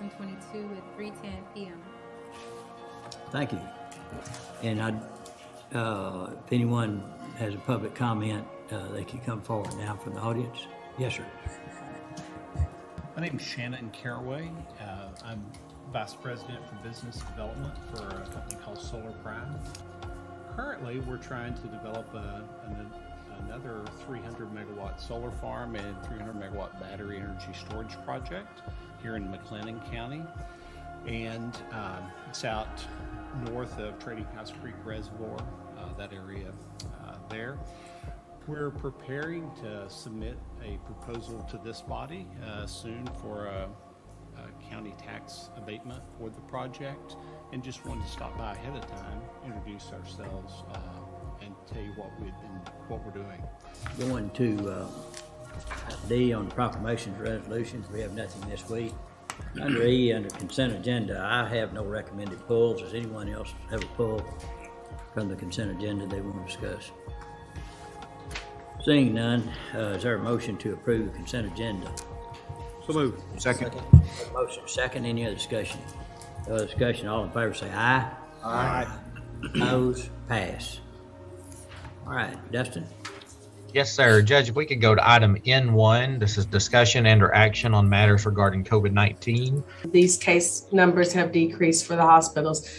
2022 at 3:10 p.m. Thank you. And if anyone has a public comment, they can come forward now from the audience. Yes, sir. My name is Shannon Caraway. I'm Vice President for Business Development for a company called Solar Prime. Currently, we're trying to develop another 300 megawatt solar farm and 300 megawatt battery energy storage project here in McLennan County. And it's out north of Trading House Creek Reservoir, that area there. We're preparing to submit a proposal to this body soon for a county tax abatement for the project, and just wanted to stop by ahead of time, introduce ourselves, and tell you what we're doing. Going to D on proclamations, resolutions. We have nothing this week. Under E, under consent agenda, I have no recommended pulls. Does anyone else have a pull from the consent agenda they want to discuss? Seeing none, is there a motion to approve the consent agenda? So moved. Second. Motion second. Any other discussion? No other discussion. All in favor say aye. Aye. Opposed? Pass. All right, Dustin. Yes, sir. Judge, if we could go to item N1, this is discussion and or action on matters regarding COVID-19. These case numbers have decreased for the hospitals.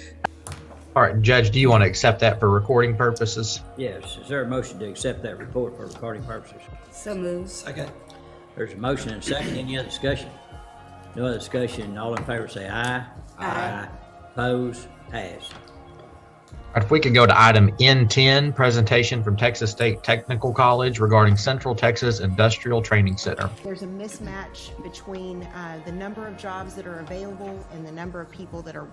All right, Judge, do you want to accept that for recording purposes? Yes. Is there a motion to accept that report for recording purposes? So moved. Second. There's a motion and a second. Any other discussion? No other discussion. All in favor say aye. Aye. Opposed? Pass. All right, if we could go to item N10, presentation from Texas State Technical College regarding Central Texas Industrial Training Center. There's a mismatch between the number of jobs that are available and the number of people that are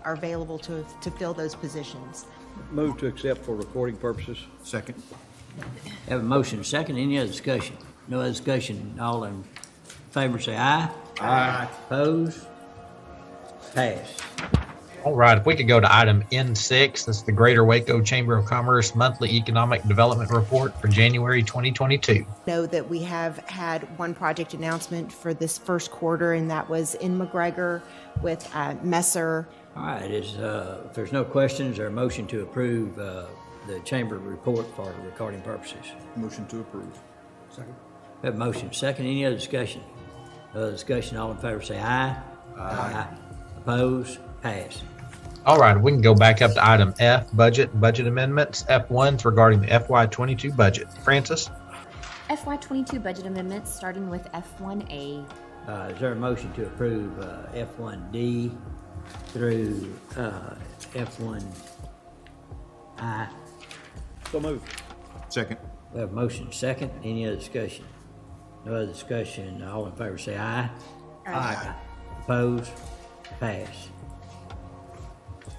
available to fill those positions. Move to accept for recording purposes. Second. Have a motion and a second. Any other discussion? No other discussion. All in favor say aye. Aye. Opposed? Pass. All right, if we could go to item N6, this is the Greater Waco Chamber of Commerce Monthly Economic Development Report for January 2022. Know that we have had one project announcement for this first quarter, and that was in McGregor with Messer. All right, if there's no questions, there a motion to approve the chamber report for recording purposes? Motion to approve. Second. Have a motion second. Any other discussion? No other discussion. All in favor say aye. Aye. Opposed? Pass. All right, we can go back up to item F, budget amendments. F1's regarding the FY22 budget. Francis? FY22 budget amendments, starting with F1A. Is there a motion to approve F1D through F1I? So moved. Second. We have a motion second. Any other discussion? No other discussion. All in favor say aye. Aye. Opposed? Pass.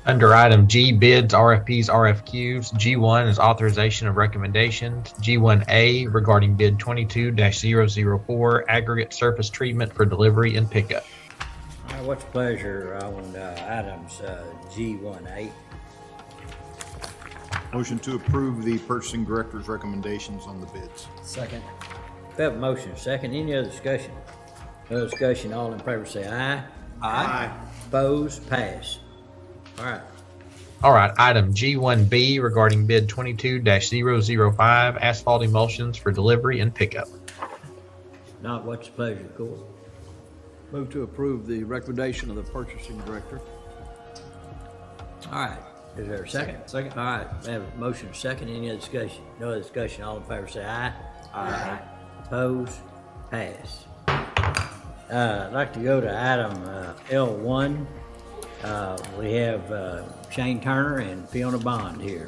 Under item G, bids, RFPs, RFQs. G1 is authorization of recommendations. G1A regarding bid 22-004, aggregate surface treatment for delivery and pickup. All right, what's the pleasure on items G1A? Motion to approve the purchasing director's recommendations on the bids. Second. We have a motion second. Any other discussion? No other discussion. All in favor say aye. Aye. Opposed? Pass. All right. All right, item G1B regarding bid 22-005, asphalt emulsions for delivery and pickup. Not what's the pleasure, court? Move to approve the recommendation of the purchasing director. All right. Is there a second? Second. All right. We have a motion second. Any other discussion? No other discussion. All in favor say aye. Aye. Opposed? Pass. I'd like to go to item L1. We have Shane Turner and Fiona Bond here.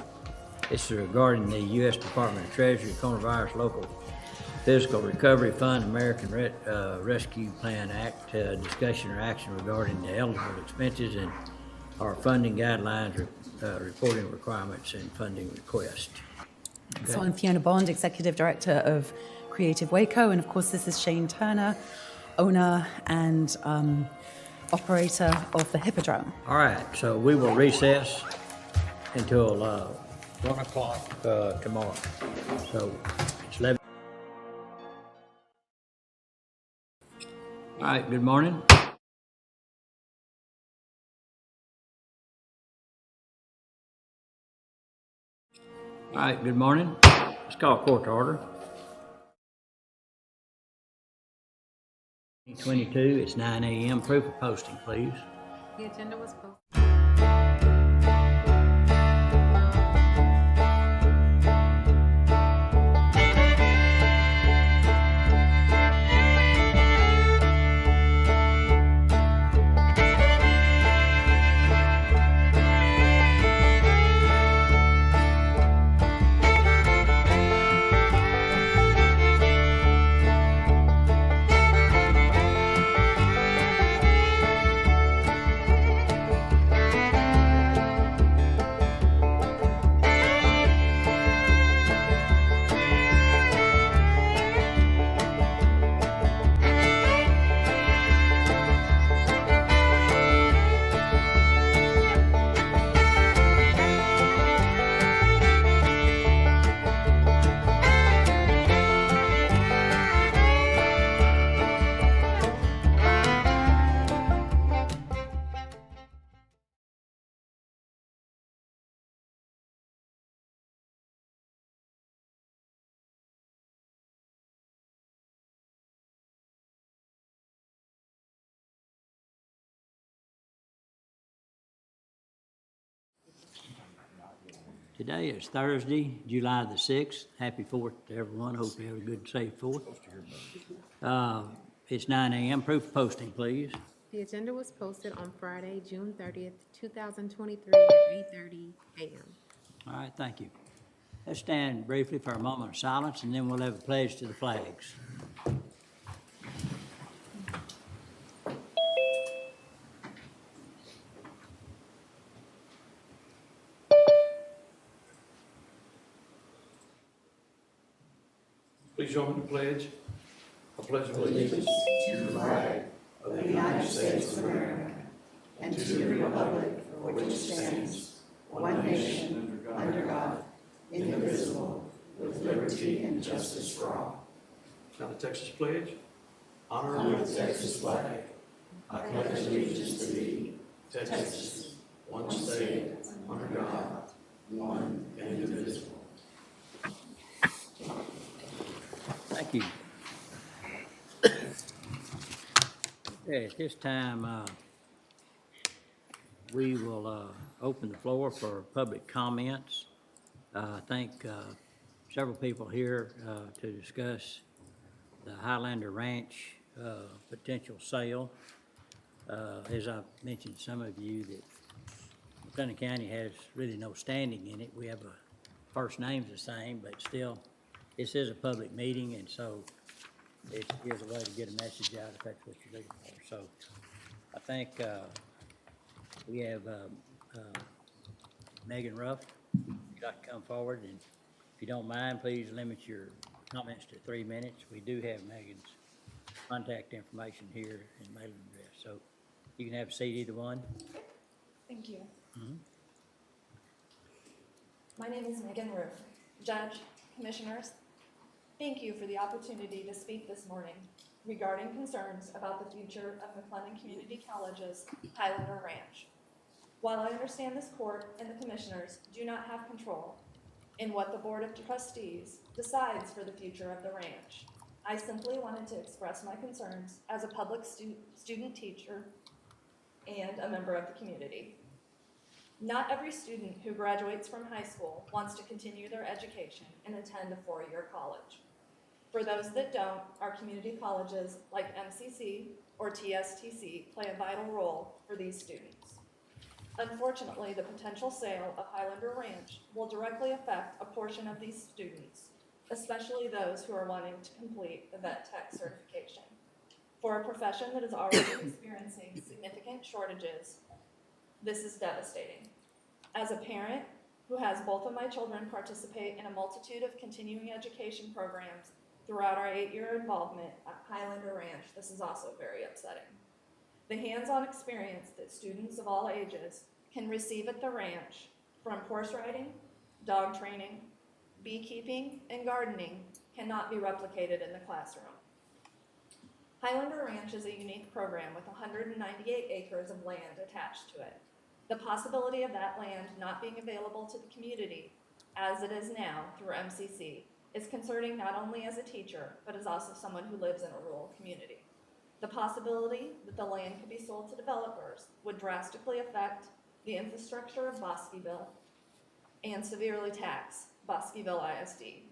This is regarding the U.S. Department of Treasury Coronavirus Local Physical Recovery Fund American Rescue Plan Act, discussion or action regarding the eligible expenses and our funding guidelines, reporting requirements, and funding request. So I'm Fiona Bond, Executive Director of Creative Waco, and of course this is Shane Turner, owner and operator of the Hippodrome. All right, so we will recess until 1 o'clock tomorrow. So it's 11. All right, good morning. All right, good morning. Let's call court to order. 22, it's 9 a.m. Proof of posting, please. The agenda was posted. Today is Thursday, July the 6th. Happy 4th to everyone. Hope you have a good, safe 4th. It's 9 a.m. Proof of posting, please. The agenda was posted on Friday, June 30th, 2023 at 8:30 a.m. All right, thank you. Let's stand briefly for a moment of silence, and then we'll have a pledge to the flags. Please join me in the pledge. I pledge allegiance. Now the Texas pledge. Honor the Texas flag. I pledge allegiance to thee, Texas, one state, under God, one and indivisible. Thank you. Okay, at this time, we will open the floor for public comments. I think several people here to discuss the Highlander Ranch potential sale. As I've mentioned to some of you, that McLennan County has really no standing in it. We have a first name's the same, but still, this is a public meeting, and so it is a way to get a message out if that's what you're looking for. So I think we have Megan Ruff. You'd like to come forward, and if you don't mind, please limit your comments to 3 minutes. We do have Megan's contact information here and mailing address, so you can have a seat, either one. Thank you. Mhm. My name is Megan Roof. Judge, Commissioners, thank you for the opportunity to speak this morning regarding concerns about the future of McLennan Community College's Highlander Ranch. While I understand this court and the commissioners do not have control in what the Board of Trustees decides for the future of the ranch, I simply wanted to express my concerns as a public student teacher and a member of the community. Not every student who graduates from high school wants to continue their education and attend a four-year college. For those that don't, our community colleges like MCC or TSTC play a vital role for these students. Unfortunately, the potential sale of Highlander Ranch will directly affect a portion of these students, especially those who are wanting to complete the vet tech certification. For a profession that is already experiencing significant shortages, this is devastating. As a parent who has both of my children participate in a multitude of continuing education programs throughout our 8-year involvement at Highlander Ranch, this is also very upsetting. The hands-on experience that students of all ages can receive at the ranch, from horse riding, dog training, beekeeping, and gardening, cannot be replicated in the classroom. Highlander Ranch is a unique program with 198 acres of land attached to it. The possibility of that land not being available to the community as it is now through MCC, is concerning not only as a teacher, but as also someone who lives in a rural community. The possibility that the land could be sold to developers would drastically affect the infrastructure of Bosqueville and severely tax Bosqueville ISD.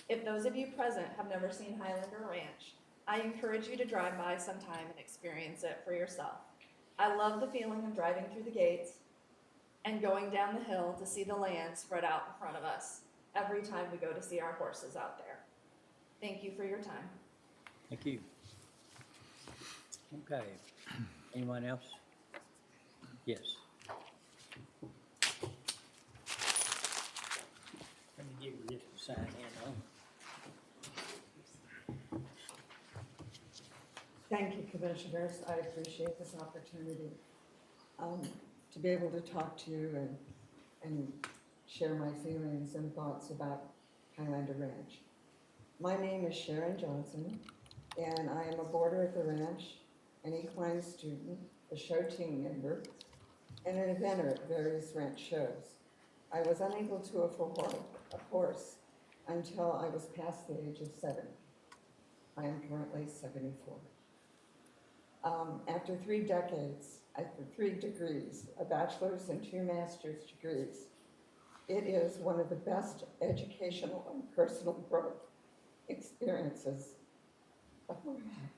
If those of you present have never seen Highlander Ranch, I encourage you to drive by sometime and experience it for yourself. I love the feeling of driving through the gates and going down the hill to see the land spread out in front of us every time we go to see our horses out there. Thank you for your time. Thank you. Okay. Anyone else? Yes. Let me give you this to sign in on. Thank you, Commissioners. I appreciate this opportunity to be able to talk to you and share my feelings and thoughts about Highlander Ranch. My name is Sharon Johnson, and I am a boarder at the ranch, an equine student, a show team member, and an eventer at various ranch shows. I was unable to afford a horse until I was past the age of 70. I am currently 74. After 3 decades, after 3 degrees, a bachelor's and 2 master's degrees, it is one of the best educational and personal growth experiences of my life.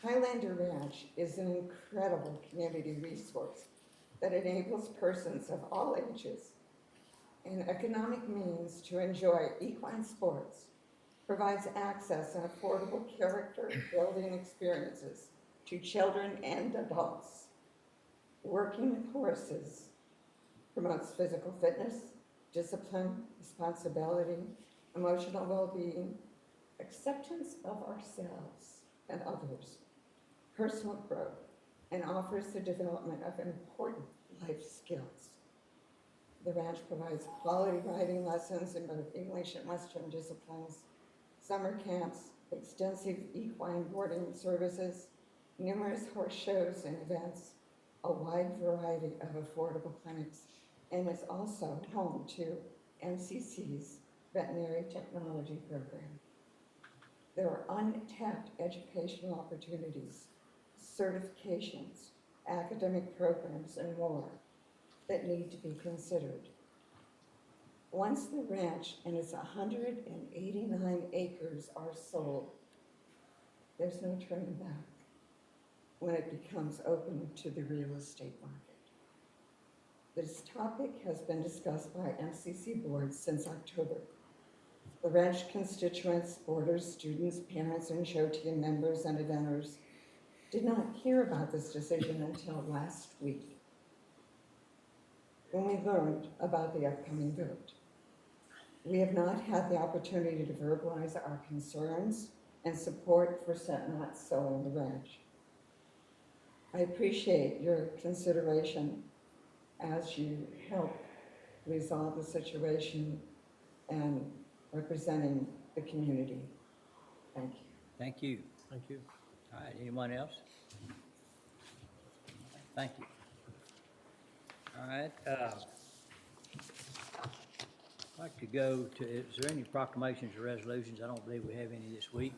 Highlander Ranch is an incredible community resource that enables persons of all ages and economic means to enjoy equine sports, provides access and affordable character-building experiences to children and adults. Working with horses promotes physical fitness, discipline, responsibility, emotional well-being, acceptance of ourselves and others, personal growth, and offers the development of important life skills. The ranch provides quality riding lessons in both English and Western disciplines, summer camps, extensive equine boarding services, numerous horse shows and events, a wide variety of affordable clinics, and is also home to MCC's veterinary technology program. There are untapped educational opportunities, certifications, academic programs, and more that need to be considered. Once the ranch and its 189 acres are sold, there's no turning back when it becomes open to the real estate market. This topic has been discussed by MCC boards since October. The ranch constituents, boarders, students, parents, and show team members and eventers did not hear about this decision until last week, when we learned about the upcoming vote. We have not had the opportunity to verbalize our concerns and support for not selling the ranch. I appreciate your consideration as you help resolve the situation and representing the community. Thank you. Thank you. Thank you. All right, anyone else? Thank you. All right, I'd like to go to, is there any proclamations or resolutions? I don't believe we have any this week.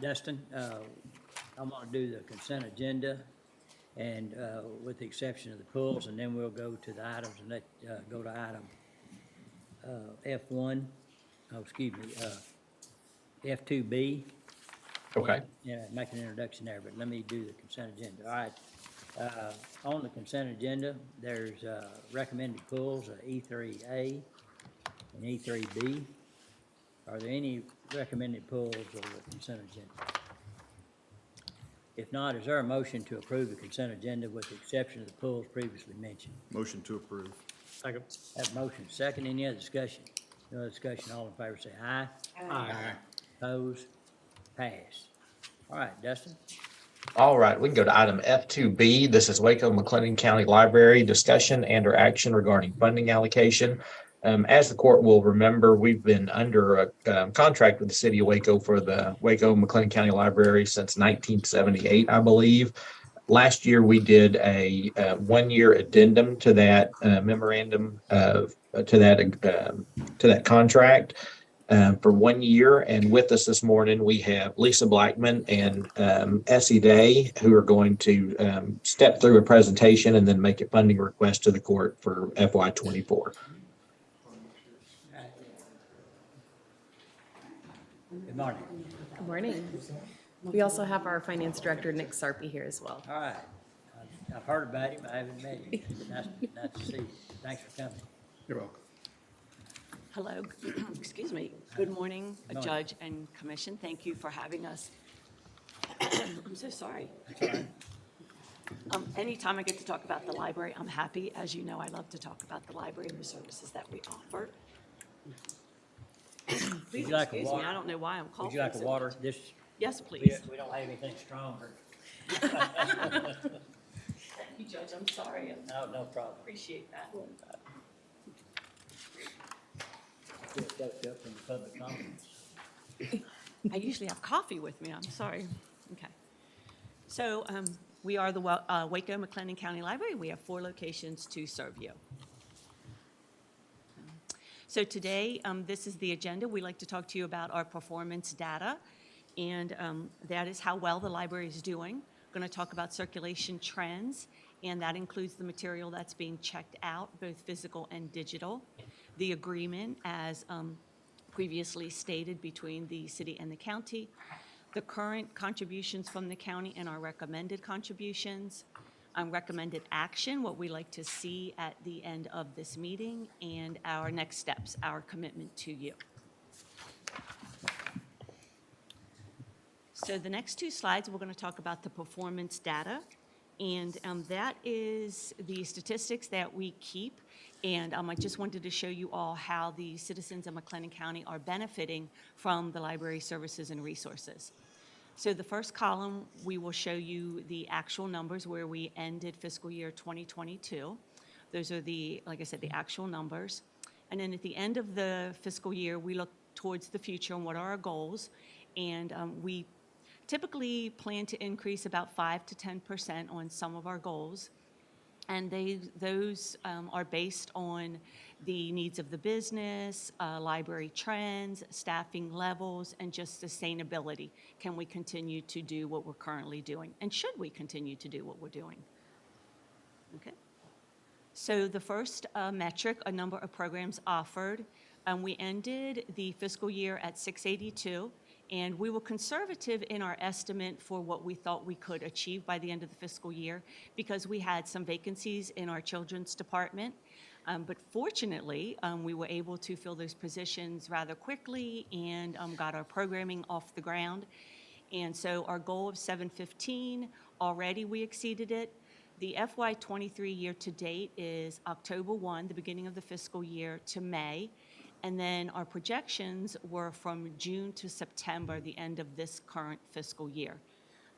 Dustin, I'm gonna do the consent agenda and with the exception of the pools, and then we'll go to the items and go to item F1, F2B. Okay. Yeah, make an introduction there, but let me do the consent agenda. All right. On the consent agenda, there's recommended pools of E3A and E3B. Are there any recommended pools of the consent agenda? If not, is there a motion to approve the consent agenda with the exception of the pools previously mentioned? Motion to approve. Second. Have a motion second. Any other discussion? No other discussion. All in favor say aye. Aye. Opposed? Passed. All right, Dustin. All right, we can go to item F2B. This is Waco McLennan County Library discussion and or action regarding funding allocation. As the court will remember, we've been under a contract with the city of Waco for the Waco McLennan County Library since 1978, I believe. Last year, we did a one-year addendum to that memorandum of to that contract for 1 year. And with us this morning, we have Lisa Blackman and Essie Day, who are going to step through a presentation and then make a funding request to the court for FY24. Good morning. Good morning. We also have our finance director, Nick Sarpy, here as well. All right. I've heard about him. I haven't met him. Nice to see you. Thanks for coming. You're welcome. Hello, excuse me. Good morning, Morning. Judge and Commission. Thank you for having us. I'm so sorry. That's all right. Anytime I get to talk about the library, I'm happy. As you know, I love to talk about the library and the services that we offer. Please you like a excuse me, water? I don't know why I'm coughing. Would you like a so water? much. This, Yes, we please. we don't have anything stronger. Thank you, Judge. I'm sorry. I No problem. appreciate that. Just got to up in the public comments. I usually have coffee with me. I'm sorry. Okay. So we are the Waco McLennan County Library. We have 4 locations to serve you. So today, this is the agenda. We like to talk to you about our performance data, and that is how well the library is doing. We're going to talk about circulation trends, and that includes the material that's being checked out, both physical and digital. The agreement, as previously stated, between the city and the county, the current contributions from the county and our recommended contributions, recommended action, what we like to see at the end of this meeting, and our next steps, our commitment to you. So the next 2 slides, we're going to talk about the performance data, and that is the statistics that we keep. And I just wanted to show you all how the citizens of McLennan County are benefiting from the library services and resources. So the first column, we will show you the actual numbers where we ended fiscal year 2022. Those are the, like I said, the actual numbers. And then at the end of the fiscal year, we look towards the future and what are our goals. And we typically plan to increase about 5 to 10% on some of our goals. And those are based on the needs of the business, library trends, staffing levels, and just sustainability. Can we continue to do what we're currently doing? And should we continue to do what we're doing? Okay. So the first metric, a number of programs offered. We ended the fiscal year at 682. And we were conservative in our estimate for what we thought we could achieve by the end of the fiscal year because we had some vacancies in our children's department. But fortunately, we were able to fill those positions rather quickly and got our programming off the ground. And so our goal of 715, already we exceeded it. The FY23 year to date is October 1, the beginning of the fiscal year, to May. And then our projections were from June to September, the end of this current fiscal year.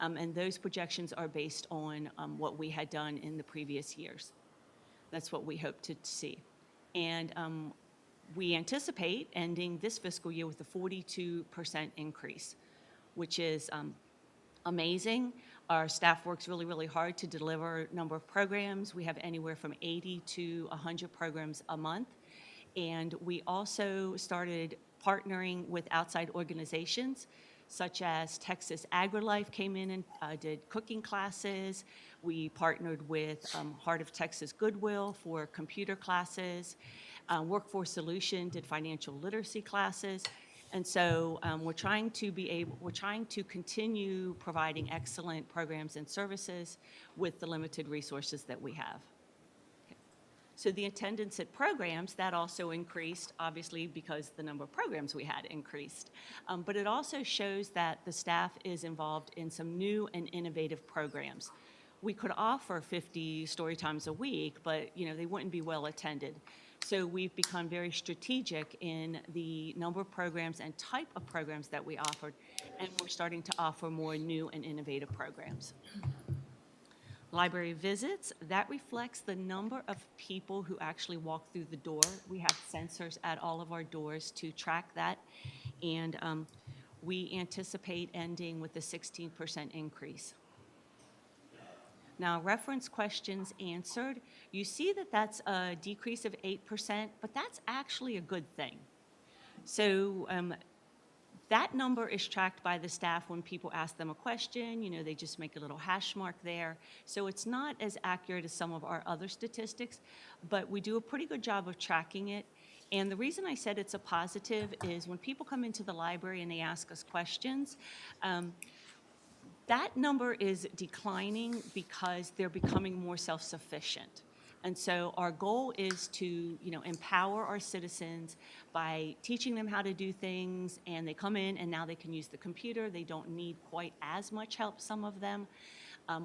And those projections are based on what we had done in the previous years. That's what we hope to see. And we anticipate ending this fiscal year with a 42% increase, which is amazing. Our staff works really, really hard to deliver a number of programs. We have anywhere from 80 to 100 programs a month. And we also started partnering with outside organizations, such as Texas AgriLife came in and did cooking classes. We partnered with Heart of Texas Goodwill for computer classes. Workforce Solution did financial literacy classes. And so we're trying to continue providing excellent programs and services with the limited resources that we have. So the attendance at programs, that also increased, obviously, because the number of programs we had increased. But it also shows that the staff is involved in some new and innovative programs. We could offer 50 story times a week, but they wouldn't be well attended. So we've become very strategic in the number of programs and type of programs that we offered, and we're starting to offer more new and innovative programs. Library visits, that reflects the number of people who actually walk through the door. We have sensors at all of our doors to track that, and we anticipate ending with a 16% increase. Now, reference questions answered, you see that that's a decrease of 8%, but that's actually a good thing. So that number is tracked by the staff when people ask them a question. You know, they just make a little hash mark there. So it's not as accurate as some of our other statistics, but we do a pretty good job of tracking it. And the reason I said it's a positive is when people come into the library and they ask us questions, that number is declining because they're becoming more self-sufficient. And so our goal is to, you know, empower our citizens by teaching them how to do things, and they come in and now they can use the computer. They don't need quite as much help, some of them,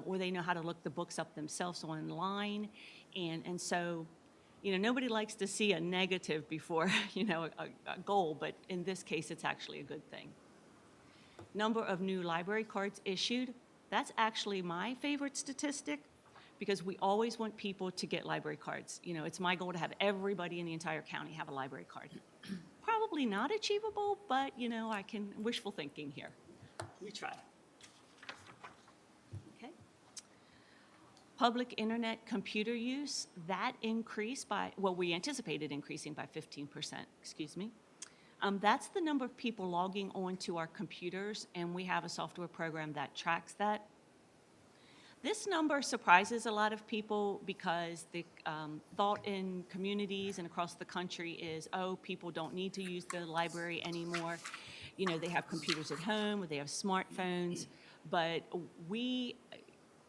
or they know how to look the books up themselves online. And so, you know, nobody likes to see a negative before, you know, a goal, but in this case, it's actually a good thing. Number of new library cards issued, that's actually my favorite statistic because we always want people to get library cards. You know, it's my goal to have everybody in the entire county have a library card. Probably not achievable, but, you know, I can, wishful thinking here. We try. Okay. Public internet computer use, that increased by, well, we anticipated increasing by 15%, excuse me. That's the number of people logging on to our computers, and we have a software program that tracks that. This number surprises a lot of people because the thought in communities and across the country is, oh, people don't need to use the library anymore. You know, they have computers at home or they have smartphones, but we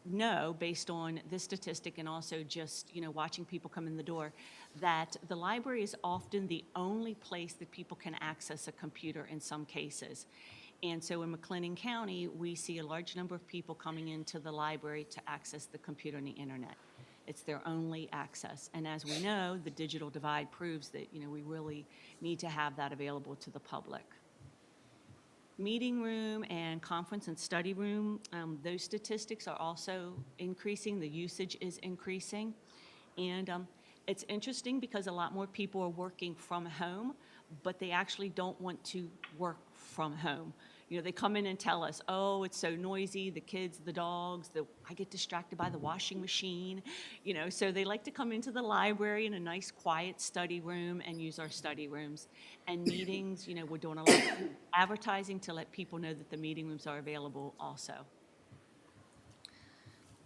know, based on this statistic and also just, you know, watching people come in the door, that the library is often the only place that people can access a computer in some cases. And so in McLennan County, we see a large number of people coming into the library to access the computer and the internet. It's their only access. And as we know, the digital divide proves that, you know, we really need to have that available to the public. Meeting room and conference and study room, those statistics are also increasing. The usage is increasing. And it's interesting because a lot more people are working from home, but they actually don't want to work from home. You know, they come in and tell us, oh, it's so noisy, the kids, the dogs, I get distracted by the washing machine, you know, so they like to come into the library in a nice quiet study room and use our study rooms. And meetings, you know, we're doing a lot of advertising to let people know that the meeting rooms are available also.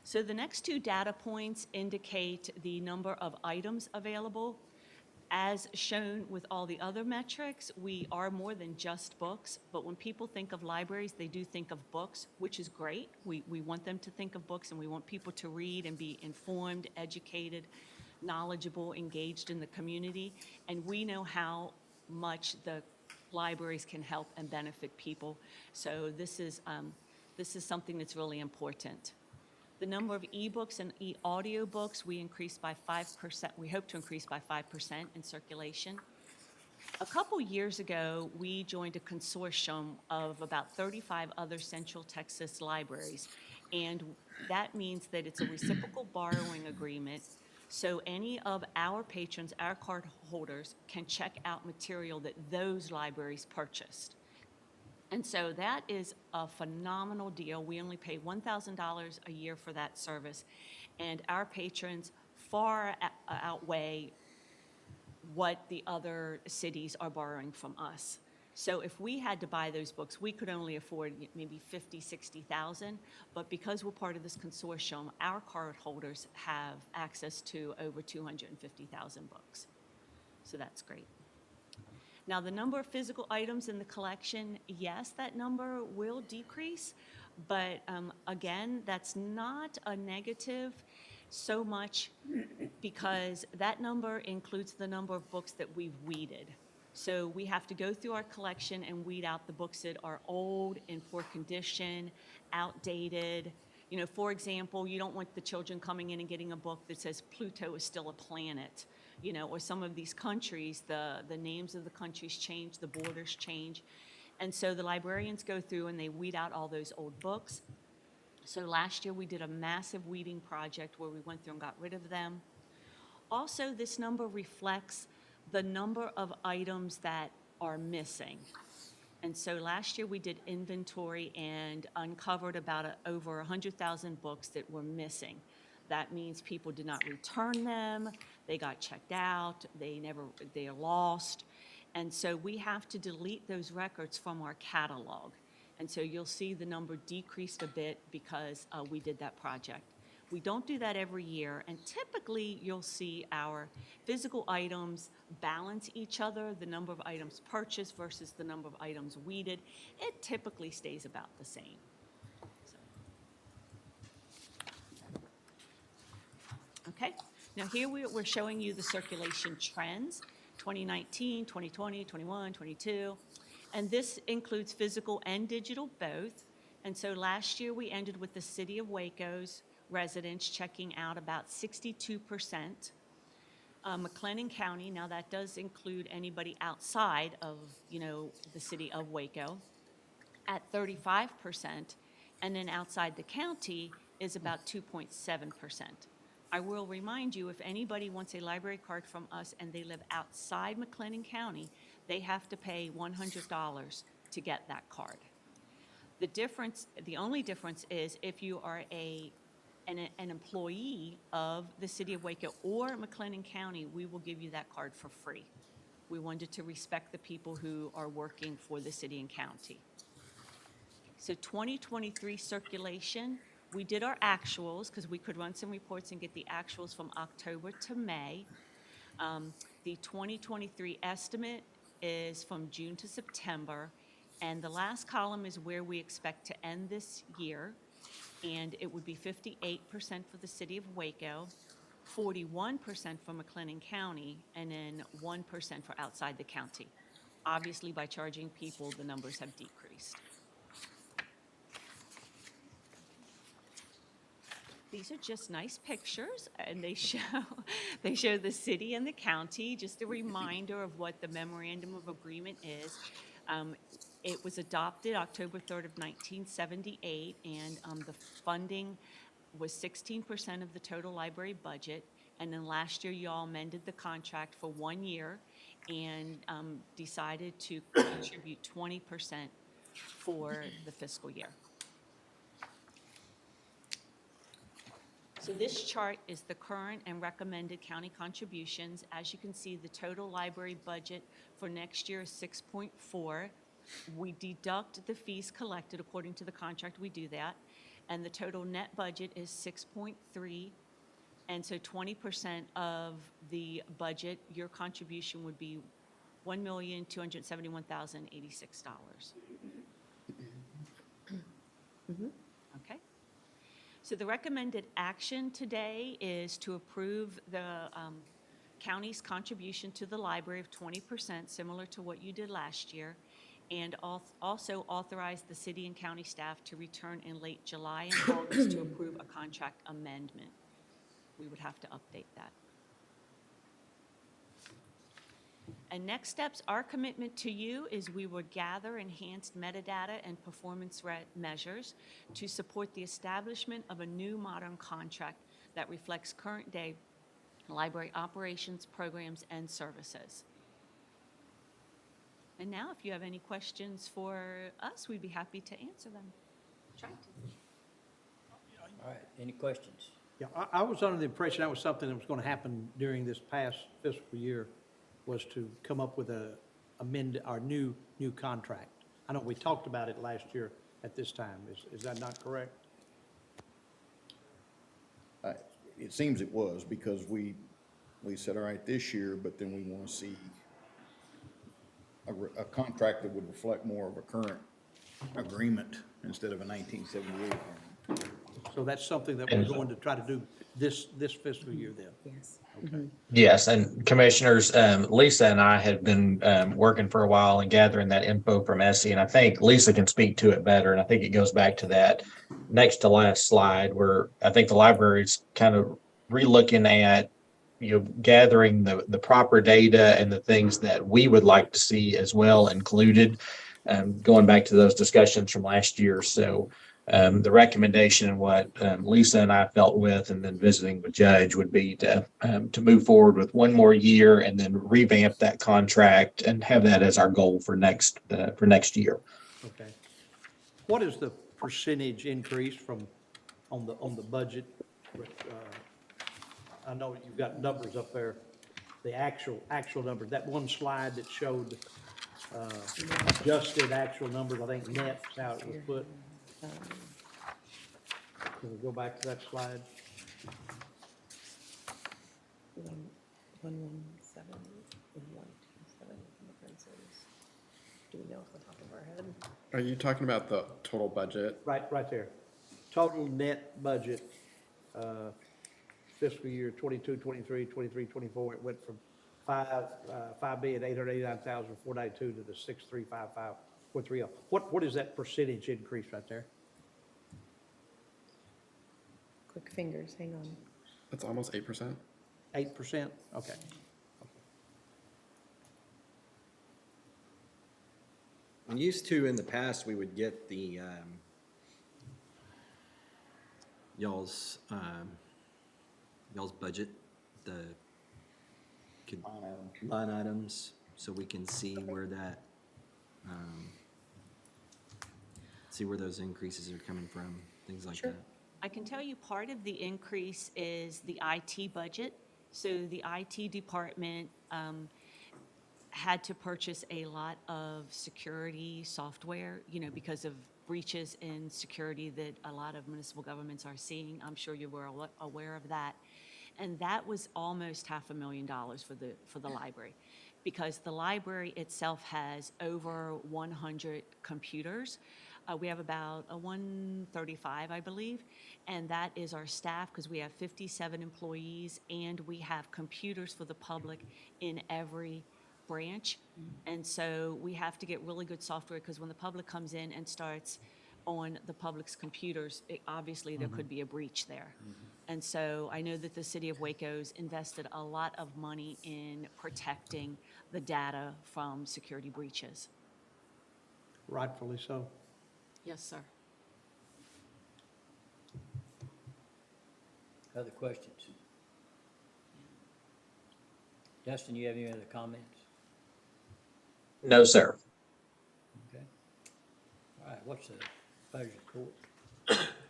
So the next two data points indicate the number of items available. As shown with all the other metrics, we are more than just books, but when people think of libraries, they do think of books, which is great. We want them to think of books, and we want people to read and be informed, educated, knowledgeable, engaged in the community, and we know how much the libraries can help and benefit people. So this is something that's really important. The number of ebooks and e-audiobooks, we increased by 5%. We hope to increase by 5% in circulation. A couple years ago, we joined a consortium of about 35 other Central Texas libraries. And that means that it's a reciprocal borrowing agreement. So any of our patrons, our card holders, can check out material that those libraries purchased. And so that is a phenomenal deal. We only pay $1,000 a year for that service, and our patrons far outweigh what the other cities are borrowing from us. So if we had to buy those books, we could only afford maybe $50,000, $60,000, but because we're part of this consortium, our card holders have access to over 250,000 books. So that's great. Now, the number of physical items in the collection, yes, that number will decrease, but again, that's not a negative so much because that number includes the number of books that we've weeded. So we have to go through our collection and weed out the books that are old, in poor condition, outdated. You know, for example, you don't want the children coming in and getting a book that says Pluto is still a planet. You know, or some of these countries, the names of the countries change, the borders change. And so the librarians go through and they weed out all those old books. So last year we did a massive weeding project where we went through and got rid of them. Also, this number reflects the number of items that are missing. And so last year we did inventory and uncovered about over 100,000 books that were missing. That means people did not return them, they got checked out, they are lost. And so we have to delete those records from our catalog. And so you'll see the number decreased a bit because we did that project. We don't do that every year, and typically you'll see our physical items balance each other, the number of items purchased versus the number of items weeded. It typically stays about the same. Okay, now here we're showing you the circulation trends, 2019, 2020, 21, 22, and this includes physical and digital both. And so last year we ended with the City of Waco's residents checking out about 62%. McLennan County, now that does include anybody outside of, the City of Waco, at 35%, and then outside the county is about 2.7%. I will remind you, if anybody wants a library card from us and they live outside McLennan County, they have to pay $100 to get that card. The only difference is if you are an employee of the City of Waco or McLennan County, we will give you that card for free. We wanted to respect the people who are working for the city and county. So 2023 circulation, we did our actuals because we could run some reports and get the actuals from October to May. The 2023 estimate is from June to September, and the last column is where we expect to end this year. And it would be 58% for the City of Waco, 41% for McLennan County, and then 1% for outside the county. Obviously, by charging people, the numbers have decreased. These are just nice pictures, and they show the city and the county, just a reminder of what the memorandum of agreement is. It was adopted October 3rd of 1978, and the funding was 16% of the total library budget. And then last year, you all amended the contract for 1 year and decided to contribute 20% for the fiscal year. So this chart is the current and recommended county contributions. As you can see, the total library budget for next year is 6.4. We deduct the fees collected according to the contract, we do that, and the total net budget is 6.3, and so 20% of the budget, your contribution would be $1,271,086. Okay. So the recommended action today is to approve the county's contribution to the library of 20%, similar to what you did last year, and also authorize the city and county staff to return in late July and August to approve a contract amendment. We would have to update that. And next steps, our commitment to you is we would gather enhanced metadata and performance measures to support the establishment of a new modern contract that reflects current day library operations, programs, and services. And now, if you have any questions for us, we'd be happy to answer them. Try to. All right, any questions? Yeah, I was under the impression that was something that was going to happen during this past fiscal year, was to come up with our new contract. I know we talked about it last year at this time. Is that not correct? It seems it was, because we said, all right, this year, but then we want to see a contract that would reflect more of a current agreement instead of a 1978 agreement. So that's something that we're going to try to do this fiscal year then? Yes. Okay. Yes, and commissioners, Lisa and I have been working for a while and gathering that info from Essie, and I think Lisa can speak to it better. And I think it goes back to that next to last slide where I think the library's kind of re-looking at, gathering the proper data and the things that we would like to see as well included, going back to those discussions from last year. So the recommendation and what Lisa and I felt with, and then visiting with Judge, would be to move forward with 1 more year and then revamp that contract and have that as our goal for next year. Okay. What is the percentage increase on the budget but, I know you've got numbers up there, the actual numbers, that one slide that showed, adjusted actual numbers, I think net is how it was put. Can we go back to that slide? 117 and 127 differences. Do we know off the top of our head? Are you talking about the total budget? Right there. Total net budget, fiscal year 22, 23, 23, 24, it went from 5,889,492 to the 6,355,430. What is that percentage increase right there? Quick fingers, hang on. That's almost 8%. 8%? Okay. We used to, in the past, we would get the, y'all's budget, the line items, so we can see where that, see where those increases are coming from, things like that. I can tell you part of the increase is the IT budget. So the IT department had to purchase a lot of security software, because of breaches in security that a lot of municipal governments are seeing. I'm sure you were aware of that. And that was almost $500,000 for the library, because the library itself has over 100 computers. We have about 135, I believe, and that is our staff, because we have 57 employees, and we have computers for the public in every branch. And so we have to get really good software, because when the public comes in and starts on the public's computers, obviously there could be a breach there. And so I know that the city of Waco's invested a lot of money in protecting the data from security breaches. Rightfully so. Yes, sir. Other questions? Justin, you have any other comments? No, sir. Okay. All right, what's the pleasure of the court?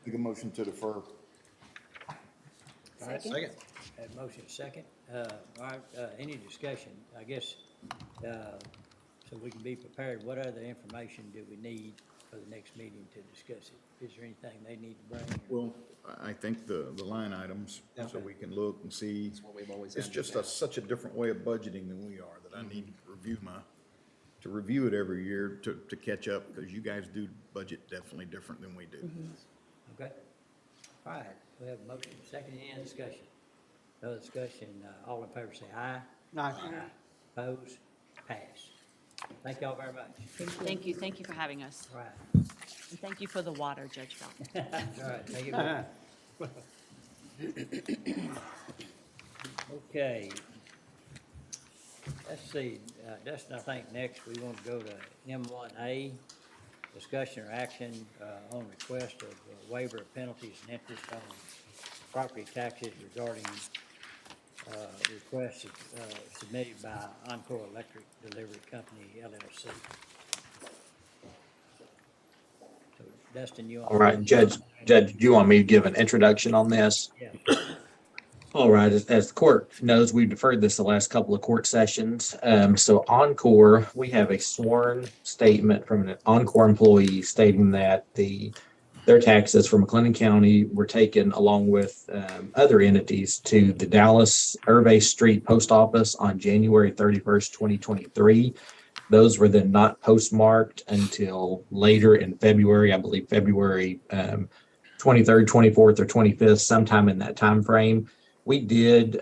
Make a motion to defer. All right, Second. Have motion second. All right, any discussion? I guess, so we can be prepared, what other information do we need for the next meeting to discuss it? Is there anything they need to bring? Well, I think the line items, so Okay. we can look and see. That's what we've always It's had. just such a different way of budgeting than we are, that I need to review it every year to catch up, because you guys do budget definitely different than we do. Okay. All right, we have a motion second. Any other discussion? No discussion. All in favor say aye. Aye. Opposed? Pass. Thank y'all very much. Thank you. Thank you for having us. All right. And thank you for the water, Judge Felton. All right, thank you. Okay. Let's see, Dustin, I think next we want to go to M1A, discussion or action on request of waiver of penalties and interest on property taxes regarding requests submitted by Encore Electric Delivery Company, LLC. So Dustin, you want? All right, Judge, do you want me to give an introduction on this? Yeah. All right, as the court knows, we've deferred this the last couple of court sessions. So Encore, we have a sworn statement from an Encore employee stating that their taxes for McLennan County were taken along with other entities to the Dallas Hervey Street Post Office on January 31st, 2023. Those were then not postmarked until later in February, I believe February 23rd, 24th, or 25th, sometime in that time frame. We did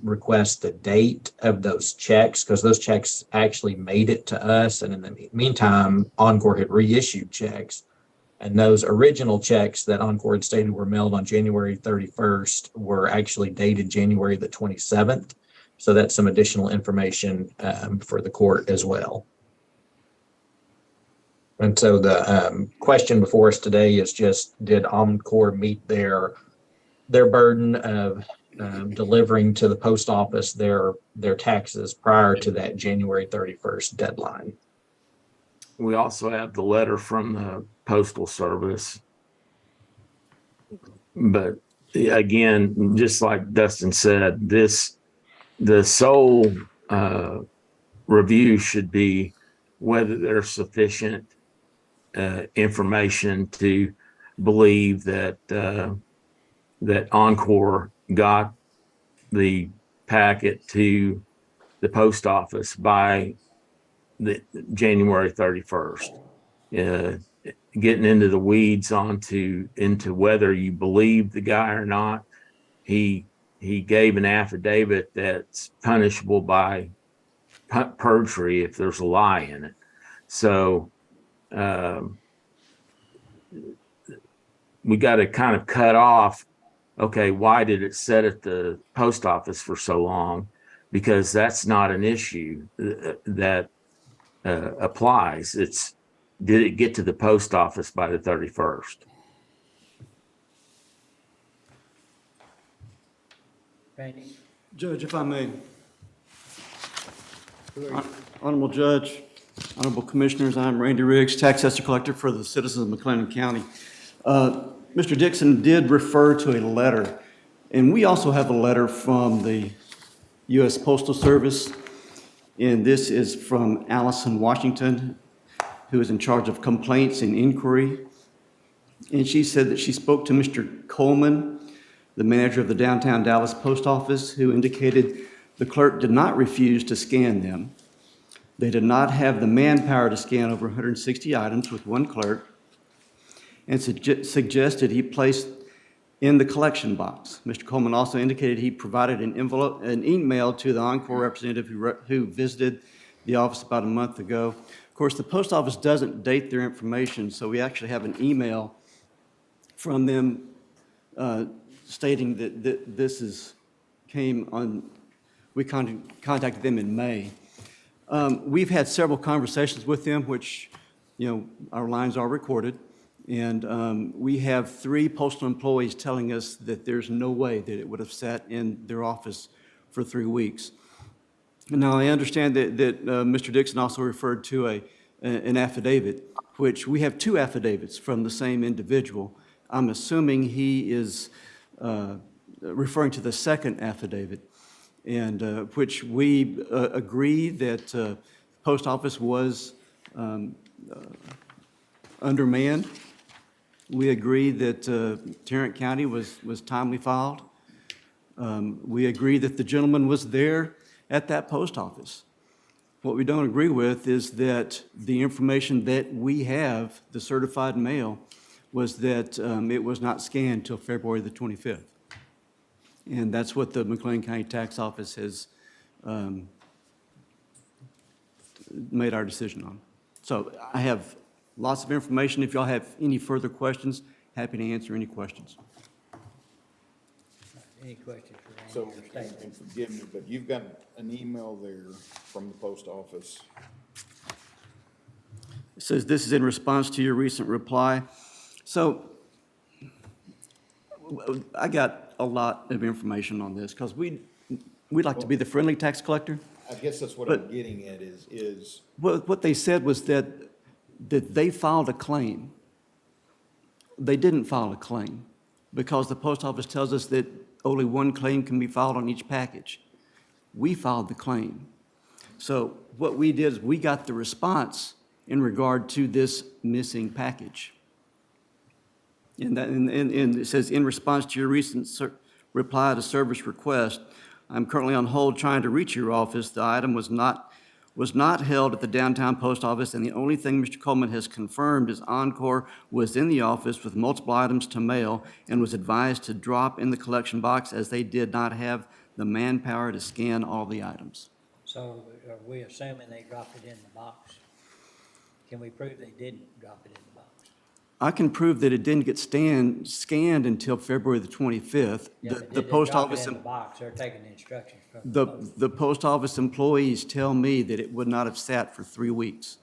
request the date of those checks, because those checks actually made it to us. And in the meantime, Encore had reissued checks. And those original checks that Encore had stated were mailed on January 31st were actually dated January the 27th. So that's some additional information for the court as well. And so the question before us today is just, did Encore meet their burden of delivering to the post office their taxes prior to that January 31st deadline? We also have the letter from the Postal Service, but again, just like Dustin said, the sole review should be whether there's sufficient information to believe that that Encore got the packet to the post office by the January 31st. Getting into the weeds into whether you believe the guy or not, he gave an affidavit that's punishable by perjury if there's a lie in it. So we got to kind of cut off, okay, why did it sit at the post office for so long? Because that's not an issue that applies. It's, did it get to the post office by the 31st? Randy? Judge, if I may. Honorable Judge, Honorable Commissioners, I'm Randy Riggs, Tax Assessor Collector for the citizens of McLennan County. Mr. Dixon did refer to a letter, and we also have a letter from the U.S. Postal Service, and this is from Allison Washington, who is in charge of complaints and inquiry. And she said that she spoke to Mr. Coleman, the manager of the downtown Dallas post office, who indicated the clerk did not refuse to scan them. They did not have the manpower to scan over 160 items with one clerk, and suggested he placed in the collection box. Mr. Coleman also indicated he provided an email to the Encore representative who visited the office about a month ago. Of course, the post office doesn't date their information, so we actually have an email from them stating that this came on. We contacted them in May. We've had several conversations with them, which, our lines are recorded. And we have 3 postal employees telling us that there's no way that it would have sat in their office for 3 weeks. Now, I understand that Mr. Dixon also referred to an affidavit, which we have 2 affidavits from the same individual. I'm assuming he is referring to the second affidavit, and which we agree that the post office was undermanned. We agree that Tarrant County was timely filed. We agree that the gentleman was there at that post office. What we don't agree with is that the information that we have, the certified mail, was that it was not scanned till February the 25th. And that's what the McLean County Tax Office has made our decision on. So I have lots of information. If y'all have any further questions, happy to answer any questions. Any questions for Randy? So, or statement? and forgive me, but you've got an email there from the post office. It says, this is in response to your recent reply. So I got a lot of information on this because we'd like to be the friendly tax collector. I guess that's what I'm getting at is. What they said was that they filed a claim. They didn't file a claim because the post office tells us that only one claim can be filed on each package. We filed the claim. So what we did is we got the response in regard to this missing package. And it says, in response to your recent reply to service request, I'm currently on hold trying to reach your office. The item was not held at the downtown post office, and the only thing Mr. Coleman has confirmed is Encore was in the office with multiple items to mail and was advised to drop in the collection box as they did not have the manpower to scan all the items. So are we assuming they dropped it in the box? Can we prove they didn't drop it in the box? I can prove that it didn't get scanned until February the 25th. Yeah, but The did they post drop it office, in the box? They're taking the instructions from the post. the post office employees tell me that it would not have sat for 3 weeks.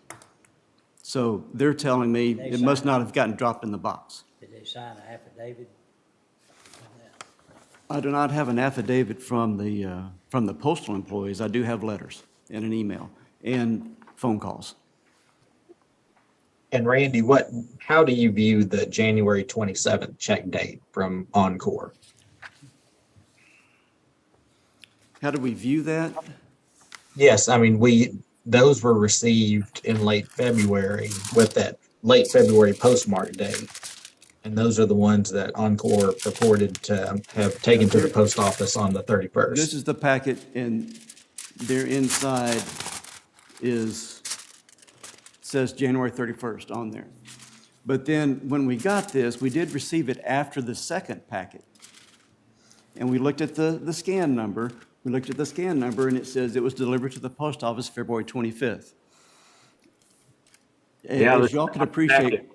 So they're telling me They it must signed not have gotten dropped in the box. Did they sign an affidavit on that? I do not have an affidavit from the postal employees. I do have letters and an email and phone calls. And Randy, how do you view the January 27th check date from Encore? how do we view that? Yes, I mean, those were received in late February with that late February postmark date. And those are the ones that Encore purported to have taken to the post office on the 31st. This is the packet, and their inside says January 31st on there. But then when we got this, we did receive it after the second packet. And we looked at the scan number. We looked at the scan number, and it says it was delivered to the post office February 25th. Yeah, As y'all can appreciate,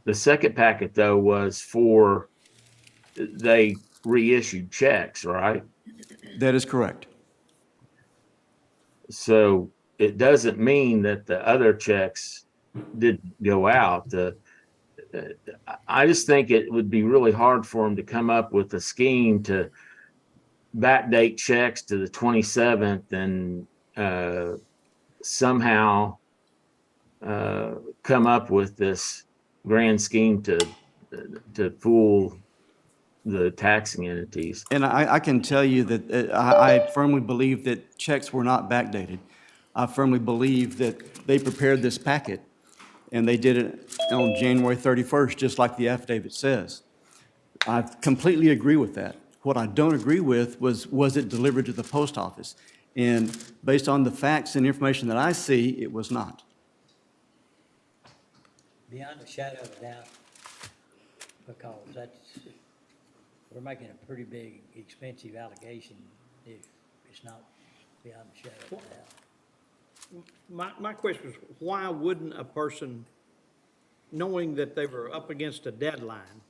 The second packet, though, was for, they reissued checks, right? that is correct. So it doesn't mean that the other checks didn't go out. I just think it would be really hard for them to come up with a scheme to backdate checks to the 27th and somehow come up with this grand scheme to fool the taxing entities. And I can tell you that I firmly believe that checks were not backdated. I firmly believe that they prepared this packet, and they did it on January 31st, just like the affidavit says. I completely agree with that. What I don't agree with was it delivered to the post office? And based on the facts and information that I see, it was not. Beyond a shadow of a doubt, because we're making a pretty big, expensive allegation if it's not beyond a shadow of a doubt. My question is, why wouldn't a person, knowing that they were up against a deadline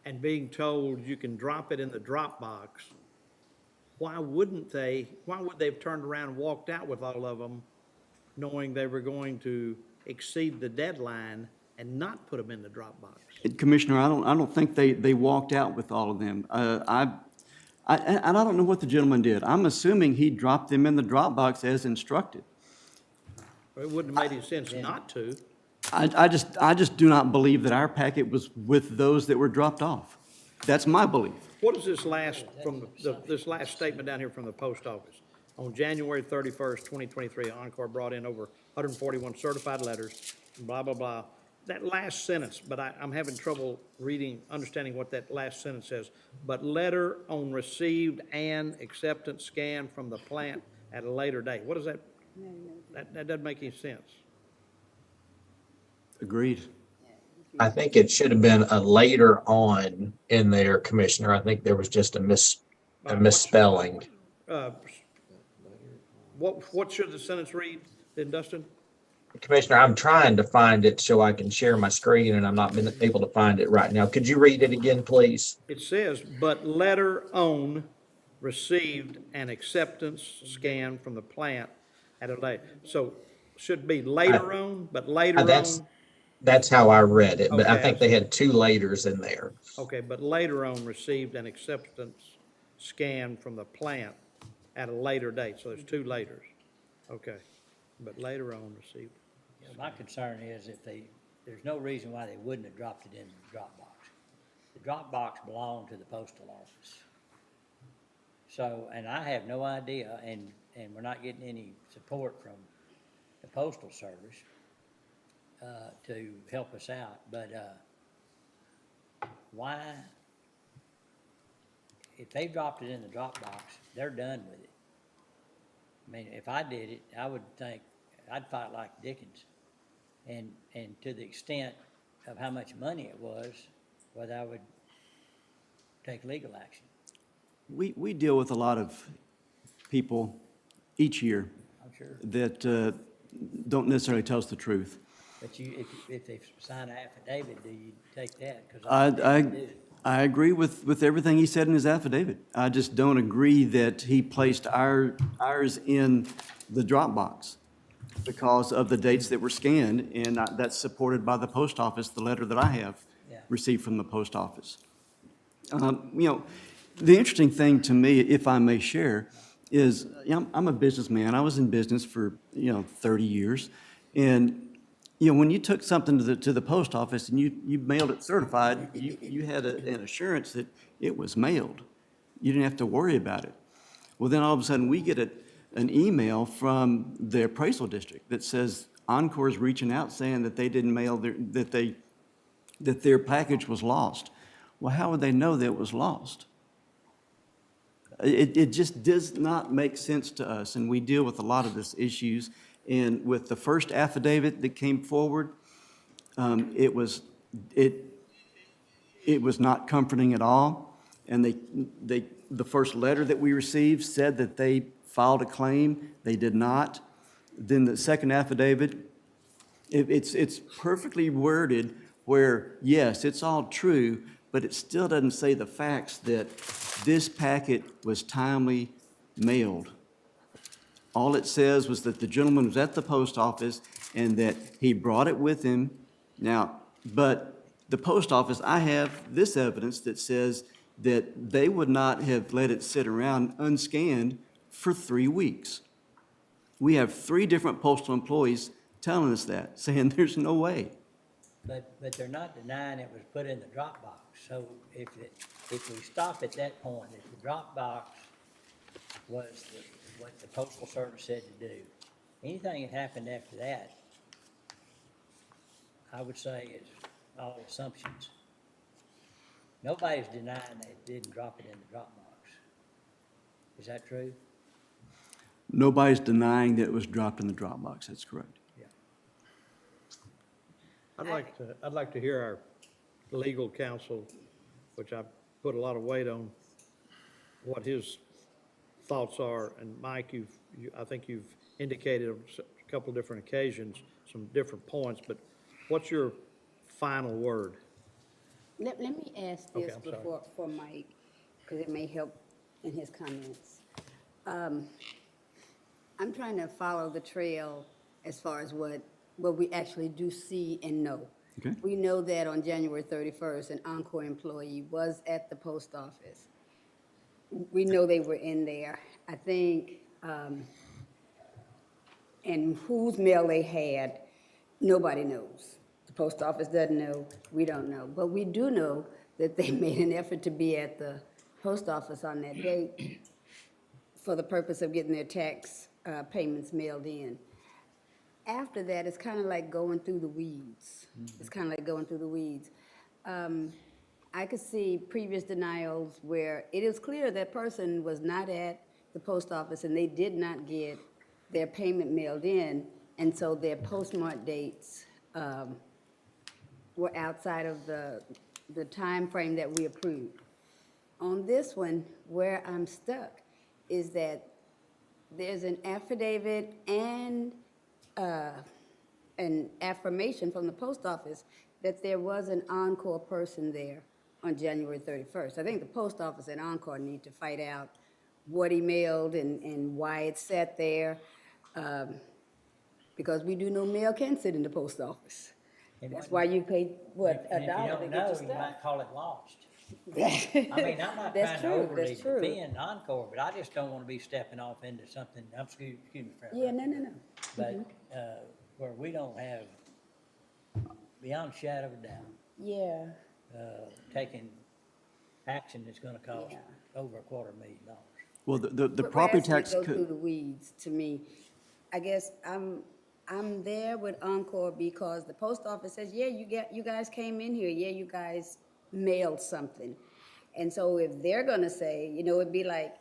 and being told you can drop it in the Dropbox, why would they have turned around and walked out with all of them, knowing they were going to exceed the deadline and not put them in the Dropbox? Commissioner, I don't think they walked out with all of them. And I don't know what the gentleman did. I'm assuming he dropped them in the Dropbox as instructed. It wouldn't have made any sense not to. I just do not believe that our packet was with those that were dropped off. That's my belief. What is this last, this last statement down here from the post office? On January 31st, 2023, Encore brought in over 141 certified letters, blah, blah, blah. That last sentence, but I'm having trouble understanding what that last sentence says. But letter on received and acceptance scan from the plant at a later date. What is that? That doesn't make any sense. Agreed. I think it should have been a later on in there, Commissioner. I think there was just a misspelling. What should the sentence read, then, Dustin? Commissioner, I'm trying to find it so I can share my screen, and I'm not been able to find it right now. Could you read it again, please? It says, but letter on received an acceptance scan from the plant at a later. So should be later on, but later on. That's how I read it, but I Okay, think they had two laters in there. Okay, but later on received an acceptance scan from the plant at a later date. So there's two laters. Okay, but later on received. My concern is there's no reason why they wouldn't have dropped it in the Dropbox. The Dropbox belonged to the postal office. So, and I have no idea, and we're not getting any support from the Postal Service to help us out, but why, if they dropped it in the Dropbox, they're done with it. I mean, if I did it, I would think I'd fight like Dickens. And to the extent of how much money it was, whether I would take legal action. We deal with a lot of people each year I'm sure. that don't necessarily tell us the truth. But if they sign an affidavit, do you take that? 'Cause I agree with everything he said in his affidavit. I just don't agree that he placed ours in the Dropbox because of the dates that were scanned, and that's supported by the post office, the letter that I have received from the post office. The interesting thing to me, if I may share, is I'm a businessman. I was in business for 30 years, and when you took something to the post office and you mailed it certified, you had an assurance that it was mailed. You didn't have to worry about it. Well, then all of a sudden, we get an email from the appraisal district that says Encore is reaching out saying that they didn't mail that their package was lost. Well, how would they know that it was lost? It just does not make sense to us, and we deal with a lot of these issues. And with the first affidavit that came forward, it was not comforting at all. And the first letter that we received said that they filed a claim. They did not. Then the second affidavit, it's perfectly worded where, yes, it's all true, but it still doesn't say the facts that this packet was timely mailed. All it says was that the gentleman was at the post office and that he brought it with him. Now, but the post office, I have this evidence that says that they would not have let it sit around unscanned for 3 weeks. We have 3 different postal employees telling us that, saying there's no way. But they're not denying it was put in the Dropbox. So if we stop at that point, if the Dropbox was what the Postal Service said to do, anything that happened after that, I would say is all assumptions. Nobody's denying they didn't drop it in the Dropbox. Is that true? Nobody's denying that it was dropped in the Dropbox. That's correct. I'd like to hear our legal counsel, which I put a lot of weight on, what his thoughts are. And Mike, I think you've indicated on a couple of different occasions some different points, but what's your final word? Let me ask Okay, this I'm sorry. before, for Mike, because it may help in his comments. I'm trying to follow the trail as far as what we actually do see and know. Okay. We know that on January 31st, an Encore employee was at the post office. We know they were in there. I think, and whose mail they had, nobody knows. The post office doesn't know, we don't know. But we do know that they made an effort to be at the post office on that date for the purpose of getting their tax payments mailed in. After that, it's kind of like going through the weeds. It's kind of like going through the weeds. I could see previous denials where it is clear that person was not at the post office and they did not get their payment mailed in, and so their postmark dates were outside of the time frame that we approved. On this one, where I'm stuck is that there's an affidavit and an affirmation from the post office that there was an Encore person there on January 31st. I think the post office and Encore need to fight out what he mailed and why it sat there, because we do know mail can sit in the post office. That's why you pay, what, $1 to And if you get don't your know, you stuff. might call it lost. I mean, I'm not That's trying to true, overly that's true. defend Encore, but I just don't want to be stepping off into something, excuse me, Fred. Yeah, no. But, where we don't have, beyond a shadow of a doubt, Yeah, taking action that's gonna cost over $250,000. Well, the We're property asking to tax go through code, the weeds, to me. I guess I'm there with Encore because the post office says, yeah, you guys came in here, yeah, you guys mailed something. And so if they're gonna say, it'd be like,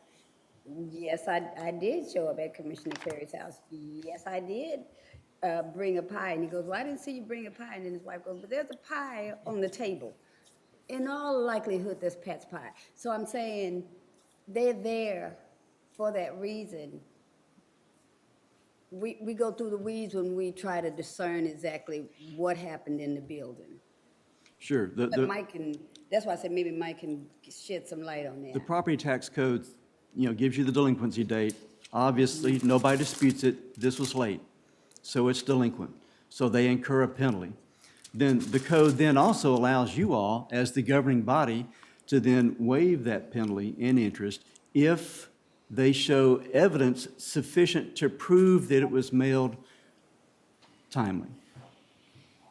yes, I did show up at Commissioner Perry's house. Yes, I did bring a pie. And he goes, well, I didn't see you bring a pie. And then his wife goes, but there's a pie on the table. In all likelihood, there's Pat's pie. So I'm saying they're there for that reason. We go through the weeds when we try to discern exactly what happened in the building. sure. But Mike can, that's why I said maybe Mike can shed some light on The that. property tax code, gives you the delinquency date. Obviously, nobody disputes it. This was late, so it's delinquent. So they incur a penalty. Then the code then also allows you all, as the governing body, to then waive that penalty and interest if they show evidence sufficient to prove that it was mailed timely.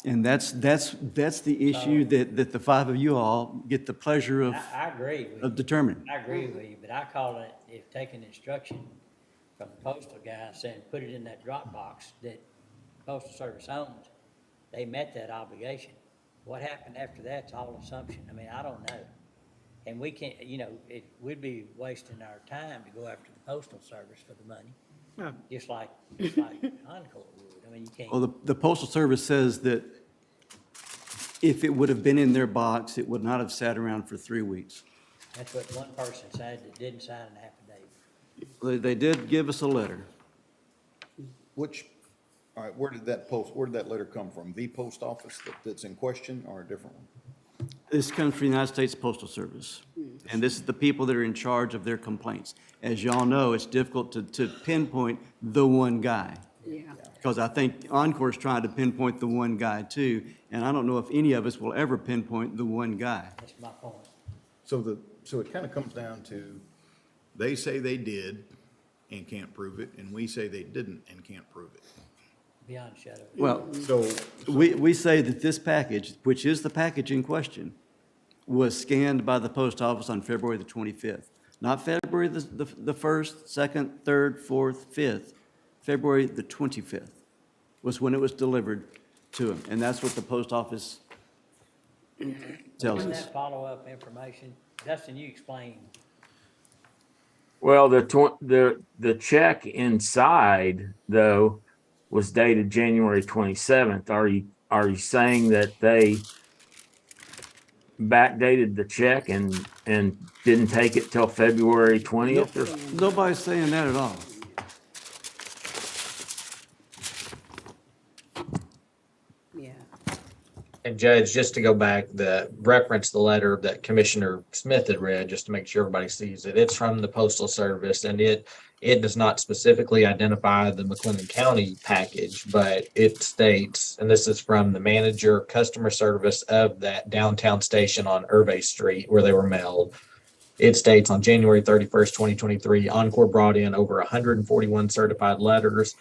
And that's the issue that the five of you all get the pleasure I agree with you. of determining. I agree with you, but I call it, if taking instruction from the postal guy saying, put it in that drop box that postal service owns, they met that obligation. What happened after that's all assumption. I mean, I don't know. And we can't, we'd be wasting our time to go after the postal service for the money, just like Encore would. I mean, you can't. Well, the Postal Service says that if it would have been in their box, it would not have sat around for 3 weeks. That's what one person said that didn't sign an affidavit. They did give us a letter. All right, where did that letter come from? The post office that's in question or a different one? This comes from the United States Postal Service, and this is the people that are in charge of their complaints. As y'all know, it's difficult to pinpoint the one guy. Yeah. Because I think Encore's trying to pinpoint the one guy too, and I don't know if any of us will ever pinpoint the one guy. That's my point. So it kind of comes down to, they say they did and can't prove it, and we say they didn't and can't prove it. Beyond shadow. Well, So, we say that this package, which is the package in question, was scanned by the post office on February the 25th. Not February the 1st, 2nd, 3rd, 4th, 5th. February the 25th was when it was delivered to them. And that's what the post office tells Isn't us. that follow-up information? Dustin, you explain. Well, the check inside though was dated January 27th. Are you saying that they backdated the check and didn't take it till February 20th? Or? Nobody's saying that at all. Yeah. And Judge, just to go back, reference the letter that Commissioner Smith had read, just to make sure everybody sees it. It's from the Postal Service, and it does not specifically identify the McLennan County package, but it states, and this is from the manager customer service of that downtown station on Irvay Street where they were mailed. It states on January 31st, 2023, Encore brought in over 141 certified letters.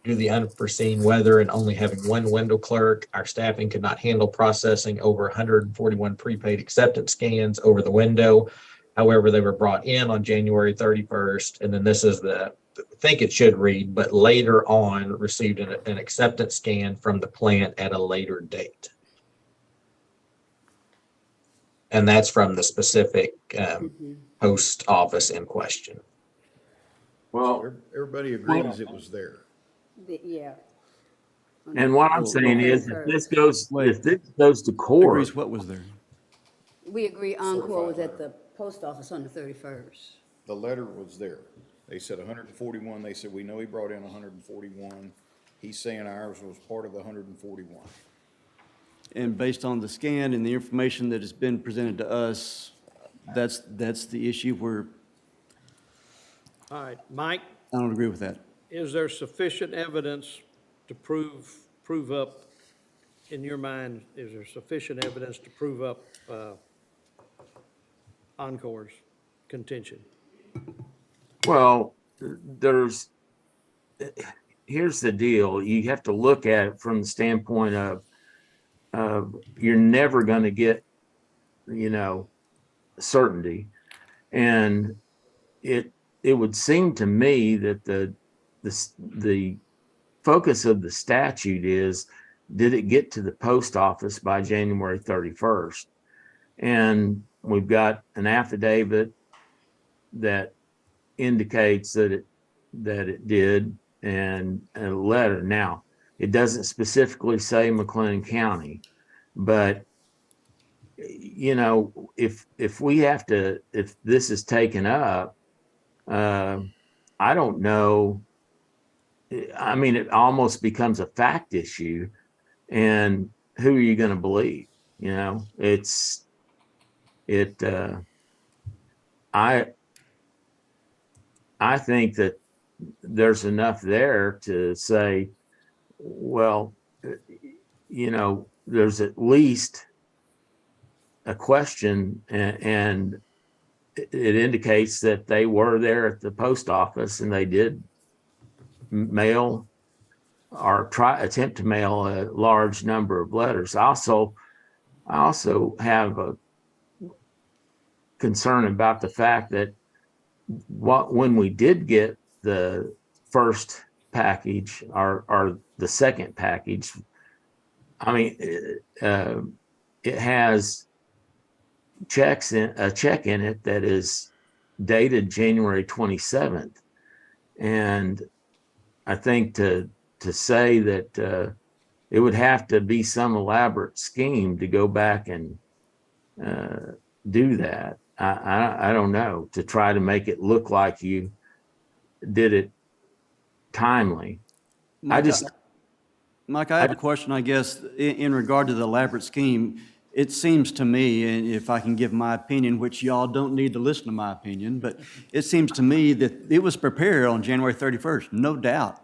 Due to the unforeseen weather and only having one window clerk, our staffing could not handle processing over 141 prepaid acceptance scans over the window. However, they were brought in on January 31st, and then this is I think it should read, but later on received an acceptance scan from the plant at a later date. And that's from the specific post office in question. Well, everybody agrees it was there. Yeah. And what I'm saying is, if this goes to court, Agrees what was there? We agree Encore was at the post office on the 31st. The letter was there. They said 141. They said, we know he brought in 141. He's saying ours was part of the 141. And based on the scan and the information that has been presented to us, that's the issue where All right, Mike, I don't agree with that. is there sufficient evidence to prove up, in your mind, is there sufficient evidence to prove up Encore's contention? well, here's the deal. You have to look at it from the standpoint of you're never going to get, certainty. And it would seem to me that the focus of the statute is, did it get to the post office by January 31st? And we've got an affidavit that indicates that it did, and a letter. Now, it doesn't specifically say McLennan County, but if we have to, if this is taken up, I don't know. I mean, it almost becomes a fact issue, and who are you going to believe? I think that there's enough there to say, well, there's at least a question, and it indicates that they were there at the post office and they did mail or attempt to mail a large number of letters. I also have a concern about the fact that when we did get the first package or the second package, I mean, it has a check in it that is dated January 27th. And I think to say that it would have to be some elaborate scheme to go back and do that. I don't know, to try to make it look like you did it timely. Mike, I have a question, I guess, in regard to the elaborate scheme. It seems to me, and if I can give my opinion, which y'all don't need to listen to my opinion, but it seems to me that it was prepared on January 31st, no doubt.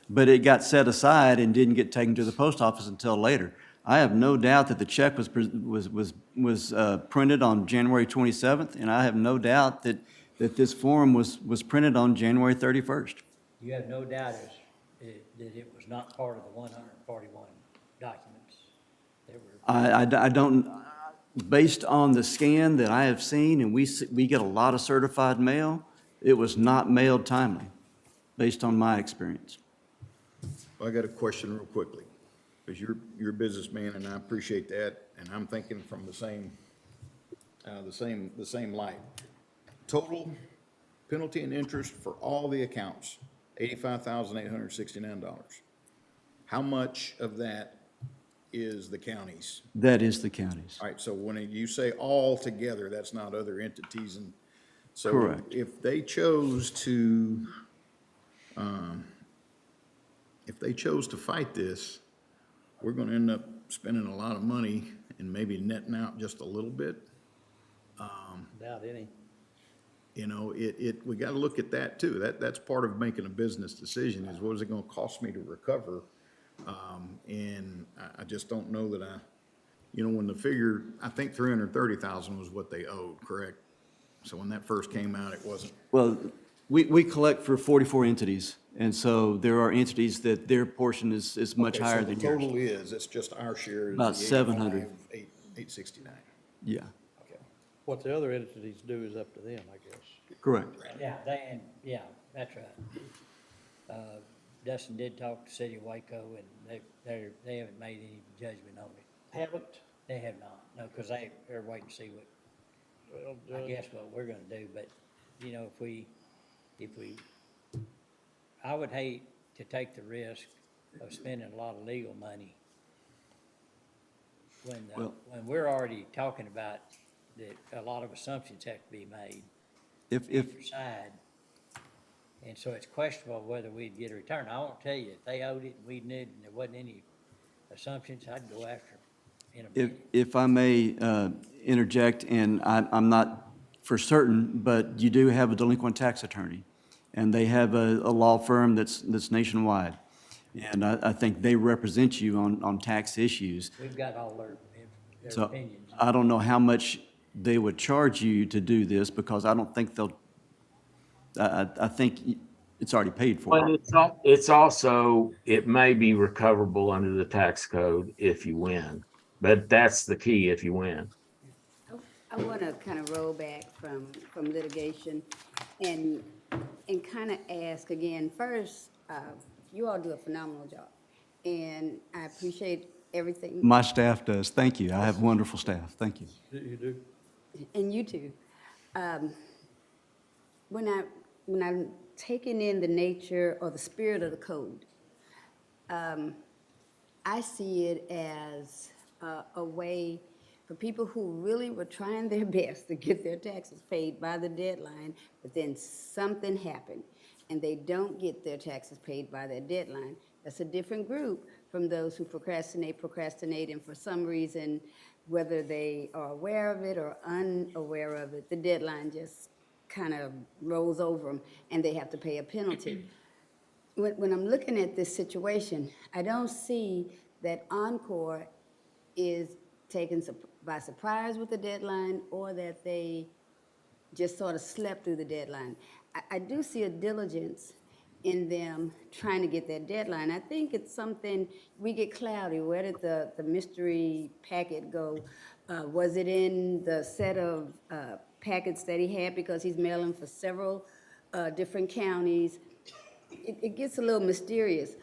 But it got set aside and didn't get taken to the post office until later. I have no doubt that the check was printed on January 27th, and I have no doubt that this form was printed on January 31st. You have no doubt that it was not part of the 141 documents that were. I don't, based on the scan that I have seen, and we get a lot of certified mail, it was not mailed timely, based on my experience. I got a question real quickly, because you're a businessman, and I appreciate that, and I'm thinking from the same light. Total penalty and interest for all the accounts, $85,869. How much of that is the county's? That is the county's. All right, so when you say all together, that's not other entities, and so Correct. if they chose to, fight this, we're gonna end up spending a lot of money and maybe netting out just a little bit. Without any. You know, we gotta look at that too. That's part of making a business decision, is what is it gonna cost me to recover? And I just don't know that when the figure, I think 330,000 was what they owed, correct? So when that first came out, it wasn't. Well, we collect for 44 entities, and so there are entities that their portion is much higher than yours. So the total it's just our share is About 700. 869. Yeah, What the other entities do is up to them, I guess. correct. Yeah, that's right. Dustin did talk to City of Waco, and they haven't made any judgment on it. Haven't? They have not, no, because they're waiting to see what, I guess what we're gonna do, but, if we, I would hate to take the risk of spending a lot of legal money when we're already talking about that a lot of assumptions have to be made. If Either side. And so it's questionable whether we'd get a return. I won't tell you, if they owed it and we knew and there wasn't any assumptions, I'd go after them in a minute. If I may interject, and I'm not for certain, but you do have a delinquent tax attorney, and they have a law firm that's nationwide. And I think they represent you on tax issues. We've got all their So opinions. I don't know how much they would charge you to do this, because I don't think I think it's already paid for. But it's also, it may be recoverable under the tax code if you win, but that's the key, if you win. I want to kind of roll back from litigation and kind of ask again, first, you all do a phenomenal job, and I appreciate everything. My staff does. Thank you. I have wonderful staff. Thank you. You do? And you too. When I'm taking in the nature or the spirit of the code, I see it as a way for people who really were trying their best to get their taxes paid by the deadline, but then something happened and they don't get their taxes paid by their deadline. That's a different group from those who procrastinate, and for some reason, whether they are aware of it or unaware of it, the deadline just kind of rolls over them and they have to pay a penalty. When I'm looking at this situation, I don't see that Encore is taken by surprise with the deadline, or that they just sort of slept through the deadline. I do see a diligence in them trying to get that deadline. I think it's something, we get cloudy. Where did the mystery packet go? Was it in the set of packets that he had because he's mailing for several different counties? It gets a little mysterious.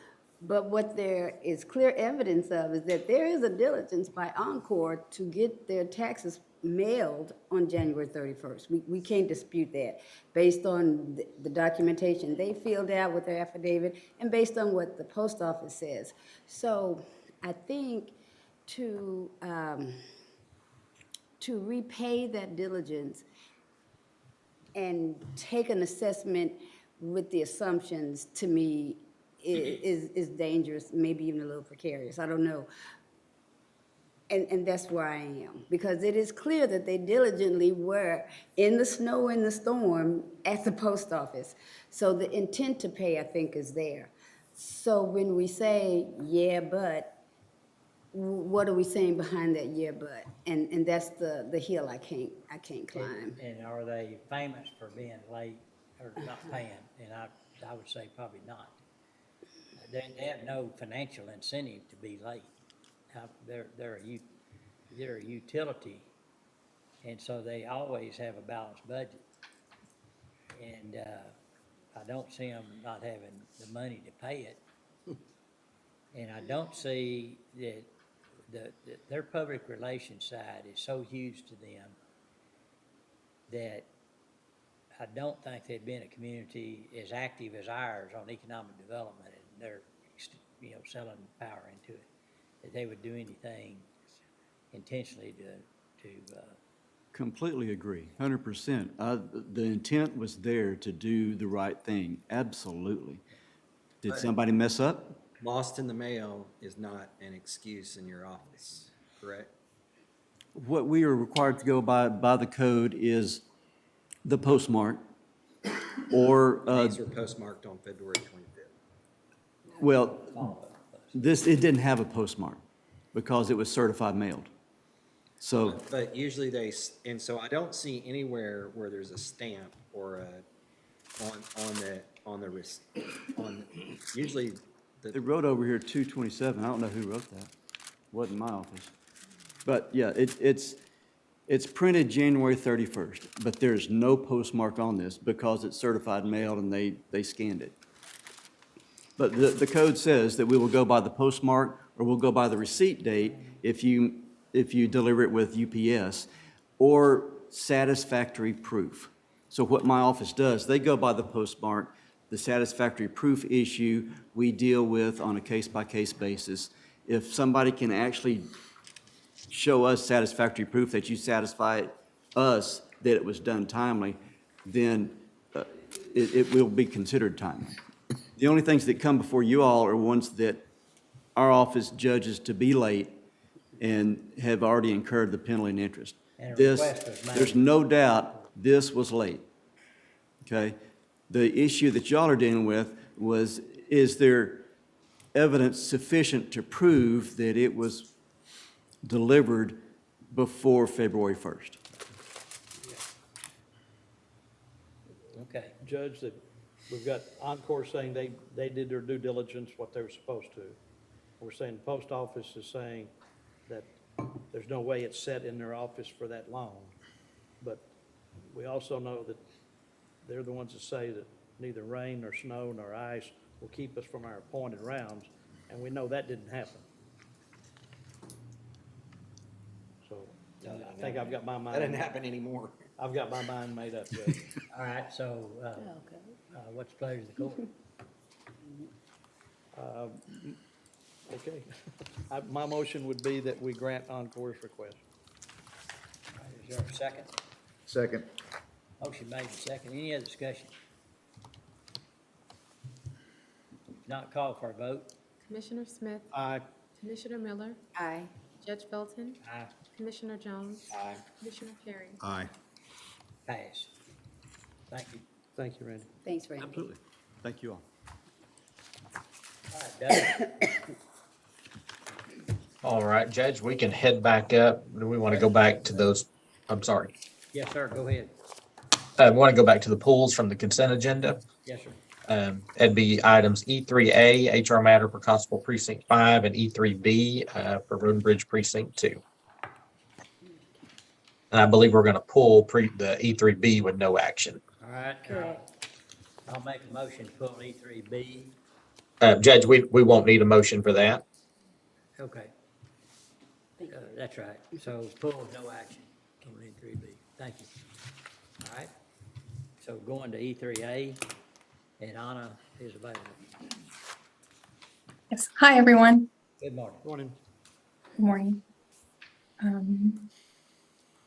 But what there is clear evidence of is that there is a diligence by Encore to get their taxes mailed on January 31st. We can't dispute that, based on the documentation they filled out with their affidavit and based on what the post office says. So I think to repay that diligence and take an assessment with the assumptions, to me, is dangerous, maybe even a little precarious. I don't know. And that's where I am, because it is clear that they diligently were in the snow, in the storm, at the post office. So the intent to pay, I think, is there. So when we say, yeah, but, what are we saying behind that yeah, but? And that's the hill I can't climb. And are they famous for being late or not paying? And I would say probably not. They have no financial incentive to be late. They're a utility, and so they always have a balanced budget. And I don't see them not having the money to pay it. And I don't see that their public relations side is so huge to them that I don't think they'd be in a community as active as ours on economic development, and they're, selling power into it, that they would do anything intentionally to Completely agree, 100%. The intent was there to do the right thing, absolutely. Did But- somebody mess up? Lost in the mail is not an excuse in your office, correct? What we are required to go by the code is the postmark, or, These were postmarked on February 25th. well, it didn't have a postmark because it was certified mailed. So, But usually and so I don't see anywhere where there's a stamp or usually they wrote over here 227. I don't know who wrote that. Wasn't my office. But yeah, it's printed January 31st, but there's no postmark on this because it's certified mailed and they scanned it. But the code says that we will go by the postmark or we'll go by the receipt date if you deliver it with UPS or satisfactory proof. So what my office does, they go by the postmark. The satisfactory proof issue we deal with on a case-by-case basis. If somebody can actually show us satisfactory proof that you satisfy us that it was done timely, then it will be considered timely. The only things that come before you all are ones that our office judges to be late and have already incurred the penalty and interest. And a This, request was made. there's no doubt this was late, okay? The issue that y'all are dealing with was, is there evidence sufficient to prove that it was delivered before February 1st? Okay. Judge, that we've got Encore saying they did their due diligence, what they were supposed to. We're saying the post office is saying that there's no way it's set in their office for that long. But we also know that they're the ones that say that neither rain nor snow nor ice will keep us from our appointed rounds, and we know that didn't happen. So I think I've got my mind. That didn't happen anymore. I've got my mind made up, Judge. All right, so, what's the pleasure of the court? Okay. My motion would be that we grant Encore's request. All right, is there a second? Second. Motion made and second. Any other discussion? Not called for a vote? Commissioner Smith? Aye. Commissioner Miller? Aye. Judge Felton? Aye. Commissioner Jones? Aye. Commissioner Perry? Aye. Pass. Thank you. Thank you, Randy. Thanks, Randy. Absolutely. Thank you all. All right, Doug. All right, Judge, we can head back up. Do we want to go back to those? I'm sorry. Yes, sir, go ahead. We want to go back to the pools from the consent agenda. Yes, sir. That'd be items E3A, HR matter for Constable Precinct 5, and E3B for Road and Bridge Precinct 2. And I believe we're going to pull the E3B with no action. All right. I'll make a motion to pull E3B. Judge, we won't need a motion for that. Okay. That's right. So pull, no action on E3B. Thank you. All right. So going to E3A, and Anna is available. Yes. Hi, everyone. Good morning. Morning. Good morning.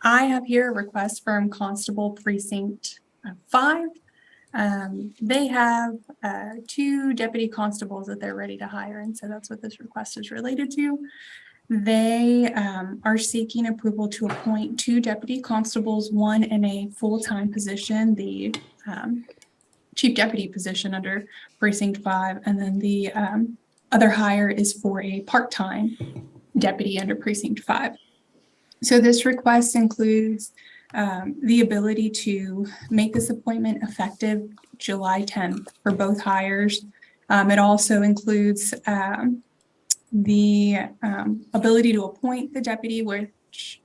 I have here a request from Constable Precinct 5. They have 2 deputy constables that they're ready to hire, and so that's what this request is related to. They are seeking approval to appoint 2 deputy constables, one in a full-time position, the chief deputy position under Precinct 5, and then the other hire is for a part-time deputy under Precinct 5. So this request includes the ability to make this appointment effective July 10th for both hires. It also includes the ability to appoint the deputy, which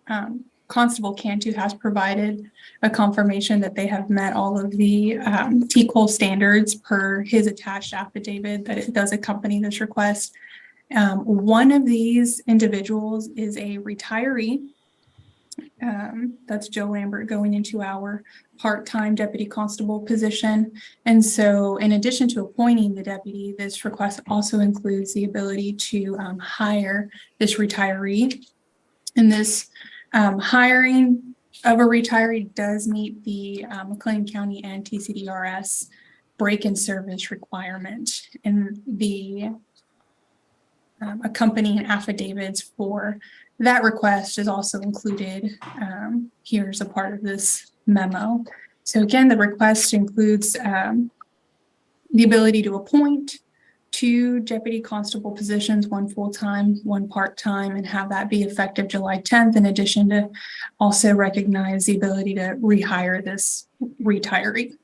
Constable Cantu has provided a confirmation that they have met all of the TCOL standards per his attached affidavit that it does accompany this request. One of these individuals is a retiree. That's Joe Lambert going into our part-time deputy constable position. And so in addition to appointing the deputy, this request also includes the ability to hire this retiree. And this hiring of a retiree does meet the McLean County and TCDRS break-in service requirement. And the accompanying affidavits for that request is also included here as a part of this memo. So again, the request includes the ability to appoint 2 deputy constable positions, 1 full-time, 1 part-time, and have that be effective July 10th, in addition to also recognize the ability to rehire this retiree.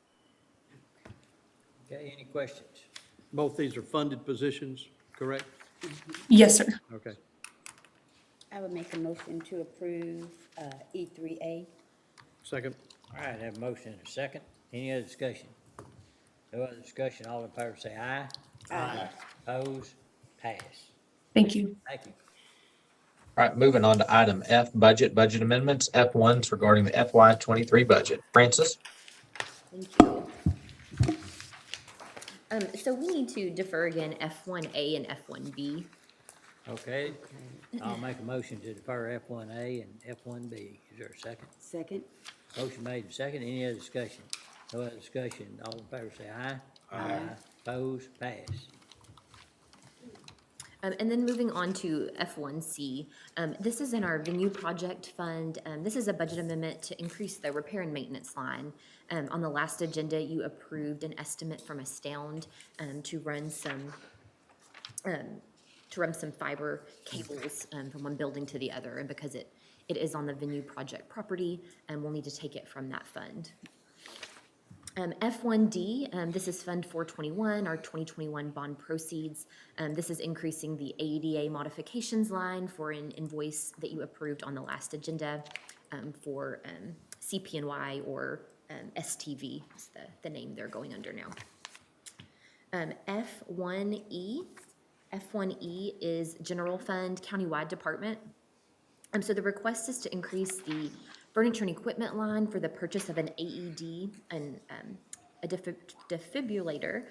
Okay, any questions? Both these are funded positions, correct? Yes, sir. Okay. I would make a motion to approve E3A. Second. All right, have a motion and a second. Any other discussion? No other discussion, all in favor say aye. Aye. Opposed? Pass. Thank you. Thank you. All right, moving on to item F, budget amendments. F1's regarding the FY23 budget. Francis? Thank you. So we need to defer again F1A and F1B. Okay, I'll make a motion to defer F1A and F1B. Is there a second? Second. Motion made and second. Any other discussion? No other discussion. All in favor say aye. Aye. Opposed? Pass. And then moving on to F1C, this is in our venue project fund. This is a budget amendment to increase the repair and maintenance line. On the last agenda, you approved an estimate from Astound to run some fiber cables from one building to the other. And because it is on the venue project property, we'll need to take it from that fund. F1D, this is Fund 421, our 2021 bond proceeds. This is increasing the AEDA modifications line for an invoice that you approved on the last agenda for CPNY or STV is the name they're going under now. F1E is General Fund Countywide Department. So the request is to increase the furniture and equipment line for the purchase of an AED and a defibrillator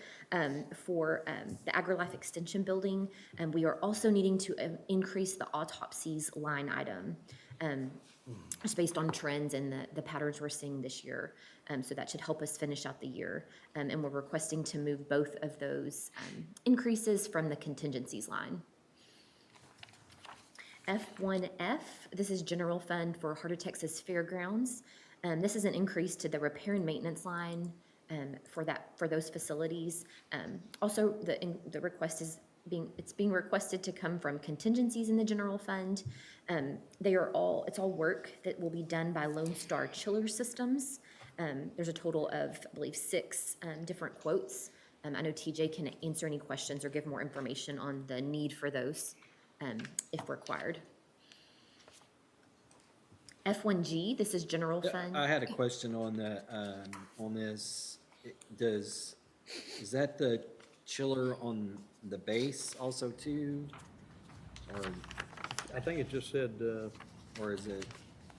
for the AgriLife Extension Building. And we are also needing to increase the autopsies line item just based on trends and the patterns we're seeing this year. So that should help us finish out the year. And we're requesting to move both of those increases from the contingencies line. F1F, this is General Fund for Heart of Texas Fairgrounds. This is an increase to the repair and maintenance line for those facilities. Also, the request is being requested to come from contingencies in the general fund. It's all work that will be done by Lone Star Chiller Systems. There's a total of, I believe, 6 different quotes I know TJ can answer any questions or give more information on the need for those if required. F1G, this is general fund. I had a question on that, on this. Is that the chiller on the base also too? Or, I think it just said, or is it,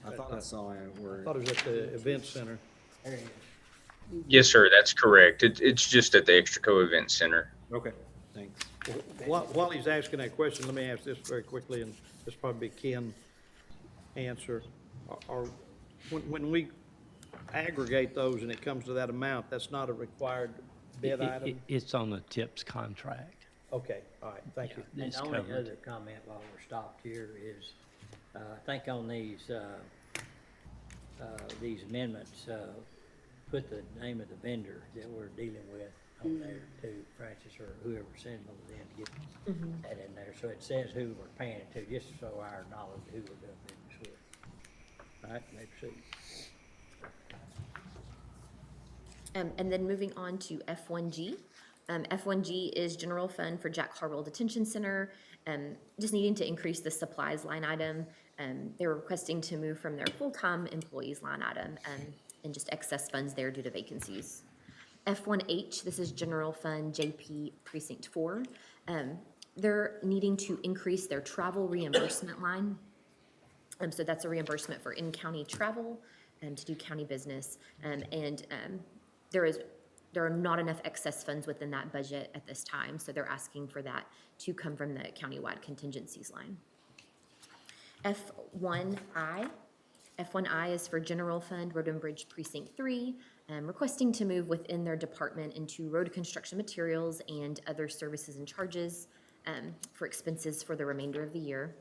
I thought I saw it where. I thought it was at the event center. Yes, sir, that's correct. It's just at the Extraco Event Center. Okay, thanks. While he's asking that question, let me ask this very quickly, and this probably be Ken's answer. When we aggregate those and it comes to that amount, that's not a required bid item? It's on the TIPS contract. Okay, all right, thank you. And the only other comment while we're stopped here is, I think on these amendments, put the name of the vendor that we're dealing with on there too, Francis, or whoever sent those in to get that in there. So it says who we're paying it to, just so our knowledge who we're doing business with. All right, may proceed. And then moving on to F1G. F1G is general fund for Jack Harwell Detention Center. Just needing to increase the supplies line item. They're requesting to move from their full-time employees line item and just excess funds there due to vacancies. F1H, this is general fund JP Precinct 4. They're needing to increase their travel reimbursement line. So that's a reimbursement for in-county travel to do county business. There are not enough excess funds within that budget at this time, so they're asking for that to come from the countywide contingencies line. F1I. F1I is for General Fund, Road and Bridge Precinct 3, requesting to move within their department into road construction materials and other services and charges for expenses for the remainder of the year.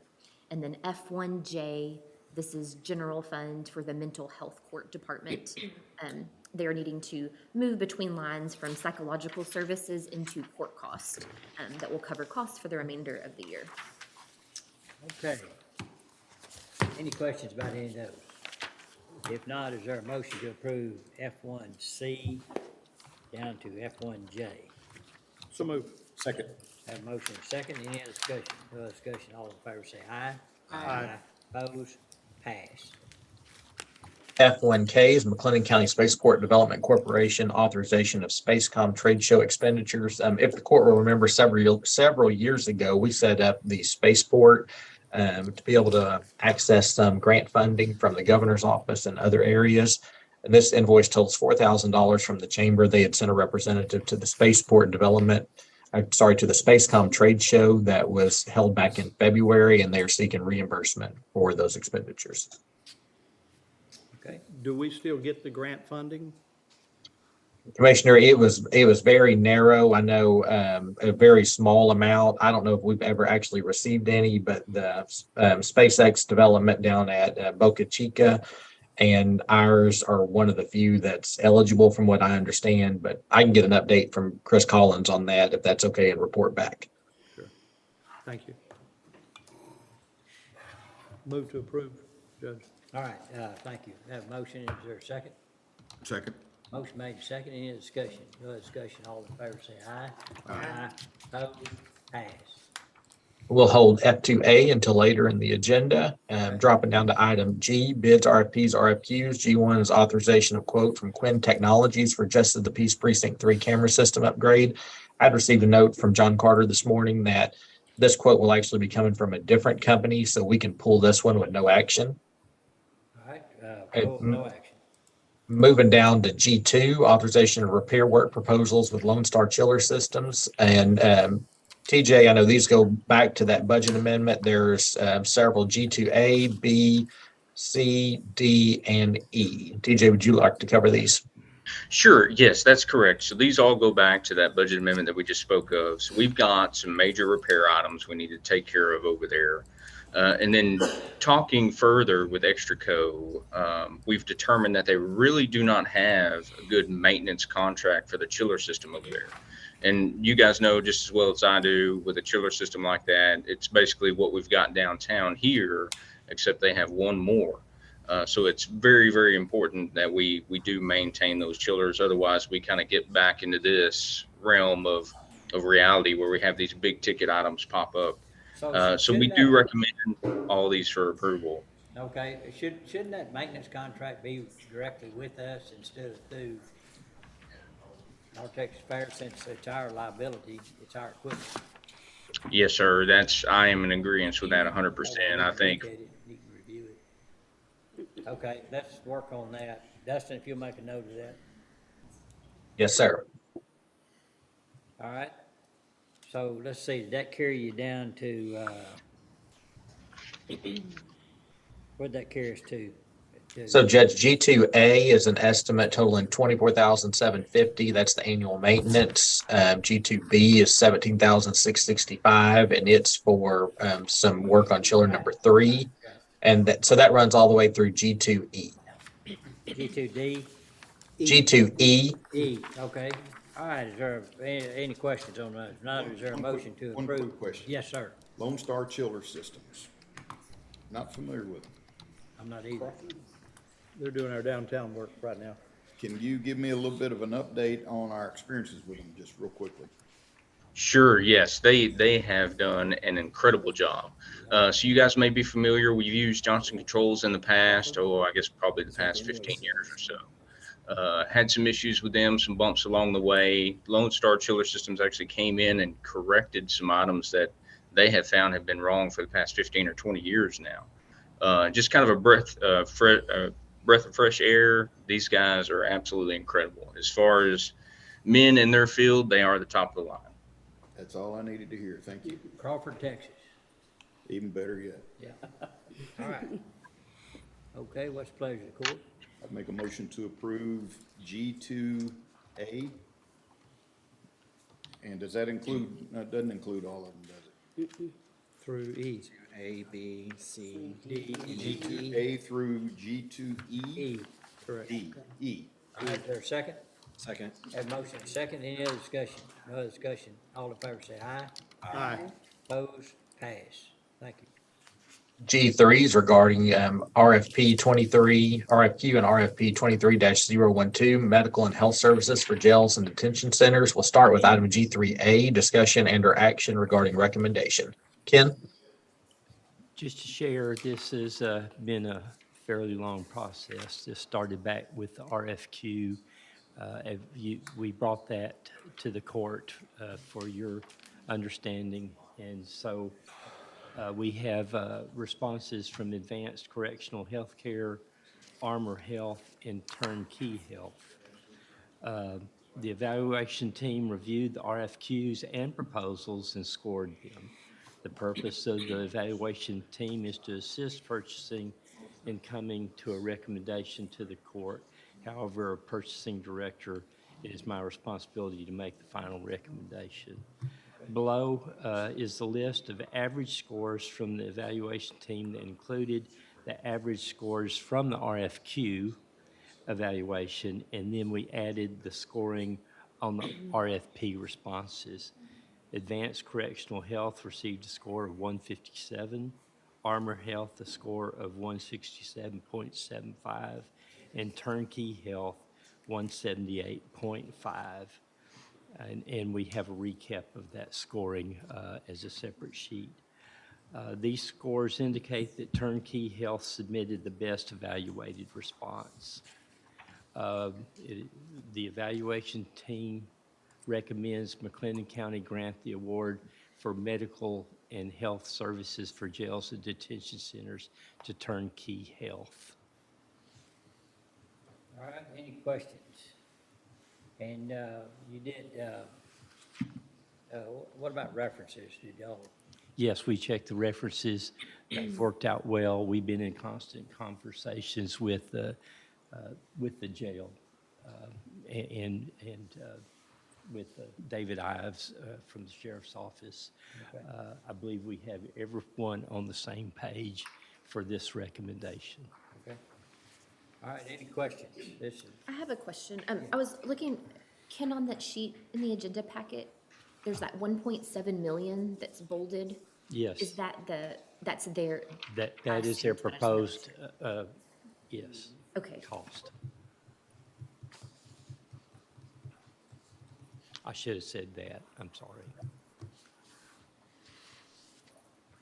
And then F1J, this is General Fund for the Mental Health Court Department. They are needing to move between lines from psychological services into court cost that will cover costs for the remainder of the year. Okay. Any questions about any of those? If not, is there a motion to approve F1C down to F1J? So moved. Second. Have a motion and a second. Any other discussion? No discussion. All in favor say aye. Aye. Opposed? Passed. F1K is McLennan County Spaceport Development Corporation authorization of Spacecom trade show expenditures. If the court will remember, several years ago, we set up the spaceport to be able to access some grant funding from the governor's office and other areas. And this invoice totals $4,000 from the chamber. They had sent a representative to the Spaceport Development, to the Spacecom trade show that was held back in February, and they are seeking reimbursement for those expenditures. Okay. Do we still get the grant funding? Commissioner, it was very narrow. I know a very small amount. I don't know if we've ever actually received any, but the SpaceX development down at Boca Chica and ours are one of the few that's eligible from what I understand, but I can get an update from Chris Collins on that if that's okay and report back. Sure. Thank you. Move to approve, Judge. All right, thank you. Have a motion. Is there a second? Second. Motion made second. Any discussion? No discussion. All in favor say aye. Aye. Opposed? Passed. We'll hold F2A until later in the agenda. Dropping down to item G, bids, RFPs, RFQs. G1 is authorization of quote from Quinn Technologies for Justice of the Peace Precinct 3 camera system upgrade. I'd received a note from John Carter this morning that this quote will actually be coming from a different company, so we can pull this one with no action. All right, no action. Moving down to G2, authorization of repair work proposals with Lone Star Chiller Systems. And TJ, I know these go back to that budget amendment. There's several G2A, B, C, D, and E. TJ, would you like to cover these? Sure, yes, that's correct. So these all go back to that budget amendment that we just spoke of. So we've got some major repair items we need to take care of over there. And then talking further with Extraco, we've determined that they really do not have a good maintenance contract for the chiller system over there. And you guys know just as well as I do, with a chiller system like that, it's basically what we've got downtown here, except they have one more. So it's very, very important that we do maintain those chillers. Otherwise, we kind of get back into this realm of reality where we have these big ticket items pop up. So we shouldn't do that- recommend all these for approval. Okay, shouldn't that maintenance contract be directly with us instead of through North Texas Fair, since it's our liability, it's our equipment? Yes, sir. I am in agreement with that 100%. I think. Look at it, you can review it. Okay, let's work on that. Dustin, if you'll make a note of that. Yes, sir. All right. So let's see, did that carry you down to, what'd that carry us to? So Judge, G2A is an estimate totaling $24,750. That's the annual maintenance. G2B is $17,665, and it's for some work on chiller number 3. And so that runs all the way through G2E. G2D? G2E. E, okay. All right, is there any questions on those? Not, is there a motion to approve? One quick question. Yes, sir. Lone Star Chiller Systems. Not familiar with them. I'm not either. They're doing our downtown work right now. Can you give me a little bit of an update on our experiences with them, just real quickly? Sure. Yes, they have done an incredible job. So you guys may be familiar. We've used Johnson Controls in the past, I guess probably the past 15 years or so. Had some issues with them, some bumps along the way. Lone Star Chiller Systems actually came in and corrected some items that they have found have been wrong for the past 15 or 20 years now. Just kind of a breath of fresh air. These guys are absolutely incredible. As far as men in their field, they are the top of the line. That's all I needed to hear. Thank you. Crawford, Texas. Even better yet. Yeah. All right. Okay, what's the pleasure of the court? I'd make a motion to approve G2A. And does that include, no, it doesn't include all of them, does it? Through E. A, B, C, D, G2A through G2E? E. Correct. D, E. All right, is there a second? second. Have motion second. Any other discussion? No other discussion. All in favor say aye. Aye. Opposed? Pass. Thank you. G3 is regarding RFQ and RFP 23-012, medical and health services for jails and detention centers. We'll start with item G3A, discussion and or action regarding recommendation. Ken? Just to share, this has been a fairly long process. This started back with the RFQ. We brought that to the court for your understanding. And so we have responses from Advanced Correctional Healthcare, Armor Health, and Turnkey Health. The evaluation team reviewed the RFQs and proposals and scored them. The purpose of the evaluation team is to assist purchasing in coming to a recommendation to the court. However, a purchasing director, it is my responsibility to make the final recommendation. Below is the list of average scores from the evaluation team that included the average scores from the RFQ evaluation, and then we added the scoring on the RFP responses. Advanced Correctional Health received a score of 157, Armor Health a score of 167.75, and Turnkey Health 178.5. And we have a recap of that scoring as a separate sheet. These scores indicate that Turnkey Health submitted the best evaluated response. The evaluation team recommends McLennan County grant the award for medical and health services for jails and detention centers to Turnkey Health. All right, any questions? And you did, what about references? Did y'all? Yes, we checked the references. They've worked out well. We've been in constant conversations with the jail and with David Ives from the Sheriff's Office. Okay. I believe we have everyone on the same page for this recommendation. Okay. All right, any questions? I have a question. I was looking, Ken, on that sheet in the agenda packet, there's that 1.7 million that's bolded. Yes. Is that that's their? That is their proposed, yes. Okay. Cost. I should have said that. I'm sorry.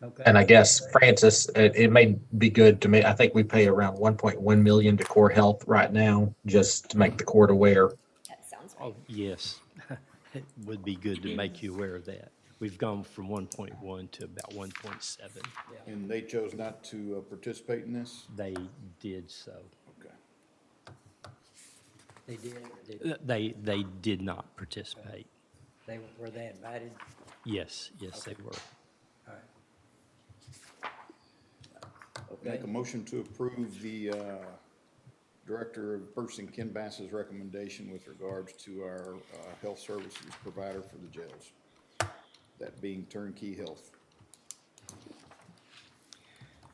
Okay. And I guess, Francis, it may be good to me, I think we pay around 1.1 million to Core Health right now, just to make the court aware. That sounds Oh, yes. It would be good to make you aware of that. We've gone from 1.1 to about 1.7. And they chose not to participate in this? They did so. Okay. They did? They did not participate. Were they invited? Yes, they were. All right. Make a motion to approve the Director of Purchasing Ken Bass's recommendation with regards to our health services provider for the jails, that being Turnkey Health.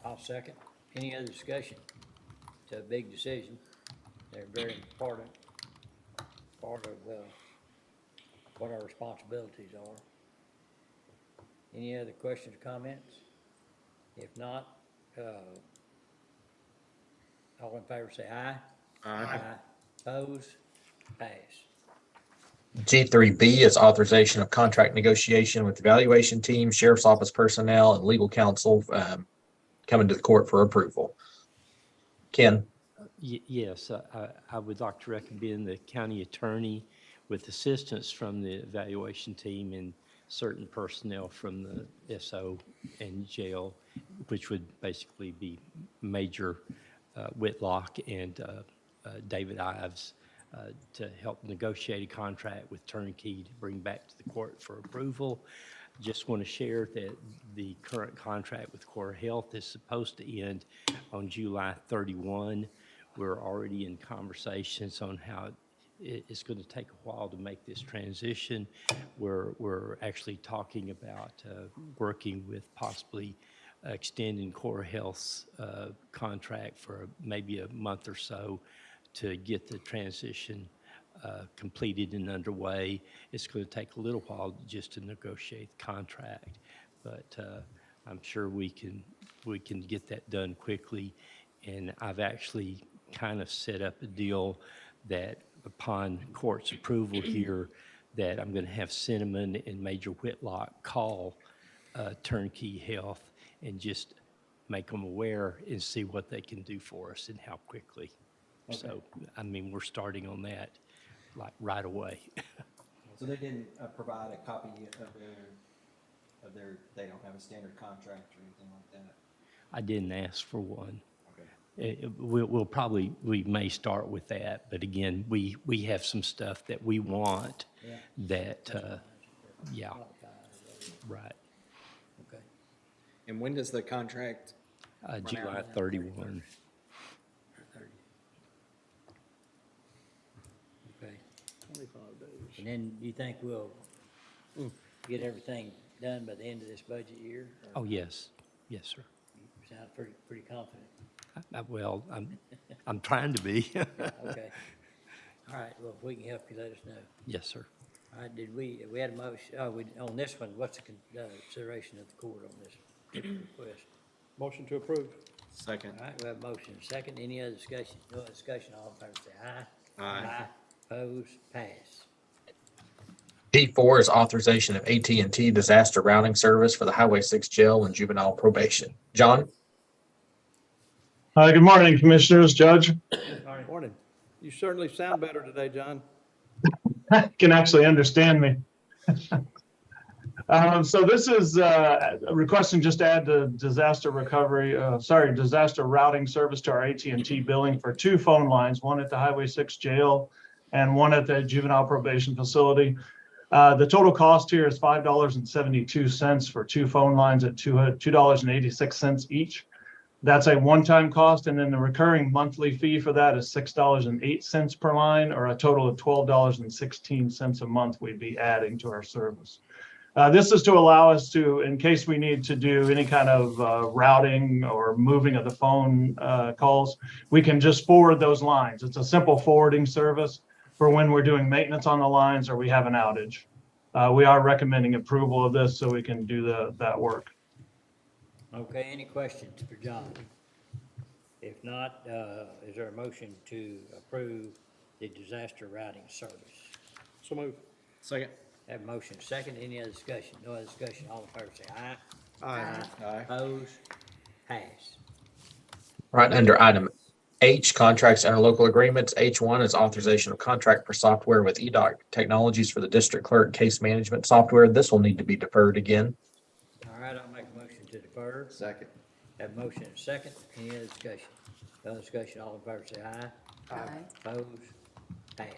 I'll second. Any other discussion? It's a big decision. They're very important part of what our responsibilities are. Any other questions or comments? If not, all in favor say aye. Aye. Oppose? Pass. G3B is authorization of contract negotiation with evaluation team, sheriff's office personnel, and legal counsel coming to the court for approval. Ken? Yes, I would like to recommend the county attorney with assistance from the evaluation team and certain personnel from the SO and jail, which would basically be Major Whitlock and David Ives, to help negotiate a contract with Turnkey to bring back to the court for approval. Just want to share that the current contract with Core Health is supposed to end on July 31. We're already in conversations on how it's going to take a while to make this transition. We're actually talking about working with possibly extending Core Health's contract for maybe a month or so to get the transition completed and underway. It's going to take a little while just to negotiate the contract, but I'm sure we can get that done quickly. And I've actually kind of set up a deal that upon court's approval here, that I'm going to have Cinnamon and Major Whitlock call Turnkey Health and just make them aware and see what they can do for us and how quickly. Okay. So, I mean, we're starting on that like right away. So they didn't provide a copy of their, they don't have a standard contract or anything like that? I didn't ask for one. Okay. We may start with that, but again, we have some stuff that we want that, yeah, right. Okay. And when does the contract? July 31. Okay. 25 days. And then you think we'll get everything done by the end of this budget year? Or Oh, yes, yes, sir. you sound pretty confident. Well, I'm trying to be. Okay. All right, well, if we can help you, let us know. Yes, sir. All right, we had a motion, on this one, what's the consideration of the court on this request? Motion to approve. Second. All right, we have a motion, second, any other discussion? No other discussion, all in favor say aye. Aye. Oppose, pass. D4 is authorization of AT&T disaster routing service for the Highway 6 jail and juvenile probation. John? Good morning, Commissioners, Judge. Morning. You certainly sound better today, John. Can actually understand me. So this is requesting just to add the disaster routing service to our AT&T billing for 2 phone lines, one at the Highway 6 jail and one at the juvenile probation facility. The total cost here is $5.72 for 2 phone lines at $2.86 each. That's a one-time cost, and then the recurring monthly fee for that is $6.08 per line, or a total of $12.16 a month we'd be adding to our service. This is to allow us to, in case we need to do any kind of routing or moving of the phone calls, we can just forward those lines. It's a simple forwarding service for when we're doing maintenance on the lines or we have an outage. We are recommending approval of this so we can do that work. Okay, any questions for John? If not, is there a motion to approve the disaster routing service? So move. Second. Have a motion second, any other discussion? No other discussion, all in favor say aye. Aye. Aye. Opposed? Pass. Right under item H, contracts and interlocal agreements. H1 is authorization of contract for software with EDOC Technologies for the district clerk case management software. This will need to be deferred again. All right, I'll make a motion to defer. Second. Have a motion second, any other discussion? No other discussion, all in favor say aye. Aye. Opposed? Pass.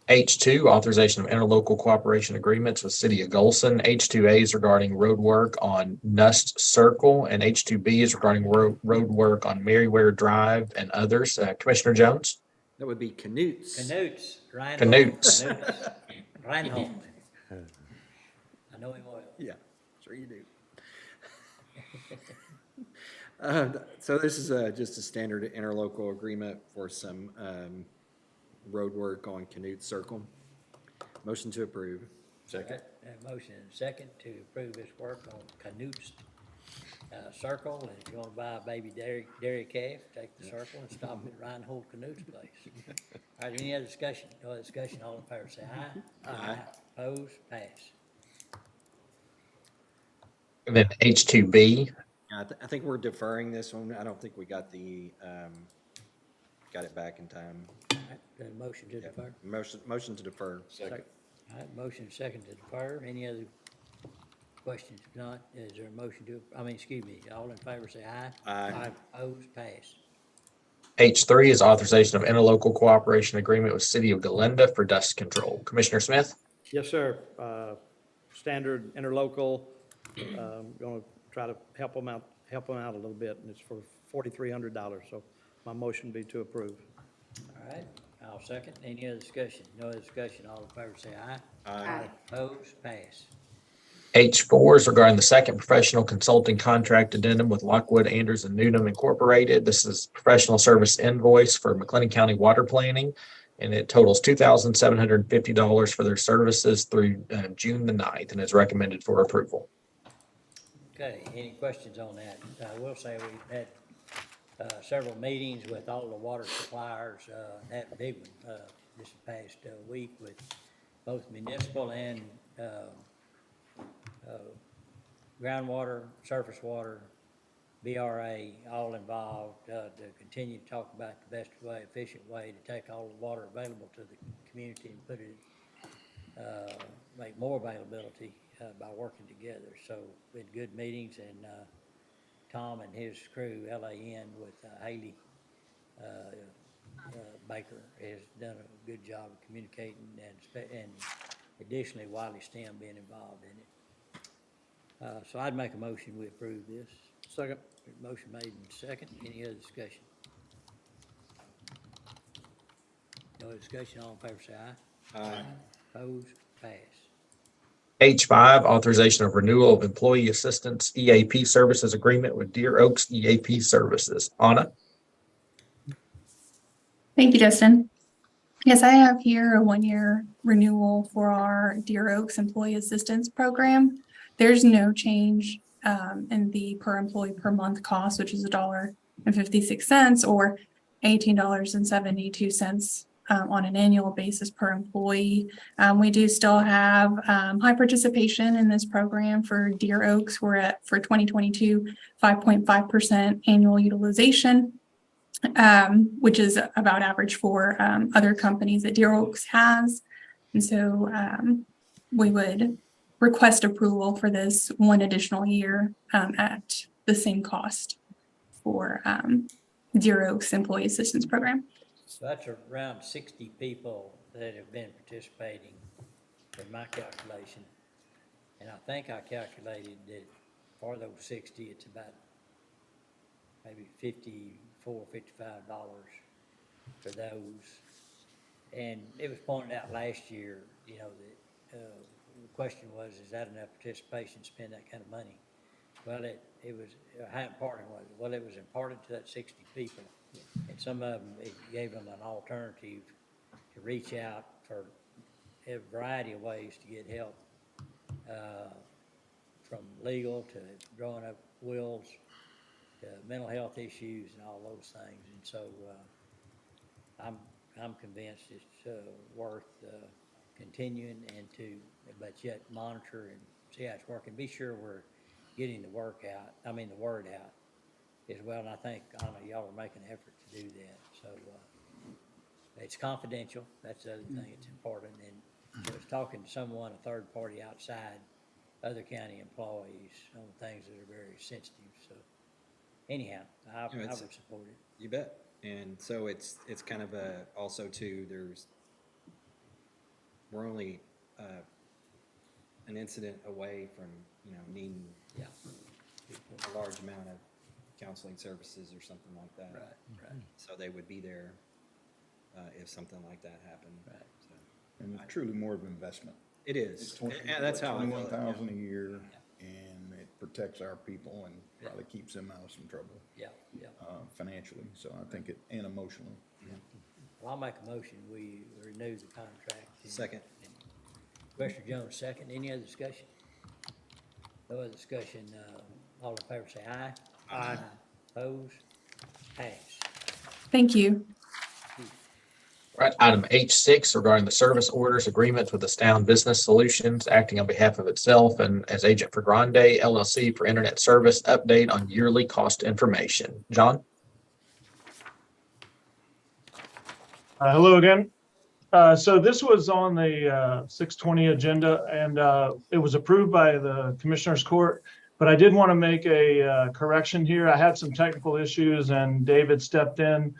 H2, authorization of interlocal cooperation agreements with City of Golson. H2A is regarding road work on Nust Circle, and H2B is regarding road work on Merriware Drive and others. Commissioner Jones? That would be Canutes. Canutes. Reinhold. Canutes. Canutes. Reinhold. I know him well. Yeah, sure you do. So this is just a standard interlocal agreement for some road work on Canute Circle. Motion to approve. Second. Have a motion second to approve this work on Canutes Circle, and if you wanna buy a baby dairy calf, take the circle and stop at Reinhold Canutes place. All right, any other discussion? No other discussion, all in favor say aye. Aye. Opposed? Pass. And then H2B, I think we're deferring this one. I don't think we got got it back in time. All right, then motion to defer. Motion to defer. Second. All right, motion second to defer. Any other questions? If not, is there a motion to, all in favor say aye. Aye. Opposed? Pass. H3 is authorization of interlocal cooperation agreement with City of Galinda for dust control. Commissioner Smith? Yes, sir. Standard interlocal, going to try to help them out a little bit, and it's for $4,300. So my motion would be to approve. All right, I'll second. Any other discussion? No other discussion, all in favor say aye. Aye. Opposed? Pass. H4 is regarding the second professional consulting contract addendum with Lockwood, Anders and Newnham Incorporated. This is professional service invoice for McLennan County water planning, and it totals $2,750 for their services through June the 9th, and is recommended for approval. Okay, any questions on that? I will say we've had several meetings with all the water suppliers, that big one, this past week with both municipal and groundwater, surface water, BRA, all involved, to continue to talk about the best way, efficient way to take all the water available to the community and put it, make more availability by working together. So we had good meetings, and Tom and his crew, LAN with Haley Baker, has done a good job of communicating, and additionally Wiley STEM being involved in it. So I'd make a motion, we approve this. Second. Motion made and second. Any other discussion? No other discussion, all in favor say aye. Aye. Opposed? Pass. H5, authorization of renewal of employee assistance EAP services agreement with Deer Oaks EAP Services. Anna? Thank you, Justin. Yes, I have here a one-year renewal for our Deer Oaks Employee Assistance Program. There's no change in the per employee per month cost, which is $1.56 or $18.72 on an annual basis per employee. We do still have high participation in this program for Deer Oaks. We're at, for 2022, 5.5% annual utilization, which is about average for other companies that Deer Oaks has. And so we would request approval for this one additional year at the same cost for Deer Oaks Employee Assistance Program. So that's around 60 people that have been participating in my calculation. And I think I calculated that for those 60, it's about maybe $54, $55 for those. And it was pointed out last year, you know, that the question was, is that enough participation to spend that kind of money? Well, it was, how important was it? Well, it was imparted to that 60 people. And some of them, it gave them an alternative to reach out for a variety of ways to get help, from legal to drawing up wills, to mental health issues and all those things. And so I'm convinced it's worth continuing and to, but yet monitor and see how it's working. Be sure we're getting the word out as well. And I think, Anna, y'all are making an effort to do that. So, it's confidential. That's the other thing. It's important. And I was talking to someone, a third party outside, other county employees on things that are very sensitive. So anyhow, I would support it. You bet. And so it's kind of also too, we're only an incident away from, needing a large amount of counseling services or something like that. Right. So they would be there if something like that happened. Right. So, And it's truly more of an investment. it is. And that's how I feel it, yeah. $21,000 a year, and it protects our people and probably keeps them out of some trouble. Yeah. Financially, so I think and emotionally. Well, I'll make a motion. We renew the contract. Second. Commissioner Jones, second. Any other discussion? No other discussion. All in favor say aye. Aye. Opposed? Pass. Thank you. All right, item H6 regarding the service orders agreements with Astound Business Solutions, acting on behalf of itself and as agent for Grande LLC for internet service update on yearly cost information. John? Hello again. So this was on the 620 agenda, and it was approved by the Commissioners Court. But I did want to make a correction here. I had some technical issues, and David stepped in.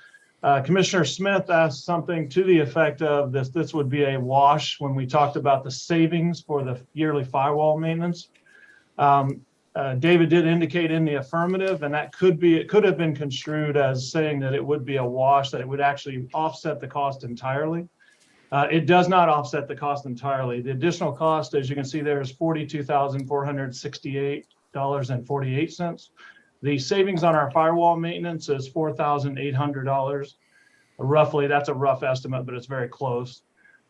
Commissioner Smith asked something to the effect of this would be a wash when we talked about the savings for the yearly firewall maintenance. David did indicate in the affirmative, and it could have been construed as saying that it would be a wash, that it would actually offset the cost entirely. It does not offset the cost entirely. The additional cost, as you can see there, is $42,468.48. The savings on our firewall maintenance is $4,800. Roughly, that's a rough estimate, but it's very close.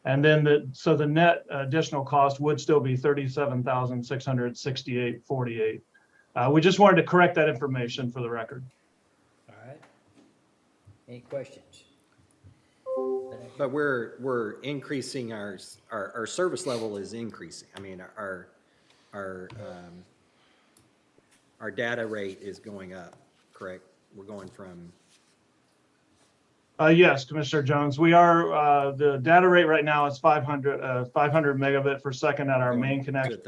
And then the net additional cost would still be $37,668.48. We just wanted to correct that information for the record. All right. Any questions? But we're increasing our service level is increasing. I mean, our data rate is going up, correct? We're going from. Yes, Commissioner Jones, we are, the data rate right now is 500 megabit per second at our main connection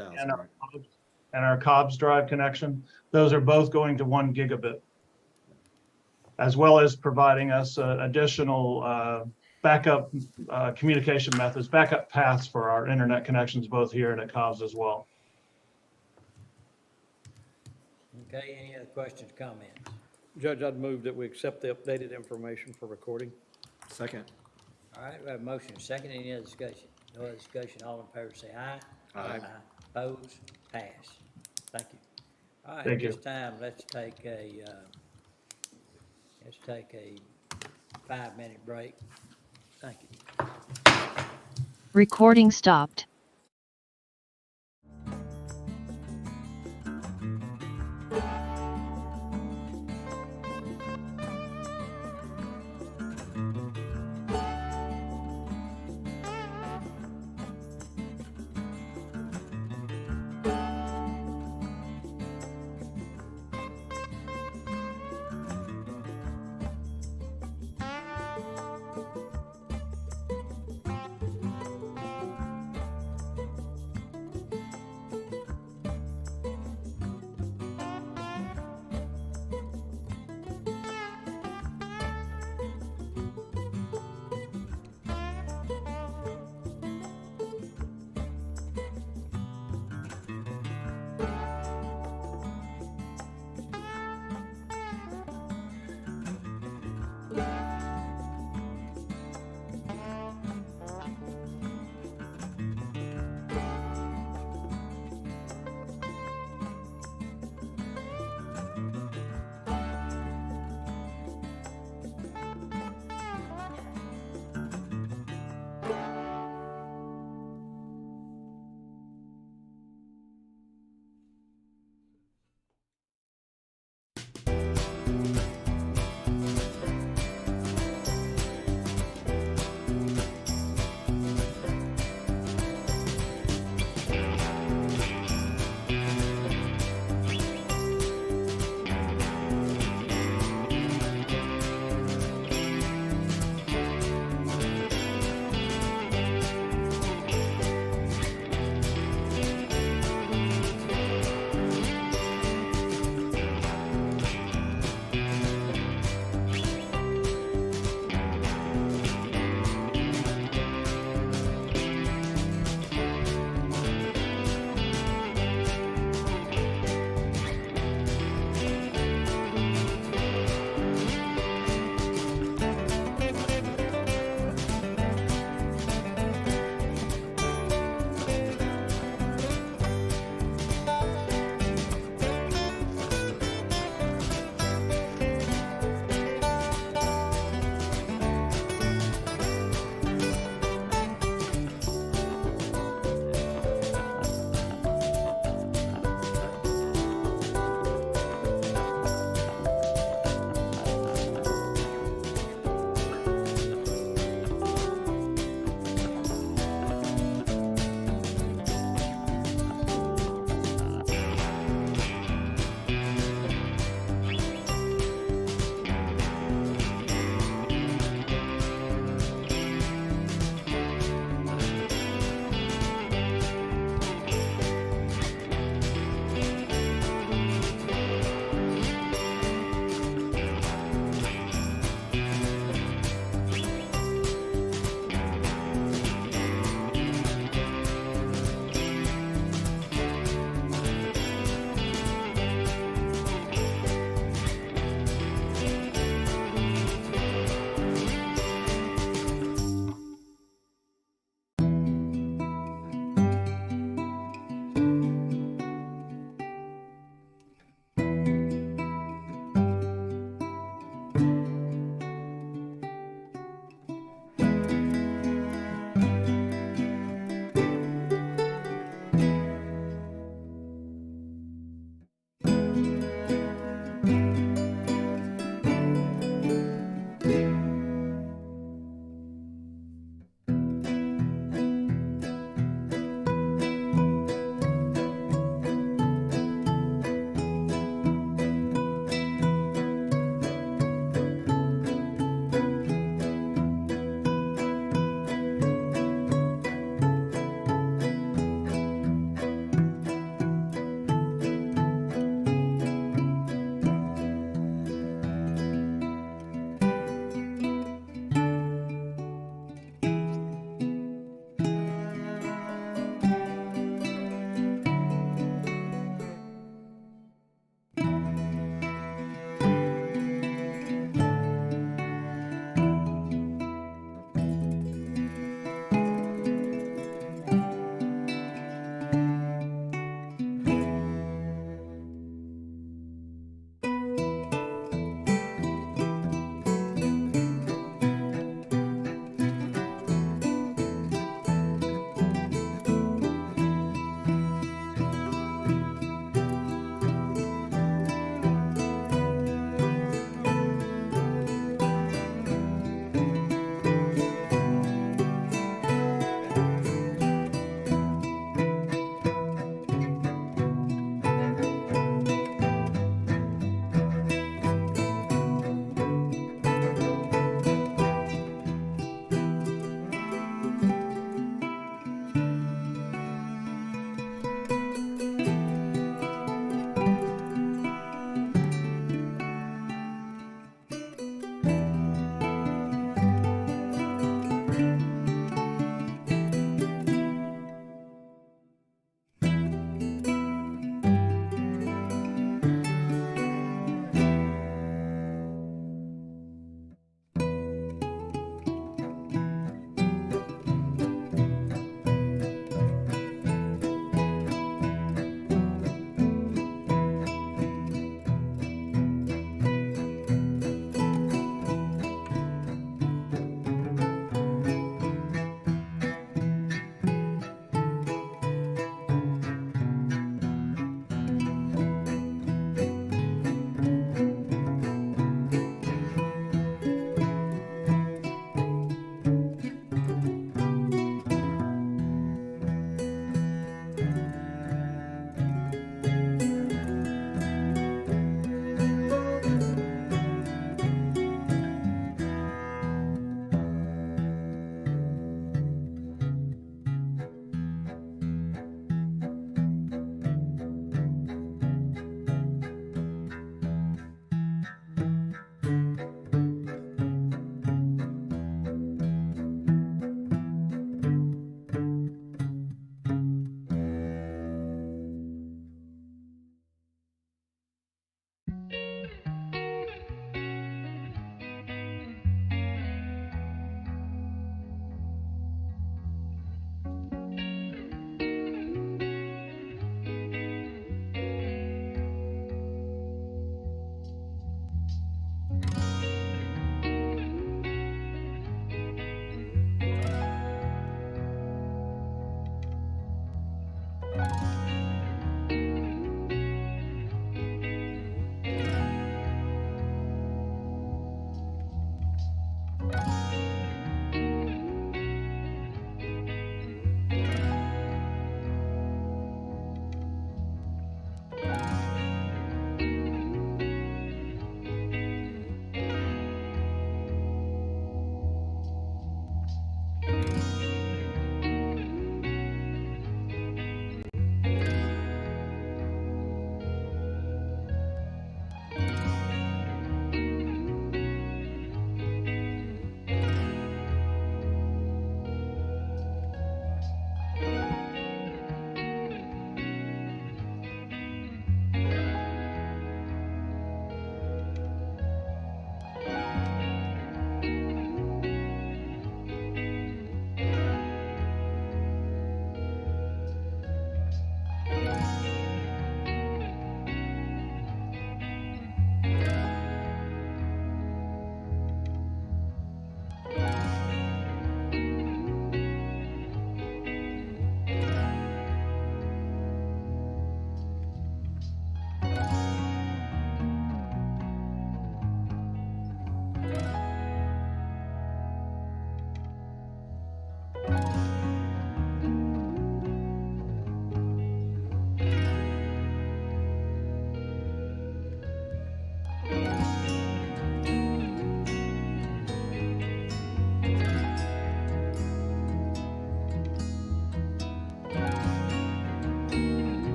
and our Cobb's drive connection. Those are both going to 1 gigabit, as well as providing us additional backup communication methods, backup paths for our internet connections, both here and at Cobb's as well. Okay, any other questions, comments? Judge, I'd move that we accept the updated information for recording. Second. All right, we have a motion, second. Any other discussion? No other discussion. All in favor say aye. Aye. Opposed? Pass. Thank you. All right, Thank at you. this time, let's take a 5-minute break. Thank you. Recording stopped.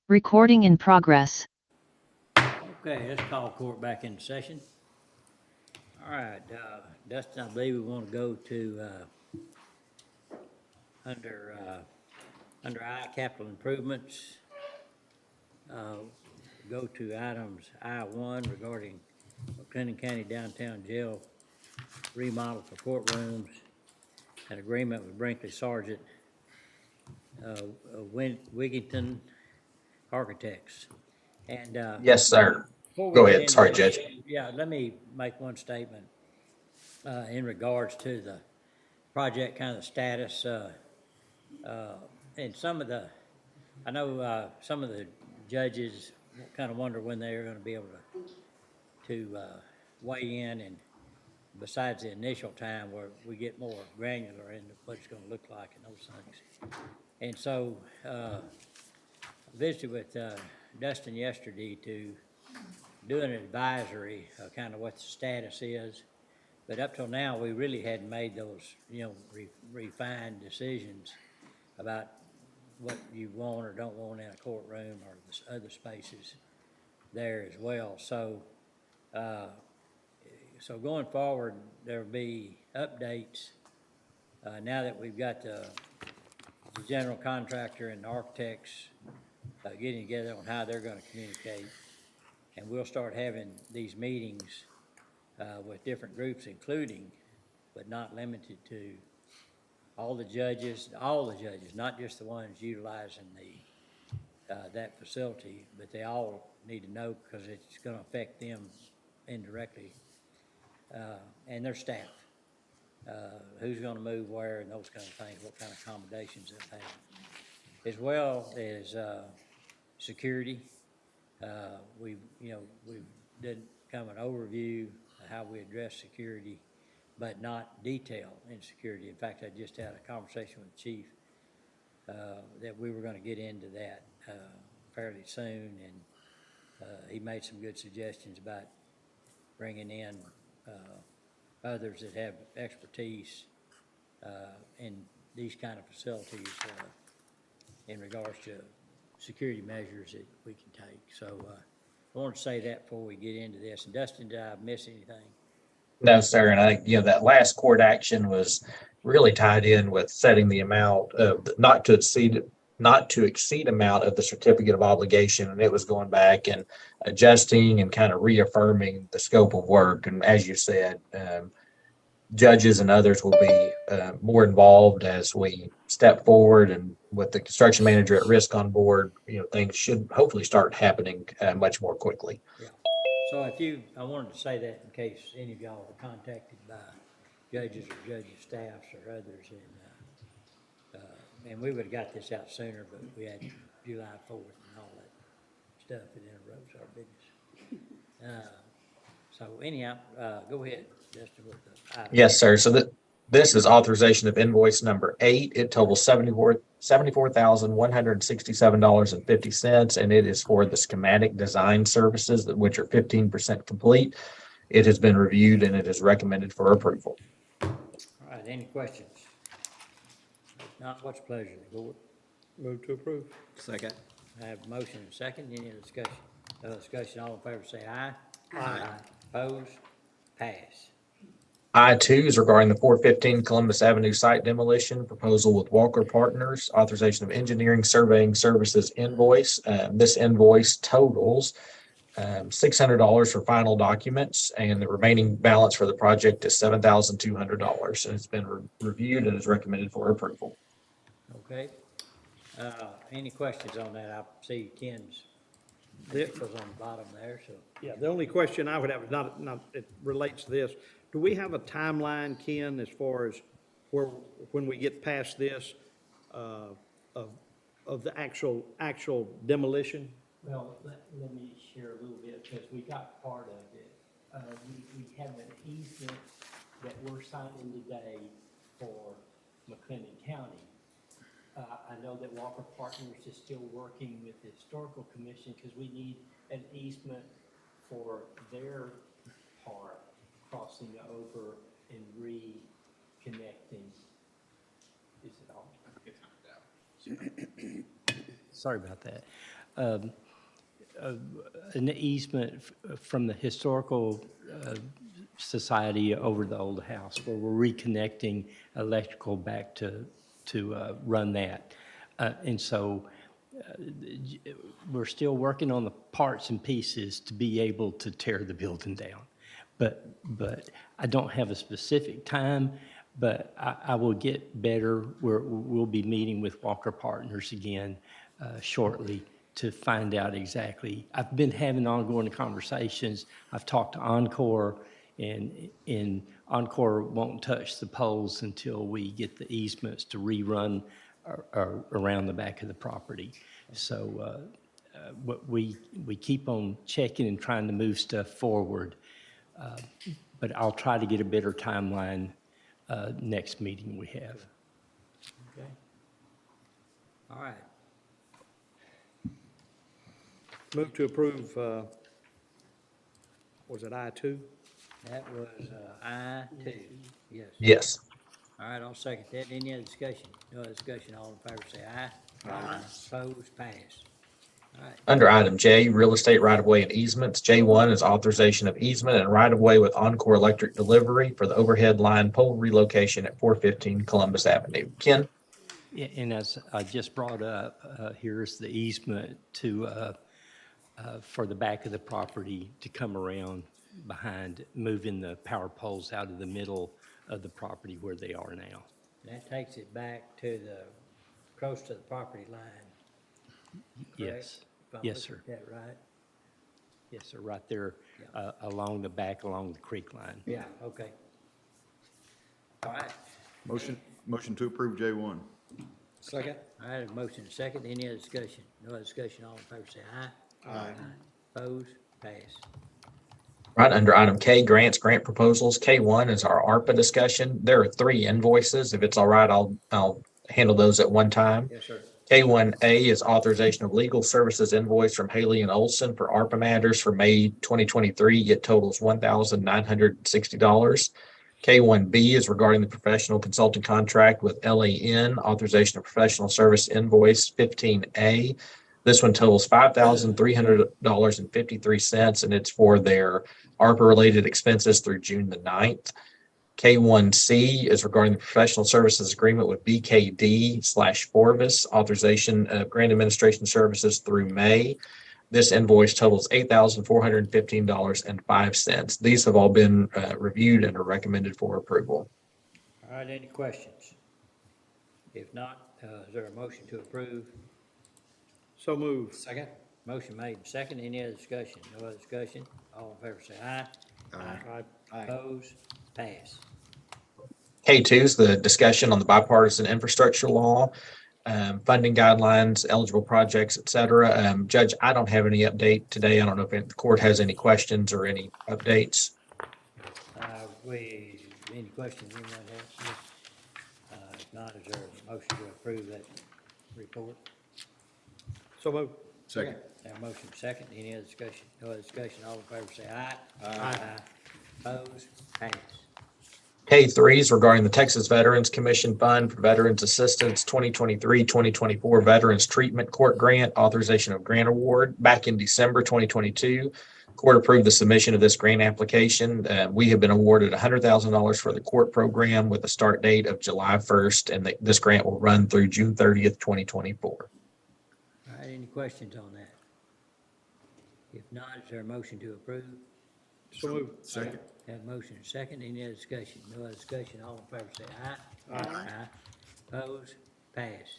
Recording in progress. Okay, let's call court back into session. All right, Dustin, I believe we want to go to, under I, capital improvements. Go to items I1 regarding McLennan County Downtown Jail remodel for courtrooms, an agreement with Brinkley Sargent, Wigington Architects. And, Yes, sir. before we Go get ahead. into Sorry, that, Judge. Yeah, let me make one statement in regards to the project, kind of the status. And some of the, I know some of the judges kind of wonder when they're going to be able to weigh in, and besides the initial time where we get more granular into what it's going to look like and those things. And so I visited with Dustin yesterday to do an advisory of kind of what the status is. But up till now, we really hadn't made those, refined decisions about what you want or don't want in a courtroom or the other spaces there as well. So, so going forward, there'll be updates now that we've got the general contractor and the architects getting together on how they're going to communicate. And we'll start having these meetings with different groups, including, but not limited to, all the judges, not just the ones utilizing that facility, but they all need to know because it's going to affect them indirectly, and their staff. Who's going to move where and those kind of things, what kind of accommodations they'll have. As well as security. We've did kind of an overview of how we address security, but not detail in security. In fact, I just had a conversation with the chief that we were going to get into that fairly soon, and he made some good suggestions about bringing in others that have expertise in these kind of facilities in regards to security measures that we can take. So I wanted to say that before we get into this. And Dustin, did I miss anything? No, sir. And I think, that last court action was really tied in with setting the amount of not to exceed amount of the certificate of obligation. And it was going back and adjusting and kind of reaffirming the scope of work. And as you said, judges and others will be more involved as we step forward, and with the construction manager at risk on board, things should hopefully start happening much more quickly. Yeah. So I wanted to say that in case any of y'all were contacted by judges or judges' staffs or others, and we would have got this out sooner, but we had July 4th and all that stuff that interrupts our business. So anyhow, go ahead, Justin, with the item. Yes, sir. So this is authorization of invoice number 8. It totals $74,167.50, and it is for the schematic design services, which are 15% complete. It has been reviewed and it is recommended for approval. All right, any questions? If not, what's the pleasure of the board? Move to approve. Second. I have a motion and a second. Any discussion? No discussion. All in favor say aye. Aye. Opposed? Pass. I-2 is regarding the 415 Columbus Avenue site demolition proposal with Walker Partners, authorization of engineering surveying services invoice. This invoice totals $600 for final documents, and the remaining balance for the project is $7,200. And it's been reviewed and is recommended for approval. Okay. Any questions on that? I see Ken's initials on the bottom there, so. Yeah, the only question I would have is not, it relates to this. Do we have a timeline, Ken, as far as when we get past this, of the actual demolition? Well, let me share a little bit, because we got part of it. We have an easement that we're signing today for McLennan County. I know that Walker Partners is still working with the Historical Commission, because we need an easement for their part, crossing over and reconnecting. Is it all? Sorry about that. an easement from the historical society over the old house where we're reconnecting electrical back to run that. And so we're still working on the parts and pieces to be able to tear the building down. But I don't have a specific time, but I will get better. We'll be meeting with Walker Partners again shortly to find out exactly. I've been having ongoing conversations. I've talked to Encore, and Encore won't touch the poles until we get the easements to rerun around the back of the property. So we keep on checking and trying to move stuff forward. But I'll try to get a better timeline next meeting we have. Okay. All right. Move to approve, was it I-2? That was I-2. Yes. Yes. All right, I'll second that. Any other discussion? No other discussion. All in favor say aye. Aye. Opposed, pass. All right. Under item J, real estate right-of-way and easements, J1 is authorization of easement and right-of-way with Encore Electric delivery for the overhead line pole relocation at 415 Columbus Avenue. Ken? Yeah, and as I just brought up, here's the easement to, for the back of the property to come around behind, moving the power poles out of the middle of the property where they are now. That takes it back to close to the property line. Yes, If I'm yes, looking sir. at that right? Yes, sir, right there, along the back, along the creek line. Yeah, okay. All right. Motion to approve J1. Second. All right, a motion second. Any other discussion? No other discussion. All in favor say aye. Aye. Opposed, pass. Right under item K, grants, grant proposals. K1 is our ARPA discussion. There are 3 invoices. If it's all right, I'll handle those at one time. Yes, sir. K1A is authorization of legal services invoice from Haley and Olson for ARPA matters for May 2023. It totals $1,960. K1B is regarding the professional consulting contract with LAN, authorization of professional service invoice 15A. This one totals $5,300.53, and it's for their ARPA-related expenses through June the 9th. K1C is regarding the professional services agreement with BKD/Forvis, authorization of grant administration services through May. This invoice totals $8,415.05. These have all been reviewed and are recommended for approval. All right, any questions? If not, is there a motion to approve? So move. Second. Motion made and second. Any other discussion? No other discussion? All in favor say aye. Aye. Opposed, pass. K2 is the discussion on the bipartisan infrastructure law, funding guidelines, eligible projects, et cetera. Judge, I don't have any update today. I don't know if the court has any questions or any updates. Any questions anyone has? If not, is there a motion to approve that report? So move. Second. Have a motion second. Any other discussion? No other discussion. All in favor say aye. Aye. Opposed, pass. K3 is regarding the Texas Veterans Commission Fund for Veterans Assistance 2023-2024 Veterans Treatment Court Grant, authorization of grant award. Back in December 2022, court approved the submission of this grant application. We have been awarded $100,000 for the court program with a start date of July 1st, and this grant will run through June 30th, 2024. All right, any questions on that? If not, is there a motion to approve? So move. Second. Have a motion second. Any other discussion? No other discussion. All in favor say aye. Aye. Opposed, pass.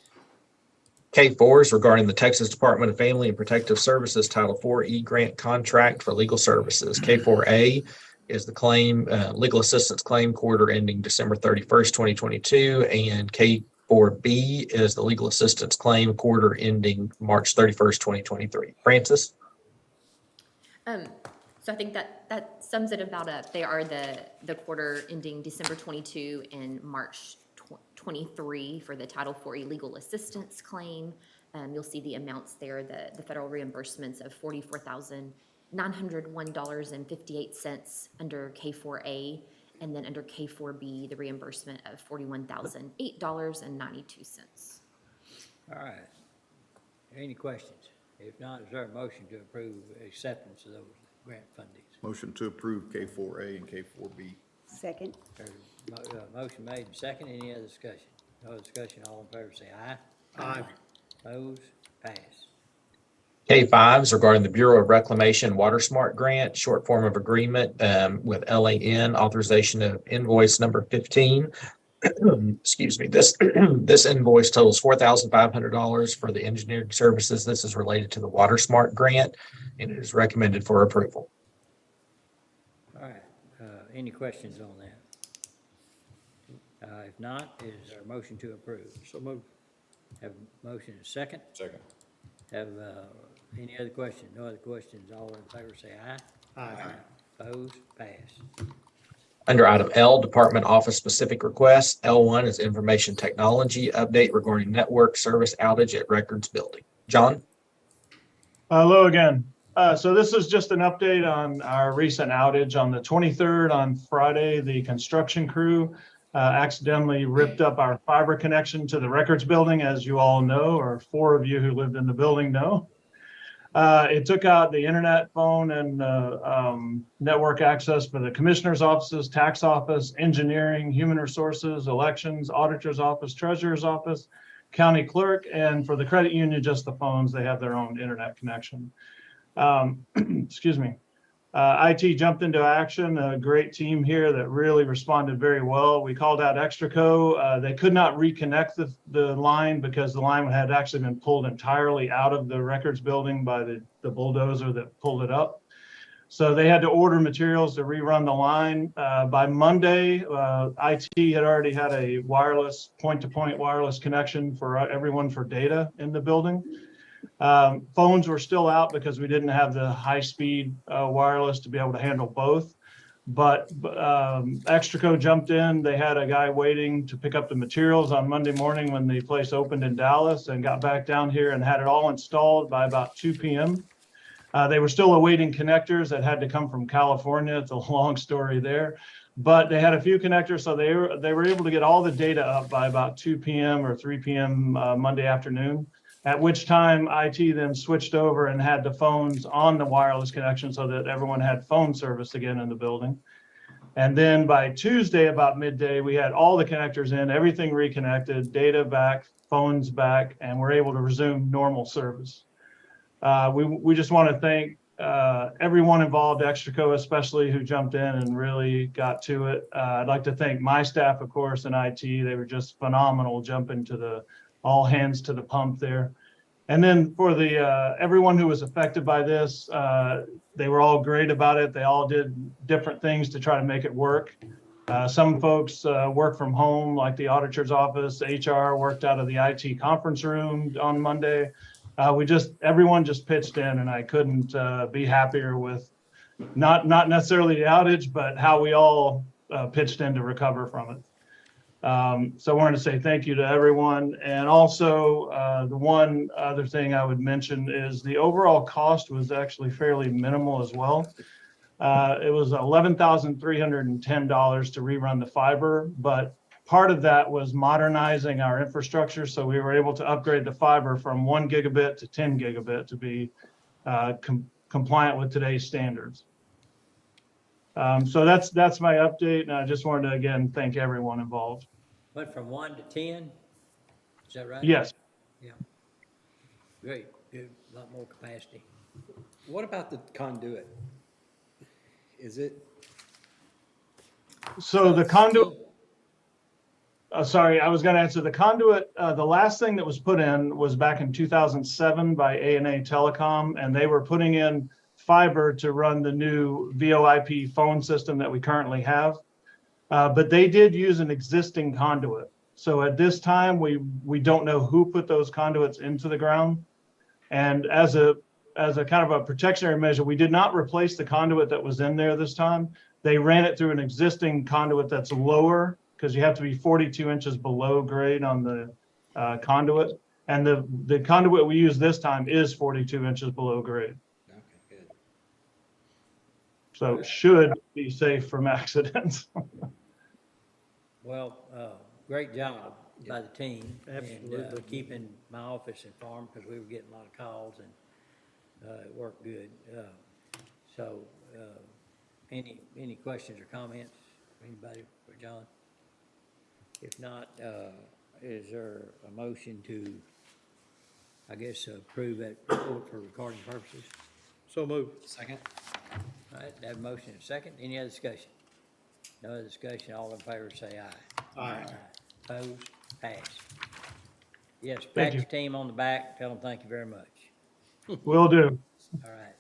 K4 is regarding the Texas Department of Family and Protective Services Title IV E-Grant contract for legal services. K4A is the claim, legal assistance claim quarter ending December 31st, 2022, and K4B is the legal assistance claim quarter ending March 31st, 2023. Francis? So I think that sums it about up. They are the quarter ending December 22 and March 23 for the Title IV legal assistance claim. You'll see the amounts there, the federal reimbursements of $44,901.58 under K4A, and then under K4B, the reimbursement of $41,008.92. All right. Any questions? If not, is there a motion to approve acceptance of those grant fundings? Motion to approve K4A and K4B. Second. There's motion made and second. Any other discussion? No discussion, all in favor say aye. Aye. Opposed? Pass. K5 is regarding the Bureau of Reclamation Water Smart Grant, short form of agreement with LAN, authorization of invoice number 15. Excuse me, this invoice totals $4,500 for the engineering services. This is related to the Water Smart Grant, and it is recommended for approval. All right, any questions on that? If not, is there a motion to approve? So moved. Have a motion and a second? Second. Have, any other questions? No other questions, all in favor say aye. Aye. Opposed? Pass. Under item L, Department Office Specific Requests, L1 is Information Technology Update regarding network service outage at Records Building. John? Hello again. So this is just an update on our recent outage. On the 23rd, on Friday, the construction crew accidentally ripped up our fiber connection to the records building, as you all know, or 4 of you who lived in the building know. It took out the internet, phone, and network access for the commissioner's offices, tax office, engineering, human resources, elections, auditor's office, treasurer's office, county clerk, and for the credit union, just the phones. They have their own internet connection. Excuse me. IT jumped into action, a great team here that really responded very well. We called out Extraco. They could not reconnect the line because the line had actually been pulled entirely out of the records building by the bulldozer that pulled it up. So they had to order materials to rerun the line. By Monday, IT had already had a wireless, point-to-point wireless connection for everyone for data in the building. Phones were still out because we didn't have the high-speed wireless to be able to handle both. But Extraco jumped in. They had a guy waiting to pick up the materials on Monday morning when the place opened in Dallas, and got back down here and had it all installed by about 2 p.m. They were still awaiting connectors that had to come from California. It's a long story there. But they had a few connectors, so they were able to get all the data up by about 2 p.m. or 3 p.m. Monday afternoon. At which time IT then switched over and had the phones on the wireless connection so that everyone had phone service again in the building. And then by Tuesday about midday, we had all the connectors in, everything reconnected, data back, phones back, and we're able to resume normal service. We just want to thank everyone involved, Extraco especially, who jumped in and really got to it. I'd like to thank my staff, of course, in IT. They were just phenomenal, jumping to the all hands to the pump there. And then for the everyone who was affected by this, they were all great about it. They all did different things to try to make it work. Some folks work from home, like the auditor's office. HR worked out of the IT conference room on Monday. Everyone just pitched in, and I couldn't be happier with not necessarily the outage, but how we all pitched in to recover from it. So I wanted to say thank you to everyone. And also, the one other thing I would mention is the overall cost was actually fairly minimal as well. It was $11,310 to rerun the fiber, but part of that was modernizing our infrastructure. So we were able to upgrade the fiber from 1 gigabit to 10 gigabit to be compliant with today's standards. So that's my update. And I just wanted to, again, thank everyone involved. Went from 1 to 10, is that right? Yes. Yeah. Great, good, a lot more capacity. What about the conduit? Is it? So the conduit, sorry, I was going to answer the conduit. The last thing that was put in was back in 2007 by A&A Telecom, and they were putting in fiber to run the new VoIP phone system that we currently have. But they did use an existing conduit. So at this time, we don't know who put those conduits into the ground. And as a kind of a protectionary measure, we did not replace the conduit that was in there this time. They ran it through an existing conduit that's lower, because you have to be 42 inches below grade on the conduit. And the conduit we use this time is 42 inches below grade. Okay, good. So it should be safe from accidents. Well, great job by the team. Absolutely. And keeping my office informed, because we were getting a lot of calls, and It worked good. So, any questions or comments? Anybody for John? If not, is there a motion to, I guess, approve that report for recording purposes? So move. Second? All right, that motion is second. Any other discussion? No other discussion. All in favor say aye. Aye. Opposed? Pass. Yes, Thank practice you. team on the back. Tell them thank you very much. Will do. All right.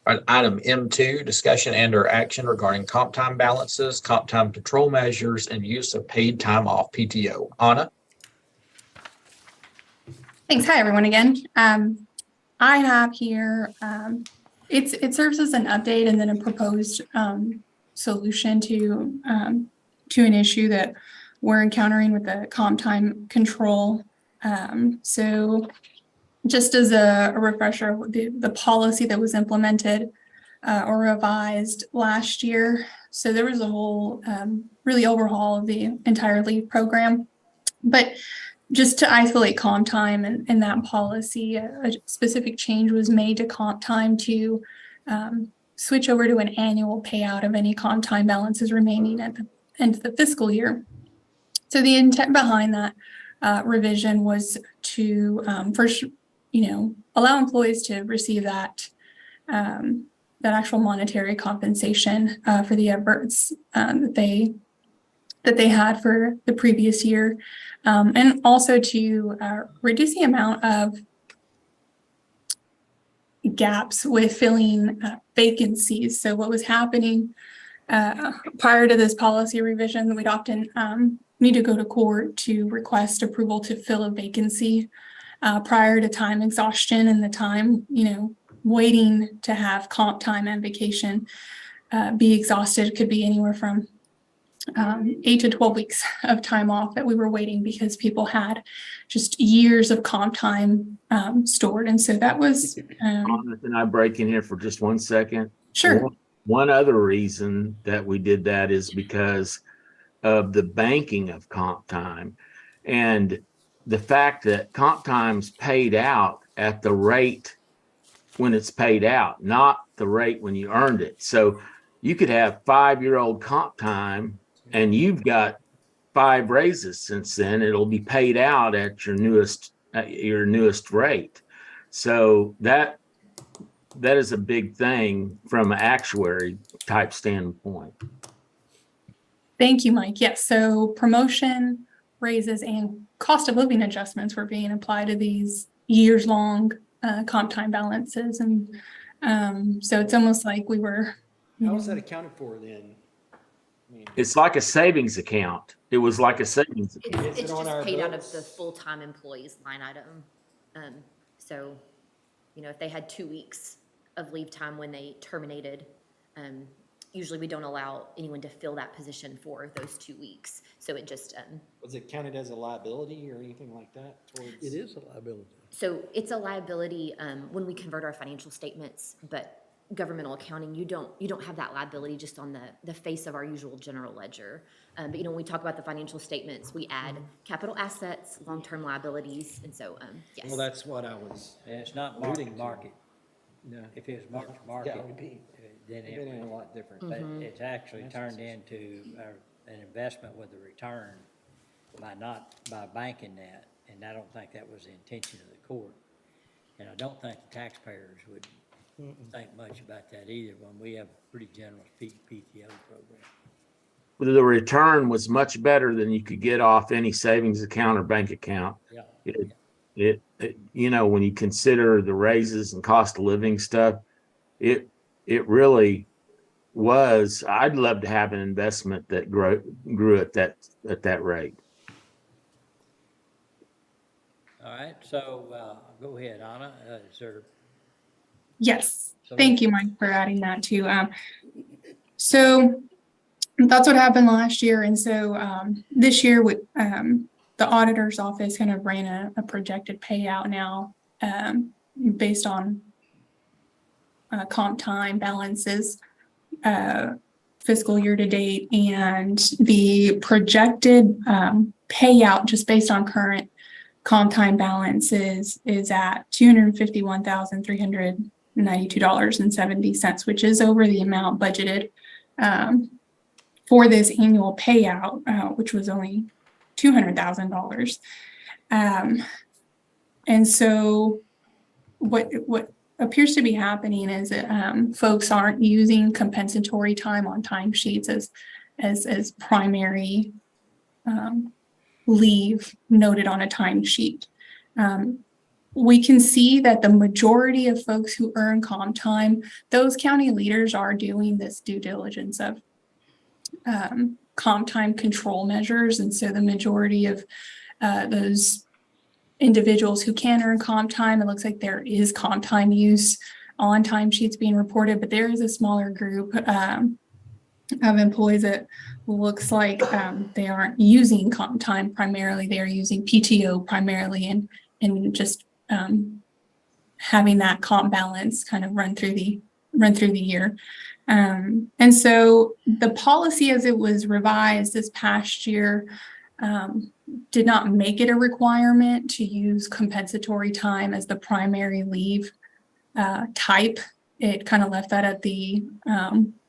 All right, item M2, discussion and/or action regarding comp time balances, comp time control measures, and use of paid time off PTO. Anna? Thanks. Hi, everyone again. I have here, it serves as an update and then a proposed solution to an issue that we're encountering with the comp time control. So just as a refresher, the policy that was implemented or revised last year. So there was a whole really overhaul of the entire leave program. But just to isolate comp time and that policy, a specific change was made to comp time to switch over to an annual payout of any comp time balances remaining at the end of the fiscal year. So the intent behind that revision was to first, allow employees to receive that actual monetary compensation for the efforts that they had for the previous year, and also to reduce the amount of gaps with filling vacancies. So what was happening prior to this policy revision, we'd often need to go to court to request approval to fill a vacancy prior to time exhaustion, and the time, waiting to have comp time and vacation be exhausted could be anywhere from 8 to 12 weeks of time off that we were waiting because people had just years of comp time stored. And so that was. Can I break in here for just 1 second? Sure. One other reason that we did that is because of the banking of comp time and the fact that comp time's paid out at the rate when it's paid out, not the rate when you earned it. So you could have 5-year-old comp time and you've got 5 raises since then. It'll be paid out at your newest rate. So that is a big thing from an actuary type standpoint. Thank you, Mike. Yes, so promotion, raises, and cost of living adjustments were being applied to these years-long comp time balances. And so it's almost like we were. How was that accounted for then? It's like a savings account. It was like a savings account. It's just paid out of the full-time employees line item. So, if they had 2 weeks of leave time when they terminated, usually we don't allow anyone to fill that position for those 2 weeks. So it just. Was it counted as a liability or anything like that? It is a liability. So it's a liability when we convert our financial statements, but governmental accounting, you don't have that liability just on the face of our usual general ledger. But when we talk about the financial statements, we add capital assets, long-term liabilities, and so yes. Well, that's what I was. And it's not market to market. No. If it was market to market, Yeah, it would be. then It'd been a lot different. But it's actually turned into an investment with a return by banking that, and I don't think that was the intention of the court. And I don't think the taxpayers would think much about that either when we have a pretty generous PTO program. The return was much better than you could get off any savings account or bank account. Yeah. When you consider the raises and cost of living stuff, it really was. I'd love to have an investment that grew at that rate. All right, so go ahead, Anna. Is there? Yes, thank you, Mike, for adding that too. So that's what happened last year. And so this year, the auditor's office kind of ran a projected payout now based on comp time balances fiscal year to date. And the projected payout just based on current comp time balance is at $251,392.70, which is over the amount budgeted for this annual payout, which was only $200,000. And so what appears to be happening is that folks aren't using compensatory time on timesheets as primary leave noted on a timesheet. We can see that the majority of folks who earn comp time, those county leaders are doing this due diligence of comp time control measures. And so the majority of those individuals who can earn comp time, it looks like there is comp time use on timesheets being reported, but there is a smaller group of employees that looks like they aren't using comp time primarily. They are using PTO primarily and just having that comp balance kind of run through the year. And so the policy as it was revised this past year did not make it a requirement to use compensatory time as the primary leave type. It kind of left that at the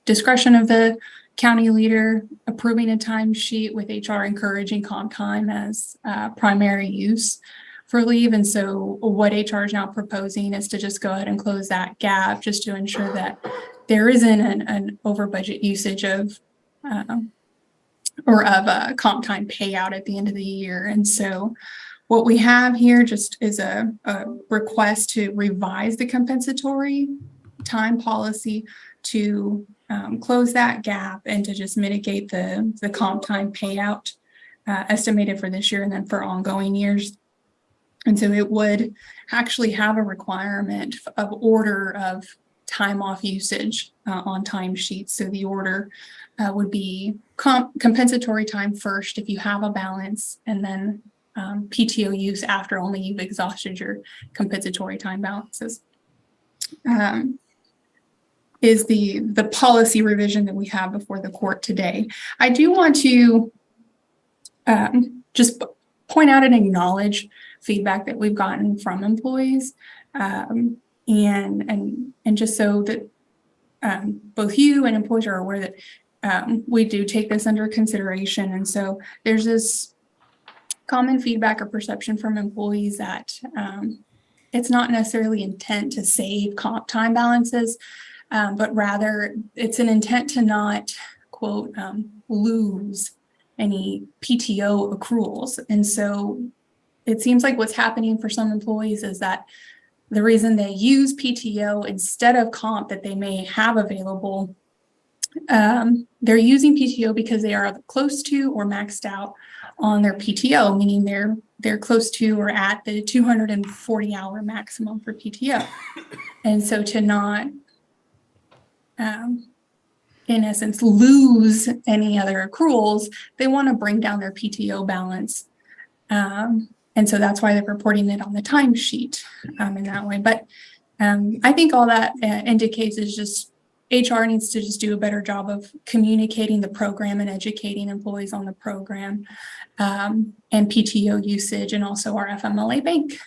discretion of the county leader approving a timesheet, with HR encouraging comp time as primary use for leave. And so what HR is now proposing is to just go ahead and close that gap, just to ensure that there isn't an over budget usage of comp time payout at the end of the year. And so what we have here just is a request to revise the compensatory time policy to close that gap and to just mitigate the comp time payout estimated for this year and then for ongoing years. And so it would actually have a requirement of order of time off usage on timesheets. So the order would be compensatory time first if you have a balance, and then PTO use after only you've exhausted your compensatory time balances. Is the policy revision that we have before the court today. I do want to just point out and acknowledge feedback that we've gotten from employees, and just so that both you and employees are aware that we do take this under consideration. And so there's this common feedback or perception from employees that it's not necessarily intent to save comp time balances, but rather it's an intent to not, quote, lose any PTO accruals. And so it seems like what's happening for some employees is that the reason they use PTO instead of comp that they may have available, they're using PTO because they are close to or maxed out on their PTO, meaning they're close to or at the 240-hour maximum for PTO. And so to not, in essence, lose any other accruals, they want to bring down their PTO balance. And so that's why they're reporting it on the timesheet in that way. But I think all that indicates is just HR needs to just do a better job of communicating the program and educating employees on the program, and PTO usage, and also our FMLA bank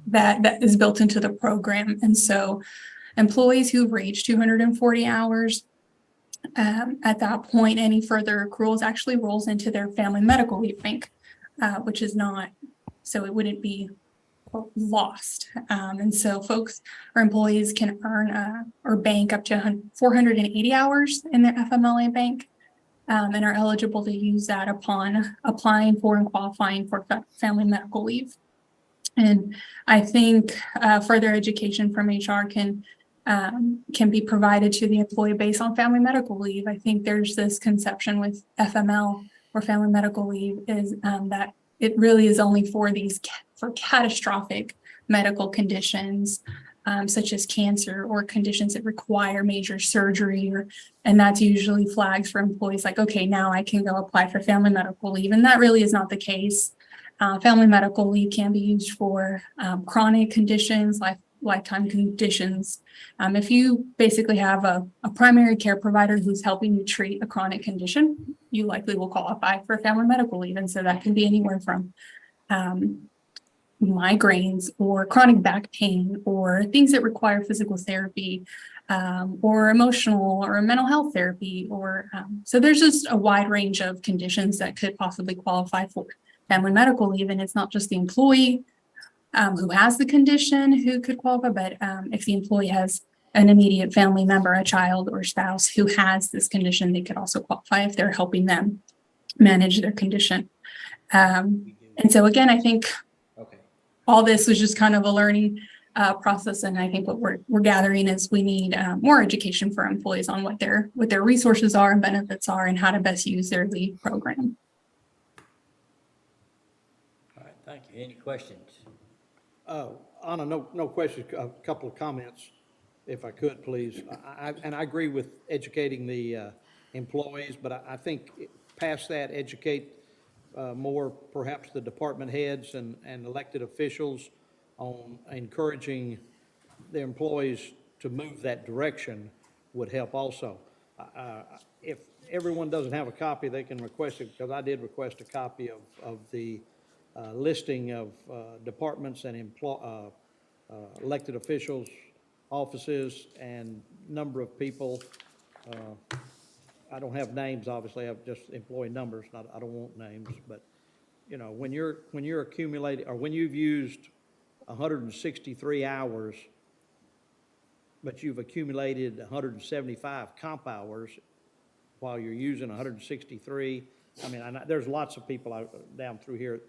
that is built into the program. And so employees who've reached 240 hours, at that point, any further accruals actually rolls into their family medical leave bank, which is not, so it wouldn't be lost. And so folks or employees can earn or bank up to 480 hours in their FMLA bank, and are eligible to use that upon applying for and qualifying for family medical leave. And I think further education from HR can be provided to the employee based on family medical leave. I think there's this conception with FML or family medical leave is that it really is only for for catastrophic medical conditions, such as cancer or conditions that require major surgery, and that's usually flags for employees like, okay, now I can go apply for family medical leave. And that really is not the case. Family medical leave can be used for chronic conditions, lifetime conditions. If you basically have a primary care provider who's helping you treat a chronic condition, you likely will qualify for family medical leave. And so that can be anywhere from migraines or chronic back pain or things that require physical therapy, or emotional or mental health therapy, or so there's just a wide range of conditions that could possibly qualify for family medical leave. And it's not just the employee who has the condition who could qualify, but if the employee has an immediate family member, a child or spouse who has this condition, they could also qualify if they're helping them manage their condition. And so again, I think all this was just kind of a learning process. And I think what we're gathering is we need more education for employees on what their resources are and benefits are and how to best use their leave program. All right, thank you. Any questions? Anna, no questions, a couple of comments, if I could, please. And I agree with educating the employees, but I think past that, educate more perhaps the department heads and elected officials on encouraging the employees to move that direction would help also. If everyone doesn't have a copy, they can request it, because I did request a copy of the listing of departments and elected officials, offices, and number of people. I don't have names, obviously. I have just employee numbers. I don't want names, but you know, when you're accumulating, or when you've used 163 hours, but you've accumulated 175 comp hours while you're using 163. I mean, there's lots of people down through here.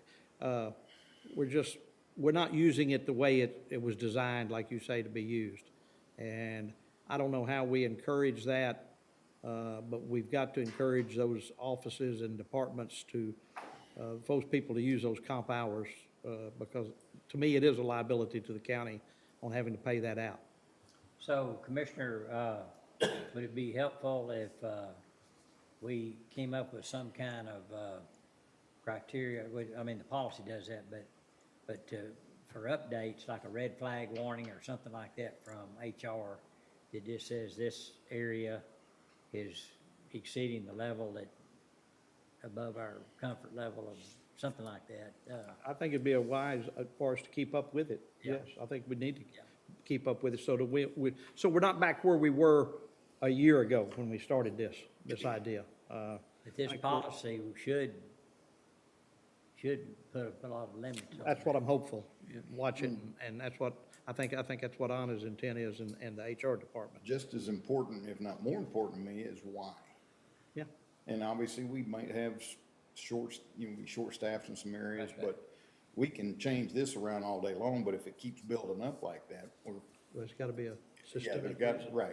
We're not using it the way it was designed, like you say, to be used. And I don't know how we encourage that, but we've got to encourage those offices and departments to, those people to use those comp hours, because to me, it is a liability to the county on having to pay that out. So, Commissioner, would it be helpful if we came up with some kind of criteria? I mean, the policy does that, but for updates, like a red flag warning or something like that from HR, that just says this area is exceeding the level that above our comfort level of something like that. I think it'd be a wise for us to keep up with it. Yeah. Yes, I think we need to keep up with it so that so we're not back where we were a year ago when we started this idea. But this policy should put a lot of limits on That's it. what I'm hopeful. Watch it, and that's what I think that's what Anna's intent is, and the HR department. Just as important, if not more important to me, is why. Yeah. And obviously, we might have short-staffed in some areas, That's right. but we can change this around all day long, but if it keeps building up like that, Well, it's got to be a yeah, systemic.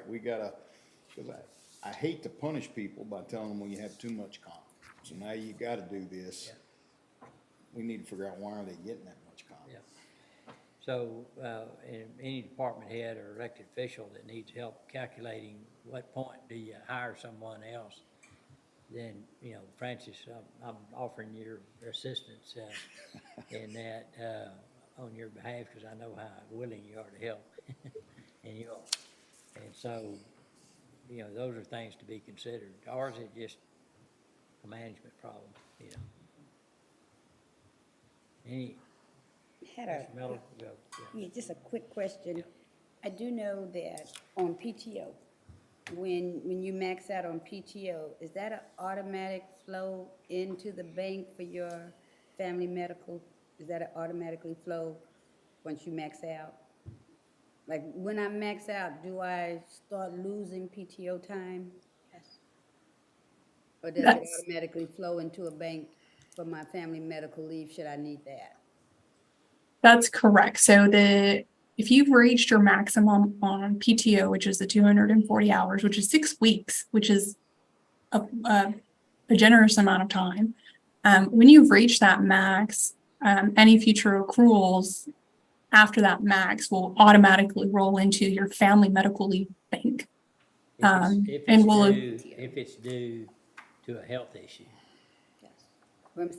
we gotta, because I hate to punish people by telling them, well, you have too much comp. So now you gotta do this. We need to figure out why are they getting that much comp. Yeah. So, any department head or elected official that needs help calculating what point do you hire someone else, then, you know, Francis, I'm offering your assistance in that on your behalf, because I know how willing you are to help, and you are. And so, you know, those are things to be considered. Or is it just a management problem, you know? Any, Had Mr. Miller, go, Yeah, just a quick question. I do know that on PTO, when you max out on PTO, is that an automatic flow into the bank for your family medical? Is that an automatically flow once you max out? Like, when I max out, do I start losing PTO time? Or does it automatically flow into a bank for my family medical leave, should I need that? That's correct. So if you've reached your maximum on PTO, which is the 240 hours, which is 6 weeks, which is a generous amount of time, when you've reached that max, any future accruals after that max will automatically roll into your family medical leave bank. if it's due to a health issue.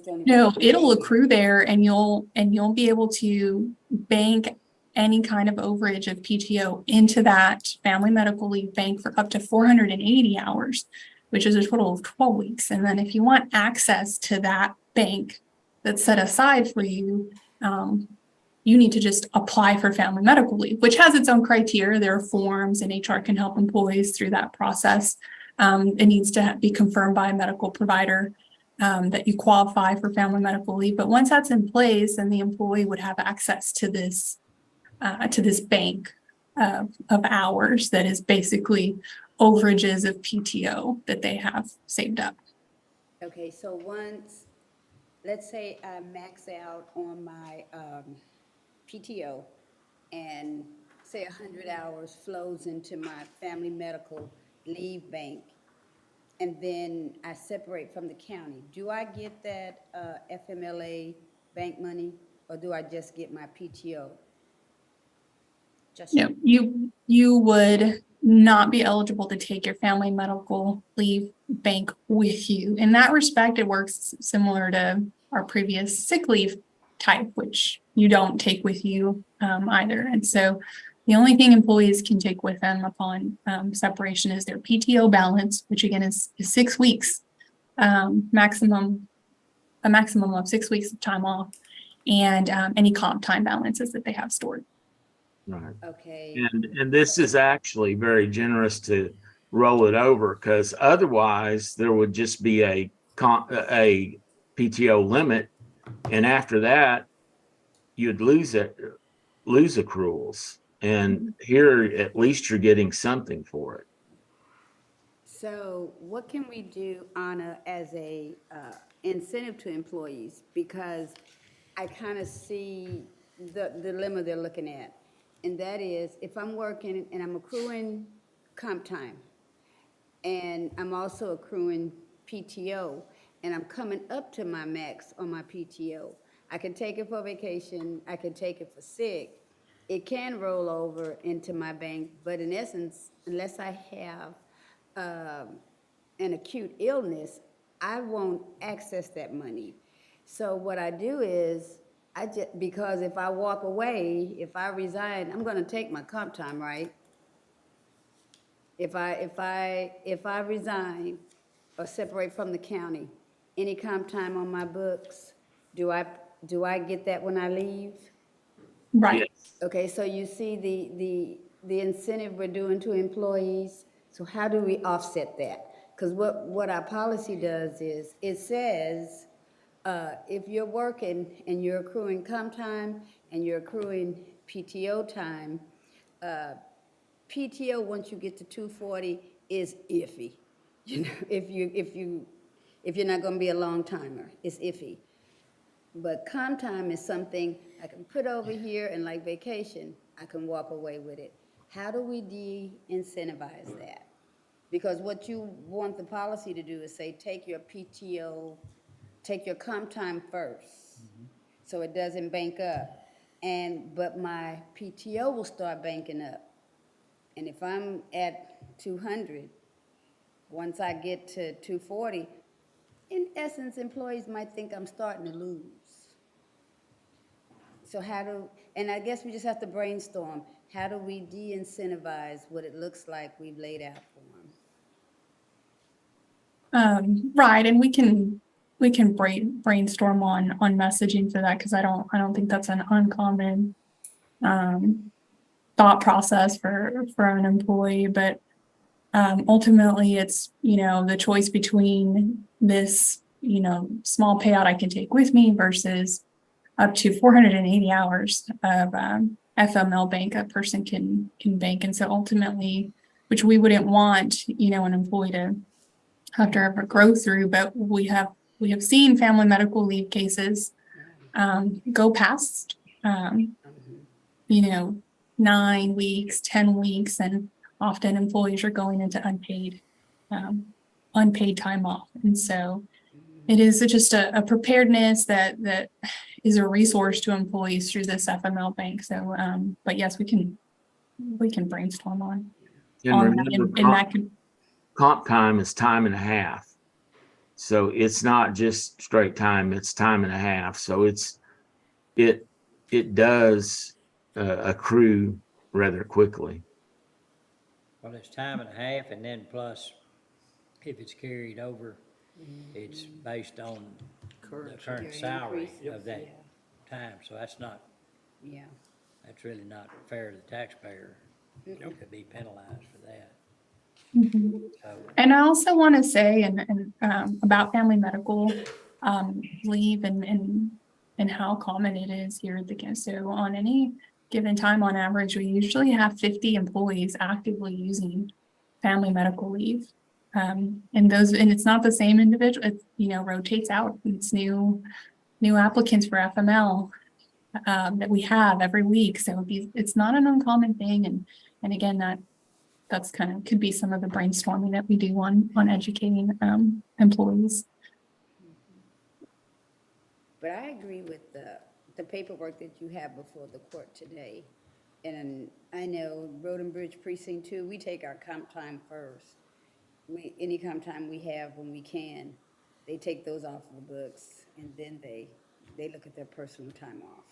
No, it'll accrue there, and you'll be able to bank any kind of overage of PTO into that family medical leave bank for up to 480 hours, which is a total of 12 weeks. And then if you want access to that bank that's set aside for you, you need to just apply for family medical leave, which has its own criteria. There are forms, and HR can help employees through that process. It needs to be confirmed by a medical provider that you qualify for family medical leave. But once that's in place, then the employee would have access to this bank of hours that is basically overages of PTO that they have saved up. Okay, so once, let's say I max out on my PTO and say 100 hours flows into my family medical leave bank, and then I separate from the county, do I get that FMLA bank money, or do I just get my PTO? No, you would not be eligible to take your family medical leave bank with you. In that respect, it works similar to our previous sick leave type, which you don't take with you either. And so the only thing employees can take with them upon separation is their PTO balance, which again is 6 weeks, a maximum of 6 weeks of time off, and any comp time balances that they have stored. Right. Okay. And this is actually very generous to roll it over, because otherwise there would just be a PTO limit, and after that you'd lose accruals. And here at least you're getting something for it. So what can we do, Anna, as a incentive to employees? Because I kind of see the dilemma they're looking at. And that is, if I'm working and I'm accruing comp time, and I'm also accruing PTO, and I'm coming up to my max on my PTO, I can take it for vacation, I can take it for sick. It can roll over into my bank, but in essence, unless I have an acute illness, I won't access that money. So what I do is, because if I walk away, if I resign, I'm gonna take my comp time, right? If I resign or separate from the county, any comp time on my books, do I get that when I leave? Right. Okay, so you see the incentive we're doing to employees. So how do we offset that? Because what our policy does is, it says, if you're working and you're accruing comp time and you're accruing PTO time, PTO, once you get to 240, is iffy. You know, if you're not going to be a long timer, it's iffy. But comp time is something I can put over here, and like vacation, I can walk away with it. How do we de-incentivize that? Because what you want the policy to do is say, take your PTO, take your comp time first, so it doesn't bank up. But my PTO will start banking up. And if I'm at 200, once I get to 240, in essence, employees might think I'm starting to lose. So and I guess we just have to brainstorm, how do we de-incentivize what it looks like we've laid out for them? Right, and we can brainstorm on messaging for that, because I don't think that's an uncommon thought process for an employee. But ultimately, it's the choice between this small payout I can take with me versus up to 480 hours of FML bank a person can bank. And so ultimately, which we wouldn't want an employee to have to ever grow through, but we have seen family medical leave cases go past 9 weeks, 10 weeks, and often employees are going into unpaid time off. And so it is just a preparedness that is a resource to employees through this FML bank. So, but yes, we can brainstorm on that. And that could, comp time is time and a half. So it's not just straight time, it's time and a half. So it does accrue rather quickly. Well, it's time and a half, and then plus if it's carried over It's based on the Your current salary increases, of that yeah. time, so that's not, Yeah. that's really not fair to the taxpayer Mm-mm. to be penalized for that. Mhm. So, And I also want to say, about family medical leave and how common it is here at the county. So on any given time, on average, we usually have 50 employees actively using family medical leave. And it's not the same individual, it, rotates out. It's new applicants for FML that we have every week. So it's not an uncommon thing. And again, that's kind of could be some of the brainstorming that we do on educating employees. But I agree with the paperwork that you have before the court today. And I know Road and Bridge Precinct 2, we take our comp time first. Any comp time we have when we can, they take those off of the books, and then they look at their personal time off.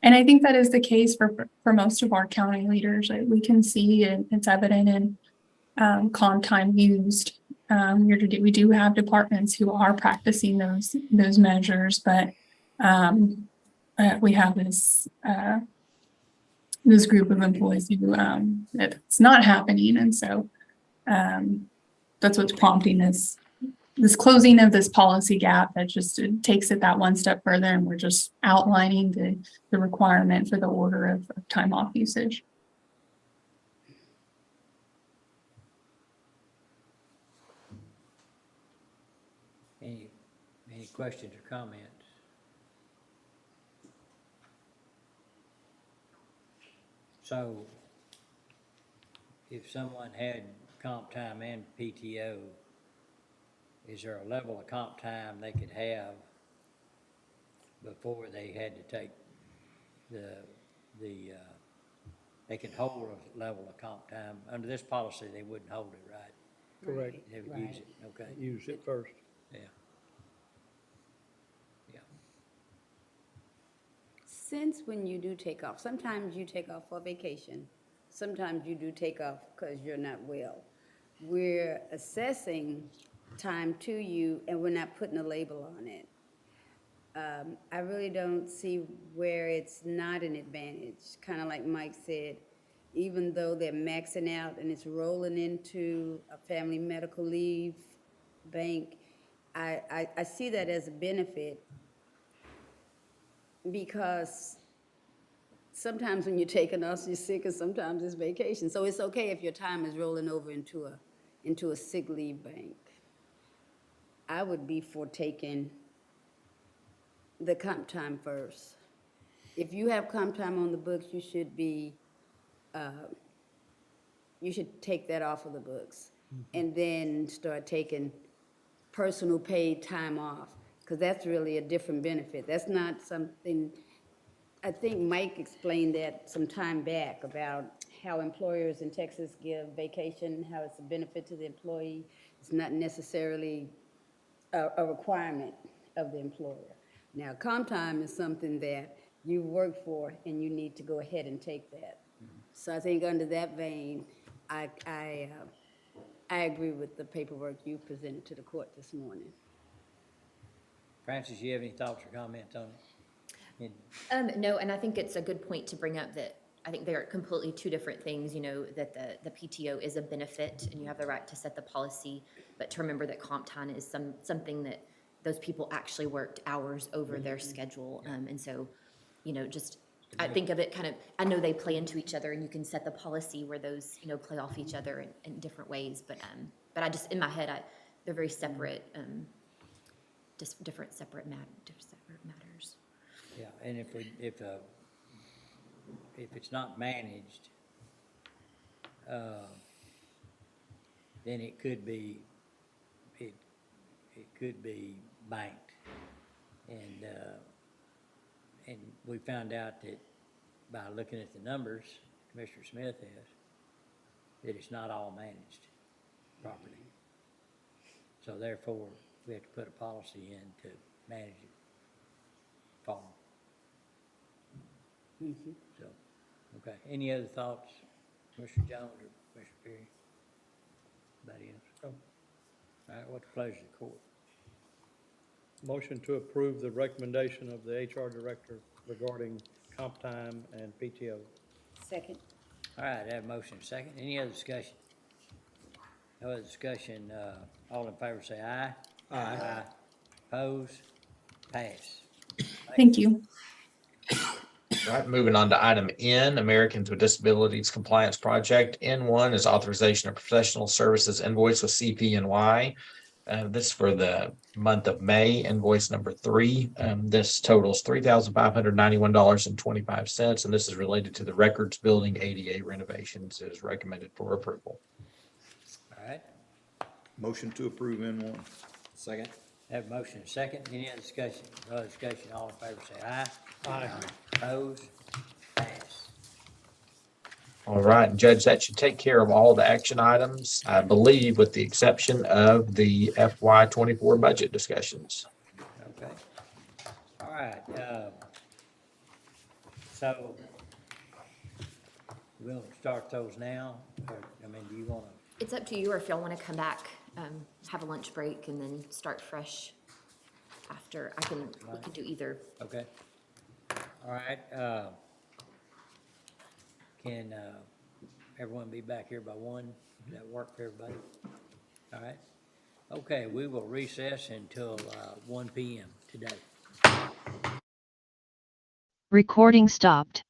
And I think that is the case for most of our county leaders. We can see it's evident in comp time used. We do have departments who are practicing those measures, but we have this group of employees who it's not happening, and so that's what's prompting this closing of this policy gap that just takes it that one step further, and we're just outlining the requirement for the order of time off usage. any questions or comments? So, if someone had comp time and PTO, is there a level of comp time they could have before they had to take they could hold a level of comp time? Under this policy, they wouldn't hold it, right? Correct. They would use it, okay, Use it first. yeah. Yeah, Since when you do take off, sometimes you take off for vacation, sometimes you do take off because you're not well. We're assessing time to you and we're not putting a label on it. I really don't see where it's not an advantage. Kind of like Mike said, even though they're maxing out and it's rolling into a family medical leave bank, I see that as a benefit because sometimes when you're taking us, you're sick, and sometimes it's vacation. So it's okay if your time is rolling over into a sick leave bank. I would be for taking the comp time first. If you have comp time on the books, you should take that off of the books and then start taking personal paid time off, because that's really a different benefit. That's not something, I think Mike explained that some time back about how employers in Texas give vacation, how it's a benefit to the employee. It's not necessarily a requirement of the employer. Now, comp time is something that you work for and you need to go ahead and take that. So I think under that vein, I agree with the paperwork you presented to the court this morning. Francis, you have any thoughts or comments on it? No, and I think it's a good point to bring up that I think they are completely two different things, that the PTO is a benefit and you have the right to set the policy, but to remember that comp time is something that those people actually worked hours over their schedule. And so, I think of it kind of, I know they play into each other and you can set the policy where those, play off each other in different ways. But I just, in my head, they're very separate, just separate matters. Yeah, and if it's not managed, then it could be banked, and we found out that by looking at the numbers, Commissioner Smith has, that it's not all managed properly. So therefore, we have to put a policy in to manage it for them. So, okay, any other thoughts, Commissioner Jones or Commissioner Perry? Anybody else? All right, what's the pleasure of the court? Motion to approve the recommendation of the HR director regarding comp time and PTO. Second. All right, I have a motion second. Any other discussion? No other discussion, all in favor say aye. Aye. Oppose? Pass. Thank you. All right, moving on to item N, Americans with Disabilities Compliance Project. N1 is authorization of professional services invoice with CPNY. This is for the month of May, invoice number 3. This totals $3,591.25, and this is related to the Records Building ADA renovations. It is recommended for approval. All right, Motion to approve N1. Second. have a motion second. Any other discussion? No other discussion, all in favor say aye. Aye. Oppose? Pass. All right, Judge, that should take care of all the action items, I believe, with the exception of the FY24 budget discussions. Okay. All right, so we'll start those now, or, I mean, do you want to? It's up to you, or if y'all want to come back, have a lunch break and then start fresh after. We can do either. Okay. All right, can, everyone be back here by 1? Does that work for everybody? All right. Okay, we will recess until, 1 PM today. Recording stopped.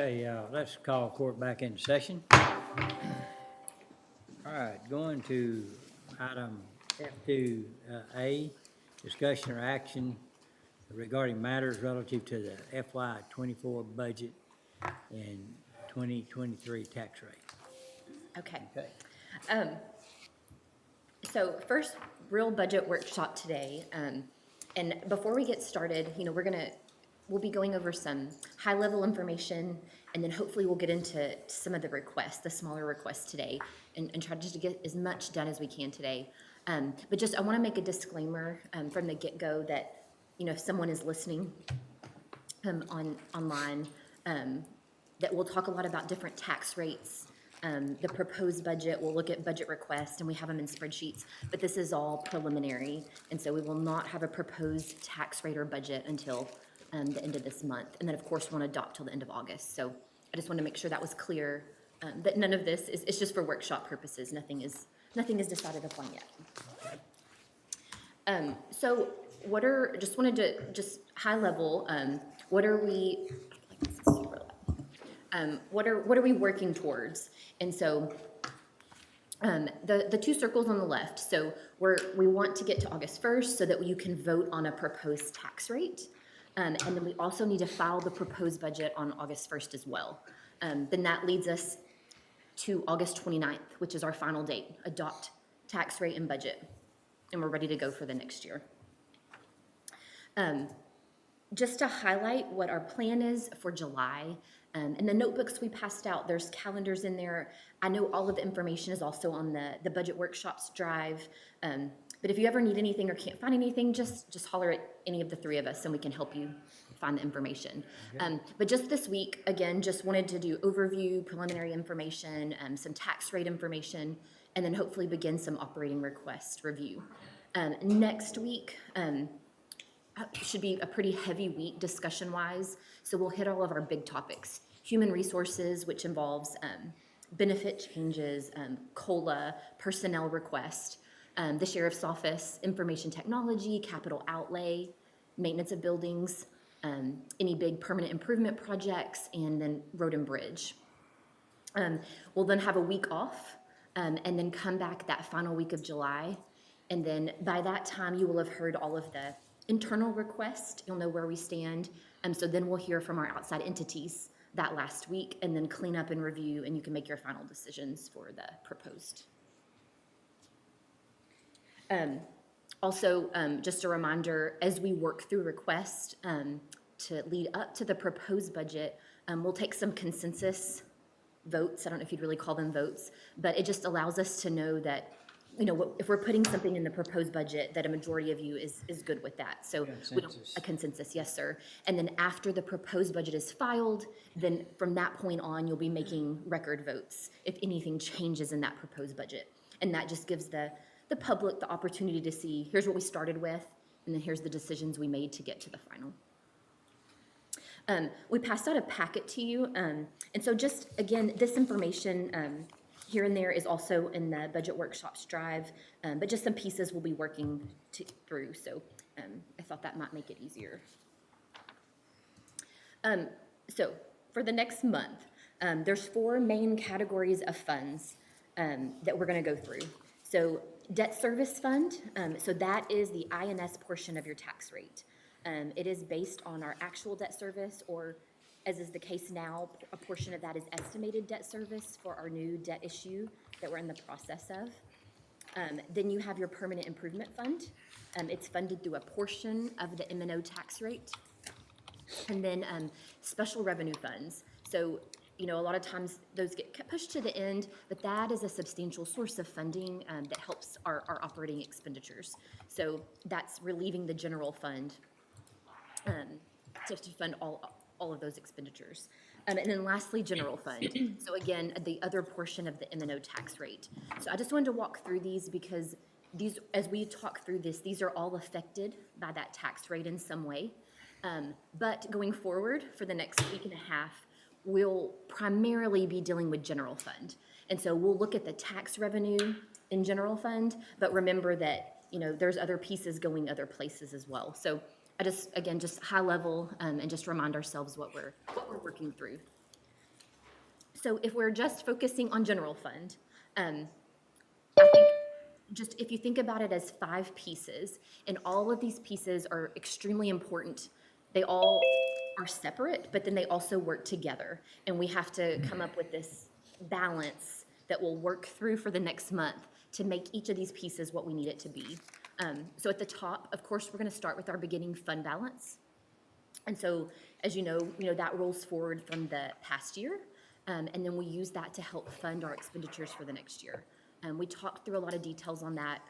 Okay, let's call court back into session. All right, going to item F2A, discussion or action regarding matters relative to the FY '24 budget and 2023 tax rate. Okay. Okay. So first, real budget workshop today. And before we get started, you know, we'll be going over some high-level information, and then hopefully we'll get into some of the requests, the smaller requests today, and try just to get as much done as we can today. But just, I want to make a disclaimer from the get-go that, you know, if someone is listening online, that we'll talk a lot about different tax rates. The proposed budget, we'll look at budget requests, and we have them in spreadsheets, but this is all preliminary, and so we will not have a proposed tax rate or budget until the end of this month, and then, of course, won't adopt till the end of August. So I just want to make sure that was clear, that none of this is, it's just for workshop purposes. Nothing is decided upon yet. So just wanted to, just high level, what are we working towards? And so the two circles on the left, so we want to get to August 1st so that you can vote on a proposed tax rate. And then we also need to file the proposed budget on August 1st as well. Then that leads us to August 29th, which is our final date, adopt tax rate and budget. And we're ready to go for the next year. Just to highlight what our plan is for July, in the notebooks we passed out, there's calendars in there. I know all of the information is also on the budget workshops drive. But if you ever need anything or can't find anything, just holler at any of the three of us and we can help you find the information. But just this week, again, just wanted to do overview, preliminary information, some tax rate information, and then hopefully begin some operating request review. Next week, should be a pretty heavy week discussion-wise, so we'll hit all of our big topics. Human resources, which involves benefit changes, COLA, personnel request, the sheriff's office, information technology, capital outlay, maintenance of buildings, any big permanent improvement projects, and then road and bridge. We'll then have a week off, and then come back that final week of July, and then by that time you will have heard all of the internal requests. You'll know where we stand. So then we'll hear from our outside entities that last week, and then clean up and review, and you can make your final decisions for the proposed. Also, just a reminder, as we work through requests to lead up to the proposed budget, we'll take some consensus votes. I don't know if you'd really call them votes, but it just allows us to know that, you know, if we're putting something in the proposed budget, that a majority of you is good with that. So a consensus, yes, sir. And then after the proposed budget is filed, then from that point on, you'll be making record votes if anything changes in that proposed budget. And that just gives the public the opportunity to see, here's what we started with, and then here's the decisions we made to get to the final. We passed out a packet to you. And so just, again, this information here and there is also in the budget workshops drive, but just some pieces we'll be working through. So I thought that might make it easier. So for the next month, there's 4 main categories of funds that we're going to go through. So debt service fund, so that is the INS portion of your tax rate. It is based on our actual debt service, or as is the case now, a portion of that is estimated debt service for our new debt issue that we're in the process of. Then you have your permanent improvement fund. It's funded through a portion of the M&O tax rate. And then special revenue funds. So, you know, a lot of times those get pushed to the end, but that is a substantial source of funding that helps our operating expenditures. So that's relieving the general fund to fund all of those expenditures. And then lastly, general fund. So again, the other portion of the M&O tax rate. So I just wanted to walk through these because these, as we talk through this, these are all affected by that tax rate in some way. But going forward for the next week and a half, we'll primarily be dealing with general fund. And so we'll look at the tax revenue in general fund, but remember that, you know, there's other pieces going other places as well. So I just, again, just high level and just remind ourselves what we're working through. So if we're just focusing on general fund, I think just if you think about it as 5 pieces, and all of these pieces are extremely important. They all are separate, but then they also work together. And we have to come up with this balance that will work through for the next month to make each of these pieces what we need it to be. So at the top, of course, we're gonna start with our beginning fund balance. And so, as you know, that rolls forward from the past year. And then we use that to help fund our expenditures for the next year. We talked through a lot of details on that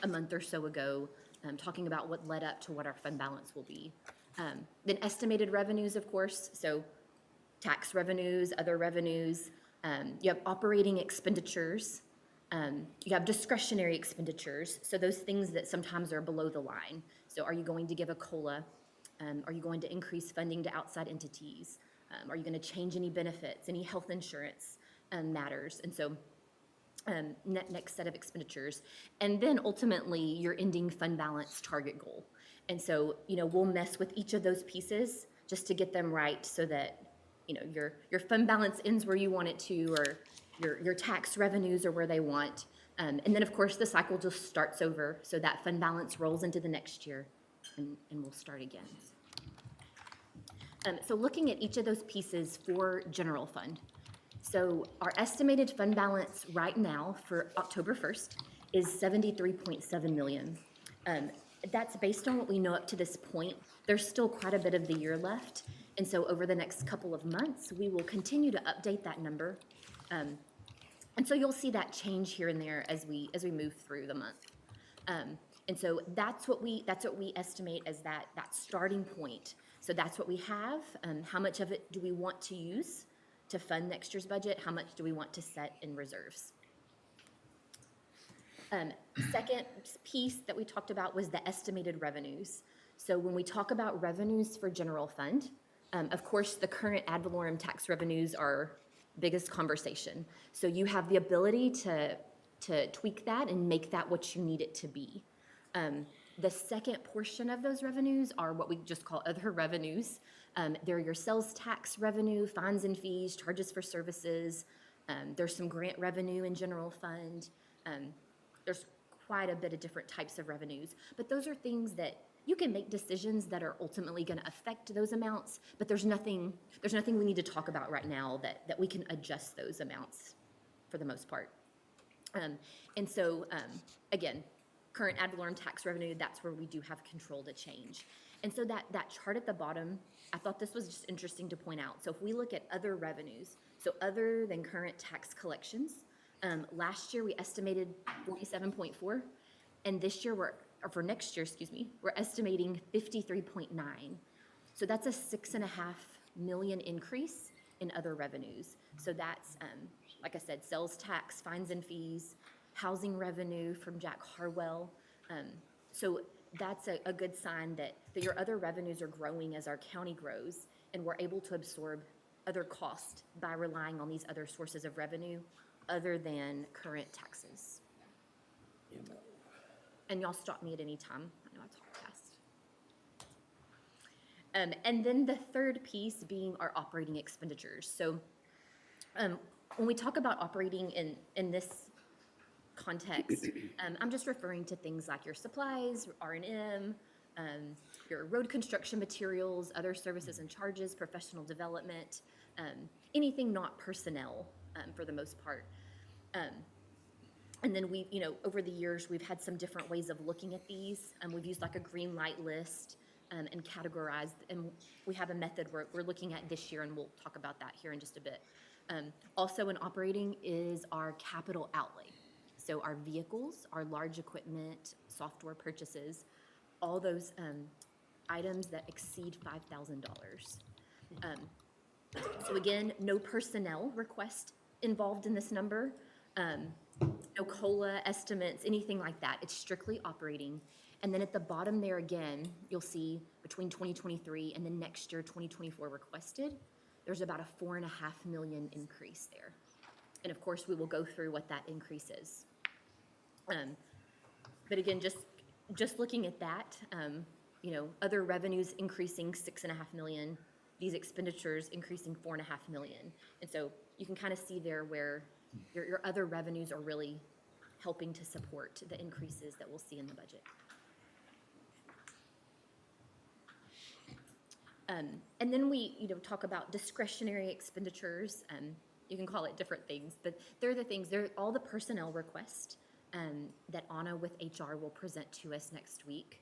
a month or so ago, talking about what led up to what our fund balance will be. Then estimated revenues, of course, so tax revenues, other revenues. You have operating expenditures. You have discretionary expenditures, so those things that sometimes are below the line. So are you going to give a COLA? Are you going to increase funding to outside entities? Are you going to change any benefits, any health insurance matters? And so next set of expenditures. And then ultimately your ending fund balance target goal. And so, we'll mess with each of those pieces just to get them right so that, your fund balance ends where you want it to, or your tax revenues are where they want. And then of course the cycle just starts over. So that fund balance rolls into the next year and we'll start again. So looking at each of those pieces for general fund. So our estimated fund balance right now for October 1st is $73.7 million. That's based on what we know up to this point. There's still quite a bit of the year left. And so over the next couple of months, we will continue to update that number. And so you'll see that change here and there as we move through the month. And so that's what we estimate as that starting point. So that's what we have. How much of it do we want to use to fund next year's budget? How much do we want to set in reserves? Second piece that we talked about was the estimated revenues. So when we talk about revenues for general fund, of course, the current ad valorem tax revenues are biggest conversation. So you have the ability to tweak that and make that what you need it to be. The second portion of those revenues are what we just call other revenues. They're your sales tax revenue, fines and fees, charges for services. There's some grant revenue in general fund. There's quite a bit of different types of revenues, but those are things that you can make decisions that are ultimately going to affect those amounts, but there's nothing we need to talk about right now that we can adjust those amounts for the most part. And so, again, current ad valorem tax revenue, that's where we do have control to change. And so that chart at the bottom, I thought this was just interesting to point out. So if we look at other revenues, so other than current tax collections, last year we estimated 47.4, and this year for next year, we're estimating 53.9. So that's a $6.5 million increase in other revenues. So that's, like I said, sales tax, fines and fees, housing revenue from Jack Harwell. So that's a good sign that your other revenues are growing as our county grows, and we're able to absorb other costs by relying on these other sources of revenue other than current taxes. And y'all stop me at any time. I know I talk fast. And then the third piece being our operating expenditures. So when we talk about operating in this context, I'm just referring to things like your supplies, R&M, your road construction materials, other services and charges, professional development, anything not personnel for the most part. And then we, over the years, we've had some different ways of looking at these. We've used like a green light list and categorized, and we have a method we're looking at this year, and we'll talk about that here in just a bit. Also in operating is our capital outlay. So our vehicles, our large equipment, software purchases, all those items that exceed $5,000. So again, no personnel request involved in this number. No COLA estimates, anything like that. It's strictly operating. And then at the bottom there again, you'll see between 2023 and the next year, 2024 requested, there's about a $4.5 million increase there. And of course, we will go through what that increase is. But again, just looking at that, other revenues increasing $6.5 million, these expenditures increasing $4.5 million. And so you can kind of see there where your other revenues are really helping to support the increases that we'll see in the budget. And then we, talk about discretionary expenditures. You can call it different things, but they're all the personnel requests that Anna with HR will present to us next week.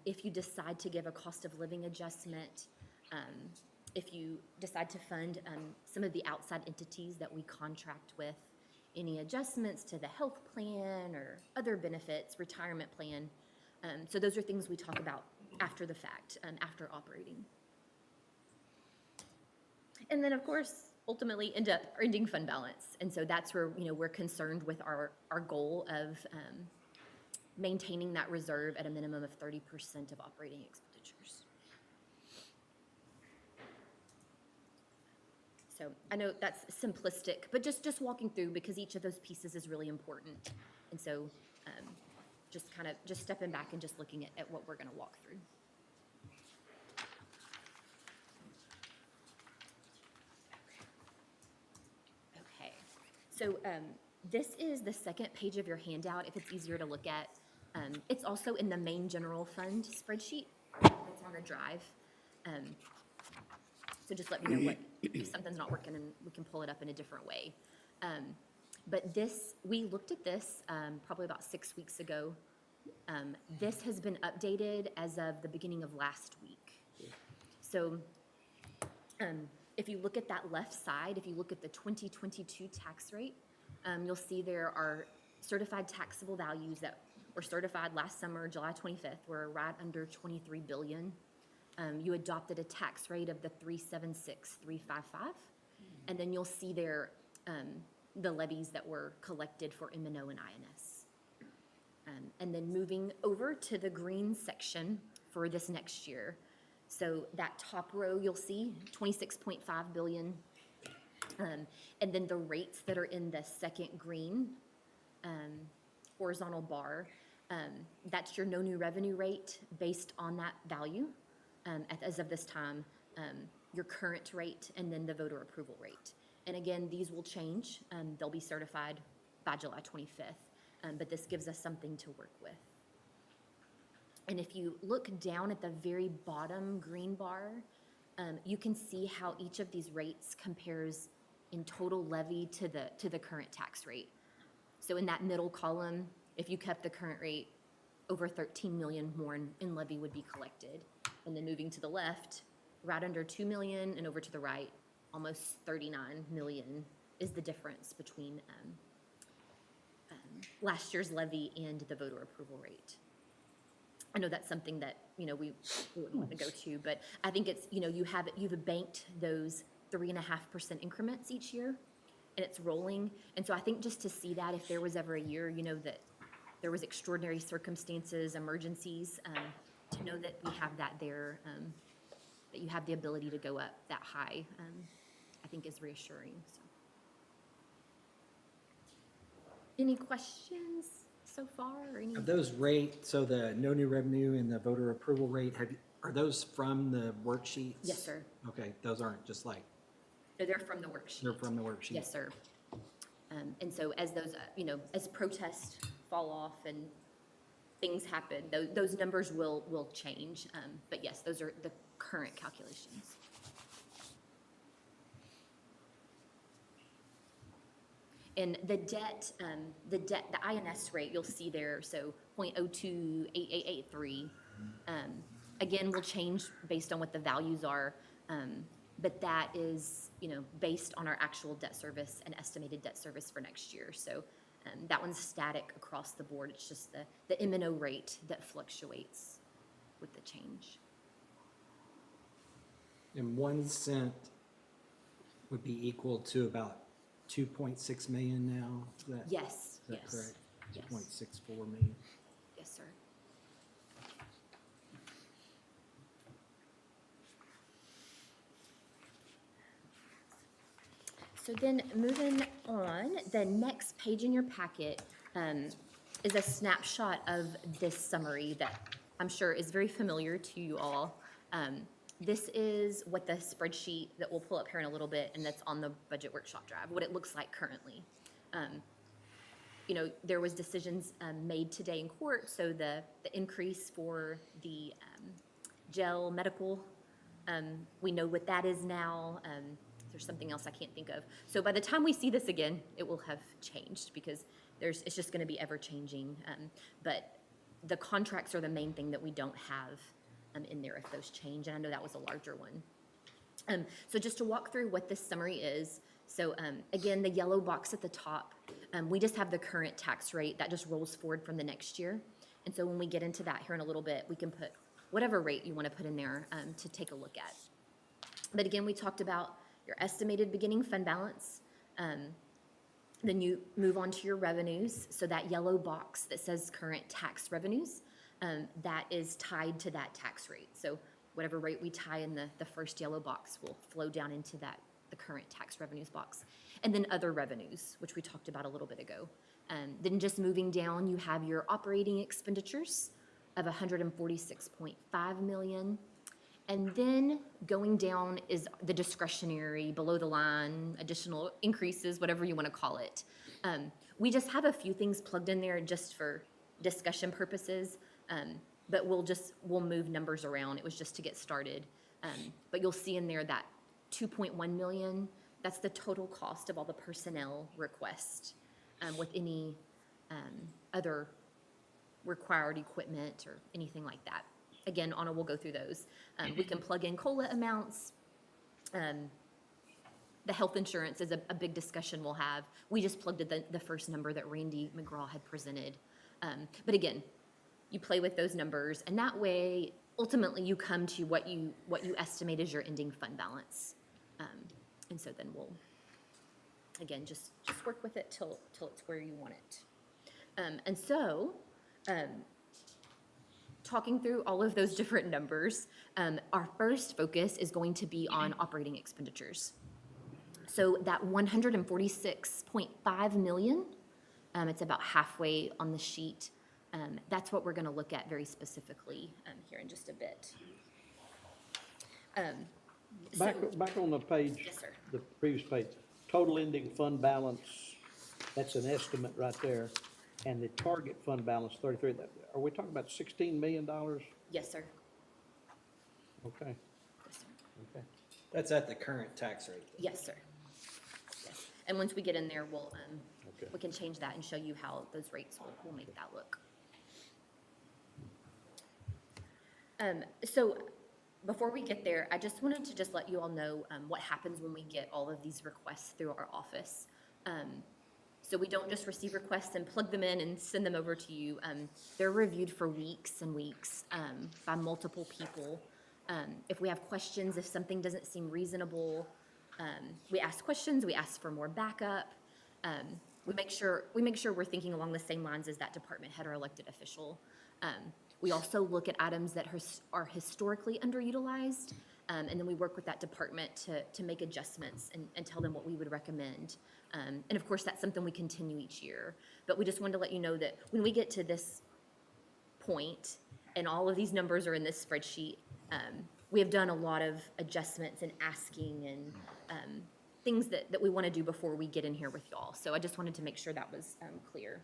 If you decide to give a cost of living adjustment, if you decide to fund some of the outside entities that we contract with, any adjustments to the health plan or other benefits, retirement plan. So those are things we talk about after the fact, after operating. And then, of course, ultimately ending fund balance. And so that's where, we're concerned with our goal of maintaining that reserve at a minimum of 30% of operating expenditures. So I know that's simplistic, but just walking through, because each of those pieces is really important. And so just stepping back and just looking at what we're going to walk through. Okay. So this is the second page of your handout, if it's easier to look at. It's also in the main general fund spreadsheet. It's on a drive. So just let me know if something's not working, and we can pull it up in a different way. But we looked at this probably about 6 weeks ago. This has been updated as of the beginning of last week. So if you look at that left side, if you look at the 2022 tax rate, you'll see there are certified taxable values that were certified last summer, July 25th, were right under 23 billion. You adopted a tax rate of the 376,355, and then you'll see there the levies that were collected for M&O and INS. And then moving over to the green section for this next year. So that top row, you'll see 26.5 billion. And then the rates that are in the second green horizontal bar, that's your no new revenue rate based on that value. As of this time, your current rate, and then the voter approval rate. And again, these will change. They'll be certified by July 25th, but this gives us something to work with. And if you look down at the very bottom green bar, you can see how each of these rates compares in total levy to the current tax rate. So in that middle column, if you kept the current rate, over 13 million more in levy would be collected. And then moving to the left, right under 2 million, and over to the right, almost 39 million is the difference between last year's levy and the voter approval rate. I know that's something that, we wouldn't want to go to, but I think it's, you've banked those 3.5% increments each year, and it's rolling. And so I think just to see that, if there was ever a year, that there was extraordinary circumstances, emergencies, to know that we have that there, that you have the ability to go up that high, I think is reassuring. So. Any questions so far? Or any? Are those rates, so the no new revenue and the voter approval rate, are those from the worksheets? Yes, sir. Okay, those aren't just like. No, they're from the worksheet. They're from the worksheet. Yes, sir. And so as those, as protests fall off and things happen, those numbers will change. But yes, those are the current calculations. And the debt, the INS rate, you'll see there, so 0.028883, again, will change based on what the values are. But that is, based on our actual debt service and estimated debt service for next year. So that one's static across the board. It's just the M&O rate that fluctuates with the change. And 1 cent would be equal to about 2.6 million now? Yes, is that yes, correct? yes. 2.64 million. Yes, sir. So then moving on, the next page in your packet is a snapshot of this summary that I'm sure is very familiar to you all. This is what the spreadsheet that we'll pull up here in a little bit, and that's on the budget workshop drive, what it looks like currently. You know, there was decisions made today in court, so the increase for the jail medical, we know what that is now. There's something else I can't think of. So by the time we see this again, it will have changed because it's just gonna be ever-changing. But the contracts are the main thing that we don't have in there if those change, and I know that was a larger one. So just to walk through what this summary is, so again, the yellow box at the top, we just have the current tax rate that just rolls forward from the next year. And so when we get into that here in a little bit, we can put whatever rate you want to put in there to take a look at. But again, we talked about your estimated beginning fund balance. Then you move on to your revenues. So that yellow box that says current tax revenues, that is tied to that tax rate. So whatever rate we tie in the first yellow box will flow down into the current tax revenues box. And then other revenues, which we talked about a little bit ago. Then just moving down, you have your operating expenditures of $146.5 million. And then going down is the discretionary, below the line, additional increases, whatever you want to call it. We just have a few things plugged in there just for discussion purposes, but we'll move numbers around. It was just to get started. But you'll see in there that 2.1 million, that's the total cost of all the personnel requests with any other required equipment or anything like that. Again, Anna will go through those. We can plug in COLA amounts. The health insurance is a big discussion we'll have. We just plugged in the first number that Randy McGraw had presented. But again, you play with those numbers, and that way, ultimately, you come to what you estimate as your ending fund balance. And so then we'll, again, just work with it till it's where you want it. And so, talking through all of those different numbers, our first focus is going to be on operating expenditures. So that 146.5 million, it's about halfway on the sheet. That's what we're going to look at very specifically here in just a bit. Back on the page, Yes, sir. the previous page, total ending fund balance, that's an estimate right there. And the target fund balance, 33, are we talking about $16 million? Yes, sir. Okay. Yes, sir. Okay. That's at the current tax rate. Yes, sir. Yes. And once we get in there, we can change that and show you how those rates will make that look. So before we get there, I just wanted to let you all know what happens when we get all of these requests through our office. So we don't just receive requests and plug them in and send them over to you. They're reviewed for weeks and weeks by multiple people. If we have questions, if something doesn't seem reasonable, we ask questions, we ask for more backup. We make sure we're thinking along the same lines as that department head or elected official. We also look at items that are historically underutilized, and then we work with that department to make adjustments and tell them what we would recommend. And of course, that's something we continue each year. But we just wanted to let you know that when we get to this point, and all of these numbers are in this spreadsheet, we have done a lot of adjustments and asking and things that we want to do before we get in here with y'all. So I just wanted to make sure that was clear.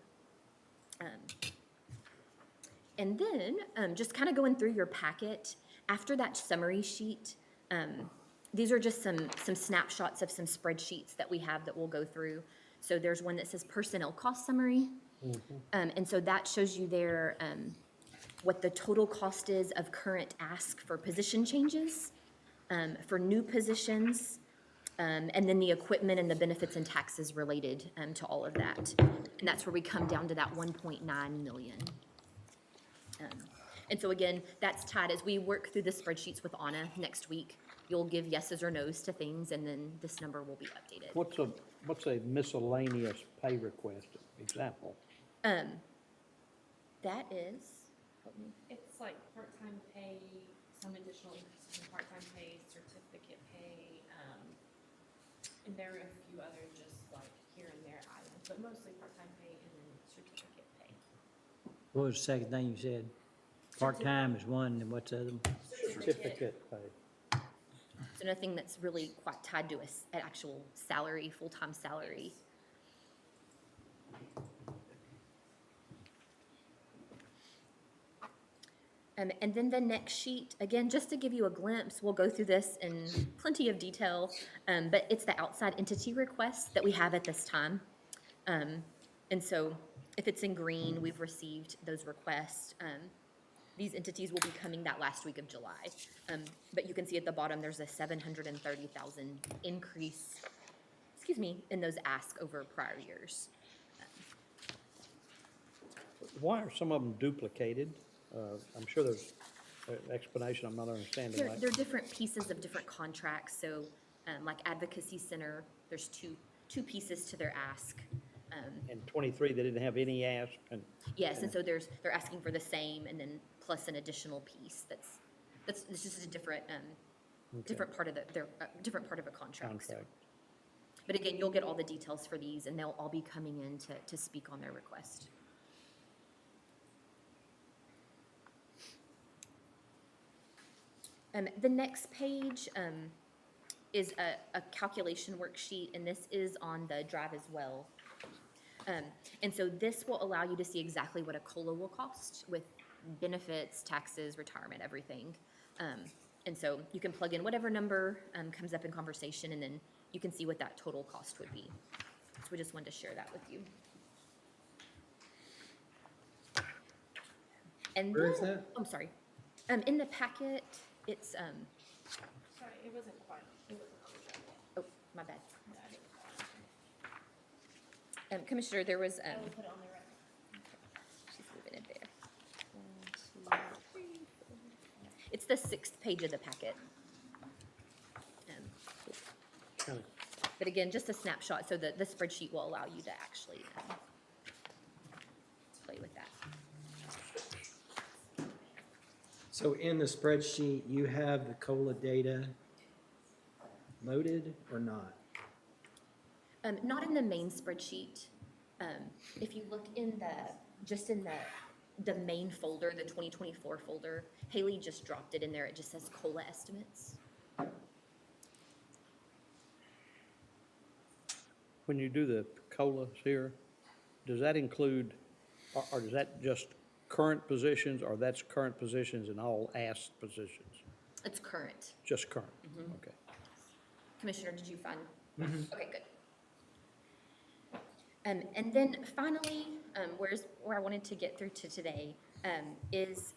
And then just kind of going through your packet, after that summary sheet, these are just some snapshots of some spreadsheets that we have that we'll go through. So there's one that says personnel cost summary. And so that shows you there what the total cost is of current ask for position changes, for new positions, and then the equipment and the benefits and taxes related to all of that. And that's where we come down to that 1.9 million. And so again, that's tied as we work through the spreadsheets with Anna next week. You'll give yeses or nos to things, and then this number will be updated. What's a miscellaneous pay request example? That is, It's like part-time pay, some additional increases in part-time pay, certificate pay, and there are a few other just like here and there items, but mostly part-time pay and then certificate pay. What was the second thing you said? Part-time is one, and what's the other one? Certificate pay. So nothing that's really quite tied to an actual salary, full-time salary. And then the next sheet, again, just to give you a glimpse, we'll go through this in plenty of detail, but it's the outside entity requests that we have at this time. And so if it's in green, we've received those requests. These entities will be coming that last week of July. But you can see at the bottom, there's a 730,000 increase, in those asks over prior years. Why are some of them duplicated? I'm sure there's an explanation I'm not understanding. They're, right? they're different pieces of different contracts. So like Advocacy Center, there's two pieces to their ask. And 23, they didn't have any ask, and Yes, and so they're asking for the same and then plus an additional piece that's just a different, different part of different part of a contract. So. But again, you'll get all the details for these and they'll all be coming in to speak on their request. The next page is a calculation worksheet, and this is on the drive as well. And so this will allow you to see exactly what a COLA will cost with benefits, taxes, retirement, everything. And so you can plug in whatever number comes up in conversation, and then you can see what that total cost would be. So we just wanted to share that with you. And Where then, is that? I'm sorry. In the packet, it's, Sorry, it wasn't quite, it wasn't on the track yet. oh, my bad. No, I didn't put it on. Commissioner, there was, I will put it on the record. she's moving it there. 1, 2, 3, 4. It's the 6th page of the packet. But again, just a snapshot, so the spreadsheet will allow you to actually play with that. So in the spreadsheet, you have the COLA data loaded or not? Not in the main spreadsheet. If you look in just in the main folder, the 2024 folder, Haley just dropped it in there. It just says COLA estimates. when you do the COLAs here, does that include, or does that just current positions, or that's current positions in all asked positions? It's current. Just current, Mhm. okay. Commissioner, did you find? Mhm. Okay, good. And then finally, where I wanted to get through to today, is,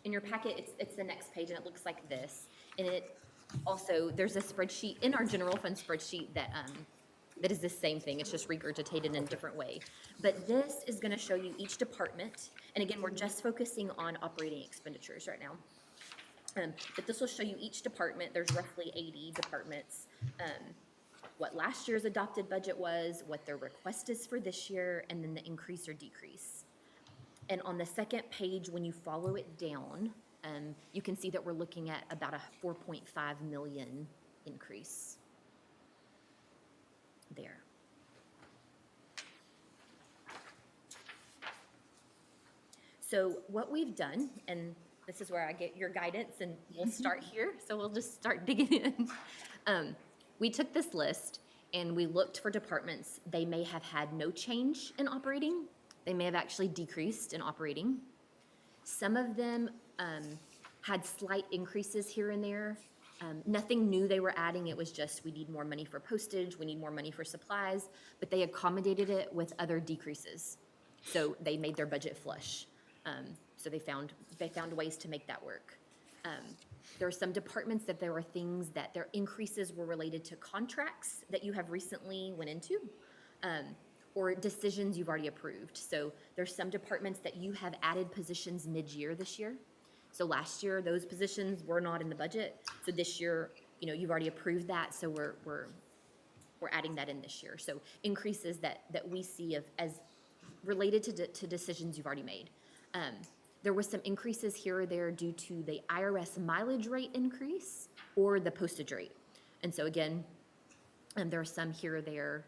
in your packet, it's the next page, and it looks like this. And it also, there's a spreadsheet in our general fund spreadsheet that is the same thing. It's just regurgitated in a different way. But this is gonna show you each department, and again, we're just focusing on operating expenditures right now. But this will show you each department. There's roughly 80 departments. What last year's adopted budget was, what their request is for this year, and then the increase or decrease. And on the second page, when you follow it down, you can see that we're looking at about a 4.5 million increase there. So what we've done, and this is where I get your guidance, and we'll start here, so we'll just start digging in. We took this list and we looked for departments. They may have had no change in operating. They may have actually decreased in operating. Some of them had slight increases here and there. Nothing new they were adding. It was just, we need more money for postage, we need more money for supplies, but they accommodated it with other decreases. So they made their budget flush. So they found ways to make that work. There are some departments that there were things that their increases were related to contracts that you have recently went into, or decisions you've already approved. So there's some departments that you have added positions mid-year this year. So last year, those positions were not in the budget. So this year, you've already approved that, so we're adding that in this year. So increases that we see as related to decisions you've already made. There was some increases here or there due to the IRS mileage rate increase or the postage rate. And so again, there are some here or there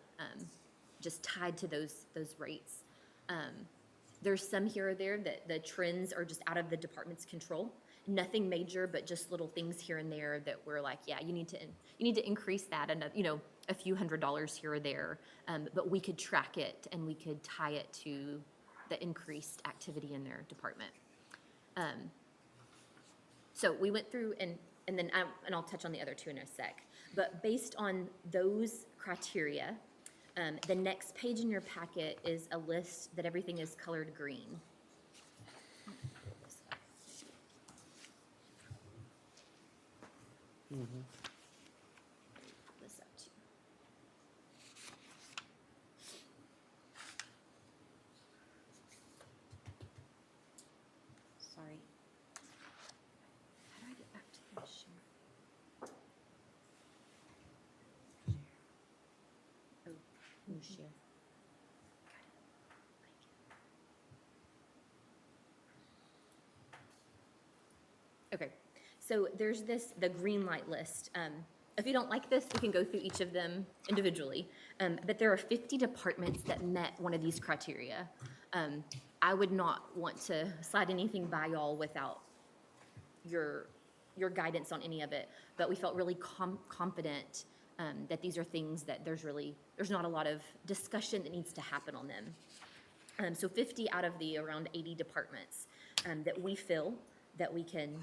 just tied to those rates. There's some here or there that the trends are just out of the department's control. Nothing major, but just little things here and there that we're like, yeah, you need to increase that, and a few $100s here or there. But we could track it and we could tie it to the increased activity in their department. So we went through and then I'll touch on the other two in a sec. But based on those criteria, the next page in your packet is a list that everything is colored green. This up too. Sorry. How do I get back to the share? Oh, new share. Okay, so there's the green light list. If you don't like this, we can go through each of them individually. But there are 50 departments that met one of these criteria. I would not want to slide anything by y'all without your guidance on any of it. But we felt really confident that these are things that there's not a lot of discussion that needs to happen on them. So 50 out of the around 80 departments that we feel that we can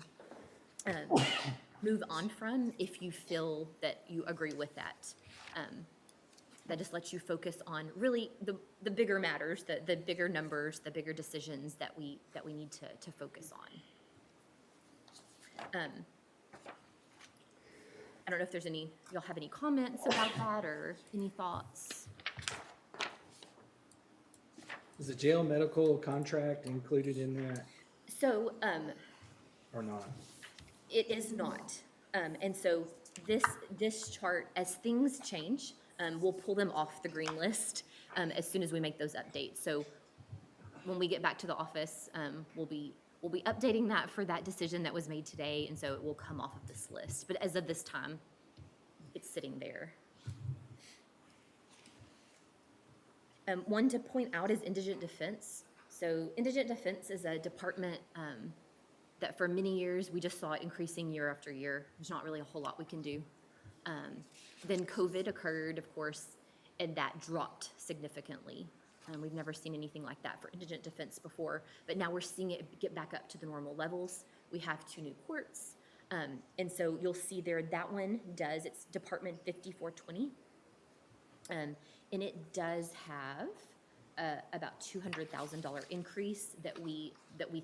move on from if you feel that you agree with that. That just lets you focus on really the bigger matters, the bigger numbers, the bigger decisions that we need to focus on. I don't know if there's y'all have any comments about that or any thoughts? Is the jail medical contract included in that So, or not? it is not. And so this chart, as things change, we'll pull them off the green list as soon as we make those updates. So when we get back to the office, we'll be updating that for that decision that was made today, and so it will come off of this list. But as of this time, it's sitting there. One to point out is Indigent Defense. So Indigent Defense is a department that for many years, we just saw it increasing year after year. There's not really a whole lot we can do. Then COVID occurred, of course, and that dropped significantly. We've never seen anything like that for Indigent Defense before, but now we're seeing it get back up to the normal levels. We have 2 new courts, and so you'll see there that one it's Department 5420, and it does have about $200,000 increase that we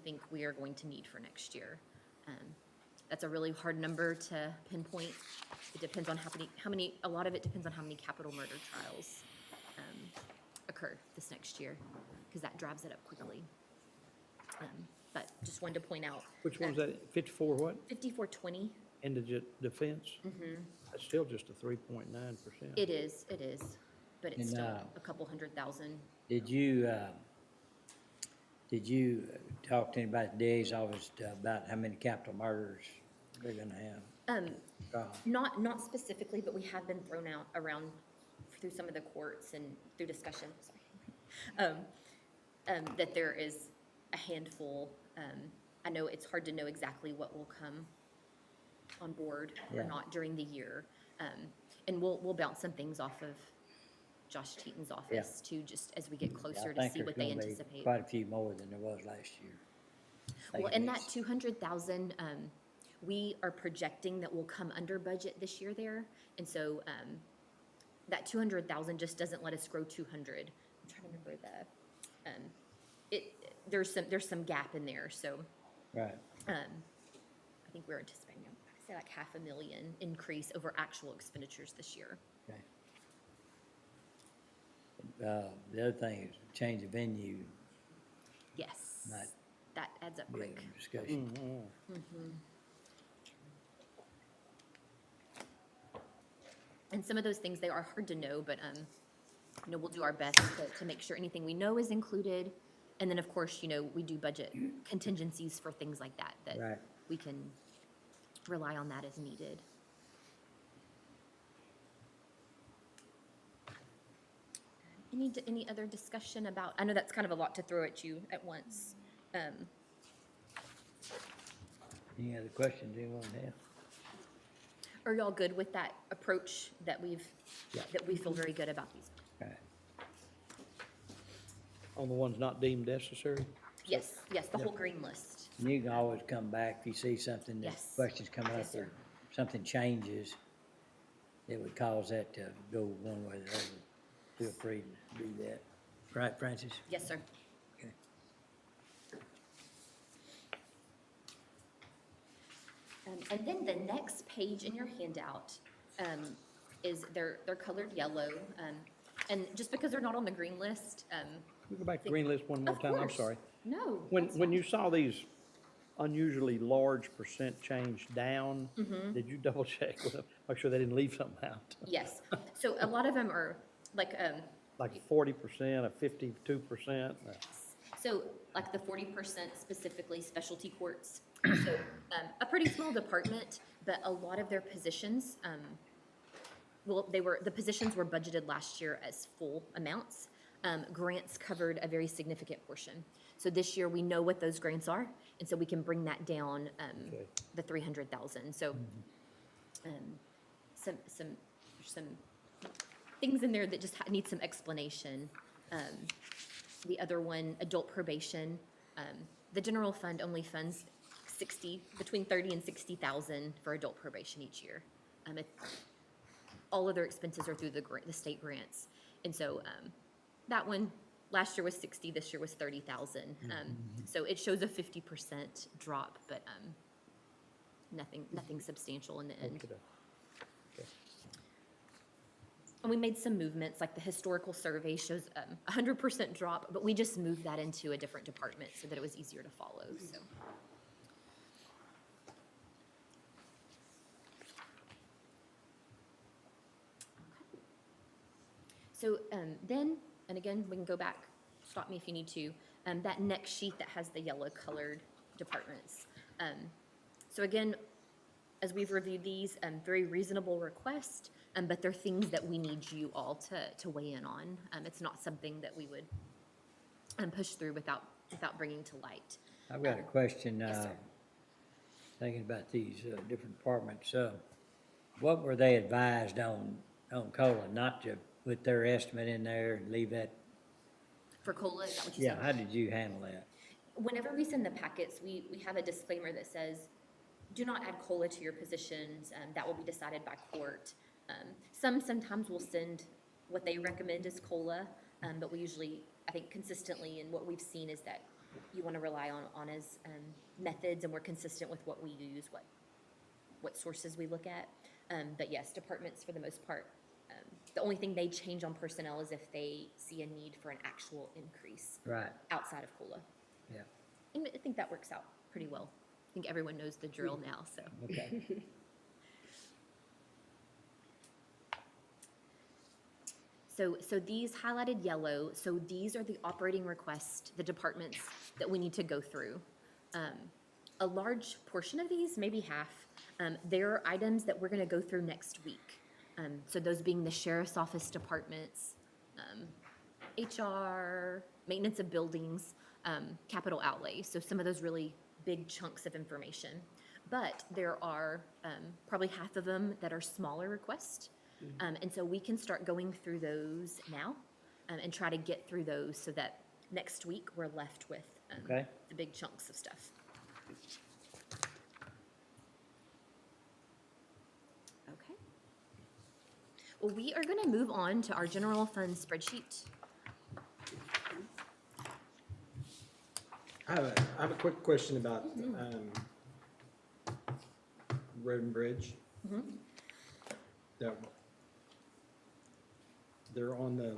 think we are going to need for next year. That's a really hard number to pinpoint. It depends on a lot of it depends on how many capital murder trials occur this next year, because that drives it up quickly. But just wanted to point out. Which one's that, 54 what? 5420. Indigent defense? Mm-hmm. That's still just a 3.9%. It is, but it's And, still a couple $100,000. Did you talk to anybody at the DA's office about how many capital murders they're gonna have? Not specifically, but we have been thrown out around through some of the courts and through discussion, that there is a handful. I know it's hard to know exactly what will come on board or Yeah. not during the year. And we'll bounce some things off of Josh Teaton's office too, just as we get closer to see what they anticipate. Quite a few more than there was last year. Well, in that 200,000, we are projecting that we'll come under budget this year there. And so that 200,000 just doesn't let us grow 200. I'm trying to remember there's some gap in there. So Right. I think we're anticipating, I'd say like $500,000 increase over actual expenditures this year. Okay. The other thing is change of venue, Yes, not that adds up be a quick. discussion. Mhm. And some of those things, they are hard to know, but we'll do our best to make sure anything we know is included. And then, of course, we do budget contingencies for things like that Right. we can rely on that as needed. Any other discussion about, I know that's kind of a lot to throw at you at once. Any other questions anyone have? Are y'all good with that approach that Yeah. that we feel very good about these? Okay. On the ones not deemed necessary? Yes, the whole green list. And you can always come back if you see something, that Yes. questions come up Yes, sir. or something changes that would cause that to go one way or the other. Feel free to do that. Right, Francis? Yes, sir. Okay. And then the next page in your handout is they're colored yellow. And just because they're not on the green list, We go back to green list one more Of time, I'm course. sorry. no. When you saw these unusually large percent change down, Mhm. did you double check with them, make sure they didn't leave something out? Yes, so a lot of them are like, Like 40%, a 52%? so like the 40% specifically specialty courts. So a pretty small department, but a lot of their positions, well, the positions were budgeted last year as full amounts. Grants covered a very significant portion. So this year, we know what those grants are, and so we can bring that down, Okay. the 300,000. So some things in there that just need some explanation. The other one, adult probation, the general fund only funds between 30 and 60,000 for adult probation each year. All other expenses are through the state grants. And so that one, last year was 60, this year was 30,000. So it shows a 50% drop, but nothing substantial in the end. And we made some movements, like the historical survey shows 100% drop, but we just moved that into a different department so that it was easier to follow, so. So then, and again, we can go back, stop me if you need to, that next sheet that has the yellow colored departments. So again, as we've reviewed these, very reasonable request, but they're things that we need you all to weigh in on. It's not something that we would push through without bringing to light. I've got a question, Yes, sir. thinking about these different departments. What were they advised on COLA, not to put their estimate in there and leave that? For COLA, is that what you Yeah, said? how did you handle that? Whenever we send the packets, we have a disclaimer that says, do not add COLA to your positions, that will be decided by court. Sometimes we'll send what they recommend as COLA, but we usually, I think consistently, and what we've seen is that you want to rely on as methods, and we're consistent with what we use, what sources we look at. But yes, departments for the most part, the only thing they change on personnel is if they see a need for an actual increase. Right. Outside of COLA. Yeah. And I think that works out pretty well. I think everyone knows the drill now, so. Okay. So these highlighted yellow, so these are the operating requests, the departments that we need to go through. A large portion of these, maybe half, there are items that we're gonna go through next week. So those being the sheriff's office departments, HR, maintenance of buildings, capital outlay. So some of those really big chunks of information. But there are probably half of them that are smaller requests. And so we can start going through those now and try to get through those so that next week we're left with Okay. the big chunks of stuff. Okay. Well, we are going to move on to our general fund spreadsheet. I have a quick question about Road and Bridge. Mhm. They're on the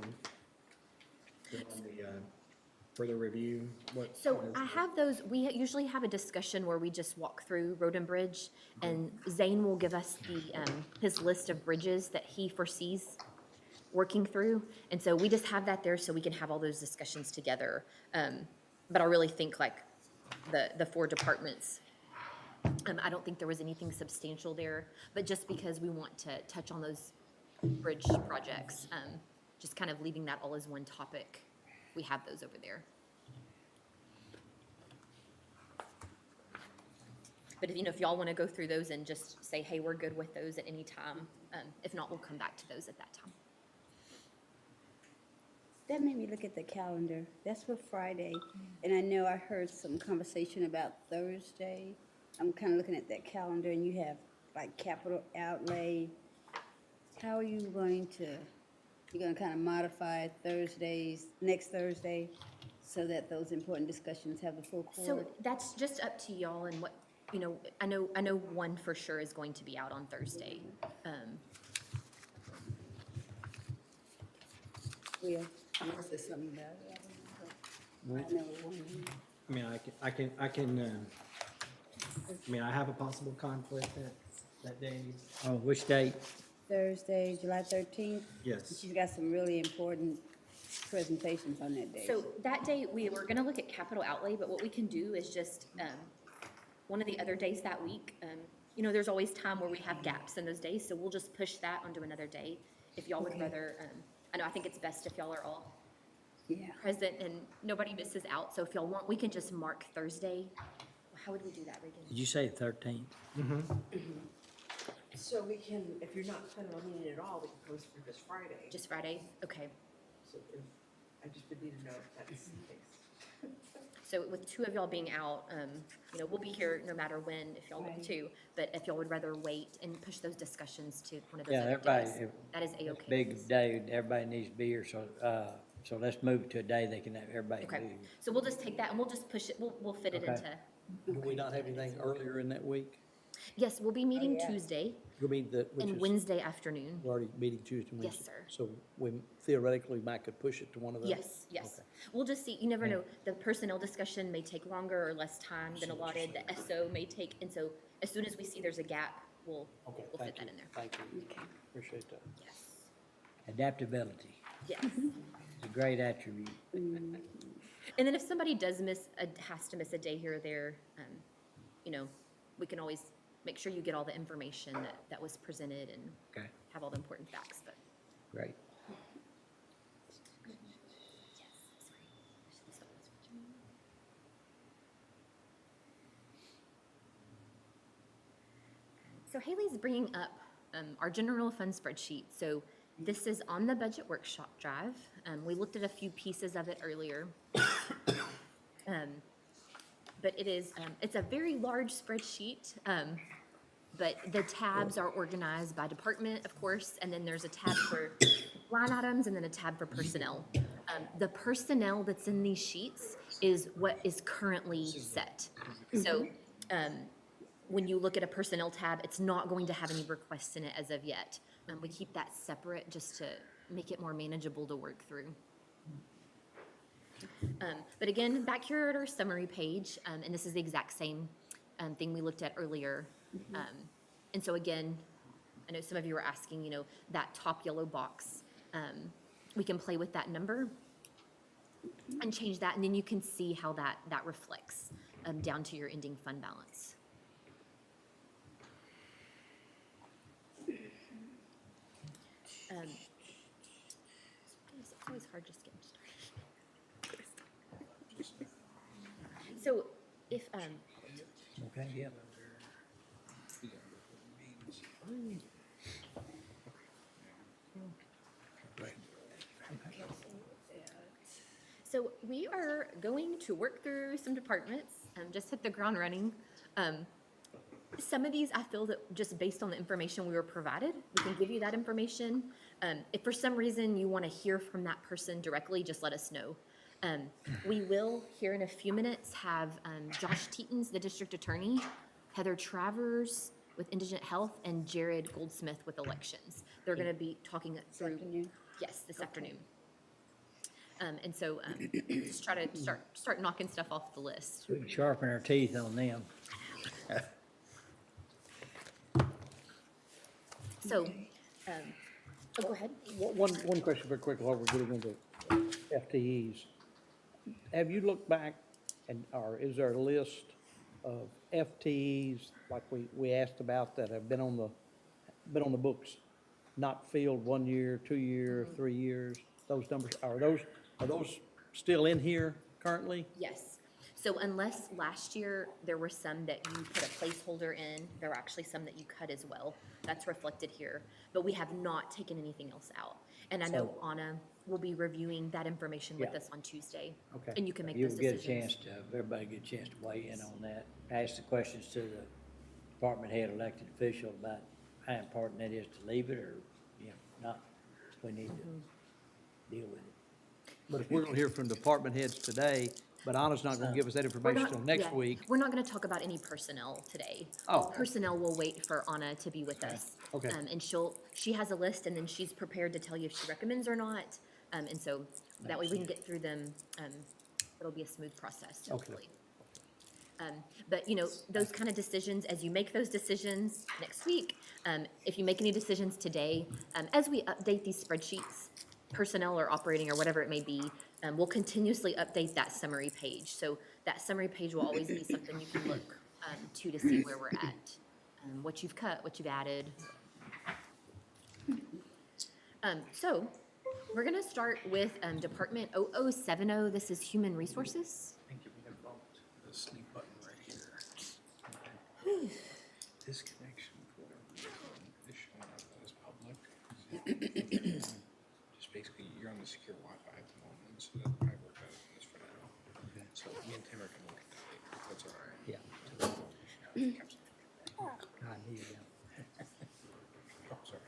further review. So I have those, we usually have a discussion where we just walk through Road and Bridge, and Zane will give us his list of bridges that he foresees working through. And so we just have that there so we can have all those discussions together. But I really think like the four departments, I don't think there was anything substantial there, but just because we want to touch on those bridge projects, just kind of leaving that all as one topic, we have those over there. But if, if y'all want to go through those and just say, hey, we're good with those at any time. If not, we'll come back to those at that time. That made me look at the calendar. That's for Friday. And I know I heard some conversation about Thursday. I'm kind of looking at that calendar and you have like capital outlay. How are you going to, you're going to kind of modify next Thursday, so that those important discussions have the full So court? that's just up to y'all and what, I know one for sure is going to be out on Thursday. Yeah, unless there's something about it. I know one. I mean, I have a possible conflict that day. Oh, which date? Thursday, July 13th. Yes. She's got some really important presentations on that day. So that day, we were gonna look at capital outlay, but what we can do is just, one of the other days that week, there's always time where we have gaps in those days, so we'll just push that onto another day. If y'all would rather, I think it's best if y'all are all present and nobody misses out, so if y'all want, we can just mark Thursday. How would we do that, Regan? Did you say 13th? So we can, if you're not planning on meeting at all, we can post for this Friday. Just Friday? Okay. So if, I just would need to know if that's the case. So with two of y'all being out, we'll be here no matter when, if y'all want to, but if y'all would rather wait and push those discussions to one of those Yeah, other everybody, days, that is it's a A-okay. big day, everybody needs to be here, so let's move it to a day they can have everybody be Okay, here. so we'll just take that and we'll just push it, we'll fit it Okay. into, Do we not have anything earlier in that week? yes, we'll be meeting yeah. Tuesday You'll meet which and is, Wednesday afternoon. we're already meeting Tuesday and Yes, Wednesday. sir. So we theoretically might could push it to one of those? Yes, yes. Okay. We'll just see, you never know, the personnel discussion may take longer or less time than allotted, the SO may take, and so as soon as we see there's a gap, we'll Okay, fit thank that you. in there. Thank you. Appreciate that. Yes, Adaptability, yes. it's a great attribute. And then if somebody has to miss a day here or there, we can always make sure you get all the information that was presented and Okay, have all the important facts, but. great. So Haley's bringing up our general fund spreadsheet. So this is on the budget workshop drive. We looked at a few pieces of it earlier. But it's a very large spreadsheet. But the tabs are organized by department, of course, and then there's a tab for line items and then a tab for personnel. The personnel that's in these sheets is what is currently set. So when you look at a personnel tab, it's not going to have any requests in it as of yet. We keep that separate just to make it more manageable to work through. But again, back here at our summary page, and this is the exact same thing we looked at earlier. And so again, I know some of you were asking, that top yellow box, we can play with that number and change that, and then you can see how that reflects down to your ending fund balance. It's always hard just getting started. So if, Okay, yeah. So we are going to work through some departments, just hit the ground running. Some of these, I feel that just based on the information we were provided, we can give you that information. If for some reason you want to hear from that person directly, just let us know. We will, here in a few minutes, have Josh Teetons, the district attorney, Heather Travers with Indigent Health, and Jared Goldsmith with Elections. They're going to be talking through. Yes, this afternoon. And so just try to start knocking stuff off the list. We can sharpen our teeth on them. So, go ahead. One question very quick while we're getting into FTEs. Have you looked back or is there a list of FTEs like we asked about that have been on the books, not filled 1 year, 2 year, 3 years? Those numbers, are those still in here currently? Yes. So unless last year there were some that you put a placeholder in, there were actually some that you cut as well. That's reflected here, but we have not taken anything else out. And I know So- Anna will be reviewing that information with Yeah. us on Tuesday. Okay. And you can make You'll those get a decisions. chance to, everybody get a chance to weigh in on that. Ask the questions to the department head elected official about how important that is to leave it or, you know, not. We need to deal with it. But if we're gonna hear from department heads today, but Anna's not gonna give us that We're information not- until next yeah, week. We're not gonna talk about any personnel today. Oh. Personnel will wait for Anna to be with us. Okay. And she has a list and then she's prepared to tell you if she recommends or not. And so that way we can get through them. It'll be a smooth process, hopefully. But, you know, those kind of decisions, as you make those decisions next week, if you make any decisions today, as we update these spreadsheets, personnel or operating or whatever it may be, we'll continuously update that summary page. So that summary page will always be something you can look to see where we're at, what you've cut, what you've added. So we're gonna start with Department 0070. This is Human Resources. The sleep button right here. Disconnection, whatever. This showing up as public. Just basically, you're on the secure Wi-Fi at the moment, so that's probably work out on this for now. So me and Tim are gonna look at that. That's all right. Yeah. I need it. Oh, sorry.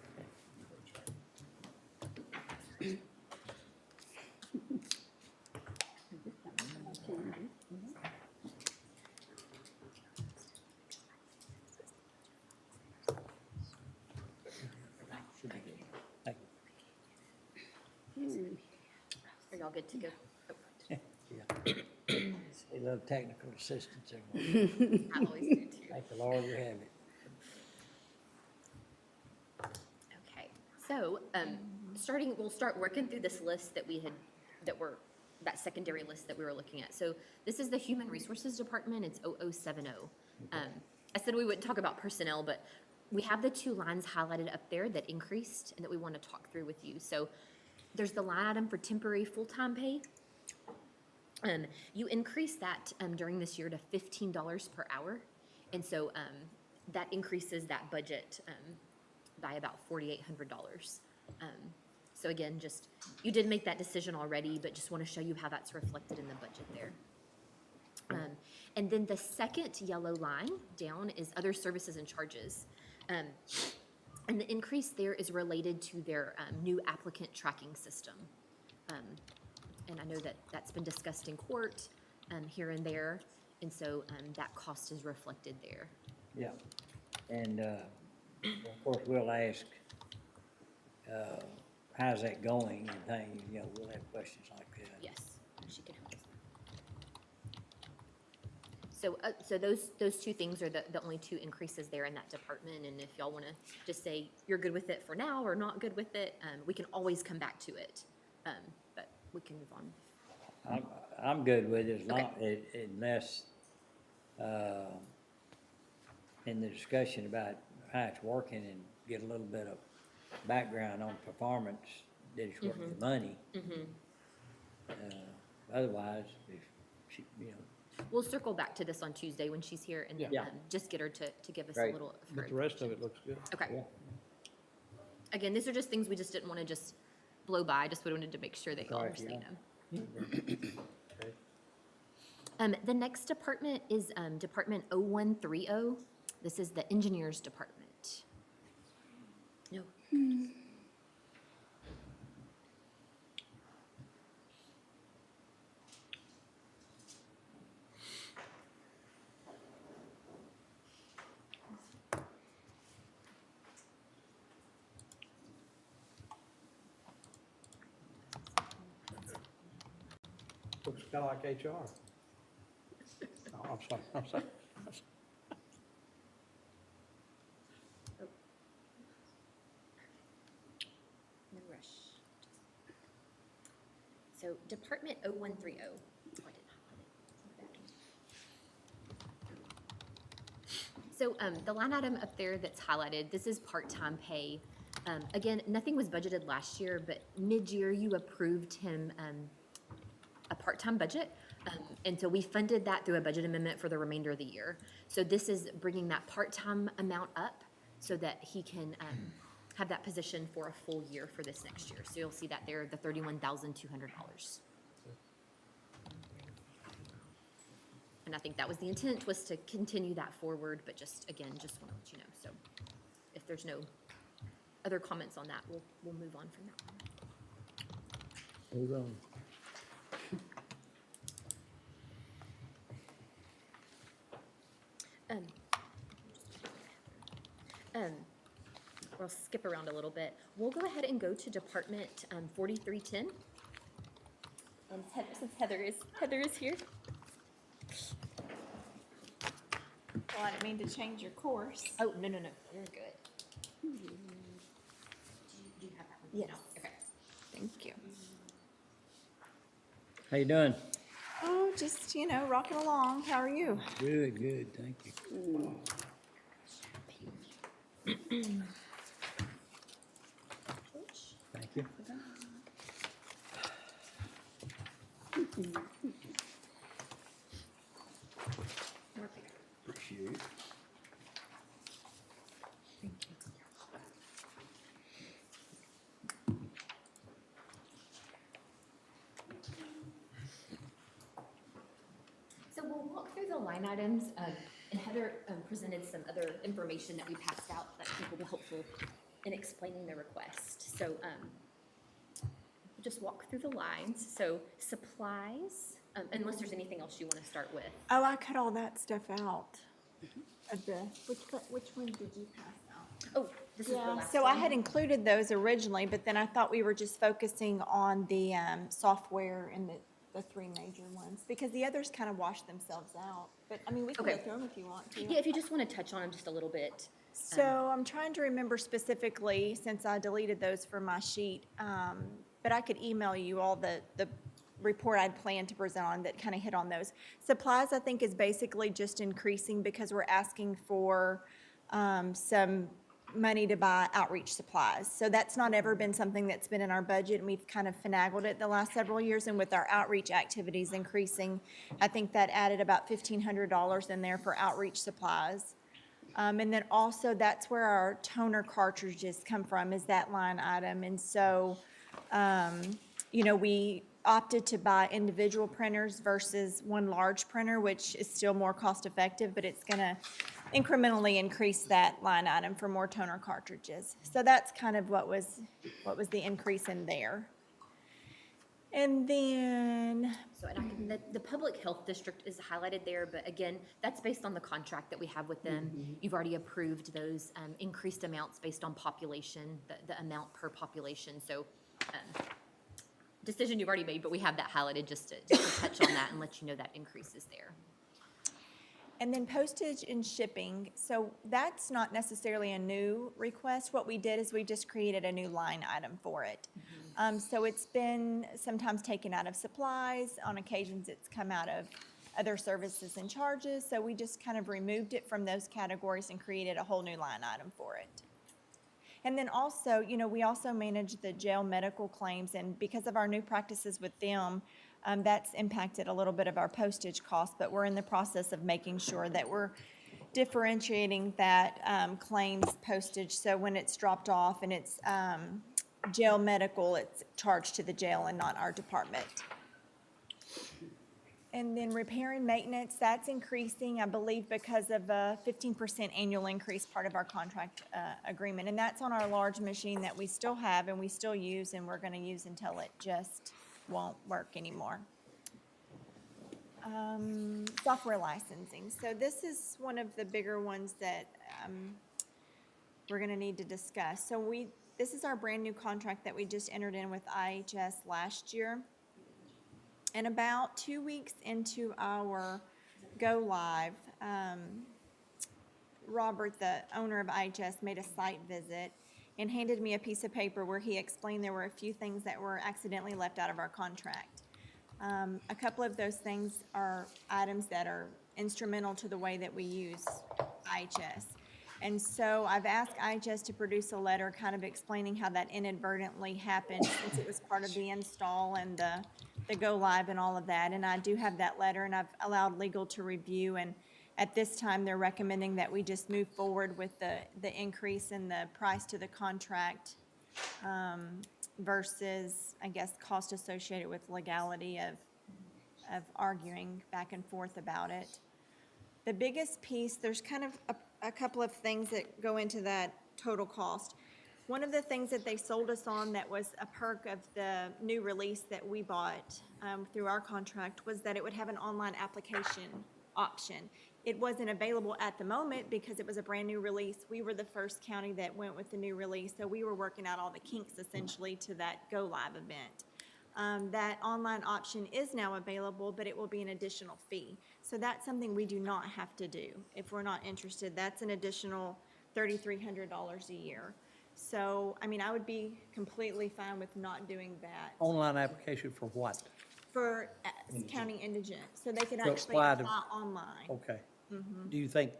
Thank Are y'all good to go? you. Yeah. They love technical assistance. everyone. I always do too. Thank the Lord we have it. Okay, so, we'll start working through this list that we had, that secondary list that we were looking at. So this is the Human Resources Department, it's 0070. I said we wouldn't talk about personnel, but we have the two lines highlighted up there that increased and that we want to talk through with you. So there's the line item for temporary full-time pay. You increase that during this year to $15 per hour. And so that increases that budget by about $4,800. So again, just, you did make that decision already, but just want to show you how that's reflected in the budget there. And then the second yellow line down is other services and charges. And the increase there is related to their new applicant tracking system. And I know that that's been discussed in court here and there, and so that cost is reflected there. Yeah. And, of course, we'll ask, how's that going and things, you know, we'll have questions like that. Yes, she can help us. So those two things are the only two increases there in that department, and if y'all wanna just say you're good with it for now or not good with it, we can always come back to it, but we can move on. I'm good with it as long, unless, in the discussion about how it's working and get a little bit of background on performance, that it's worth the money. Otherwise, if she, you know. We'll circle back to this on Tuesday when she's here and Yeah. just get her to give us a Great. little of her But the rest of it looks good. Okay. Yeah. Again, these are just things we just didn't want to just blow by, just we wanted to make sure that y'all Right, were seeing yeah. them. The next department is Department 0130. This is the Engineers Department. No. Looks kind of like HR. Oh, I'm sorry. No rush. So Department 0130. Oh, I did not put it. So the line item up there that's highlighted, this is part-time pay. Again, nothing was budgeted last year, but mid-year you approved him a part-time budget And so we funded that through a budget amendment for the remainder of the year. So this is bringing that part-time amount up so that he can have that position for a full year for this next year. So you'll see that there, the $31,200. And I think that was the intent, was to continue that forward, but just, again, just want to let you know. So if there's no other comments on that, we'll move on from that one. Move on. We'll skip around a little bit. We'll go ahead and go to Department 4310. Since Heather is here. Well, I didn't mean to change your course. Oh, no, you're good. Do you have that one? Yes. No. Okay. Thank you. How you doing? Oh, just, rocking along. How are you? Good, thank you. Thank you. Appreciate it. So we'll walk through the line items, and Heather presented some other information that we passed out that I think will be helpful in explaining the request. So we'll just walk through the lines. So supplies, unless there's anything else you want to start with. Oh, I cut all that stuff out. Of the, which one did you pass out? Oh, this is the last So I one. had included those originally, but then I thought we were just focusing on the software and the three major ones, because the others kind of wash themselves out. But, I mean, we can go Okay. through them if you want to. Yeah, if you just want to touch on them just a little bit. So I'm trying to remember specifically, since I deleted those from my sheet, but I could email you all the report I'd planned to present on that kind of hit on those. Supplies, I think, is basically just increasing because we're asking for some money to buy outreach supplies. So that's not ever been something that's been in our budget, and we've kind of finagled it the last several years. And with our outreach activities increasing, I think that added about $1,500 in there for outreach supplies. And then also, that's where our toner cartridges come from, is that line item. And so, we opted to buy individual printers versus one large printer, which is still more cost effective, but it's going to incrementally increase that line item for more toner cartridges. So that's kind of what was the increase in there. And then, So the public health district is highlighted there, but again, that's based on the contract that we have with them. You've already approved those increased amounts based on population, the amount per population. So decision you've already made, but we have that highlighted just to touch on that and let you know that increase is there. and then postage and shipping. So that's not necessarily a new request. What we did is we just created a new line item for it. So it's been sometimes taken out of supplies. On occasions, it's come out of other services and charges. So we just kind of removed it from those categories and created a whole new line item for it. And then also, we also manage the jail medical claims, and because of our new practices with them, that's impacted a little bit of our postage costs, but we're in the process of making sure that we're differentiating that claims postage. So when it's dropped off and it's jail medical, it's charged to the jail and not our department. And then repair and maintenance, that's increasing, I believe, because of a 15% annual increase, part of our contract agreement. And that's on our large machine that we still have and we still use, and we're going to use until it just won't work anymore. Software licensing. So this is one of the bigger ones that we're going to need to discuss. So this is our brand new contract that we just entered in with IHS last year. And about 2 weeks into our go live, Robert, the owner of IHS, made a site visit and handed me a piece of paper where he explained there were a few things that were accidentally left out of our contract. A couple of those things are items that are instrumental to the way that we use IHS. And so I've asked IHS to produce a letter kind of explaining how that inadvertently happened, since it was part of the install and the the go live and all of that. And I do have that letter, and I've allowed legal to review, and at this time, they're recommending that we just move forward with the increase in the price to the contract versus, I guess, cost associated with legality of arguing back and forth about it. The biggest piece, there's kind of a couple of things that go into that total cost. One of the things that they sold us on that was a perk of the new release that we bought through our contract was that it would have an online application option. It wasn't available at the moment because it was a brand-new release. We were the first county that went with the new release, so we were working out all the kinks essentially to that go-live event. That online option is now available, but it will be an additional fee. So that's something we do not have to do if we're not interested. That's an additional $3,300 a year. So, I mean, I would be completely fine with not doing that Online application for what? for county indigent, so they can To actually apply apply to- online. Okay. Mhm. Do you think,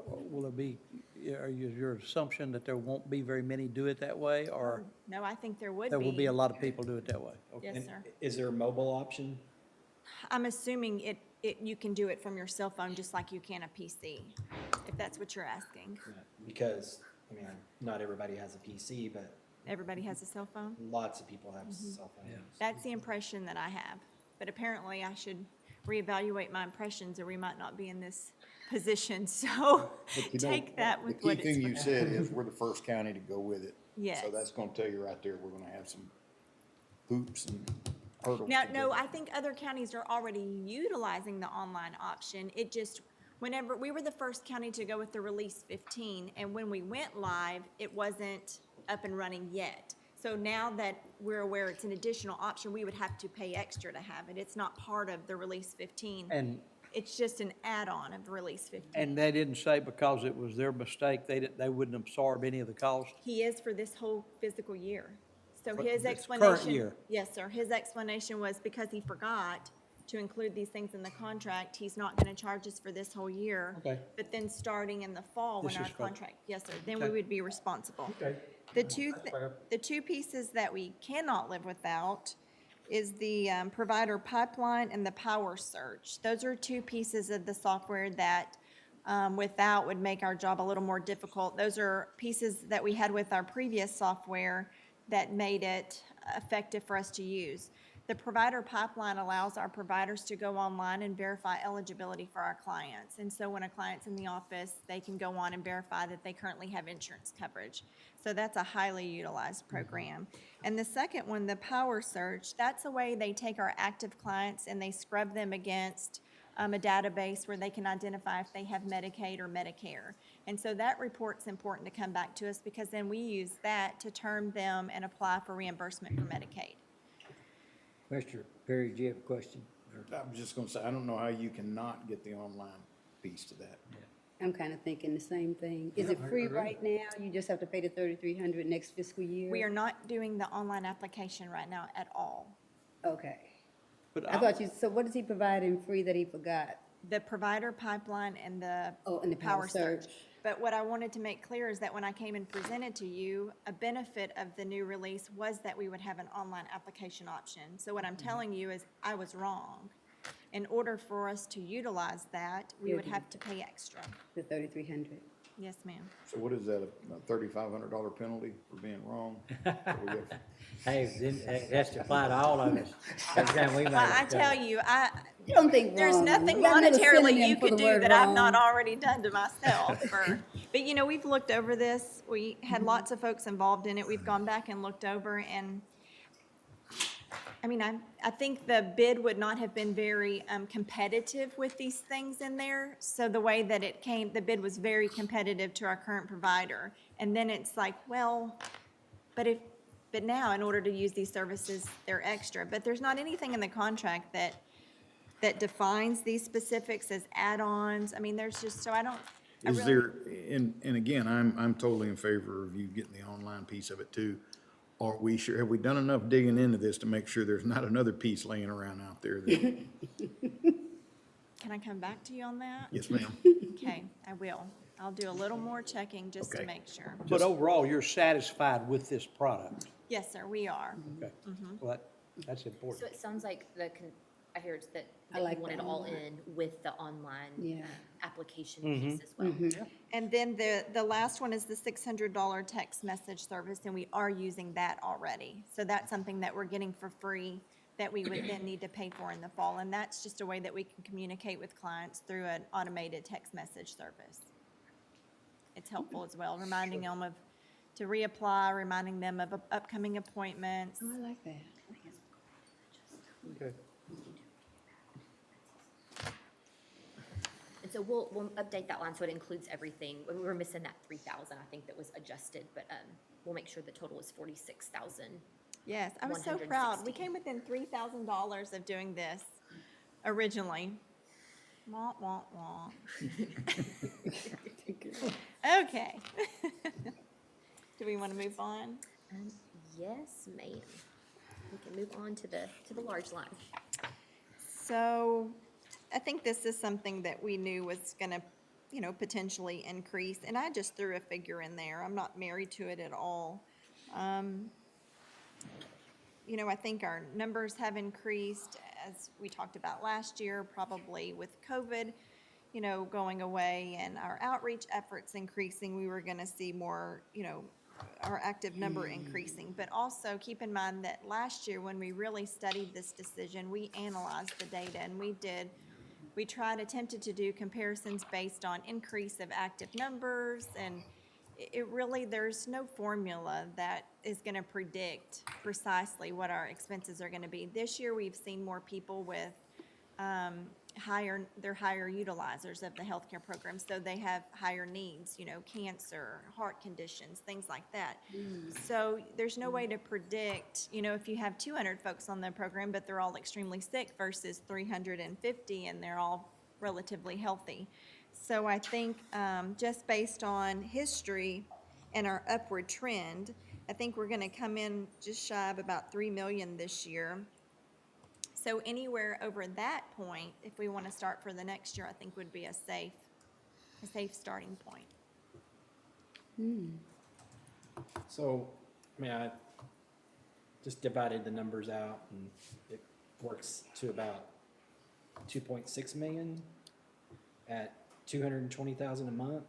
will it be, your assumption that there won't be very many do it that way, or No, I think there would be. there will be a lot of people do it that way? Okay. Yes, sir. Is there a mobile option? I'm assuming you can do it from your cell phone just like you can a PC, if that's what you're asking. Because, I mean, not everybody has a PC, but Everybody has a cell phone? lots of people have Mhm. cell phones. That's the impression that I have. But apparently I should reevaluate my impressions or we might not be in this position. So But you know, take that with the what key it's thing you worth. said is we're the first county to go with it. Yes. So that's gonna tell you right there, we're gonna have some hoops and hurdles. Now, to no, get. I think other counties are already utilizing the online option. It just, whenever, we were the first county to go with the Release 15, and when we went live, it wasn't up and running yet. So now that we're aware it's an additional option, we would have to pay extra to have it. It's not part of the Release 15. And, It's just an add-on of the Release 15. and they didn't say because it was their mistake, they wouldn't absorb any of the cost? He is for this whole fiscal year. So For his this current explanation. year? Yes, sir. His explanation was because he forgot to include these things in the contract, he's not gonna charge us for this whole year. Okay. But then starting in the fall, when This our is for- contract, yes, sir, then we Okay. would be responsible. Okay. The two pieces that we cannot live without is the provider pipeline and the power search. Those are two pieces of the software that without would make our job a little more difficult. Those are pieces that we had with our previous software that made it effective for us to use. The provider pipeline allows our providers to go online and verify eligibility for our clients. And so when a client's in the office, they can go on and verify that they currently have insurance coverage. So that's a highly utilized program. And the second one, the Power Search, that's a way they take our active clients and they scrub them against a database where they can identify if they have Medicaid or Medicare. And so that report's important to come back to us because then we use that to term them and apply for reimbursement for Medicaid. Mr. Perry, do you have a question? I was just gonna say, I don't know how you cannot get the online piece to that. I'm kind of thinking the same thing. Is it free right now? You just have to pay the $3,300 next fiscal year? We are not doing the online application right now at all. Okay. But I thought so what is he providing free that he forgot? The provider pipeline and the and the Power Search. But what I wanted to make clear is that when I came and presented to you, a benefit of the new release was that we would have an online application option. So what I'm telling you is I was wrong. In order for us to utilize that, we would have to pay extra. The $3,300. Yes, ma'am. So what is that, a $3,500 penalty for being wrong? Or we get- Hey, then, that's to apply to all of us. Every time we make Well, I a tell you, You don't think there's wrong. nothing You got another monetarily synonym you for could the do word that I've not wrong. already done to myself. But you know, we've looked over this. We had lots of folks involved in it. We've gone back and looked over and I mean, I think the bid would not have been very competitive with these things in there. So the way that it came, the bid was very competitive to our current provider. And then it's like, well, but now in order to use these services, they're extra. But there's not anything in the contract that defines these specifics as add-ons. I mean, there's just, so I don't. I Is really- there, and again, I'm totally in favor of you getting the online piece of it too. Are we sure, have we done enough digging into this to make sure there's not another piece laying around out there that, Can I come back to you on that? yes, ma'am? Okay, I will. I'll do a little more checking just to Okay. make sure. But overall, you're satisfied with this product? Yes, sir, we are. Okay. Mhm. Well, That's So important. it sounds like I hear it's that I you like want the it all online. in with the online Yeah. application Mhm. piece as well. Mhm. And then the last one is the $600 text message service, and we are using that already. So that's something that we're getting for free that we would then need to pay for in the fall. And that's just a way that we can communicate with clients through an automated text message service. It's helpful as well, reminding them to reapply, reminding them of upcoming appointments. Oh, I like that. Okay. And so we'll update that line so it includes everything. We were missing that 3,000, I think, that was adjusted, but we'll make sure the total is 46,000. Yes, I was so proud. We came within $3,000 of doing this originally. Wah, wah, wah. Okay. Do we want to move on? Yes, ma'am. We can move on to the large line. So I think this is something that we knew was going to, potentially increase. And I just threw a figure in there. I'm not married to it at all. I think our numbers have increased, as we talked about last year, probably with COVID, going away and our outreach efforts increasing, we were going to see more, our active number increasing. But also keep in mind that last year, when we really studied this decision, we analyzed the data and we attempted to do comparisons based on increase of active numbers, and there's no formula that is going to predict precisely what our expenses are going to be. This year, we've seen more people with higher utilizers of the healthcare program, so they have higher needs, cancer, heart conditions, things like that. So there's no way to predict, if you have 200 folks on the program, but they're all extremely sick versus 350 and they're all relatively healthy. So I think just based on history and our upward trend, I think we're going to come in just shy of about 3 million this year. So anywhere over that point, if we want to start for the next year, I think would be a safe starting point. So, I just divided the numbers out and it works to about 2.6 million at 220,000 a month.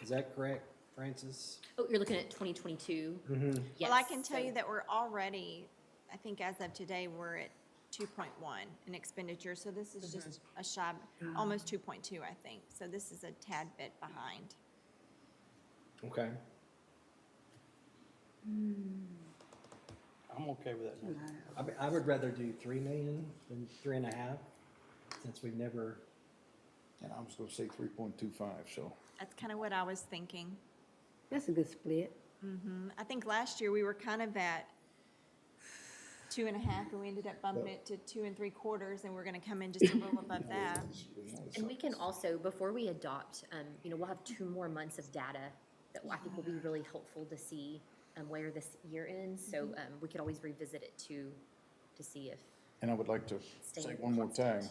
Is that correct, Francis? Oh, you're looking at 2022? Mm-hmm. Yes. Well, I can tell you that we're already, I think as of today, we're at 2.1 in expenditure. So this is just a shy, almost 2.2, I think. So this is a tad bit behind. Okay. I'm okay with that. I would rather do 3 million than 3.5, since we've never. And I was gonna say 3.25, so. That's kind of what I was thinking. That's a good split. I think last year we were kind of at 2.5, and we ended up bumping it to 2 3/4, and we're going to come in just a little above that. And we can also, before we adopt, we'll have 2 more months of data that I think will be really helpful to see where this year ends. So we could always revisit it to see if. And I would like to say one more time,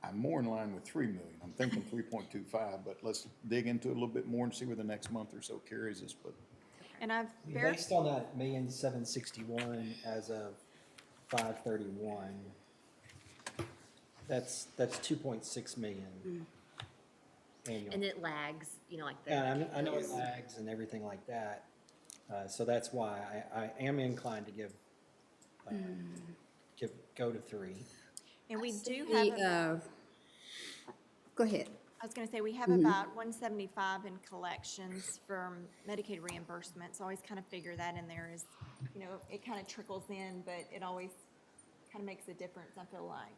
I'm more in line with 3 million. I'm thinking 3.25, but let's dig into it a little bit more and see where the next month or so carries us, but. And I've Based on that 1,761,000 as of 5/31, that's 2.6 million annual. And it lags, like the. And I know it lags and everything like that, so that's why I am inclined to go to 3. And we do have. Go ahead. I was going to say, we have about 175 in collections for Medicaid reimbursement. So I always kind of figure that in there is, it kind of trickles in, but it always kind of makes a difference, I feel like.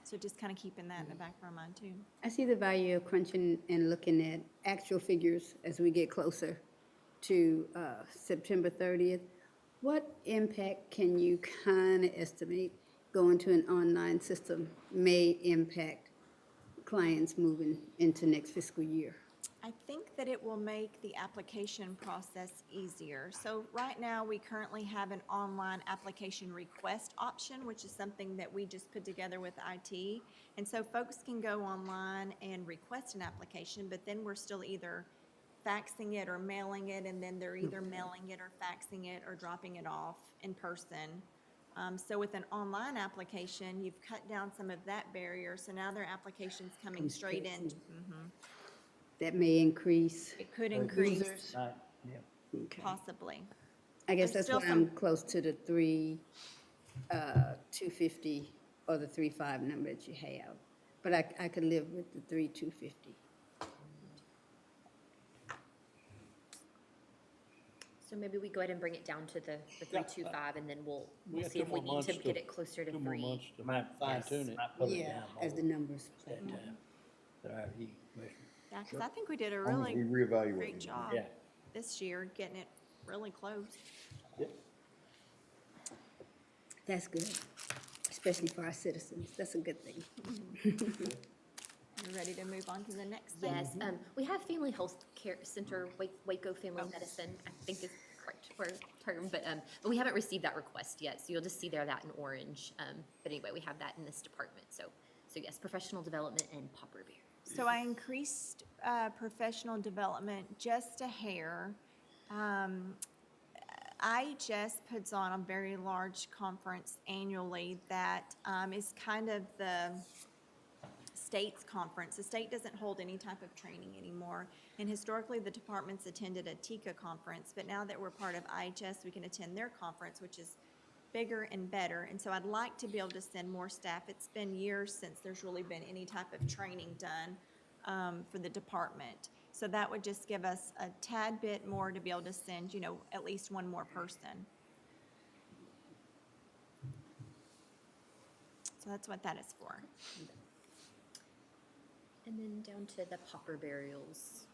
So just kind of keeping that in the back of our mind too. I see the value of crunching and looking at actual figures as we get closer to September 30th. What impact can you kind of estimate going to an online system may impact clients moving into next fiscal year? I think that it will make the application process easier. So right now, we currently have an online application request option, which is something that we just put together with IT. And so folks can go online and request an application, but then we're still either faxing it or mailing it, and then they're either mailing it or faxing it or dropping it off in person. So with an online application, you've cut down some of that barrier, so now their application's coming Comes straight straight in. That may increase. It could increase, Yeah. Okay. possibly. I guess There's that's why still I'm some- close to the 250 or the 3.5 number that you have. But I could live with the 250. So maybe we go ahead and bring it down to the 325, and then we'll We got see two if we more need to months get it closer to Two more 3. months to Might fine tune it. might pull it Yeah, down as the more numbers. that time. But, all right, you, Commissioner. Yeah, because I think we did a long as really we reevaluate great it. job Yeah. this year, getting it really close. That's good, especially for our citizens. That's a good thing. You ready to move on to the next thing? Yes, we have Family Health Care Center, Waco Family Medicine, I think is the correct term, but we haven't received that request yet, so you'll just see there that in orange. But anyway, we have that in this department, so yes, professional development and Popper Bear. So I increased professional development just a hair. IHS puts on a very large conference annually that is kind of the state's conference. The state doesn't hold any type of training anymore. And historically, the departments attended a TICA conference, but now that we're part of IHS, we can attend their conference, which is bigger and better. And so I'd like to be able to send more staff. It's been years since there's really been any type of training done for the department. So that would just give us a tad bit more to be able to send, at least one more person. So that's what that is for. And then down to the Popper burials.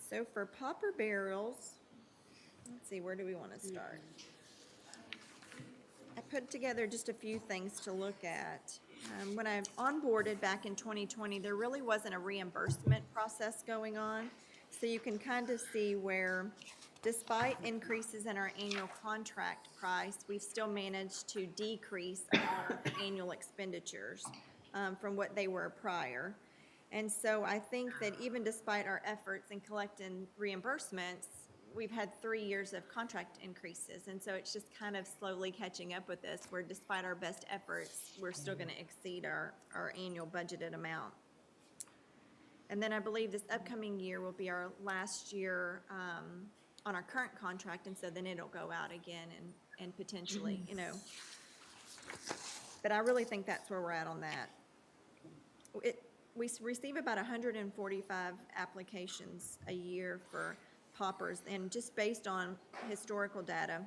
So for pauper burials, let's see, where do we want to start? I put together just a few things to look at. When I onboarded back in 2020, there really wasn't a reimbursement process going on. So you can kind of see where, despite increases in our annual contract price, we've still managed to decrease our annual expenditures from what they were prior. And so I think that even despite our efforts in collecting reimbursements, we've had 3 years of contract increases. And so it's just kind of slowly catching up with us, where despite our best efforts, we're still going to exceed our annual budgeted amount. And then I believe this upcoming year will be our last year on our current contract, and so then it'll go out again and potentially, But I really think that's where we're at on that. We receive about 145 applications a year for paupers, and just based on historical data,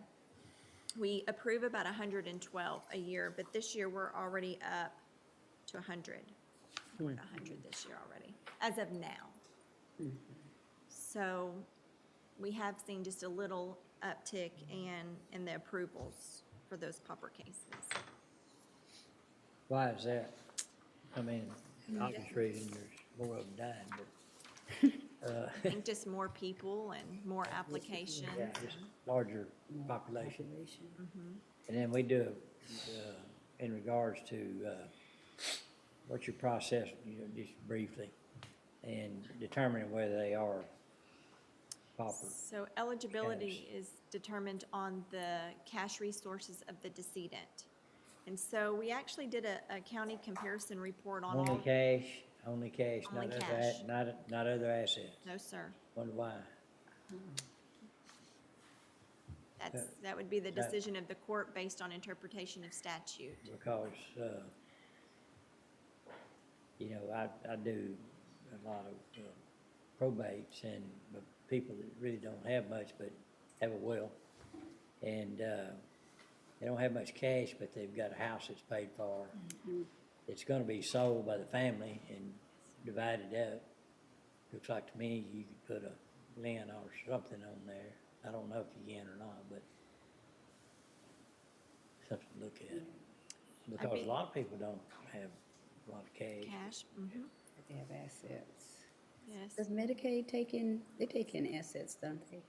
we approve about 112 a year, but this year we're already up to 100. 100 this year already, as of now. So we have seen just a little uptick in the approvals for those pauper cases. Why is that? I mean, obviously, there's more of them dying, but, I think just more people and more applications. yeah, just larger population. Mhm. And then we do, in regards to, what's your process, just briefly, and determining whether they are pauper. So eligibility is determined on the cash resources of the decedent. And so we actually did a county comparison report on all. Only cash, Only not other, cash. not other assets. No, sir. Wonder why? That would be the That- decision of the court based on interpretation of statute. Because, I do a lot of probates, and but people that really don't have much but have a will. And they don't have much cash, but they've got a house that's paid for. It's gonna be sold by the family and divided up. Looks like to me you could put a lien or something on there. I don't know if you can or not, but something to look at. Because a lot of people don't have a lot of cash. Cash, mm-hmm, They have assets. yes. Does Medicaid they take in assets, don't they?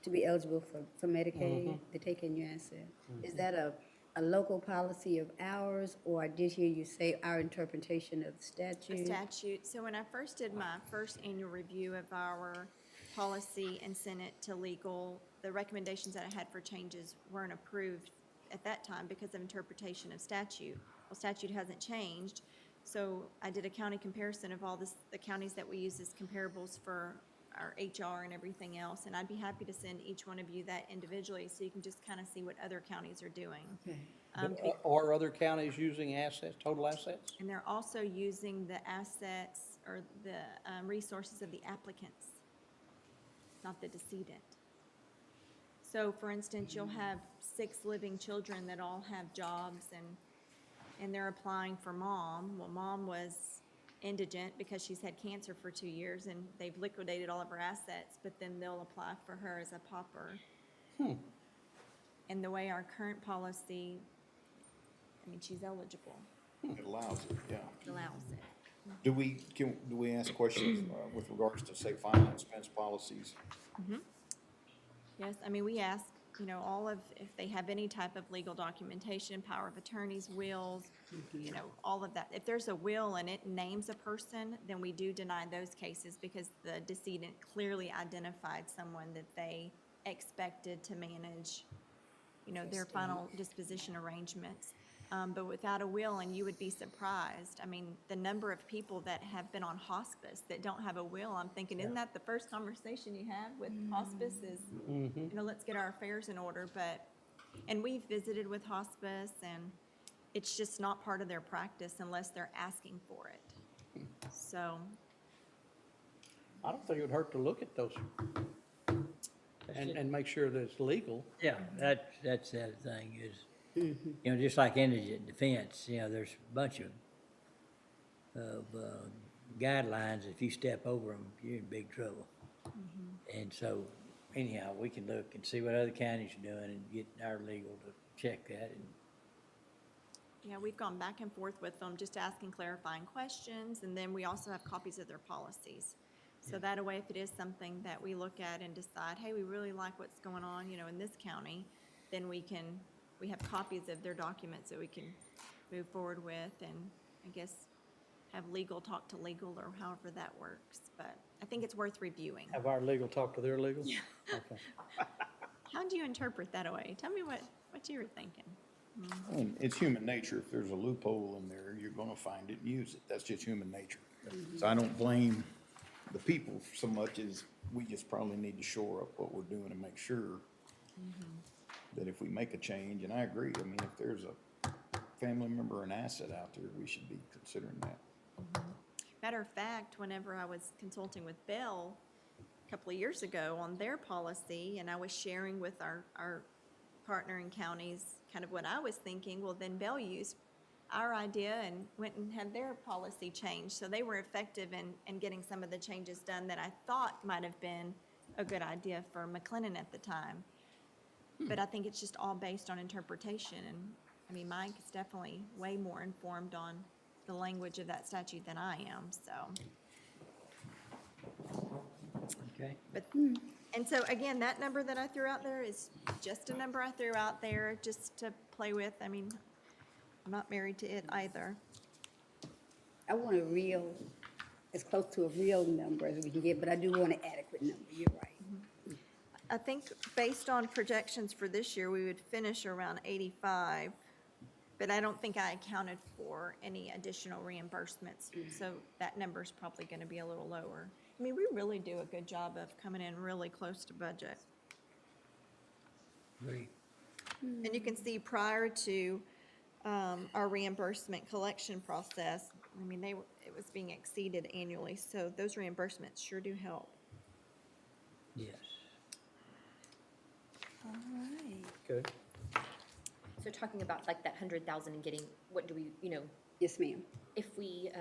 To be eligible for Medicaid, they take in your asset. Is that a a local policy of ours, or I did hear you say our interpretation of the The statute? statute, so when I first did my first annual review of our policy and sent it to legal, the recommendations that I had for changes weren't approved at that time because of interpretation of statute. Well, statute hasn't changed, so I did a county comparison of all the counties that we use as comparables for our HR and everything else, and I'd be happy to send each one of you that individually, so you can just kind of see what other counties are doing. Are other counties using assets, total assets? And they're also using the assets or the resources of the applicants, not the decedent. So for instance, you'll have 6 living children that all have jobs and they're applying for mom. Well, mom was indigent because she's had cancer for 2 years and they've liquidated all of her assets, but then they'll apply for her as a pauper. And the way our current policy, I mean, she's eligible. It allows it, yeah. It allows it. Do we ask questions with regards to, say, final expense policies? Yes, I mean, we ask, you know, all of, if they have any type of legal documentation, power of attorneys, wills, you know, all of that. If there's a will and it names a person, then we do deny those cases because the decedent clearly identified someone that they expected to manage, you know, their final disposition arrangements. But without a will, and you would be surprised, I mean, the number of people that have been on hospice that don't have a will, I'm thinking, isn't that the first conversation you have with hospice is, you know, let's get our affairs in order, but, and we've visited with hospice, and it's just not part of their practice unless they're asking for it. So, I don't think it would hurt to look at those and make sure that it's legal. Yeah, that's the other thing is, you know, just like indigent defense, you know, there's a bunch of guidelines. If you step over them, you're in big trouble. And so anyhow, we can look and see what other counties are doing and get our legal to check that. And yeah, we've gone back and forth with them, just asking clarifying questions, and then we also have copies of their policies. So that way, if it is something that we look at and decide, hey, we really like what's going on, you know, in this county, then we have copies of their documents that we can move forward with, and I guess have legal talk to legal or however that works. But I think it's worth reviewing. Have our legal talk to their legal? Yeah. Okay. How do you interpret that away? Tell me what you were thinking. I mean, it's human nature. If there's a loophole in there, you're gonna find it and use it. That's just human nature. So I don't blame the people so much as we just probably need to shore up what we're doing and make sure that if we make a change, and I agree, I mean, if there's a family member or an asset out there, we should be considering that. Matter of fact, whenever I was consulting with Bell a couple of years ago on their policy, and I was sharing with our partnering counties kind of what I was thinking, well, then Bell used our idea and went and had their policy changed. So they were effective in getting some of the changes done that I thought might have been a good idea for McLennan at the time. But I think it's just all based on interpretation. And I mean, Mike is definitely way more informed on the language of that statute than I am, so. okay. But, and so again, that number that I threw out there is just a number I threw out there just to play with. I mean, I'm not married to it either. I want a real, as close to a real number as we can get, but I do want an adequate number, you're right. I think based on projections for this year, we would finish around 85, but I don't think I accounted for any additional reimbursements, so that number's probably gonna be a little lower. I mean, we really do a good job of coming in really close to budget. Great. And you can see prior to our reimbursement collection process, I mean, it was being exceeded annually, so those reimbursements sure do help. Yes. All right. Good. So talking about like that 100,000 and getting, what do we, you know? Yes, ma'am. If we,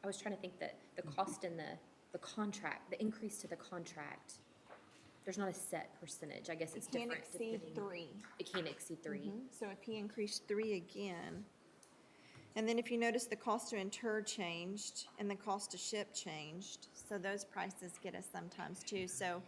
I was trying to think that the cost in the contract, the increase to the contract, there's not a set percentage. I guess it's It can't different. exceed depending- 3. It can't exceed 3. So if he increased 3 again, and then if you notice the cost to inter changed and the cost to ship changed, so those prices get us sometimes too. So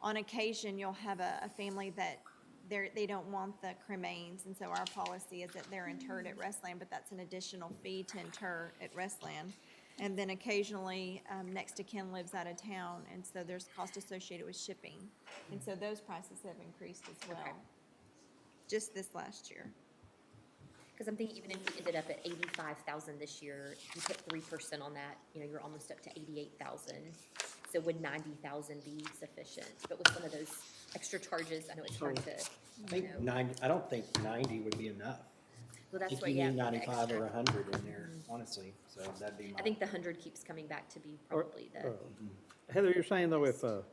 on occasion, you'll have a family that they don't want the cremains, and so our policy is that they're interred at Restland, but that's an additional fee to inter at Restland. And then occasionally, next to kin lives out of town, and so there's cost associated with shipping. And so those prices have increased as well, just this last year. Because I'm thinking even if we ended up at 85,000 this year, you put 3% on that, you know, you're almost up to 88,000. So would 90,000 be sufficient? But with some of those extra charges, I know it's hard to, I you think know. 90, I don't think 90 would be enough. Well, I that's think why you you need have the 95 or extra. 100 in there, honestly, so that'd be my. I think the 100 keeps coming back to be probably the. Heather, you're saying though, if a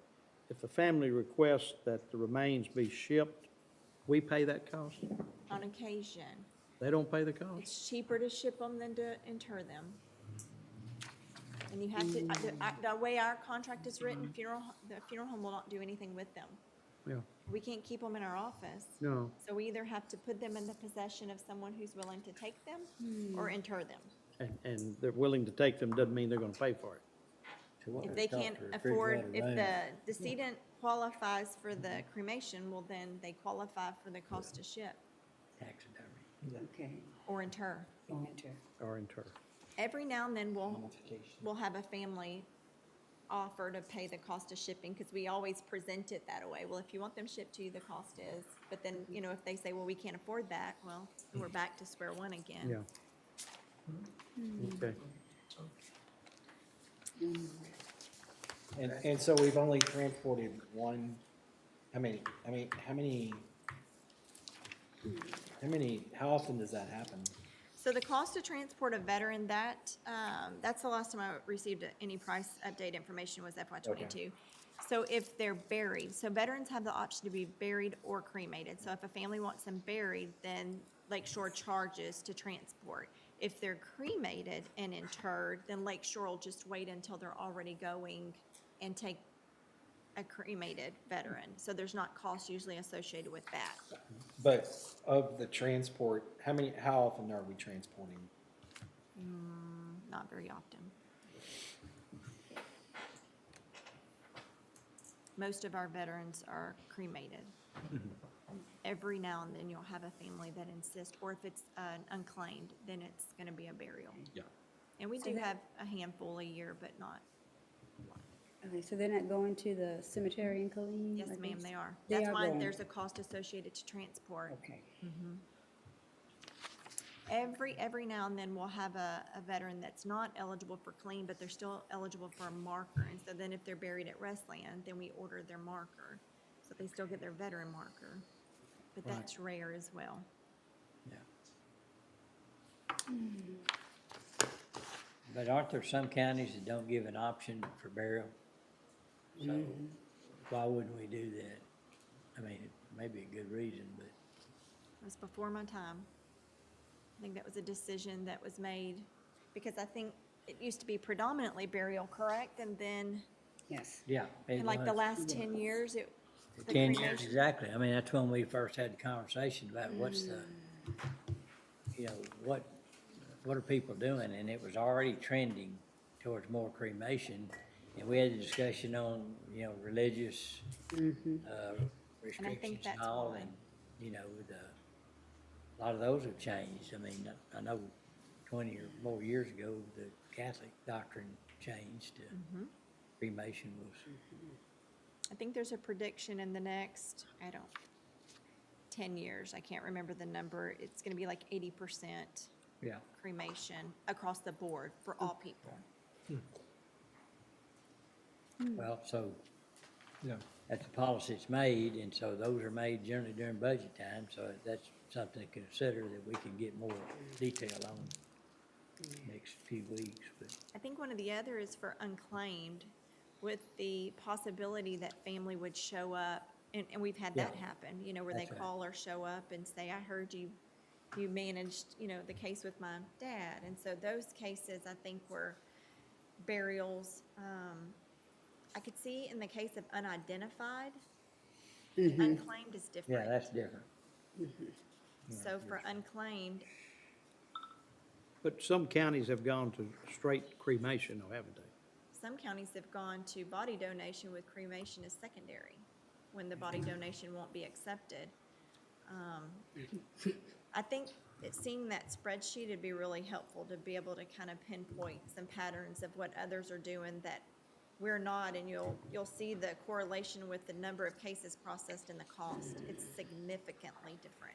family requests that the remains be shipped, we pay that cost? On occasion. They don't pay the cost? It's cheaper to ship them than to inter them. And you have to, the way our contract is written, the funeral home will not do anything with them. Yeah, We can't keep them in our office. no. So we either have to put them in the possession of someone who's willing to take them or inter them. And they're willing to take them, doesn't mean they're gonna pay for it. If they can't afford, if the decedent qualifies for the cremation, well, then they qualify for the cost to ship Okay. or inter. Or inter. Every now and then we'll have a family offer to pay the cost of shipping, because we always present it that way. Well, if you want them shipped to you, the cost is, but then, you know, if they say, well, we can't afford that, well, then we're back to square one again. Yeah. Okay. And so we've only transported one, how often does that happen? So the cost to transport a veteran, that's the last time I received any price update information was FY '22. So if they're buried, so veterans have the option to be buried or cremated. So if a family wants them buried, then Lakeshore charges to transport. If they're cremated and interred, then Lakeshore will just wait until they're already going and take a cremated veteran. So there's not cost usually associated with that. But of the transport, how often are we transporting? Not very often. Most of our veterans are cremated. Every now and then you'll have a family that insists, or if it's unclaimed, then it's gonna be a burial. Yeah. And we do have a handful a year, but not. Okay, so they're not going to the cemetery in Colleen? Yes, like ma'am, this? they are. They That's are why going. there's a cost associated to transport. Okay. Every now and then we'll have a veteran that's not eligible for clean, but they're still eligible for a marker. And so then if they're buried at Restland, then we order their marker. So they still get their veteran marker. But Right. that's rare as well. But aren't there some counties that don't give an option for burial? So why wouldn't we do that? I mean, it may be a good reason, but It was before my time. I think that was a decision that was made because I think it used to be predominantly burial, correct? And then Yes. yeah. it in like the was. last 10 years, the 10 years, cremation- exactly. I mean, that's when we first had the conversation about what's the, you know, what are people doing? And it was already trending towards more cremation. And we had a discussion on, you know, religious restrictions and that's all. why. And, you know, a lot of those have changed. I mean, I know 20 or more years ago, the Catholic doctrine changed. Cremation was. I think there's a prediction in the next, 10 years, I can't remember the number, it's gonna be like 80% Yeah. cremation across the board for all people. Well, so, that's the policy that's made, and so those are made generally during budget time, so that's something to consider that we can get more detail on next few weeks, but. I think one of the other is for unclaimed, with the possibility that family would show up, and we've had that Yeah. happen, you know, where they That's right. call or show up and say, I heard you managed, you know, the case with my dad. And so those cases, I think, were burials. I could see in the case of unidentified, unclaimed is different. Yeah, that's different. So for unclaimed, But some counties have gone to straight cremation, though, haven't they? some counties have gone to body donation with cremation as secondary, when the body donation won't be accepted. I think seeing that spreadsheet, it'd be really helpful to be able to kind of pinpoint some patterns of what others are doing that we're not, and you'll see the correlation with the number of cases processed and the cost. It's significantly different.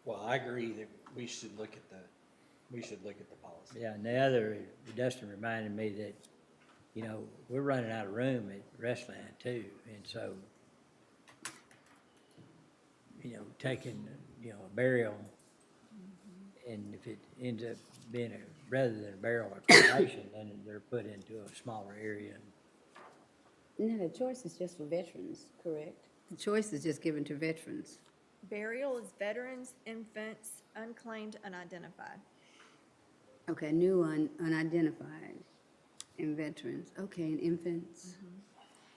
Well, I agree that we should look at the policy. Yeah, and the other, Dustin reminded me that, you know, we're running out of room at Restland too, and so, you know, taking, you know, a burial, and if it ends up being rather than a burial or cremation, then they're put into a smaller area. No, the choice is just for veterans, correct? The choice is just given to veterans. Burial is veterans, infants, unclaimed, unidentified. Okay, new one, unidentified, and veterans, okay, and infants.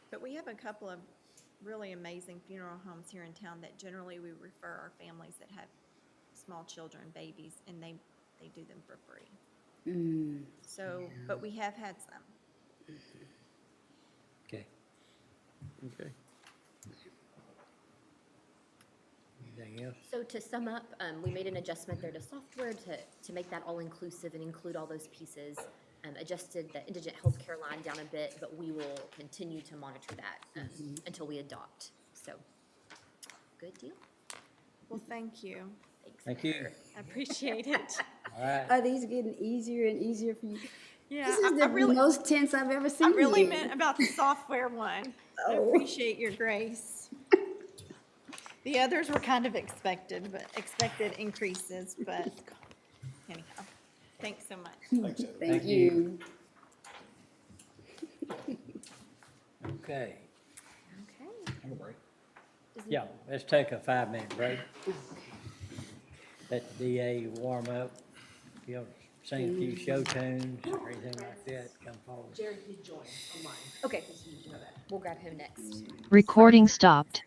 But we have a couple of really amazing funeral homes here in town that generally we refer our families that have small children, babies, and they do them for free. Mm. So, but we have had some. Okay. Okay. Anything else? So to sum up, we made an adjustment there to software to make that all-inclusive and include all those pieces. Adjusted the indigent healthcare line down a bit, but we will continue to monitor that until we adopt. So, good deal. Well, thank you. Thank you. I appreciate it. All right. Are these getting easier and easier for you? Yeah, This is the most tense I've ever seen I really you. meant about the software one. I Oh. appreciate your grace. The others were kind of expected increases, but anyhow, thanks so much. Thank you. Okay. Okay. Yeah, let's take a 5-minute break. Let the DA warm up. If you want to sing a few show tunes or anything like that, come forward. Jared did join online. Okay, we'll grab him next. Recording stopped.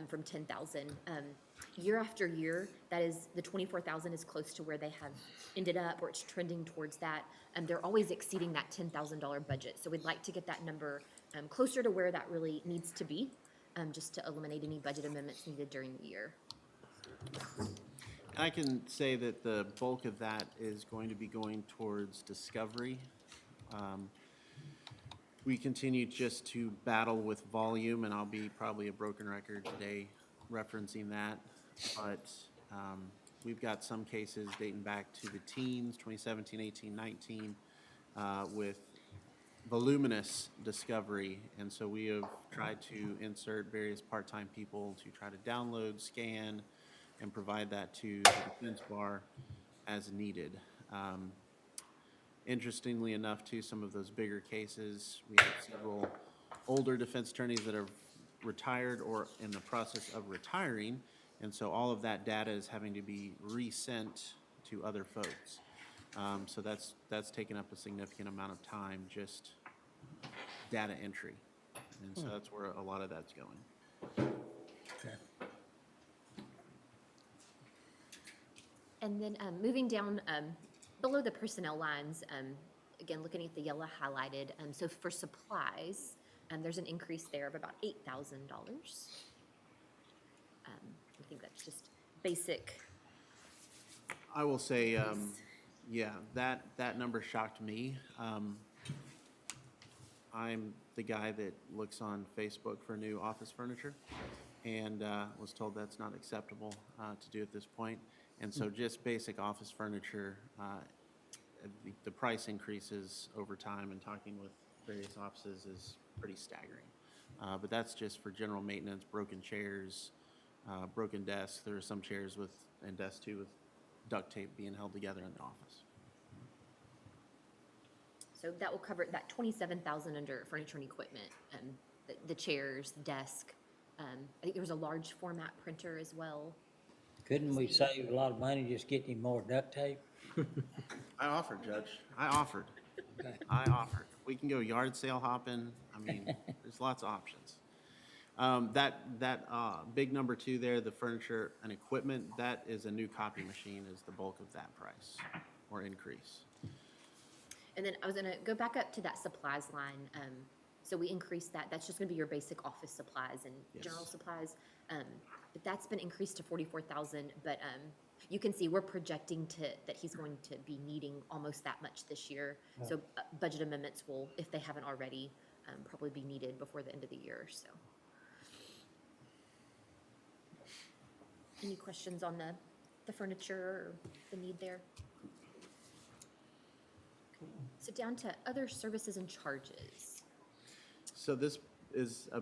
From 10,000. Year after year, that is, the 24,000 is close to where they have ended up, or it's trending towards that. They're always exceeding that $10,000 budget. So we'd like to get that number closer to where that really needs to be, just to eliminate any budget amendments needed during the year. I can say that the bulk of that is going to be going towards discovery. We continue just to battle with volume, and I'll be probably a broken record today referencing that. But we've got some cases dating back to the teens, 2017, 18, 19, with voluminous discovery. And so we have tried to insert various part-time people to try to download, scan, and provide that to the defense bar as needed. Interestingly enough, too, some of those bigger cases, we have several older defense attorneys that have retired or in the process of retiring, and so all of that data is having to be resent to other folks. So that's taken up a significant amount of time, just data entry, and so that's where a lot of that's going. And then moving down below the personnel lines, again, looking at the yellow highlighted, so for supplies, there's an increase there of about $8,000. I think that's just basic. I will say, yeah, that number shocked me. I'm the guy that looks on Facebook for new office furniture, and was told that's not acceptable to do at this point. And so just basic office furniture, the price increases over time, and talking with various offices is pretty staggering. But that's just for general maintenance, broken chairs, broken desks. There are some chairs and desks too with duct tape being held together in the office. So that will cover that 27,000 under furniture and equipment, the chairs, desk. I think there was a large format printer as well. Couldn't we save a lot of money just getting him more duct tape? I offered, Judge. I offered. We can go yard sale hopping. I mean, there's lots of options. That big number 2 there, the furniture and equipment, that is a new copy machine is the bulk of that price or increase. And then I was gonna go back up to that supplies line. So we increased that. That's just gonna be your basic office supplies and general supplies. But that's been increased to 44,000. But you can see we're projecting that he's going to be needing almost that much this year. So budget amendments will, if they haven't already, probably be needed before the end of the year. So. Any questions on the furniture or the need there? So down to other services and charges. So this is a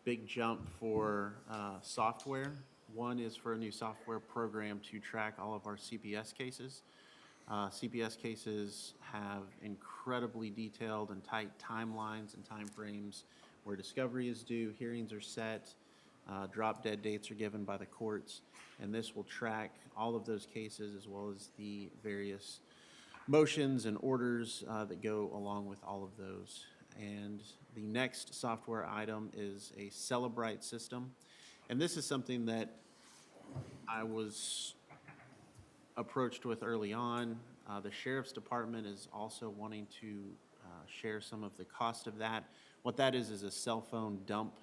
big jump for software. One is for a new software program to track all of our CPS cases. CPS cases have incredibly detailed and tight timelines and timeframes where discovery is due, hearings are set, drop dead dates are given by the courts, and this will track all of those cases as well as the various motions and orders that go along with all of those. And the next software item is a Cellebrite system. And this is something that I was approached with early on. The Sheriff's Department is also wanting to share some of the cost of that. What that is a cell phone dump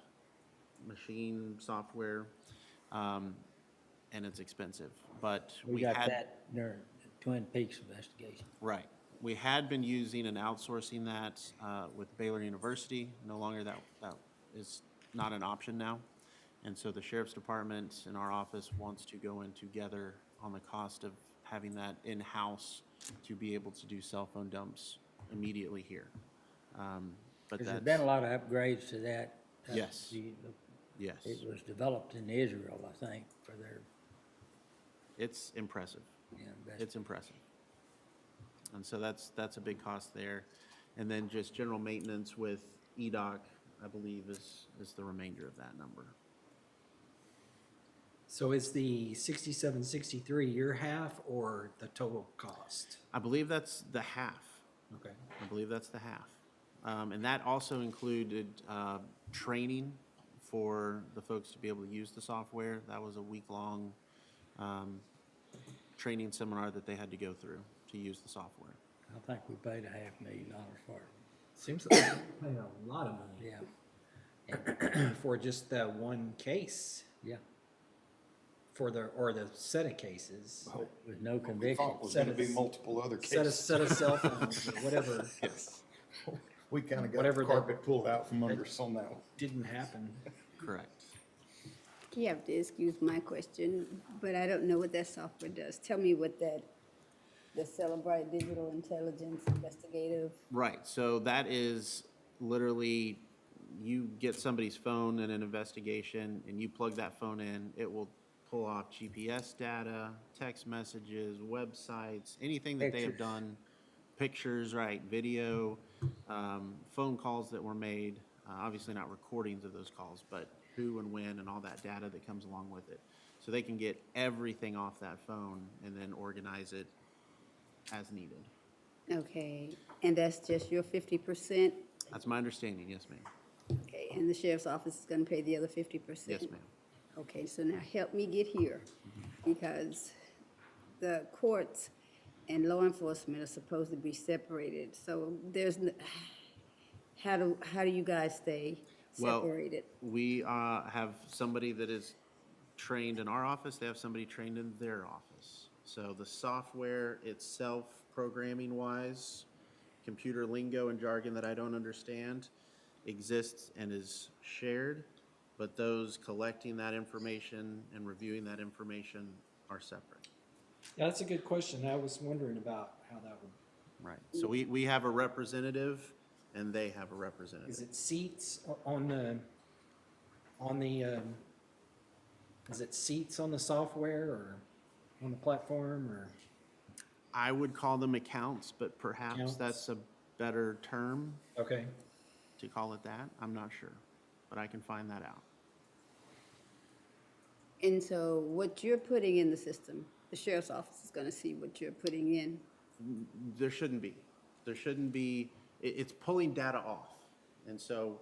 machine software, and it's expensive. But We got that during the Twin Peaks investigation. Right. We had been using and outsourcing that with Baylor University. No longer that is not an option now. And so the Sheriff's Department and our office wants to go in together on the cost of having that in-house to be able to do cell phone dumps immediately here. But There's that's, been a lot of upgrades to that. Yes. Yes. It was developed in Israel, I think, for their. It's impressive. Yeah, It's impressive. And so that's a big cost there. And then just general maintenance with EDOC, I believe, is the remainder of that number. So is the 6763 your half or the total cost? I believe that's the half. Okay. I believe that's the half. And that also included training for the folks to be able to use the software. That was a week-long training seminar that they had to go through to use the software. I think we paid $500,000 for it. Seems like we're paying a lot of money. Yeah. For just the one case. Yeah. For the set of cases. With no conviction. Thought was gonna be multiple other cases. Set of cell phones or whatever. Yes. We kind of got Whatever the that- carpet pulled out from under us on that one. Didn't happen. Correct. You have to excuse my question, but I don't know what that software does. Tell me what the Cellebrite Digital Intelligence Investigative. Right, so that is literally, you get somebody's phone in an investigation and you plug that phone in, it will pull off GPS data, text messages, websites, anything that they have done, pictures, right, video, phone calls that were made, obviously not recordings of those calls, but who and when and all that data that comes along with it. So they can get everything off that phone and then organize it as needed. Okay, and that's just your 50%? That's my understanding, yes, ma'am. Okay, and the sheriff's office is gonna pay the other 50%? Yes, ma'am. Okay, so now help me get here, because the courts and law enforcement are supposed to be separated. So there's, how do you guys stay separated? Well, we have somebody that is trained in our office, they have somebody trained in their office. So the software itself, programming-wise, computer lingo and jargon that I don't understand, exists and is shared, but those collecting that information and reviewing that information are separate. Yeah, that's a good question. I was wondering about how that would. Right, so we have a representative and they have a representative. Is it seats on the, is it seats on the software or on the platform or? I would call them accounts, but perhaps Accounts? that's a better term Okay. to call it that. I'm not sure, but I can find that out. And so what you're putting in the system, the sheriff's office is gonna see what you're putting in. There shouldn't be. There shouldn't be, it's pulling data off. And so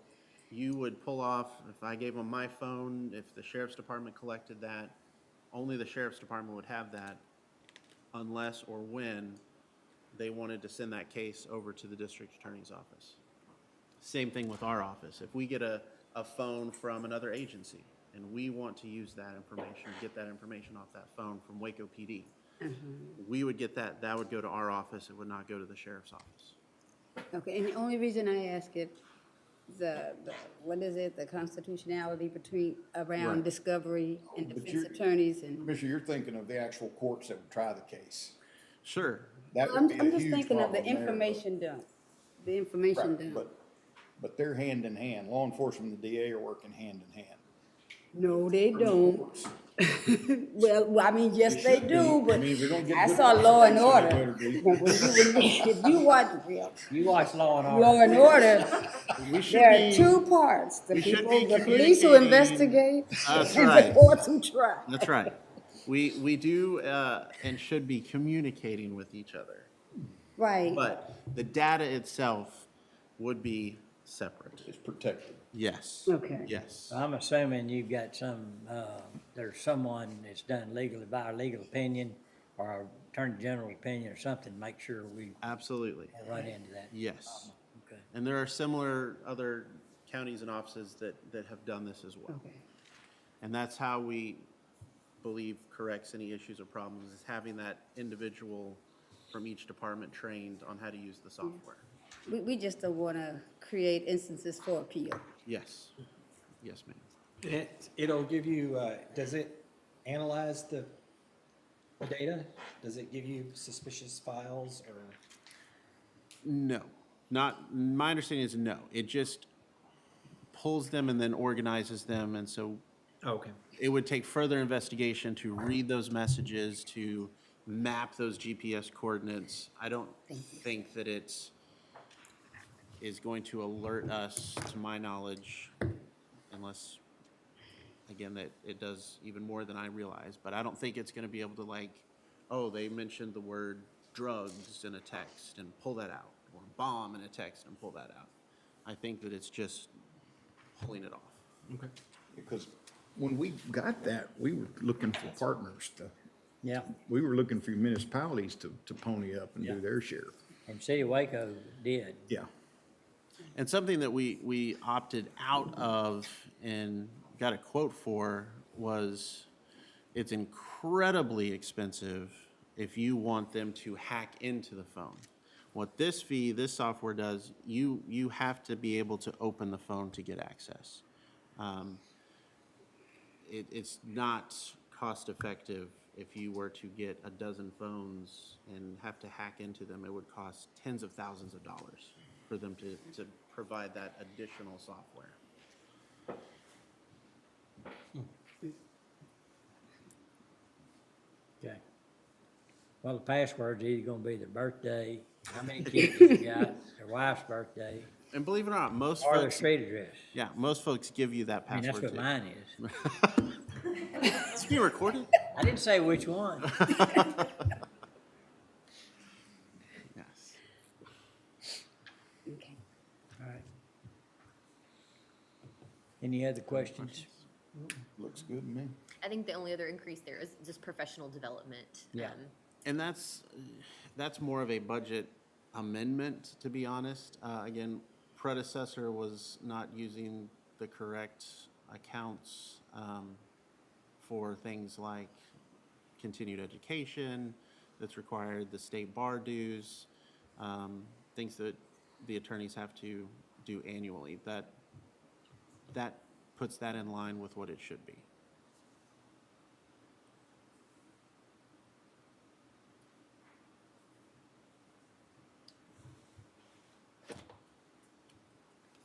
you would pull off, if I gave them my phone, if the sheriff's department collected that, only the sheriff's department would have that unless or when they wanted to send that case over to the district attorney's office. Same thing with our office. If we get a phone from another agency and we want to use that information, get that information off that phone from Waco PD, we would get that, that would go to our office, it would not go to the sheriff's office. Okay, and the only reason I ask it, what is it, the constitutionality around Right. discovery and But defense you're- attorneys and. Commissioner, you're thinking of the actual courts that would try the case. Sure. That I'm would be a just huge thinking of the problem there. information dump, the information Right, dump. but they're hand in hand. Law enforcement and the DA are working hand in hand. No, they don't. Well, I mean, yes, They they should do, be. but I mean, if we're gonna get I good saw Law and prosecution, Order. it better be. If you watch, You watch Law and Order. Law and Order, We should there are be- two parts, the we should people, be the police who communicating- investigate That's and right. the courts who try. That's right. We do and should be communicating with each other. Right. But the data itself would be separate. It's protected. Yes. Okay. Yes. I'm assuming you've got there's someone that's done legally by a legal opinion or a attorney general opinion or something, make sure we Absolutely. run into that. Yes. Okay. And there are similar other counties and offices that have done this as well. Okay. And that's how we believe corrects any issues or problems, is having that individual from each department trained on how to use the software. We just don't want to create instances for appeal. Yes. Yes, ma'am. It'll give you, does it analyze the data? Does it give you suspicious files or? No, not, my understanding is no. It just pulls them and then organizes them, and so Okay. it would take further investigation to read those messages, to map those GPS coordinates. I don't think that it's is going to alert us, to my knowledge, unless, again, that it does even more than I realize. But I don't think it's going to be able to, like, oh, they mentioned the word drugs in a text and pull that out, or bomb in a text and pull that out. I think that it's just pulling it off. Okay. Because when we got that, we were looking for partners to, Yeah, we were looking for municipalities to pony up and do Yeah. their share. and City of Waco did. Yeah. And something that we opted out of and got a quote for was, it's incredibly expensive if you want them to hack into the phone. What this software does, you have to be able to open the phone to get access. It's not cost effective. If you were to get a dozen phones and have to hack into them, it would cost tens of thousands of dollars for them to provide that additional software. Okay. Well, the password's either gonna be their birthday, how many kids they got, their wife's birthday, And believe it or not, most or their folks, street address. yeah, most folks give you that I mean, password that's what too. mine is. It's being recorded? I didn't say which one. Yes. Okay. All right. Any other questions? Looks good to me. I think the only other increase there is just professional development. Yeah. And that's more of a budget amendment, to be honest. Again, predecessor was not using the correct accounts for things like continued education that's required, the state bar dues, things that the attorneys have to do annually. That puts that in line with what it should be.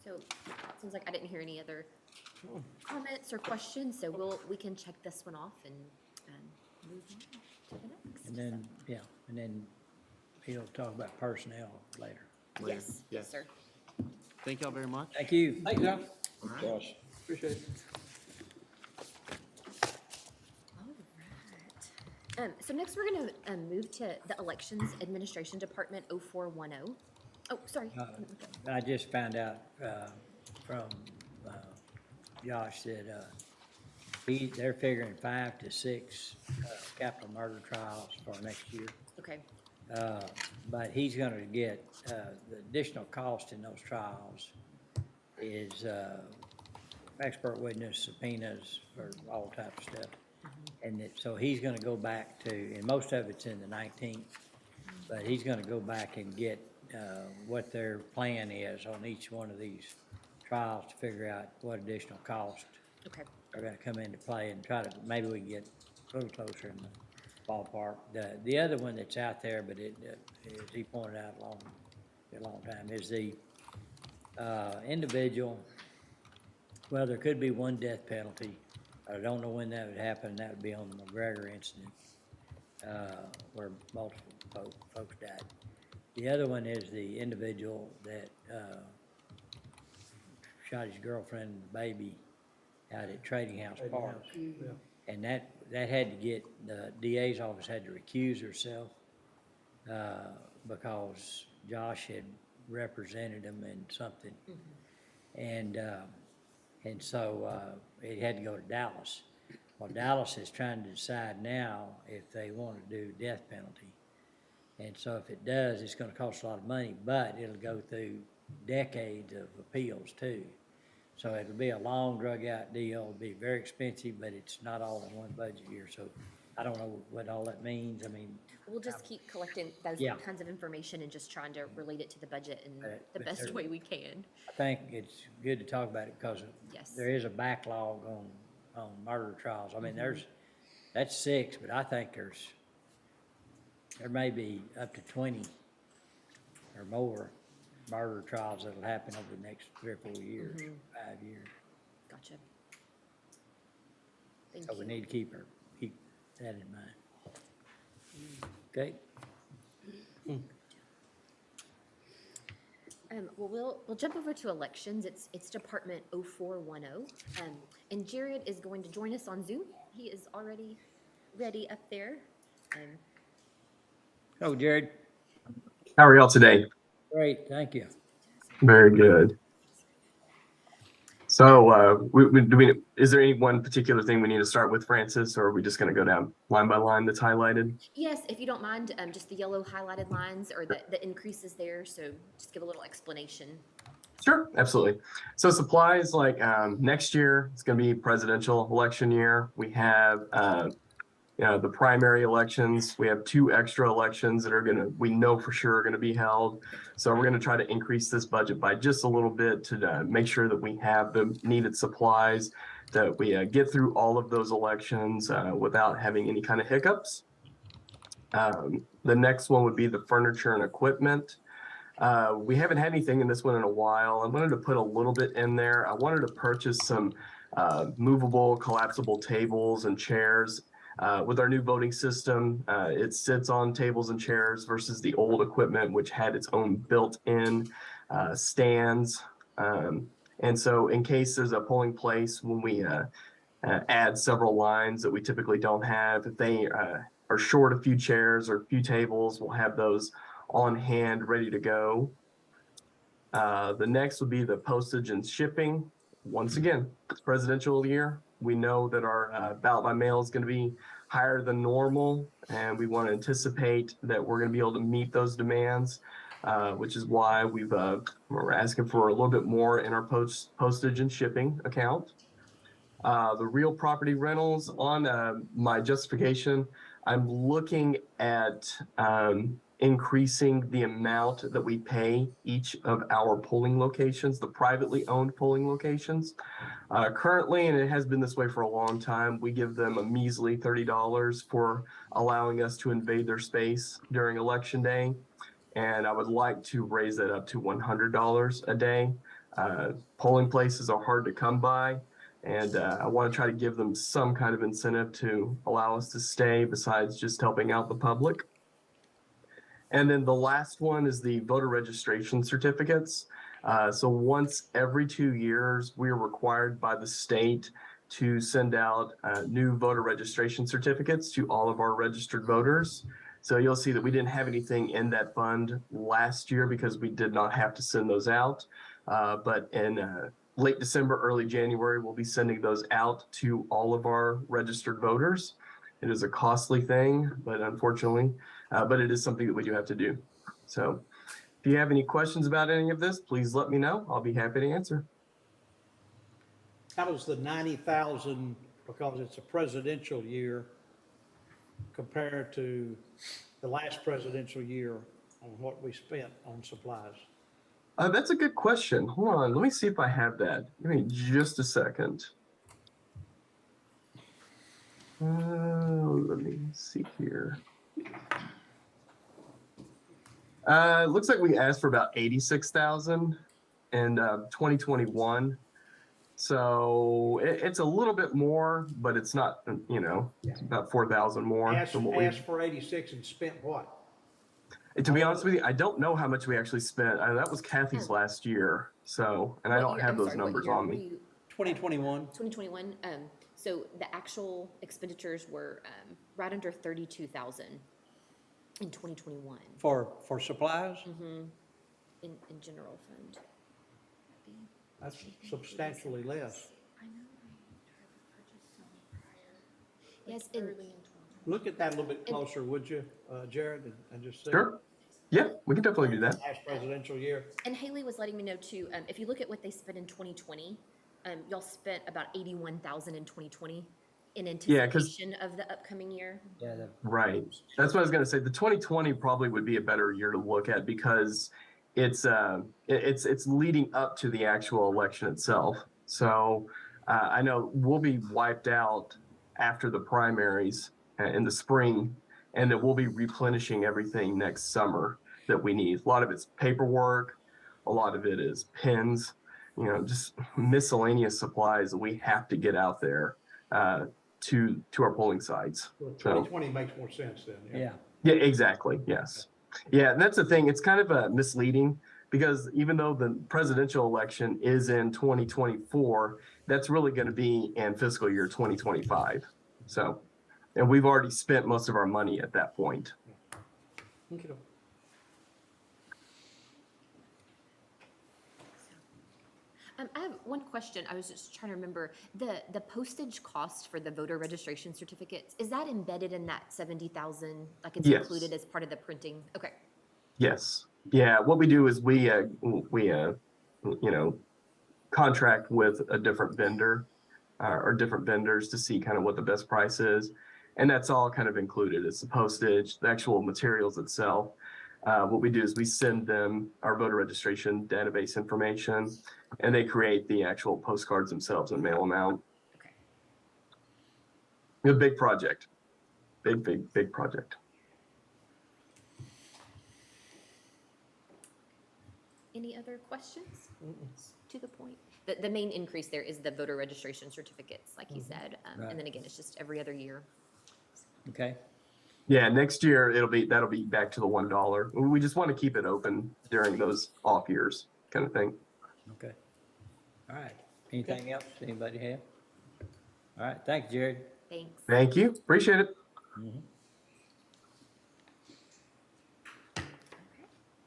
So it seems like I didn't hear any other comments or questions, so we can check this one off and move on to the next. And then, yeah, and then he'll talk about personnel later. Yes, yes, sir. Thank y'all very much. Thank you. Thanks, Josh. Josh. Appreciate it. So next, we're gonna move to the Elections Administration Department 0410. Oh, sorry. I just found out from Josh that they're figuring 5 to 6 capital murder trials for next year. Okay. But he's gonna get, the additional cost in those trials is expert witness subpoenas for all types of stuff. And so he's gonna go back to, and most of it's in the 19th, but he's gonna go back and get what their plan is on each one of these trials to figure out what additional costs Okay. are gonna come into play and try to, maybe we can get a little closer in the ballpark. The other one that's out there, but it, as he pointed out a long time, is the individual, well, there could be one death penalty. I don't know when that would happen. That would be on the McGregor incident, where multiple folks died. The other one is the individual that shot his girlfriend and baby out at Trading House Park. And that had to get, the DA's office had to recuse herself because Josh had represented him in something. And so it had to go to Dallas. Well, Dallas is trying to decide now if they want to do death penalty. And so if it does, it's gonna cost a lot of money, but it'll go through decades of appeals too. So it'll be a long drug-out deal, it'll be very expensive, but it's not all in one budget year, so I don't know what all that means, I mean. We'll just keep collecting those Yeah. kinds of information and just trying to relate it to the budget in the but best there- way we can. I think it's good to talk about it because Yes. there is a backlog on murder trials. I mean, that's 6, but I think there may be up to 20 or more murder trials that'll happen over the next 3 or 4 years, 5 years. Gotcha. Thank So we you. need to keep that in mind. Okay? Well, we'll jump over to elections. It's Department 0410. And Jared is going to join us on Zoom. He is already ready up there. Oh, Jared, How are y'all today? great, thank you. Very good. So, is there any one particular thing we need to start with, Francis, or are we just going to go down line by line that's highlighted? Yes, if you don't mind, just the yellow highlighted lines or the increases there. So just give a little explanation. Sure, absolutely. So supplies, like next year, it's going to be presidential election year. We have the primary elections. We have 2 extra elections that we know for sure are going to be held. So we're going to try to increase this budget by just a little bit to make sure that we have the needed supplies, that we get through all of those elections without having any kind of hiccups. The next one would be the furniture and equipment. We haven't had anything in this one in a while. I wanted to put a little bit in there. I wanted to purchase some movable, collapsible tables and chairs. With our new voting system, it sits on tables and chairs versus the old equipment, which had its own built-in stands. And so in case there's a polling place, when we add several lines that we typically don't have, if they are short a few chairs or a few tables, we'll have those on hand, ready to go. The next would be the postage and shipping. Once again, it's presidential year. We know that our ballot by mail is going to be higher than normal, and we want to anticipate that we're going to be able to meet those demands, which is why we're asking for a little bit more in our postage and shipping account. The real property rentals, on my justification, I'm looking at increasing the amount that we pay each of our polling locations, the privately owned polling locations. Currently, and it has been this way for a long time, we give them a measly $30 for allowing us to invade their space during election day. And I would like to raise that up to $100 a day. Polling places are hard to come by, and I want to try to give them some kind of incentive to allow us to stay besides just helping out the public. And then the last one is the voter registration certificates. So once every 2 years, we are required by the state to send out new voter registration certificates to all of our registered voters. So you'll see that we didn't have anything in that fund last year because we did not have to send those out. But in late December, early January, we'll be sending those out to all of our registered voters. It is a costly thing, but unfortunately, but it is something that we do have to do. So if you have any questions about any of this, please let me know. I'll be happy to answer. How does the 90,000, because it's a presidential year, compare to the last presidential year on what we spent on supplies? That's a good question. Hold on, let me see if I have that. Give me just a second. Let me see here. Looks like we asked for about 86,000 in 2021. So it's a little bit more, but it's not, it's about 4,000 more. Asked than what we. for 86 and spent what? And to be honest with you, I don't know how much we actually spent. That was Kathy's last year. So, and I don't have those numbers on me. 2021. 2021, so the actual expenditures were right under 32,000 in 2021. For supplies? In general fund. That's substantially less. Yes, and Look at that a little bit closer, would you, Jared, and just see? Sure. Yeah, we can definitely do that. Last presidential year. And Haley was letting me know too, if you look at what they spent in 2020, y'all spent about 81,000 in 2020 in Yeah, 'cause- anticipation of the upcoming year. Yeah, Right. That's what I was going to say. The 2020 probably would be a better year to look at because it's leading up to the actual election itself. So I know we'll be wiped out after the primaries in the spring, and that we'll be replenishing everything next summer that we need. A lot of it's paperwork, a lot of it is pens, just miscellaneous supplies that we have to get out there to our polling sites. Well, So- 2020 makes more sense then. yeah. Yeah, exactly. Yes. Yeah, and that's the thing. It's kind of misleading because even though the presidential election is in 2024, that's really going to be in fiscal year 2025. So, and we've already spent most of our money at that point. Okay. I have one question. I was just trying to remember the postage cost for the voter registration certificates. Is that embedded in that 70,000? Like it's Yes. included as part of the printing? Okay. Yes. Yeah. What we do is we contract with a different vendor or different vendors to see kind of what the best price is. And that's all kind of included. It's the postage, the actual materials itself. What we do is we send them our voter registration database information, and they create the actual postcards themselves and mail them out. Okay. A big project. Big project. Any other questions? To the point. The main increase there is the voter registration certificates, like you said. Right. And then again, it's just every other year. Okay, Yeah, next year that'll be back to the $1. We just want to keep it open during those off years, kind of thing. okay. All right. Anything else anybody have? All right, thank you, Jared. Thanks. Thank you. Appreciate it.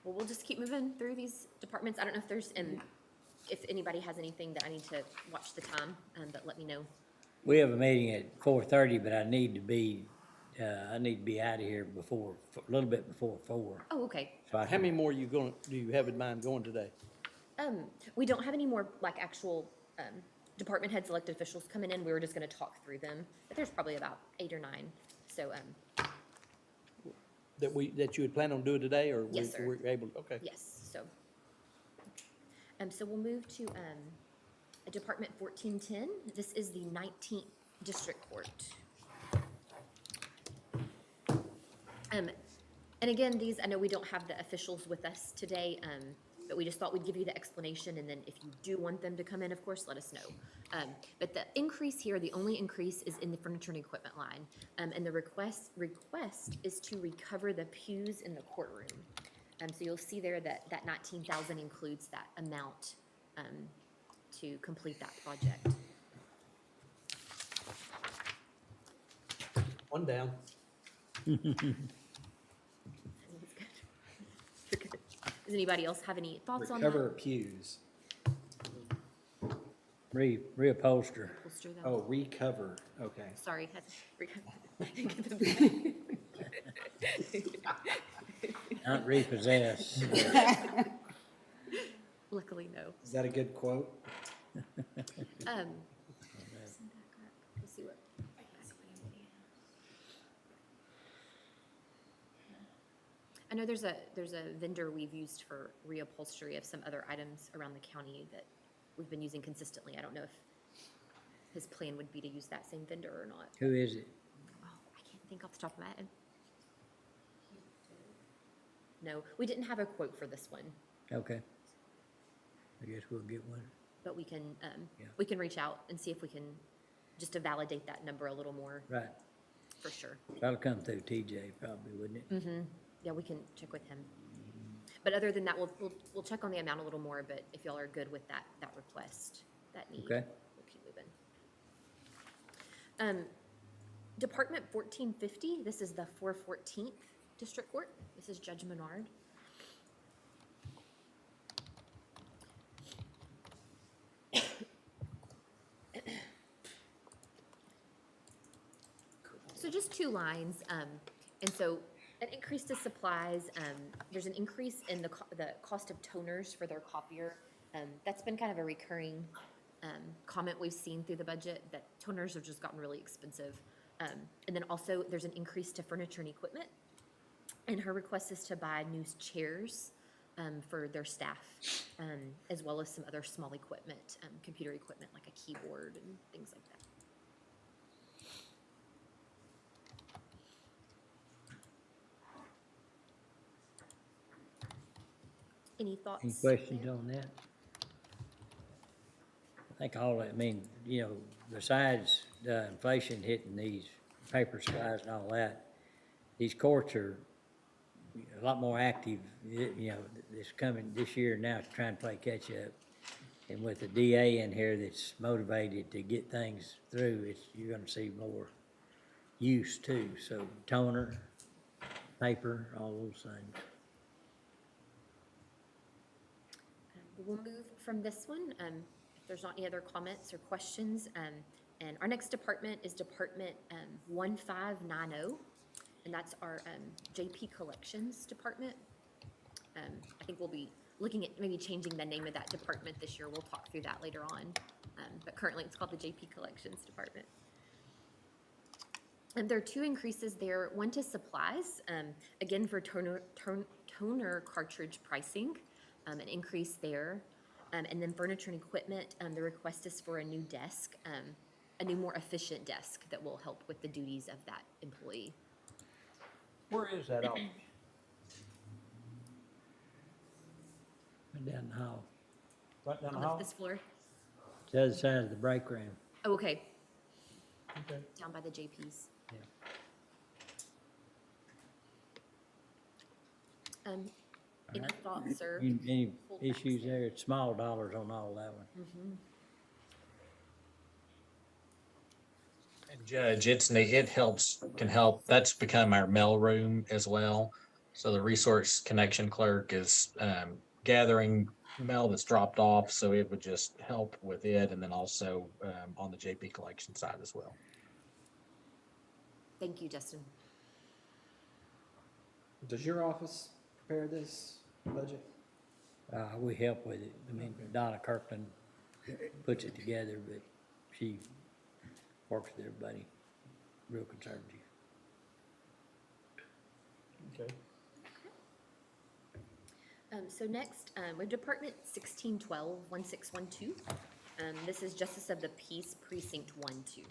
Well, we'll just keep moving through these departments. I don't know if there's, if anybody has anything that I need to watch the time, but let me know. We have a meeting at 4:30, but I need to be out of here before, a little bit before 4. Oh, okay. So I How many more do you have in mind going today? We don't have any more like actual department heads, elected officials coming in. We were just gonna talk through them, but there's probably about 8 or 9. So, That you had planned on doing today, or Yes, sir. were able, okay. yes, so. So we'll move to Department 1410. This is the 19th District Court. And again, these, I know we don't have the officials with us today, But we just thought we'd give you the explanation, and then if you do want them to come in, of course, let us know. But the increase here, the only increase is in the furniture and equipment line. And the request is to recover the pews in the courtroom. So you'll see there that 19,000 includes that amount to complete that project. One down. Does anybody else have any thoughts on that? Recover pews. Reupholster. Holster them? Oh, recover, okay. Sorry. I didn't get the- Not repossess. Luckily, no. Is that a good quote? Let's see what. I know there's a vendor we've used for reupholstery of some other items around the county that we've been using consistently. I don't know if his plan would be to use that same vendor or not. Who is it? Oh, I can't think off the top of my head. No, we didn't have a quote for this one, Okay. I guess we'll get one. but we can Yeah. reach out and see if we can just to validate that number a little more Right. for sure. That'll come through TJ probably, wouldn't it? Mm-hmm. Yeah, we can check with him. But other than that, we'll check on the amount a little more, but if y'all are good with that request, that need, Okay. we'll keep moving. Department 1450, this is the 414th District Court. This is Judge Menard. So just two lines, and so an increase to supplies, there's an increase in the cost of toners for their copier. That's been kind of a recurring comment we've seen through the budget, that toners have just gotten really expensive. And then also, there's an increase to furniture and equipment. And her request is to buy new chairs for their staff, as well as some other small equipment, computer equipment like a keyboard and things like that. Any thoughts? Any questions on that? I think all that, I mean, you know, besides the inflation hitting these paper supplies and all that, these courts are a lot more active, you know, this year now to try and play catch up. And with the DA in here that's motivated to get things through, you're gonna see more use too. So toner, paper, all those things. We'll move from this one, if there's not any other comments or questions. And our next department is Department 1590, and that's our JP Collections Department. I think we'll be looking at maybe changing the name of that department this year. We'll talk through that later on. But currently, it's called the JP Collections Department. And there are two increases there, one to supplies, again for toner cartridge pricing, an increase there. And then furniture and equipment, the request is for a new desk, a new, more efficient desk that will help with the duties of that employee. Where is that office? Right down the hall. Right down the On hall? this floor? It's the other side of the break room. Oh, okay, Okay. down by the JPs. Any thoughts or? Any issues there? It's small dollars on all that one. Mhm. And Judge, it helps, can help. That's become our mail room as well. So the resource connection clerk is gathering mail that's dropped off, so it would just help with it, and then also on the JP collection side as well. Thank you, Justin. Does your office prepare this budget? We help with it. I mean, Donna Kirkland puts it together, but she works with everybody, real conservative. Okay. So next, we have Department 1612-1612. This is Justice of the Peace Precinct 1-2.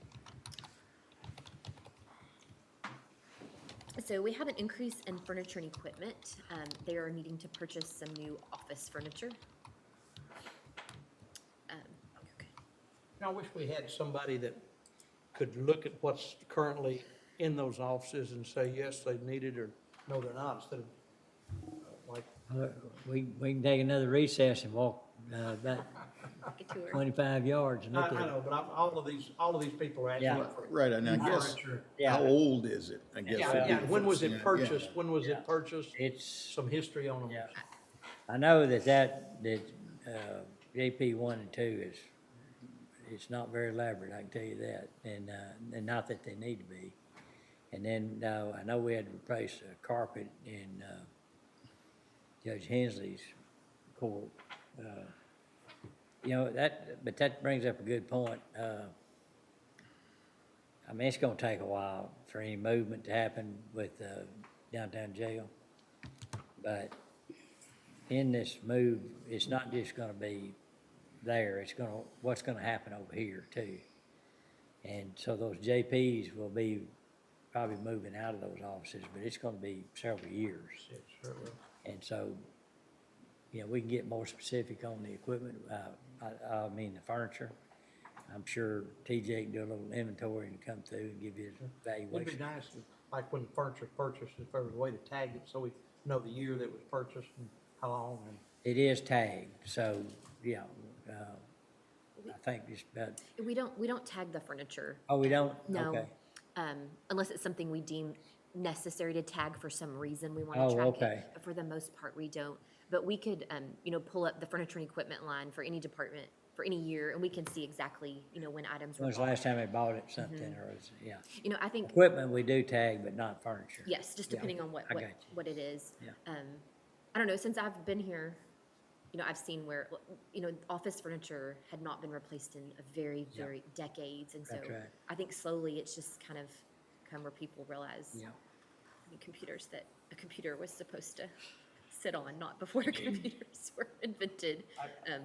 So we have an increase in furniture and equipment. They are needing to purchase some new office furniture. I wish we had somebody that could look at what's currently in those offices and say, yes, they need it, or no, they're not, instead of like, We can take another recess and walk, about Get to her. 25 yards and I look at it. know, but all of these people are asking Yeah. for. Right, and I guess, furniture. how old is it? I guess. would be Yeah, the when was first it thing. purchased? When was it purchased? It's, Some history on them. yeah. I know that JP 1 and 2 is, it's not very elaborate, I can tell you that, and not that they need to be. And then, I know we had to replace a carpet in, Judge Hensley's court. You know, but that brings up a good point. I mean, it's gonna take a while for any movement to happen with, downtown jail. But in this move, it's not just gonna be there, what's gonna happen over here too. And so those JPs will be probably moving out of those offices, but it's gonna be several years. It sure will. And so, you know, we can get more specific on the equipment, I mean, the furniture. I'm sure TJ can do a little inventory and come through and give you his It'd valuation. be nice, like when furniture's purchased, if there was a way to tag it so we know the year that it was purchased and how long and. It is tagged, so, yeah, I think it's about, We don't tag the furniture. oh, we don't? No. Okay. Unless it's something we deem necessary to tag for some reason, we want Oh, to track okay. it. But for the most part, we don't. But we could, pull up the furniture and equipment line for any department for any year, and we can see exactly, when items were When's the bought. last time they bought it, something, Mm-hmm. or is, yeah. I think, Equipment, we do tag, but not furniture. yes, just Yeah, depending on I got you. what it is. Yeah. I don't know, since I've been here, I've seen where, office furniture had not been replaced in a very, Yeah. very decades. And so That's right. I think slowly it's just kind of come where people realize Yeah. computers that a computer was supposed to sit on, not before computers were invented.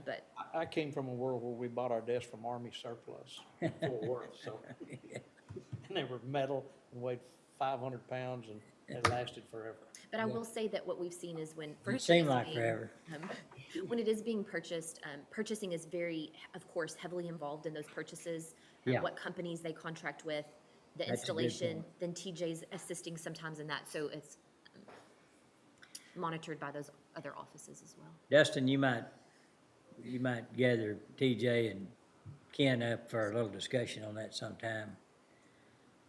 But I came from a world where we bought our desks from Army surplus, Fort Worth, so. And they were metal and weighed 500 pounds and they lasted forever. But I will say that what we've seen is when It furniture seemed is like being, forever. when it is being purchased, purchasing is very, of course, heavily involved in those purchases. Yeah. What companies they contract with, the That's a good installation, point. then TJ's assisting sometimes in that, so it's monitored by those other offices as well. Dustin, you might gather TJ and Ken up for a little discussion on that sometime.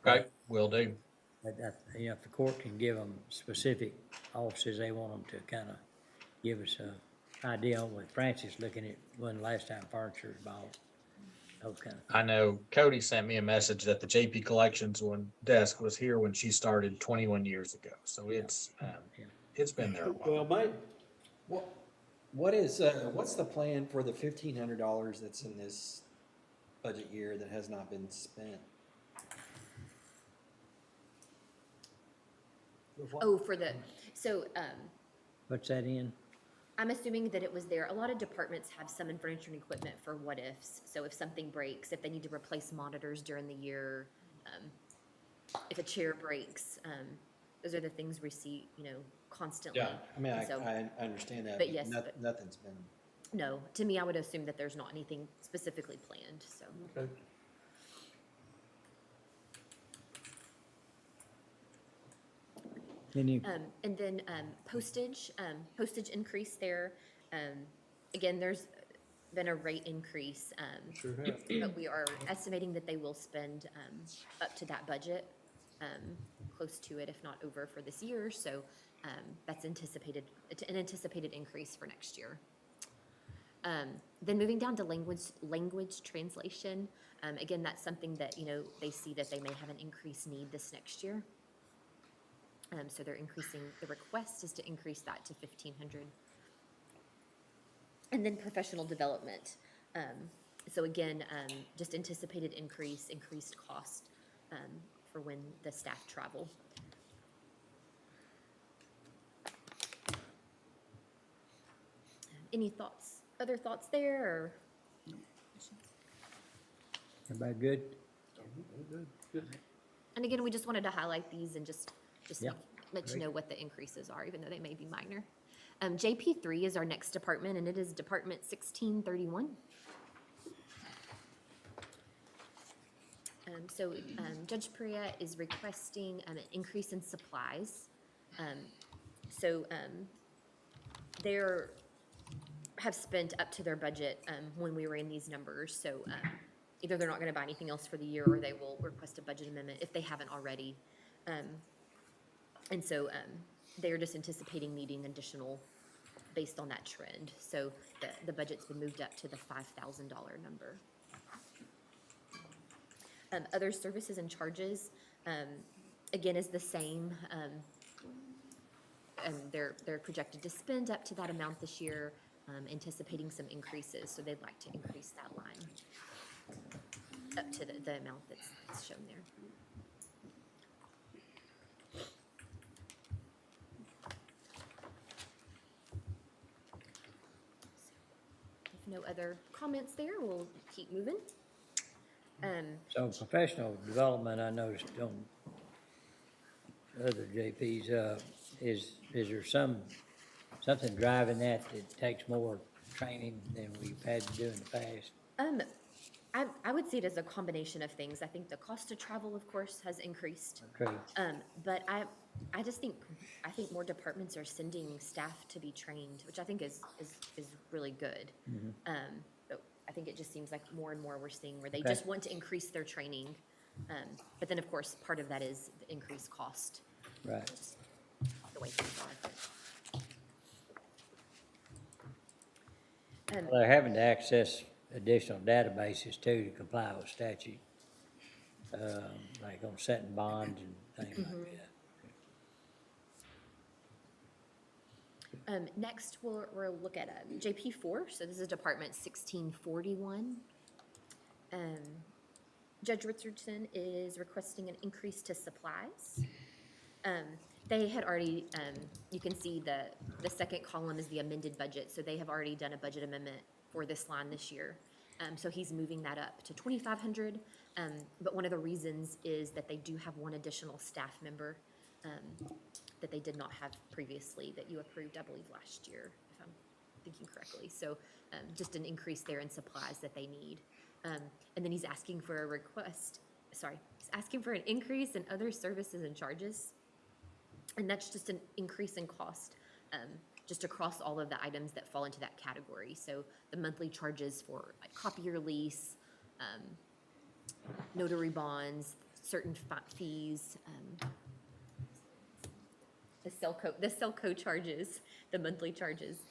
Okay, will do. But, if the court can give them specific offices they want them to kind of give us a idea on, with Francis looking at when the last time furniture was bought, those kind of. I know Cody sent me a message that the JP Collections desk was here when she started 21 years ago. So it's been there a while. Well, mate. What's the plan for the $1,500 that's in this budget year that has not been spent? Oh, What's that in? I'm assuming that it was there. A lot of departments have some in furniture and equipment for what ifs. So if something breaks, if they need to replace monitors during the year, if a chair breaks, those are the things we see, constantly. Yeah, I mean, And so- I understand that. But yes, but- Nothing's been. No, to me, I would assume that there's not anything specifically planned, so. Okay. Any, And then postage increase there. Again, there's been a rate increase. Sure have. But we are estimating that they will spend up to that budget, close to it, if not over, for this year. So that's an anticipated increase for next year. Then moving down to language translation. Again, that's something that, they see that they may have an increased need this next year. So they're increasing, the request is to increase that to 1,500. And then professional development. So again, just anticipated increased cost for when the staff travel. Any thoughts, other thoughts there, or? everybody good? Good. And again, we just wanted to highlight these and just just Yeah, let you great. know what the increases are, even though they may be minor. JP3 is our next department, and it is Department 1631. Judge Perea is requesting an increase in supplies. They're have spent up to their budget when we were in these numbers. So either they're not going to buy anything else for the year, or they will request a budget amendment if they haven't already. They're just anticipating needing additional based on that trend. So the budget's been moved up to the $5,000 number. Other services and charges, again, is the same. They're projected to spend up to that amount this year, anticipating some increases. So they'd like to increase that line up to the amount that's shown there. If no other comments there, we'll keep moving. So professional development, I noticed on other JPs, is there something driving that takes more training than we've had to do in the past? I would see it as a combination of things. I think the cost of travel, of course, has increased. Okay. But I just think more departments are sending staff to be trained, which I think is really good. Mhm. But I think it just seems like more and more we're seeing where they Okay. just want to increase their training. But then, of course, part of that is the increased cost. Right. Just the way things are. Well, they're having to access additional databases too to comply with statute, like on setting bonds and things like that. Next, we'll look at JP4. So this is Department 1641. Judge Richardson is requesting an increase to supplies. They had already, you can see the second column is the amended budget. So they have already done a budget amendment for this line this year. So he's moving that up to $2,500. But one of the reasons is that they do have one additional staff member that they did not have previously that you approved, I believe, last year, if I'm thinking correctly. So just an increase there in supplies that they need. And then he's asking for he's asking for an increase in other services and charges. And that's just an increase in cost, just across all of the items that fall into that category. So the monthly charges for like copier lease, notary bonds, certain fees, the Selco charges, the monthly charges.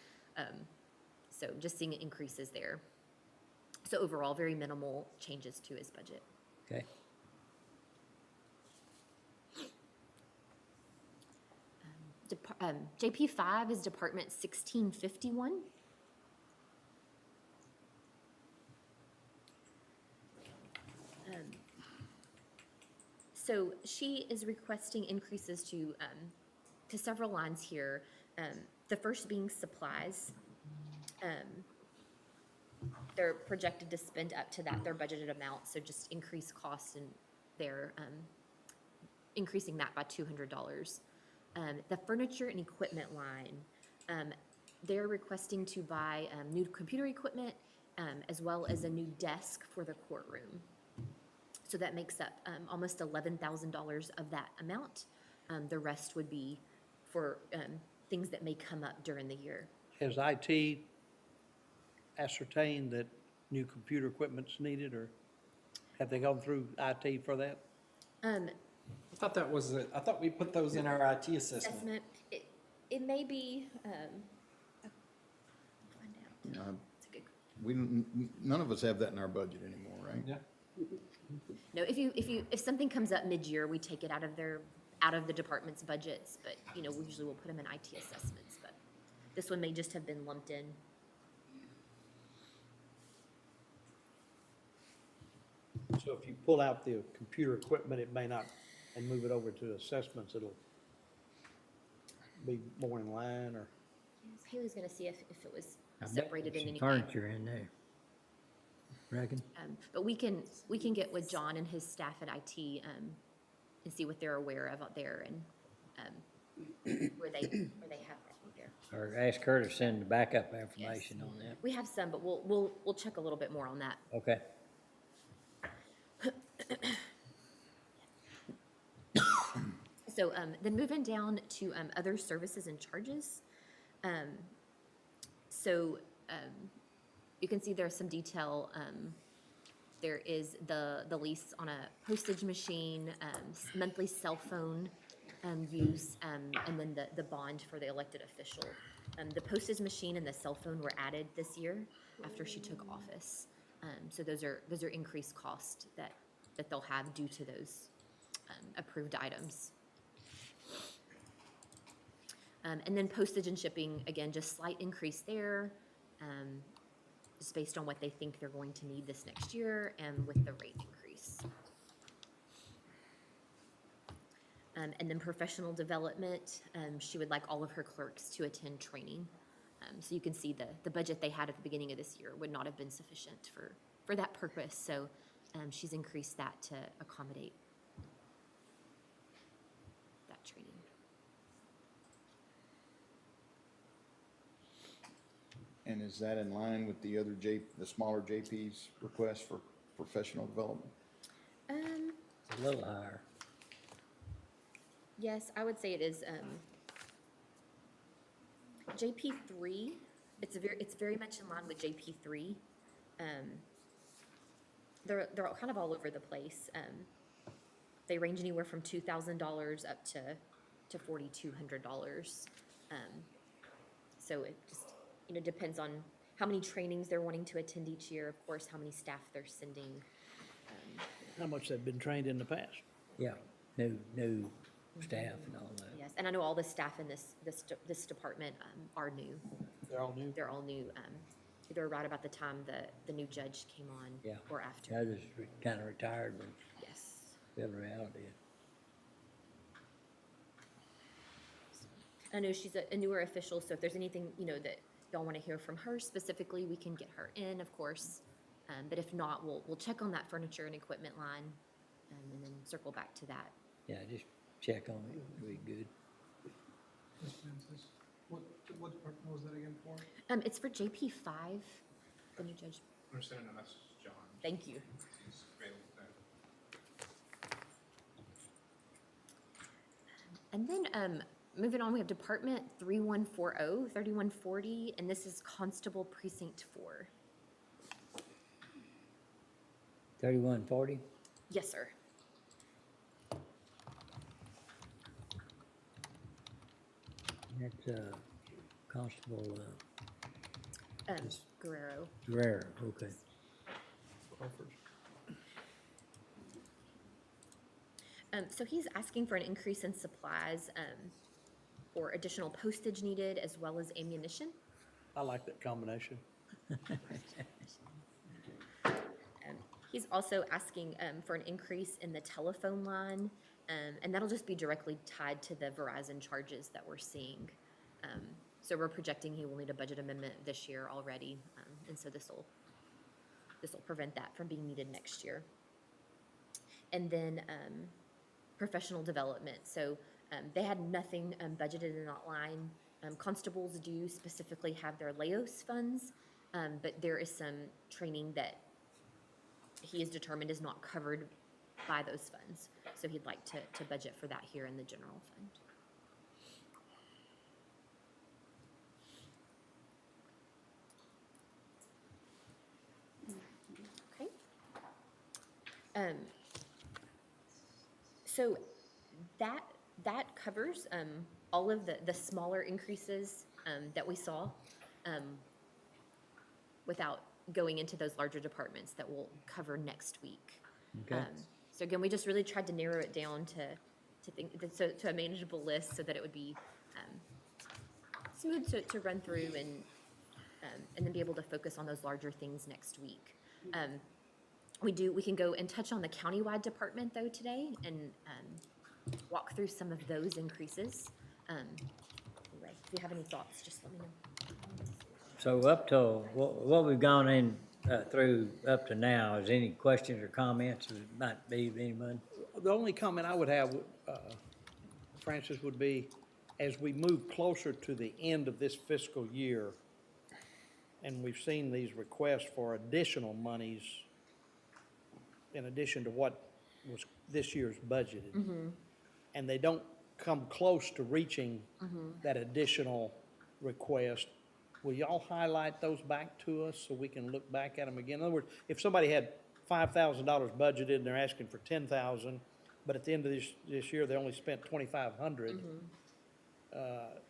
So just seeing increases there. So overall, very minimal changes to his budget. Okay. JP5 is Department 1651. So she is requesting increases to several lines here. The first being supplies. They're projected to spend up to their budgeted amount, so just increase costs, and they're increasing that by $200. The furniture and equipment line, they're requesting to buy new computer equipment as well as a new desk for the courtroom. So that makes up almost $11,000 of that amount. The rest would be for things that may come up during the year. Has IT ascertained that new computer equipment's needed, or have they gone through IT for that? I thought I thought we put those in our IT assessment. It may be, I'll find out. You know, It's a good none of us have that in our budget anymore, right? Yeah. No, if something comes up mid-year, we take it out of the department's budgets, but, we usually will put them in IT assessments, but this one may just have been lumped in. So if you pull out the computer equipment, it may not, and move it over to assessments, it'll be more in line, or? Haley's gonna see if it was I bet separated there's in some anything. furniture in there. Reckon? But we can get with John and his staff at IT, and see what they're aware of out there, and where they have that in there. Or ask her to send the backup information on that. We have some, but we'll check a little bit more on that. Okay. So then moving down to other services and charges. You can see there's some detail. There is the lease on a postage machine, monthly cell phone use, and then the bond for the elected official. The postage machine and the cell phone were added this year after she took office. So those are increased costs that they'll have due to those approved items. And then postage and shipping, again, just slight increase there, just based on what they think they're going to need this next year and with the rate increase. And then professional development, she would like all of her clerks to attend training. So you can see the budget they had at the beginning of this year would not have been sufficient for that purpose. So she's increased that to accommodate that training. And is that in line with the other the smaller JP's request for professional development? It's a little higher. Yes, I would say it is. JP3, it's very much in line with JP3. They're kind of all over the place. They range anywhere from $2,000 up to $4,200. So it just depends on how many trainings they're wanting to attend each year. Of course, how many staff they're sending. How much they've been trained in the past. Yeah, new staff and all that. Yes, and I know all the staff in this department are new. They're all new? They're all new, either right about the time the new judge came on Yeah. or after. I just kind of retired when Yes. Bill Real did. I know she's a newer official, so if there's anything, that y'all want to hear from her specifically, we can get her in, of course. But if not, we'll check on that furniture and equipment line, and then circle back to that. Yeah, just check on it, it'll be good. What department was that again for? It's for JP5, the new judge. I'm sending a message to John. Thank you. He's available now. And then moving on, we have Department 3140, 3140, and this is Constable Precinct 4. 3140? Yes, sir. That's Constable Guerrero. Guerrero, okay. So he's asking for an increase in supplies or additional postage needed, as well as ammunition. I like that combination. He's also asking for an increase in the telephone line, and that'll just be directly tied to the Verizon charges that we're seeing. So we're projecting he will need a budget amendment this year already, and so this will prevent that from being needed next year. And then professional development. So they had nothing budgeted in that line. Constables do specifically have their LAOS funds, but there is some training that he is determined is not covered by those funds. So he'd like to budget for that here in the general fund. Okay. So that covers all of the smaller increases that we saw without going into those larger departments that we'll cover next week. Okay. So again, we just really tried to narrow it down to a manageable list so that it would be smooth to run through and then be able to focus on those larger things next week. We can go and touch on the countywide department though today and walk through some of those increases. Right. If you have any thoughts, just let me know. So up till, what we've gone in through up to now, is any questions or comments that might be of anyone? The only comment I would have Francis, would be, as we move closer to the end of this fiscal year, and we've seen these requests for additional monies in addition to what was this year's budgeted, and they don't come close to reaching that additional request, will y'all highlight those back to us so we can look back at them again? In other words, if somebody had $5,000 budgeted and they're asking for 10,000, but at the end of this year, they only spent 2,500,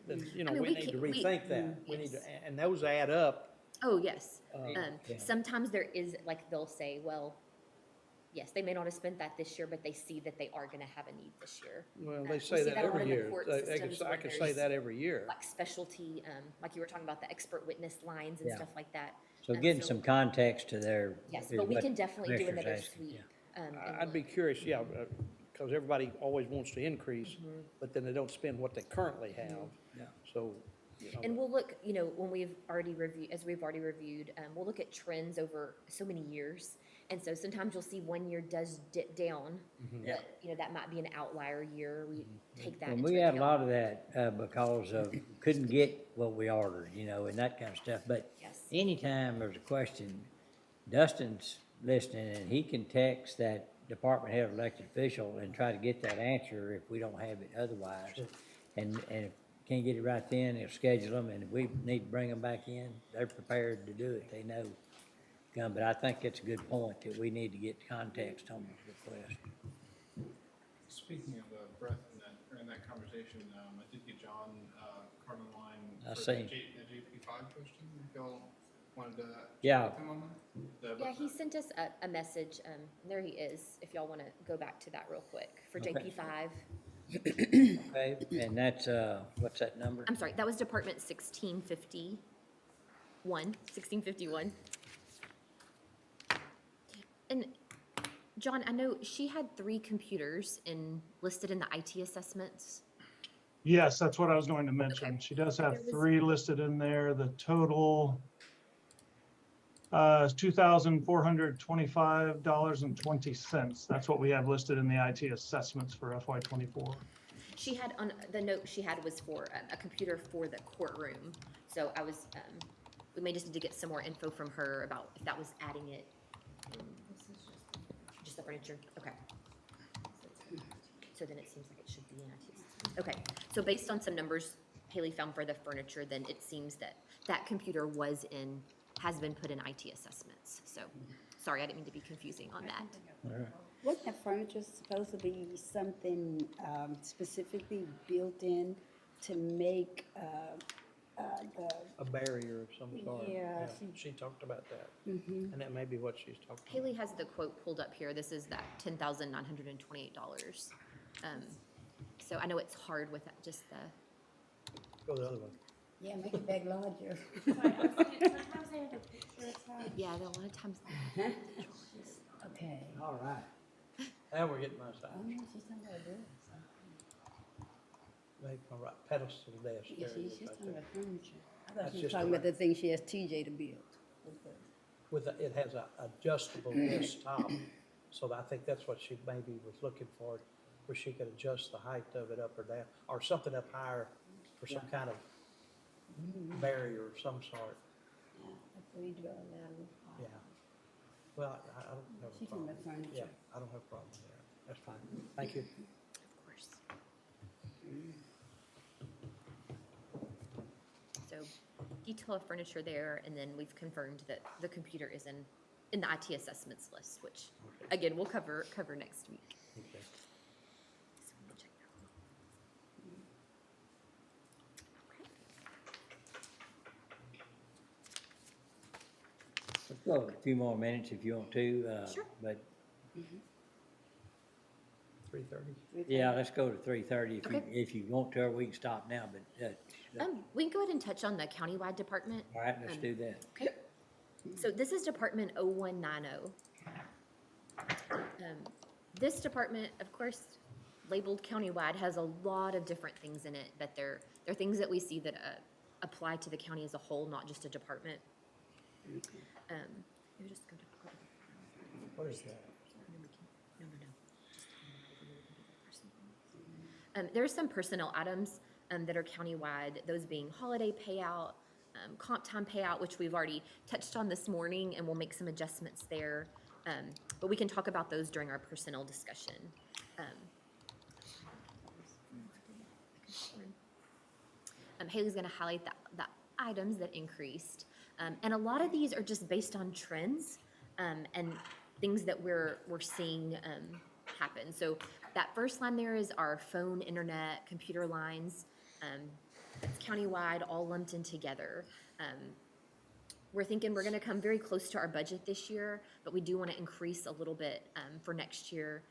then, you know, I mean, we we need to can- we- rethink that. We need yes. to, and those add up. Oh, yes. Yeah. Sometimes there is, like, they'll say, well, yes, they may not have spent that this year, but they see that they are gonna have a need this year. Well, We they see say that a lot every in the year. court I systems could when say there's, that every year. Like specialty, like you were talking about, the expert witness lines and Yeah. stuff like that. So getting some context to their. Yes, to but we what can definitely do Commissioner's another asking, sweep. and I'd be curious, yeah, because everybody always wants to increase, but then they don't spend what they currently have. Yeah. So, you know. And we'll look, you know, when we've already reviewed, as we've already reviewed, we'll look at trends over so many years. And so sometimes you'll see one year does dip down, Yeah. but, you know, that might be an outlier year. We take that And into we had a account. lot of that, because of, couldn't get what we ordered, you know, and that kind of stuff. But Yes. anytime there's a question, Dustin's listening and he can text that department head elected official and try to get that answer if we don't have it otherwise. And if can't get it right then, he'll schedule them, and if we need to bring them back in, they're prepared to do it, they know. But I think it's a good point that we need to get context on the request. Speaking of breadth in that conversation, I did get John Carmen line I for see. the JP5 question. If y'all wanted to chat Yeah. with him on that? Yeah, he sent us a message, there he is, if y'all wanna go back to that real quick, for Okay. JP5. Okay, and that's, what's that number? I'm sorry, that was Department 1651. And, John, I know she had 3 computers listed in the IT assessments. Yes, that's what I was going to mention. She does have There was- 3 listed in there. The total is $2,425.20. That's what we have listed in the IT assessments for FY '24. She had, on the note she had was for a computer for the courtroom. So I was, we may just need to get some more info from her about if that was adding it. Just the furniture, okay. So then it seems like it should be in IT systems. Okay, so based on some numbers Haley found for the furniture, then it seems that that computer has been put in IT assessments. So, sorry, I didn't mean to be confusing on that. Wasn't that furniture supposed to be something specifically built in to make A barrier of some sort. Yeah, She talked about that, Mhm. and that may be what she's talking about. Haley has the quote pulled up here. This is that $10,928. So I know it's hard with just the, Go the other way. Yeah, make it back larger. yeah, a lot of times. Okay. All right. Now we're getting my side. Oh, no, she's talking about this. Make my right pedestal desk. Yeah, there it is she's right talking there. about furniture. I That's thought she was just talking a- about the thing she asked TJ to build. It has a adjustable desktop, so I think that's what she maybe was looking for, where she could adjust the height of it up or down, or something up higher for some kind of barrier of some sort, Yeah, that's what we do all that. yeah. Well, I don't have a She's talking problem. about furniture. Yeah, I don't have a problem there. That's fine. Thank you. Of course. So detail of furniture there, and then we've confirmed that the computer is in the IT assessments list, which, again, we'll cover next week. Okay. So we'll check that one. Let's go a few more minutes if you want to, Sure. but 3:30? yeah, let's go to 3:30 Okay. if you want to, or we can stop now, but, We can go ahead and touch on the countywide department. all right, let's do that. Okay. So this is Department 0190. This department, of course, labeled countywide, has a lot of different things in it, but they're things that we see that apply to the county as a whole, not just a department. You're just going to. What is that? There are some personnel items that are countywide, those being holiday payout, comp time payout, which we've already touched on this morning, and we'll make some adjustments there. But we can talk about those during our personnel discussion. Haley's going to highlight the items that increased. And a lot of these are just based on trends and things that we're seeing happen. So that first line there is our phone, internet, computer lines. It's countywide, all lumped in together. We're thinking we're going to come very close to our budget this year, but we do want to increase a little bit for next year.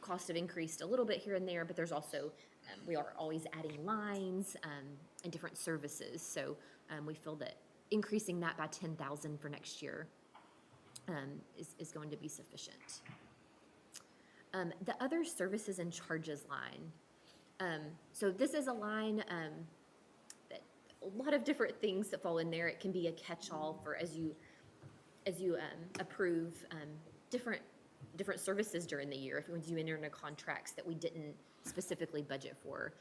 Costs have increased a little bit here and there, but there's also, we are always adding lines and different services. So we feel that increasing that by 10,000 for next year is going to be sufficient. The other services and charges line. So this is a line that a lot of different things that fall in there. It can be a catch-all for as you approve different services during the year. If you enter into contracts that we didn't specifically budget for,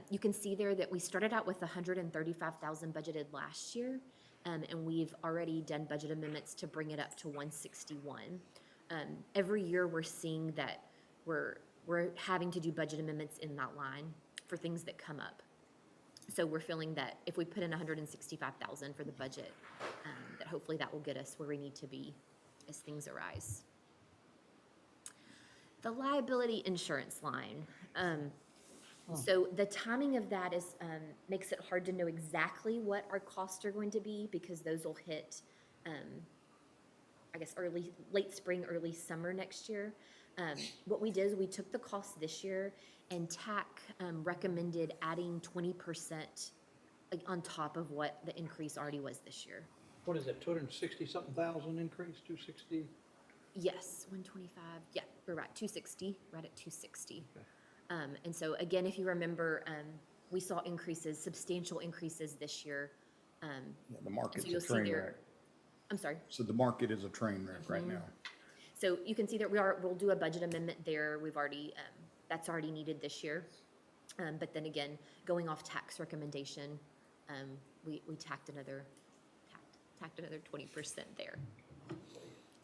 you can see there that we started out with 135,000 budgeted last year, and we've already done budget amendments to bring it up to 161. Every year we're seeing that we're having to do budget amendments in that line for things that come up. So we're feeling that if we put in 165,000 for the budget, that hopefully that will get us where we need to be as things arise. The liability insurance line. So the timing of that is makes it hard to know exactly what our costs are going to be, because those will hit, I guess, late spring, early summer next year. What we did is we took the cost this year, and TAC recommended adding 20% on top of what the increase already was this year. What is that, 260-something thousand increase, 260? Yes, 125, yeah, we're right, 260, right at 260. Okay. And so again, if you remember, we saw increases, substantial increases this year. Yeah, the market's you'll a see train there- wreck. I'm sorry. So the market is a train wreck right now. So you can see that we'll do a budget amendment there. We've already, that's already needed this year. But then again, going off tax recommendation, we tacked another 20% there.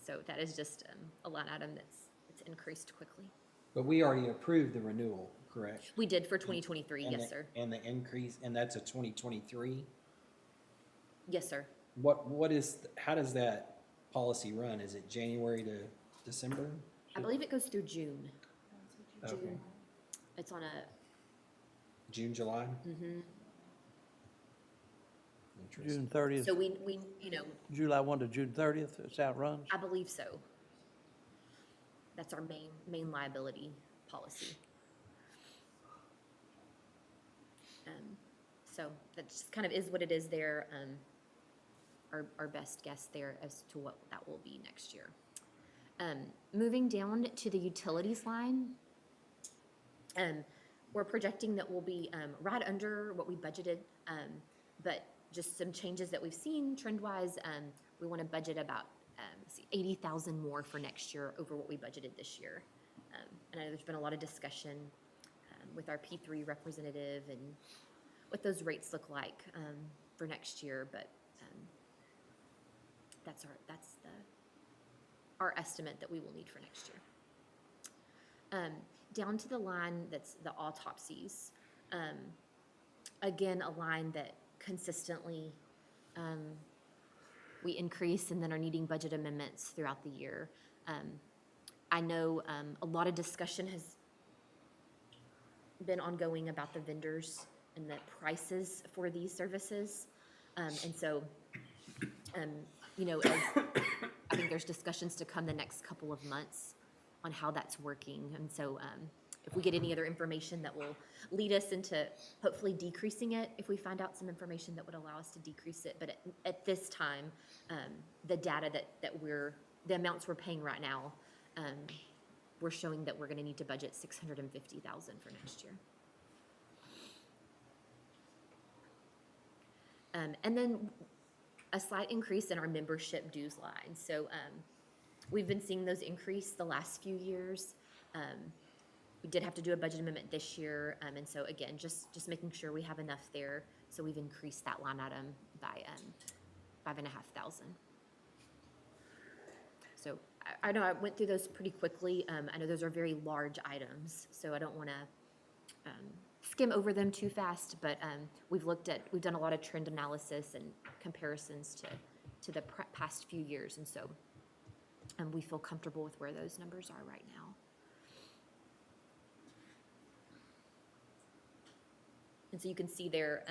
So that is just a line item that's increased quickly. But we already approved the renewal, correct? We did for 2023, And yes, the- sir. And the increase, and that's a 2023? Yes, sir. How does that policy run? Is it January to December? I believe it goes through June. Okay. June. It's on a, June, July? June 30th, so we, you know, July 1 to June 30th, it's how it runs? I believe so. That's our main liability policy. So that just kind of is what it is there. Our best guess there as to what that will be next year. Moving down to the utilities line, we're projecting that we'll be right under what we budgeted, but just some changes that we've seen trend-wise. We want to budget about 80,000 more for next year over what we budgeted this year. And I know there's been a lot of discussion with our P3 representative and what those rates look like for next year, but that's our estimate that we will need for next year. Down to the line that's the autopsies. Again, a line that consistently we increase and then are needing budget amendments throughout the year. I know a lot of discussion has been ongoing about the vendors and the prices for these services. And so, you know, I think there's discussions to come the next couple of months on how that's working. And so if we get any other information that will lead us into hopefully decreasing it, if we find out some information that would allow us to decrease it. But at this time, the data the amounts we're paying right now, we're showing that we're going to need to budget $650,000 for next year. And then a slight increase in our membership dues line. So we've been seeing those increase the last few years. We did have to do a budget amendment this year, and so again, just making sure we have enough there. So we've increased that line item by $5,500. So I know I went through those pretty quickly. I know those are very large items, so I don't want to skim over them too fast. But we've done a lot of trend analysis and comparisons to the past few years, and so we feel comfortable with where those numbers are right now. And so you can see there,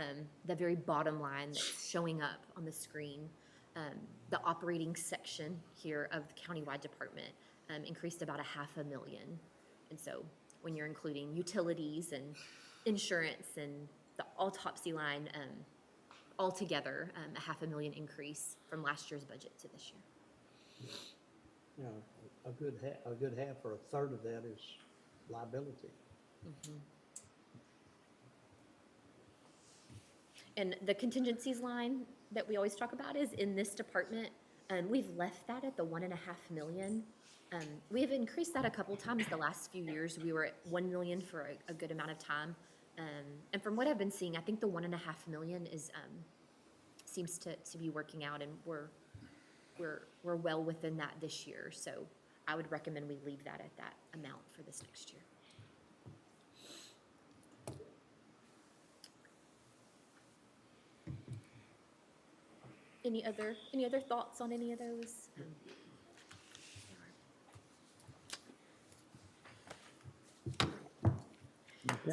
the very bottom line that's showing up on the screen, the operating section here of the countywide department increased about $500,000. And so when you're including utilities and insurance and the autopsy line, altogether, $500,000 increase from last year's budget to this year. You know, a good half or a third of that is liability. Mm-hmm. And the contingencies line that we always talk about is in this department. We've left that at the $1.5 million. We have increased that a couple times the last few years. We were at $1 million for a good amount of time. And from what I've been seeing, I think the $1.5 million is seems to be working out, and we're well within that this year. So I would recommend we leave that at that amount for this next year. Any other thoughts on any of those?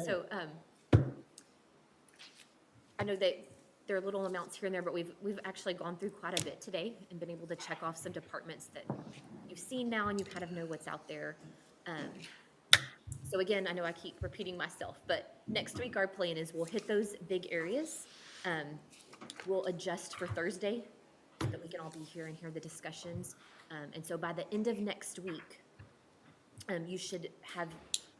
So I know that there are little amounts here and there, but we've actually gone through quite a bit today and been able to check off some departments that you've seen now and you kind of know what's out there. So again, I know I keep repeating myself, but next week our plan is we'll hit those big areas. We'll adjust for Thursday so that we can all be here and hear the discussions. And so by the end of next week, you should have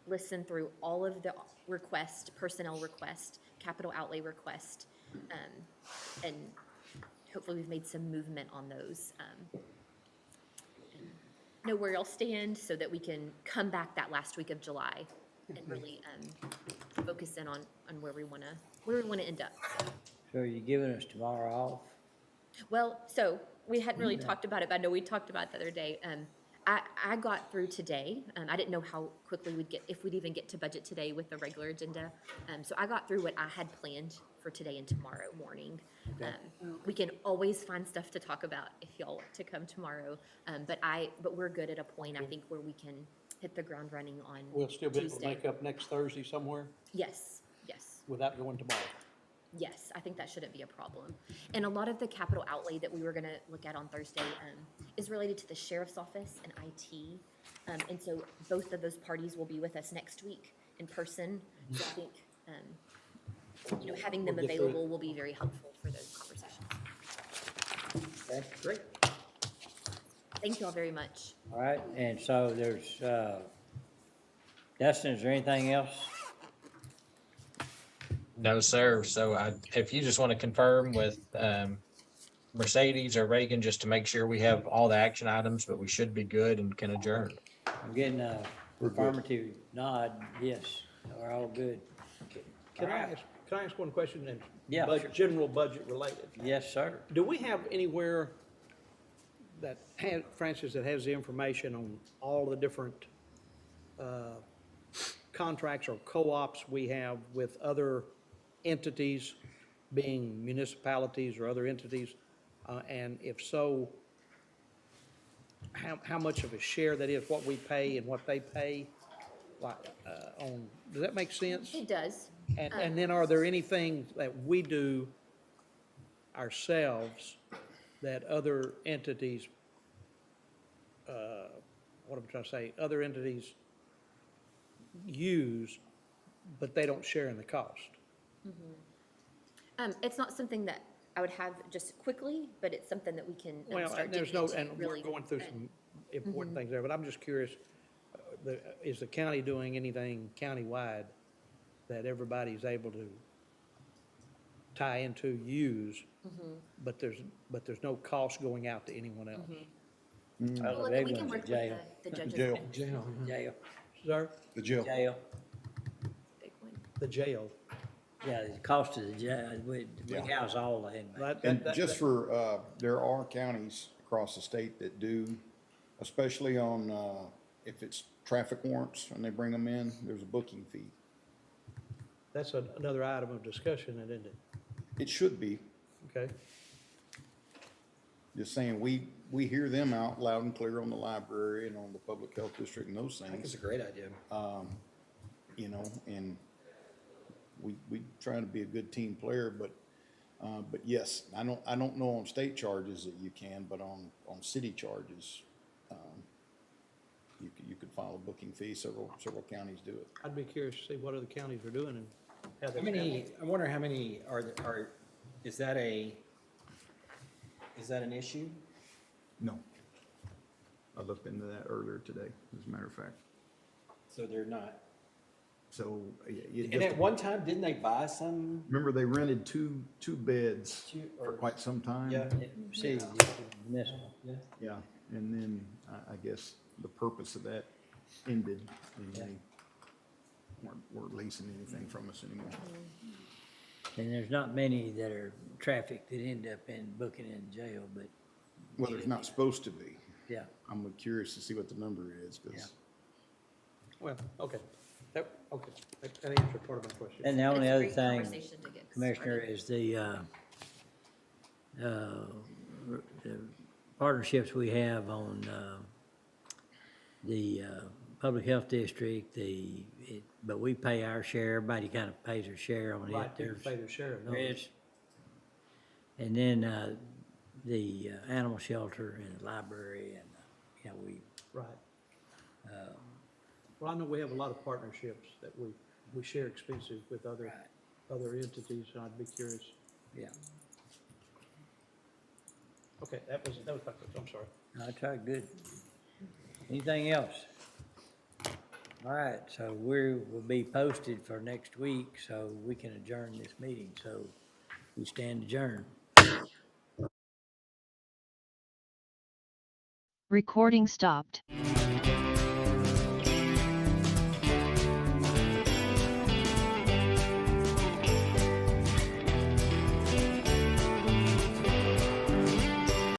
listened through all of the requests, personnel requests, capital outlay requests, and hopefully we've made some movement on those. And know where you'll stand so that we can come back that last week of July and really focus in on where we want to end up. So are you giving us tomorrow off? Well, so we hadn't really talked about it, but I know we talked about it the other day. I got through today. I didn't know how quickly if we'd even get to budget today with the regular agenda. So I got through what I had planned for today and tomorrow morning. We can always find stuff to talk about if y'all want to come tomorrow. But we're good at a point, I think, where we can hit the ground running on We'll still be able to Tuesday. make up next Thursday somewhere Yes, yes. without going tomorrow. Yes, I think that shouldn't be a problem. And a lot of the capital outlay that we were gonna look at on Thursday is related to the sheriff's office and IT. And so both of those parties will be with us next week in person. So I think, having them We'll get through it. available will be very helpful for those conversations. Okay, great. Thank you all very much. All right, and so there's, Dustin, is there anything else? No, sir. So if you just want to confirm with Mercedes or Reagan, just to make sure we have all the action items, but we should be good and can adjourn. I'm getting a affirmative nod, yes, we're all good. Can I ask one question and Yeah, sure. general budget related? Yes, sir. Do we have anywhere that has, Francis, that has the information on all the different contracts or co-ops we have with other entities, being municipalities or other entities? And if so, how much of a share that is, what we pay and what they pay? Like, does that make sense? It does. And then are there anything that we do ourselves that other entities, what am I trying to say, other entities use, but they don't share in the cost? It's not something that I would have just quickly, but it's something that we can Well, start and there's getting no, into and we're really. going through some important things there, but I'm just curious, is the county doing anything countywide that everybody's able to tie into, use, but there's no cost going out to anyone else? Well, Well, look, they we can went work to with jail. the judges. Jail. Sir, The jail. Jail. the jail. Yeah, the cost of the jail, we Yeah. house all the inmates. And just for, there are counties across the state that do, especially on, if it's traffic warrants and they bring them in, there's a booking fee. That's another item of discussion, isn't it? It should be. Okay. Just saying, we hear them out loud and clear on the library and on the public health district and those things. I think it's a great idea. You know, and we try to be a good team player, but yes, I don't know on state charges that you can, but on city charges, you could file a booking fee. Several counties do it. I'd be curious to see what other counties are doing and how they. How many, I wonder how many is that an issue? No. I looked into that earlier today, as a matter of fact. So they're not. So, And at one time, didn't they buy some? remember they rented two beds for quite some time? Yeah. City, municipal. Yeah, and then I guess the purpose of that ended and they weren't leasing anything from us anymore. And there's not many that are trafficked that end up in booking in jail, but Well, there's not supposed to be. yeah. I'm curious to see what the number is, Yeah. because Well, okay. That answered part of my question. And the But only it's a other great thing, conversation to get Commissioner, started. is the partnerships we have on the public health district, but we pay our share, everybody kind of pays their share on it. Right, people There's- pay their share of there those. is. And then the animal shelter and the library and, you know, Right. Well, I know we have a lot of partnerships that we share expenses with other entities, and I'd be curious. yeah. Okay, that was my question, I'm sorry. I tried good. Anything else? All right, so we'll be posted for next week, so we can adjourn this meeting, so we stand adjourned. Recording stopped.